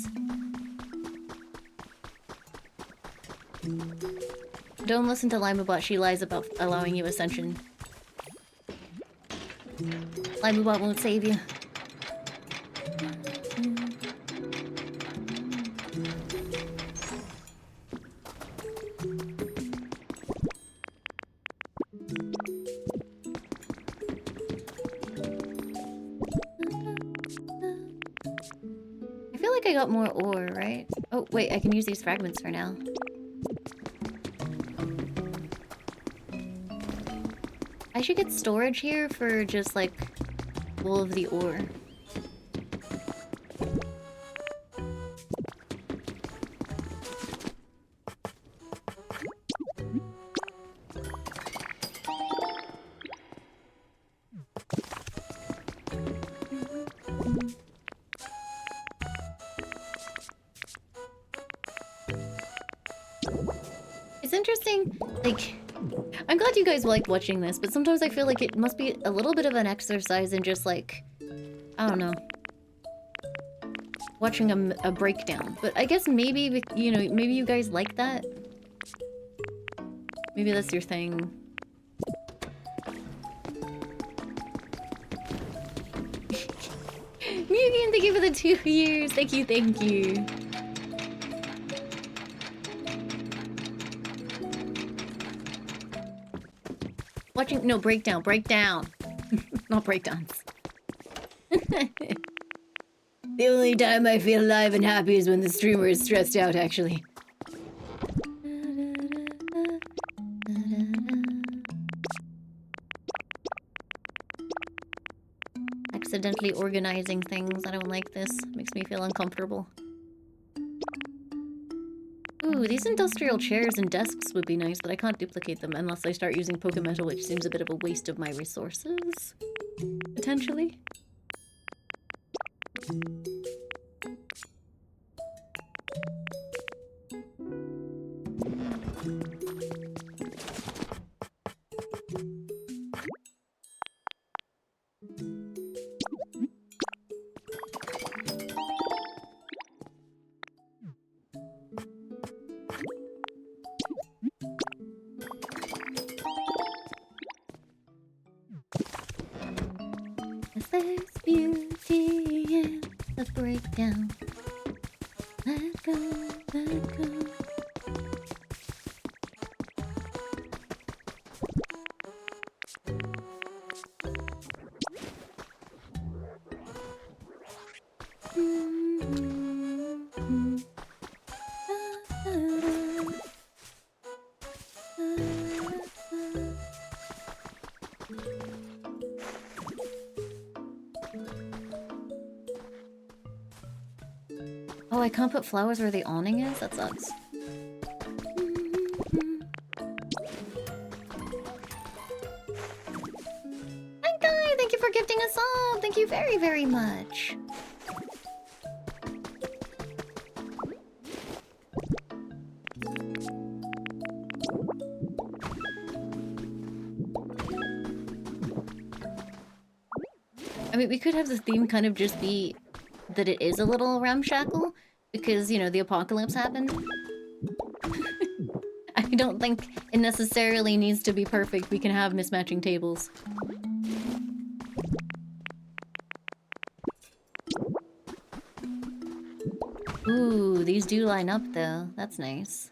S1: Don't listen to Laimubot, she lies about allowing you ascension. Laimubot won't save you. I feel like I got more ore, right? Oh, wait, I can use these fragments for now. I should get storage here for just, like, all of the ore. It's interesting, like... I'm glad you guys like watching this, but sometimes I feel like it must be a little bit of an exercise in just like, I don't know, watching a breakdown. But I guess maybe, you know, maybe you guys like that. Maybe that's your thing. Mugen, thank you for the 2 years. Thank you, thank you. Watching, no, breakdown, not breakdowns. The only time I feel alive and happy is when the streamer is stressed out, actually. Accidentally organizing things, I don't like this. Makes me feel uncomfortable. Ooh, Ooh, these industrial chairs and desks would be nice, but I can't duplicate them unless I start using Pokemetal, which seems a bit of a waste of my resources. Potentially. There's beauty in the breakdown. Let go, let go. Oh, I can't put flowers where the awning is? That sucks. Hi, Guy! Thank you for gifting us up! Thank you very, very much. I mean, we could have the theme kind of just be that it is a little ramshackle because, you know, the apocalypse happened. I don't think it necessarily needs to be perfect. We can have mismatching tables. Ooh, these do line up though. That's nice.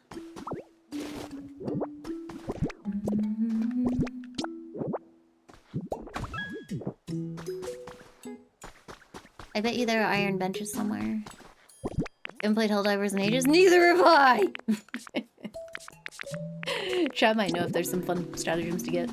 S1: I bet you there are iron benches somewhere. Haven't played Helldivers in ages. Neither have I! Chat might know if there's some fun stratagems to get.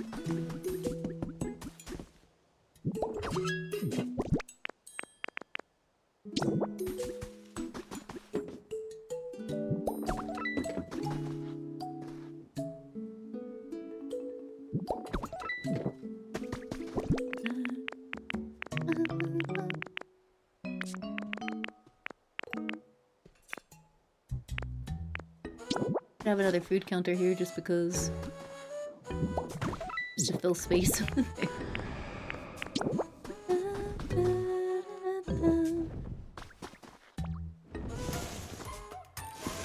S1: I have another food counter here just because. Just to fill space.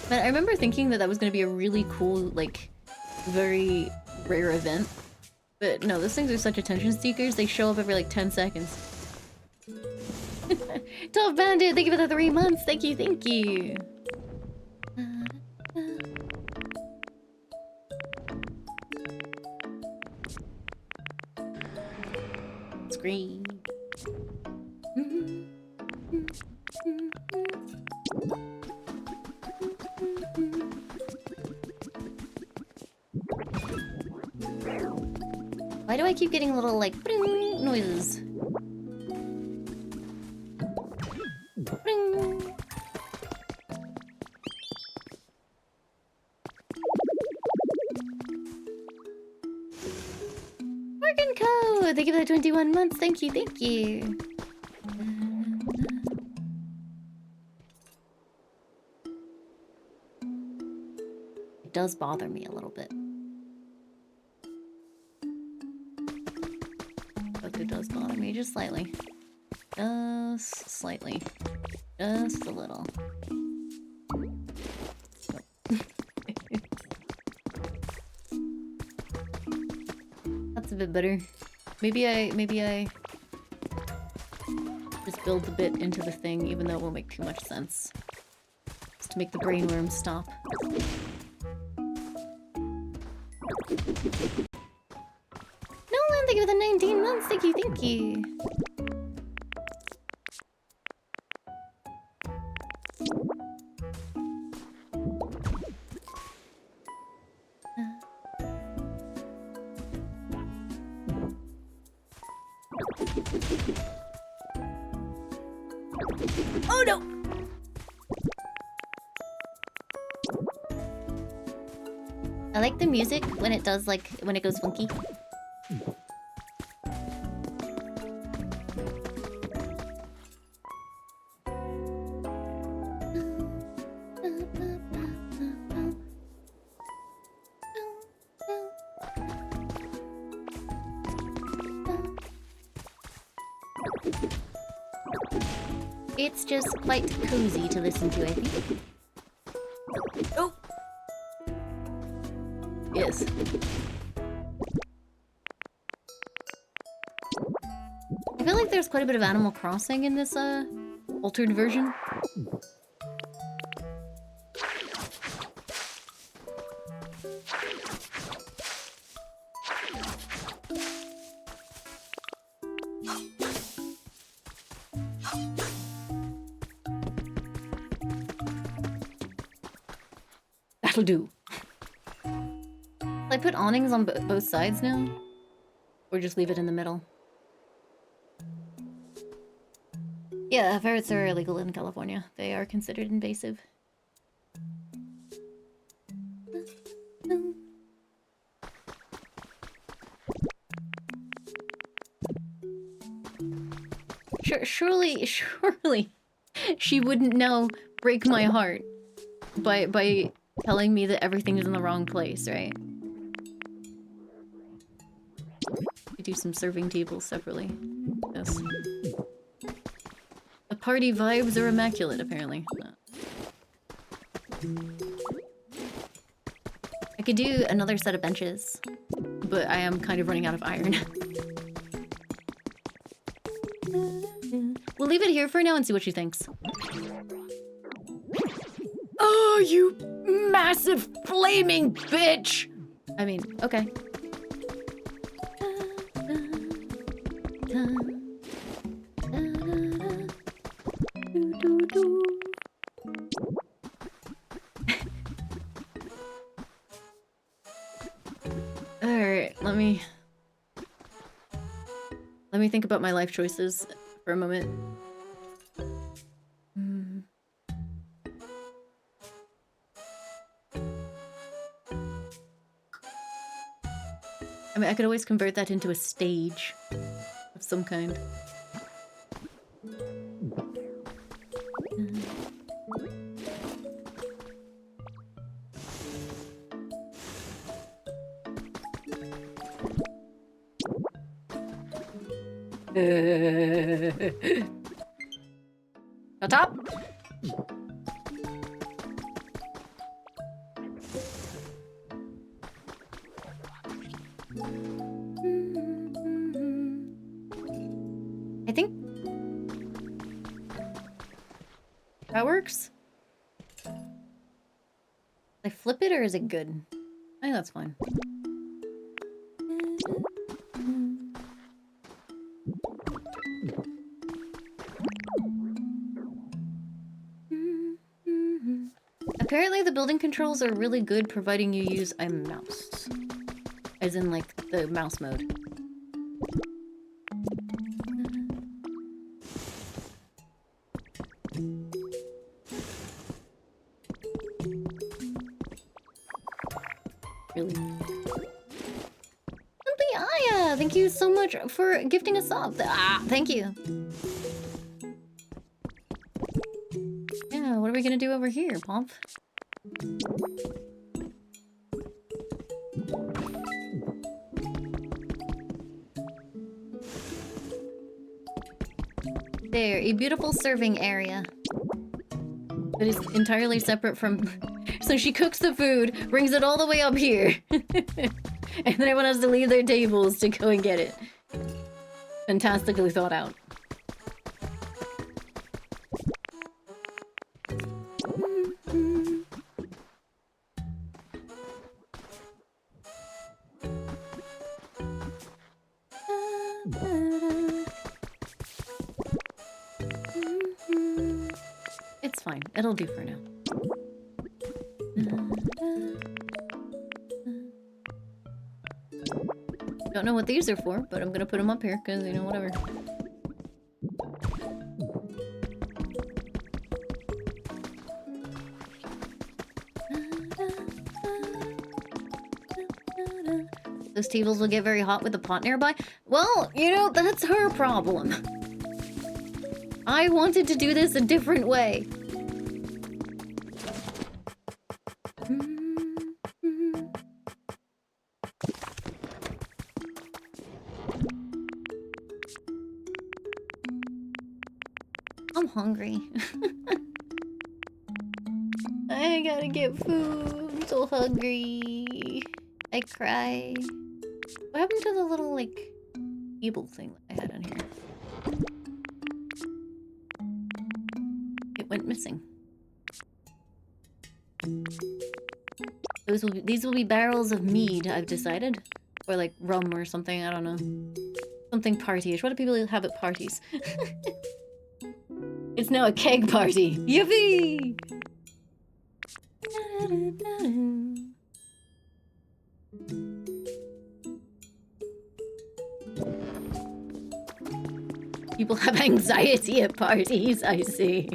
S1: But I remember thinking that that was going to be a really cool, like, very rare event. But no, those things are such attention seekers, they show up every like 10 seconds. Tough Bandit, thank you for the 3 months. Thank you, thank you. Scream. Why do I keep getting little like bring noises? Bring. Morgan Co! Thank you for the 21 months. Thank you, thank you. It does bother me a little bit. It does bother me just slightly. Just slightly. Just a little. That's a bit better. Maybe I just build the bit into the thing even though it won't make too much sense. Just to make the brainworm stop. Nolan, thank you for the 19 months. Thank you, thank you. Oh no! like the music when it does, like, when it goes funky. It's just quite cozy to listen to, I think. Oh! Yes. I feel like there's quite a bit of Animal Crossing in this, altered version. That'll do. I put awnings on both sides now? Or just leave it in the middle? Yeah, ferrets are illegal in California. They are considered invasive. Surely she wouldn't now break my heart by telling me that everything is in the wrong place, right? We do some serving tables separately. Yes. The party vibes are immaculate, apparently. I could do another set of benches, but I am kind of running out of iron. We'll leave it here for now and see what she thinks. Oh, you massive flaming bitch! I mean, okay. Alright, let me think about my life choices for a moment. I mean, I could always convert that into a stage of some kind. On top? I think that works. I flip it or is it good? I think that's fine. Apparently the building controls are really good providing you use a mouse. As in, like, the mouse mode. Really? Aya, thank you so much for gifting us up. Thank you. Yeah, what are we gonna do over here, Pomp? There, a beautiful serving area. That is entirely separate from... So she cooks the food, brings it all the way up here. And then everyone has to leave their tables to go and get it. Fantastically thought out. It's fine. It'll do for now. Don't know what these are for, but I'm gonna put them up here because, you know, whatever. Those tables will get very hot with the pot nearby. Well, you know, that's her problem. I wanted to do this a different way. I'm hungry. I gotta get food. I'm so hungry. I cry. What happened to the little, like, table thing that I had on here? It went missing. These will be barrels of mead, I've decided. Or like rum or something, I don't know. Something partyish. What do people have at parties? It's now a keg party. Yippee! People have anxiety at parties, I see.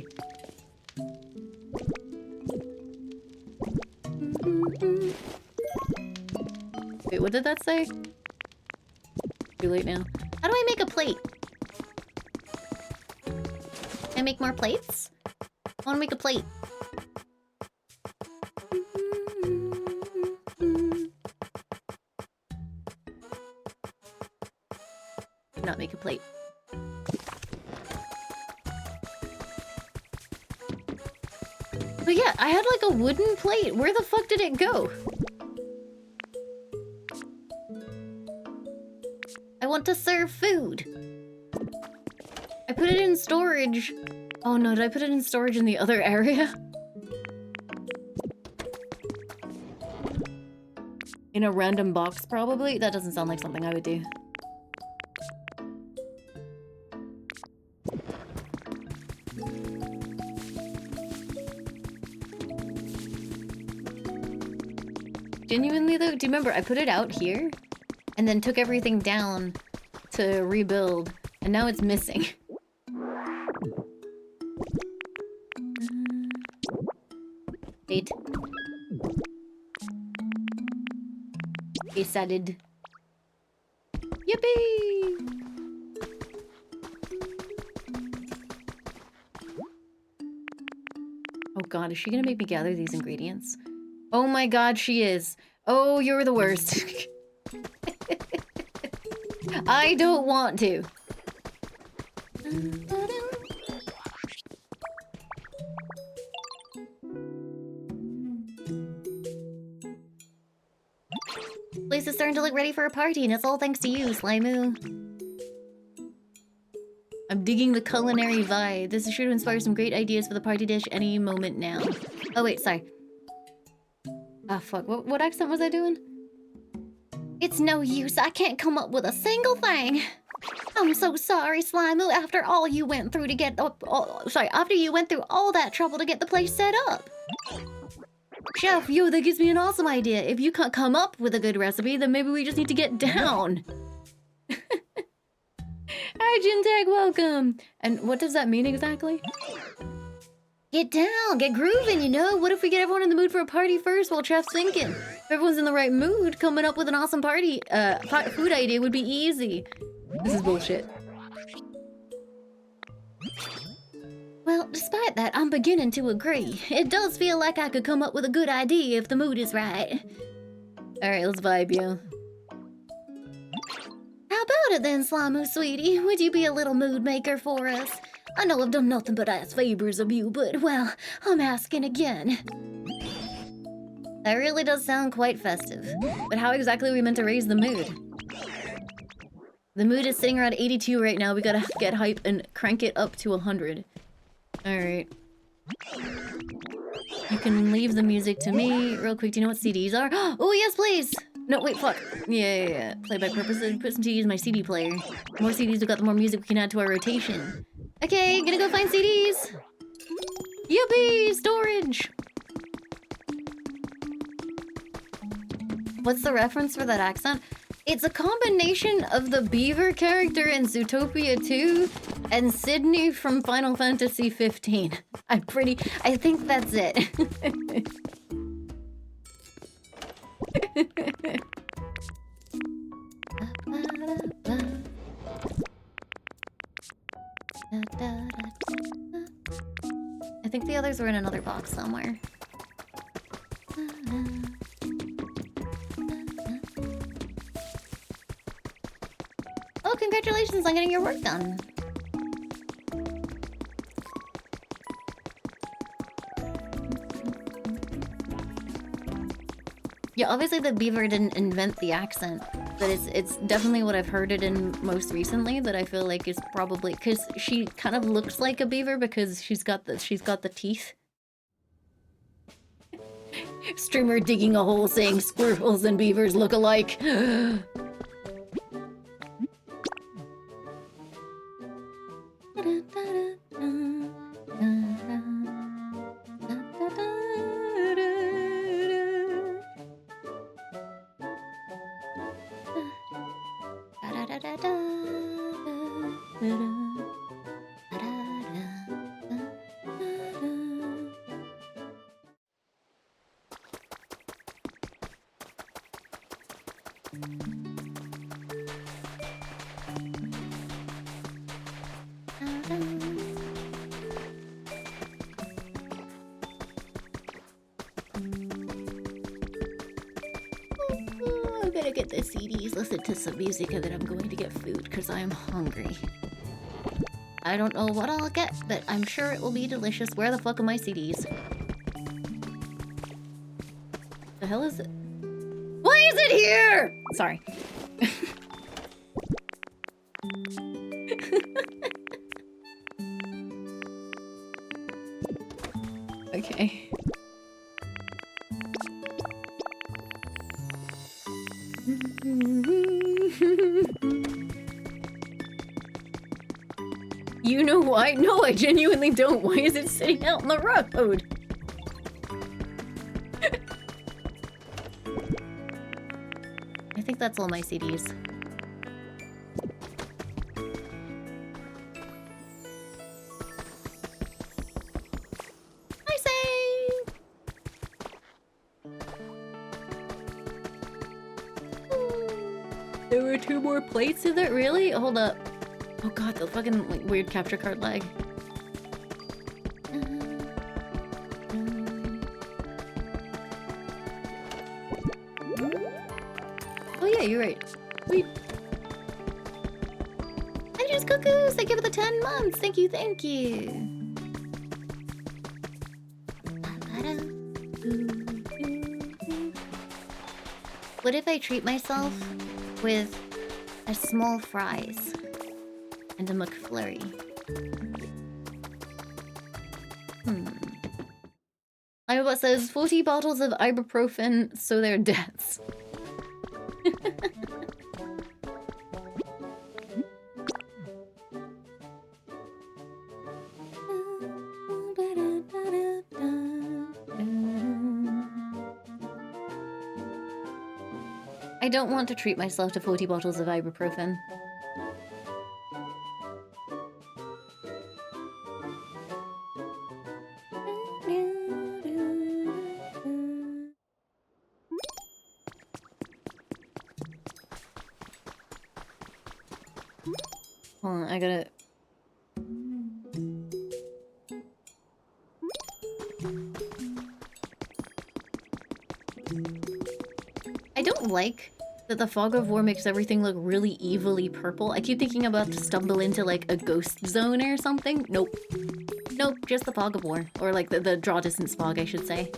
S1: Wait, what did that say? Too late now.
S2: How do I make a plate? Can I make more plates? I want to make a plate.
S1: Not make a plate. But yeah, I had like a wooden plate. Where the fuck did it go?
S2: I want to serve food.
S1: I put it in storage. Oh no, did I put it in storage in the other area? In a random box, probably? That doesn't sound like something I would do. Genuinely though, do you remember I put it out here? And then took everything down to rebuild, and now it's missing. Wait. Decided. Yippee! Oh god, is she gonna make me gather these ingredients? Oh my god, she is. Oh, you're the worst. I don't want to.
S2: Place is starting to look ready for a party, and it's all thanks to you, Laimu.
S1: I'm digging the culinary vibe. This is sure to inspire some great ideas for the party dish any moment now. Oh wait, sorry. Ah, fuck. What accent was I doing?
S2: It's no use. I can't come up with a single thing. I'm so sorry, Slimu, after all you went through to get after you went through all that trouble to get the place set up.
S1: Chef, yo, that gives me an awesome idea. If you can't come up with a good recipe, then maybe we just need to get down. Hi, Jintag, welcome. And what does that mean exactly?
S2: Get down, get grooving, you know?
S1: What if we get everyone in the mood for a party first while Chef's thinking? If everyone's in the right mood, coming up with an awesome party, food idea would be easy. This is bullshit.
S2: Well, despite that, I'm beginning to agree. It does feel like I could come up with a good idea if the mood is right.
S1: Alright, let's vibe, yo.
S2: How about it then, Slimu, sweetie? Would you be a little mood maker for us? I know I've done nothing but ask favors of you, but, well, I'm asking again.
S1: That really does sound quite festive. But how exactly are we meant to raise the mood? The mood is sitting around 82 right now. We gotta get hype and crank it up to 100. Alright. You can leave the music to me. Real quick, do you know what CDs are? Oh, yes, please! No, wait, fuck. Yeah. Playback purposes. Put some CDs in my CD player. The more CDs we got, the more music we can add to our rotation. Okay, gonna go find CDs. Yippee! Storage! What's the reference for that accent? It's a combination of the beaver character in Zootopia 2 and Sydney from Final Fantasy 15. I think that's it. I think the others were in another box somewhere. Oh, congratulations on getting your work done. Yeah, obviously the beaver didn't invent the accent, but it's definitely what I've heard it in most recently that I feel like is probably because she kind of looks like a beaver because she's got the teeth. Streamer digging a hole saying squirrels and beavers look alike. I'm gonna get the CDs, listen to some music, and then I'm going to get food because I'm hungry. I don't know what I'll get, but I'm sure it will be delicious. Where the fuck are my CDs? The hell is it? Why is it here? Sorry. Okay. You know why? No, I genuinely don't. Why is it sitting out on the road? I think that's all my CDs. Hi, Say! There were 2 more plates in it? Really? Hold up. Oh god, the fucking like, weird capture card lag. Oh yeah, you're right. Wait. I just cuckoos! Thank you for the 10 months! Thank you, thank you! What if I treat myself with a small fries and a McFlurry? What says 40 bottles of ibuprofen, so they're deaths. I don't want to treat myself to 40 bottles of ibuprofen. Hold on, I gotta... I don't like that the fog of war makes everything look really evilly purple. I keep thinking about to stumble into like a ghost zone or something. Nope. Nope, just the fog of war. Or like the draw distance fog, I should say.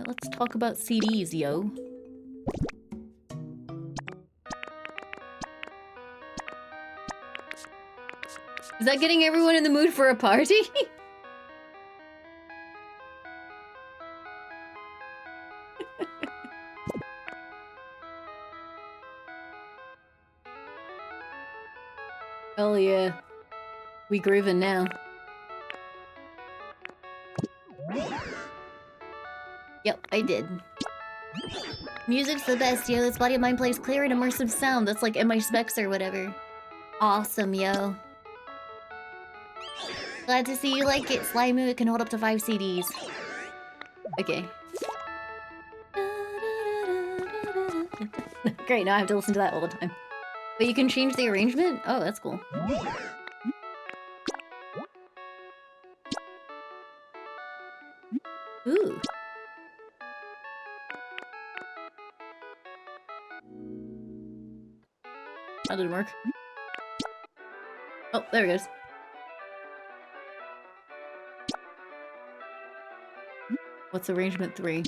S1: Let's talk about CDs, yo. Is that getting everyone in the mood for a party? Hell yeah. We groovin' now. Yep, I did. Music's the best, yo. This body of mine plays clear and immersive sound. That's like in my specs or whatever. Awesome, yo. Glad to see you like it. Laimu, it can hold up to 5 CDs. Okay. Great, now I have to listen to that all the time. But you can change the arrangement? Oh, that's cool. Ooh. That didn't work. Oh, there it goes. What's arrangement 3?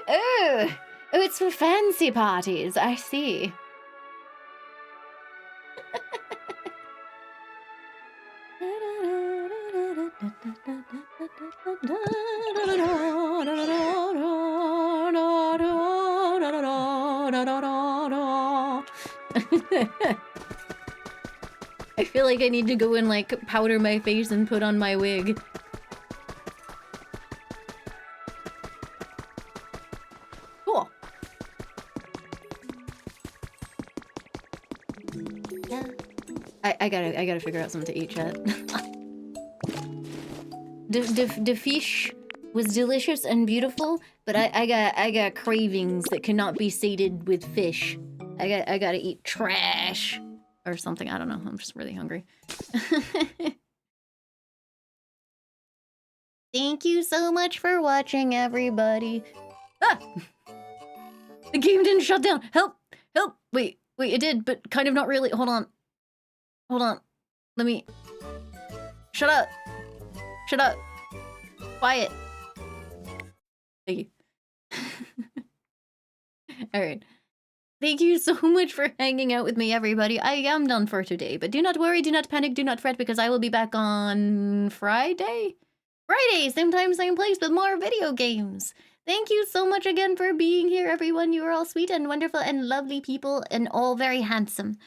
S1: Oh! Oh, it's for fancy parties. I see. I feel like I need to go and like powder my face and put on my wig. Cool. Yeah. I gotta figure out something to eat, chat. The fish was delicious and beautiful, but I got cravings that cannot be sated with fish. I gotta eat trash or something. I don't know. I'm just really hungry. Thank you so much for watching, everybody. Ah! The game didn't shut down. Help! Help! Wait, it did, but kind of not really. Hold on. Let me... Shut up! Shut up! Quiet! Thank you. Alright. Thank you so much for hanging out with me, everybody. I am done for today, but do not worry, do not panic, do not fret, because I will be back on Friday? Friday, same time, same place, with more video games. Thank you so much again for being here, everyone. You are all sweet and wonderful and lovely people and all very handsome.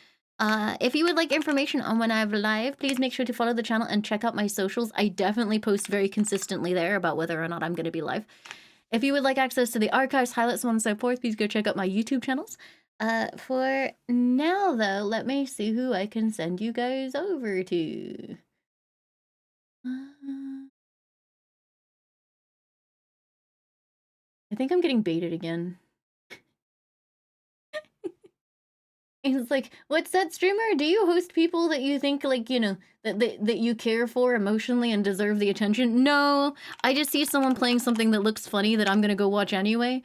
S1: If you would like information on when I'm live, please make sure to follow the channel and check out my socials. I definitely post very consistently there about whether or not I'm going to be live. If you would like access to the archives, highlights, so on and so forth, please go check out my YouTube channels. For now, though, let me see who I can send you guys over to. I think I'm getting baited again. It's like, what's that, streamer? Do you host people that you think, like, you know, that you care for emotionally and deserve the attention? No, I just see someone playing something that looks funny that I'm gonna go watch anyway.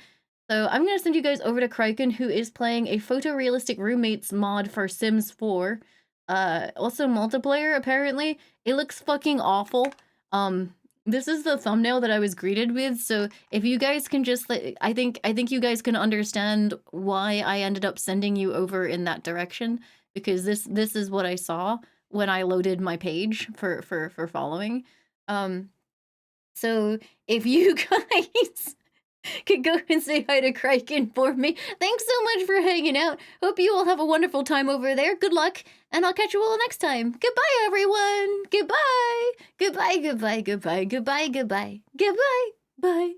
S1: So I'm gonna send you guys over to Kraken, who is playing a photorealistic roommates mod for Sims 4. Also multiplayer, apparently. It looks fucking awful. This is the thumbnail that I was greeted with, so if you guys can just, like, I think you guys can understand why I ended up sending you over in that direction, because this is what I saw when I loaded my page for following. So if you guys could go and say hi to Kraken for me. Thanks so much for hanging out. Hope you all have a wonderful time over there. Good luck, and I'll catch you all next time. Goodbye, everyone. Goodbye. Goodbye, goodbye, goodbye, goodbye, goodbye. Goodbye. Bye.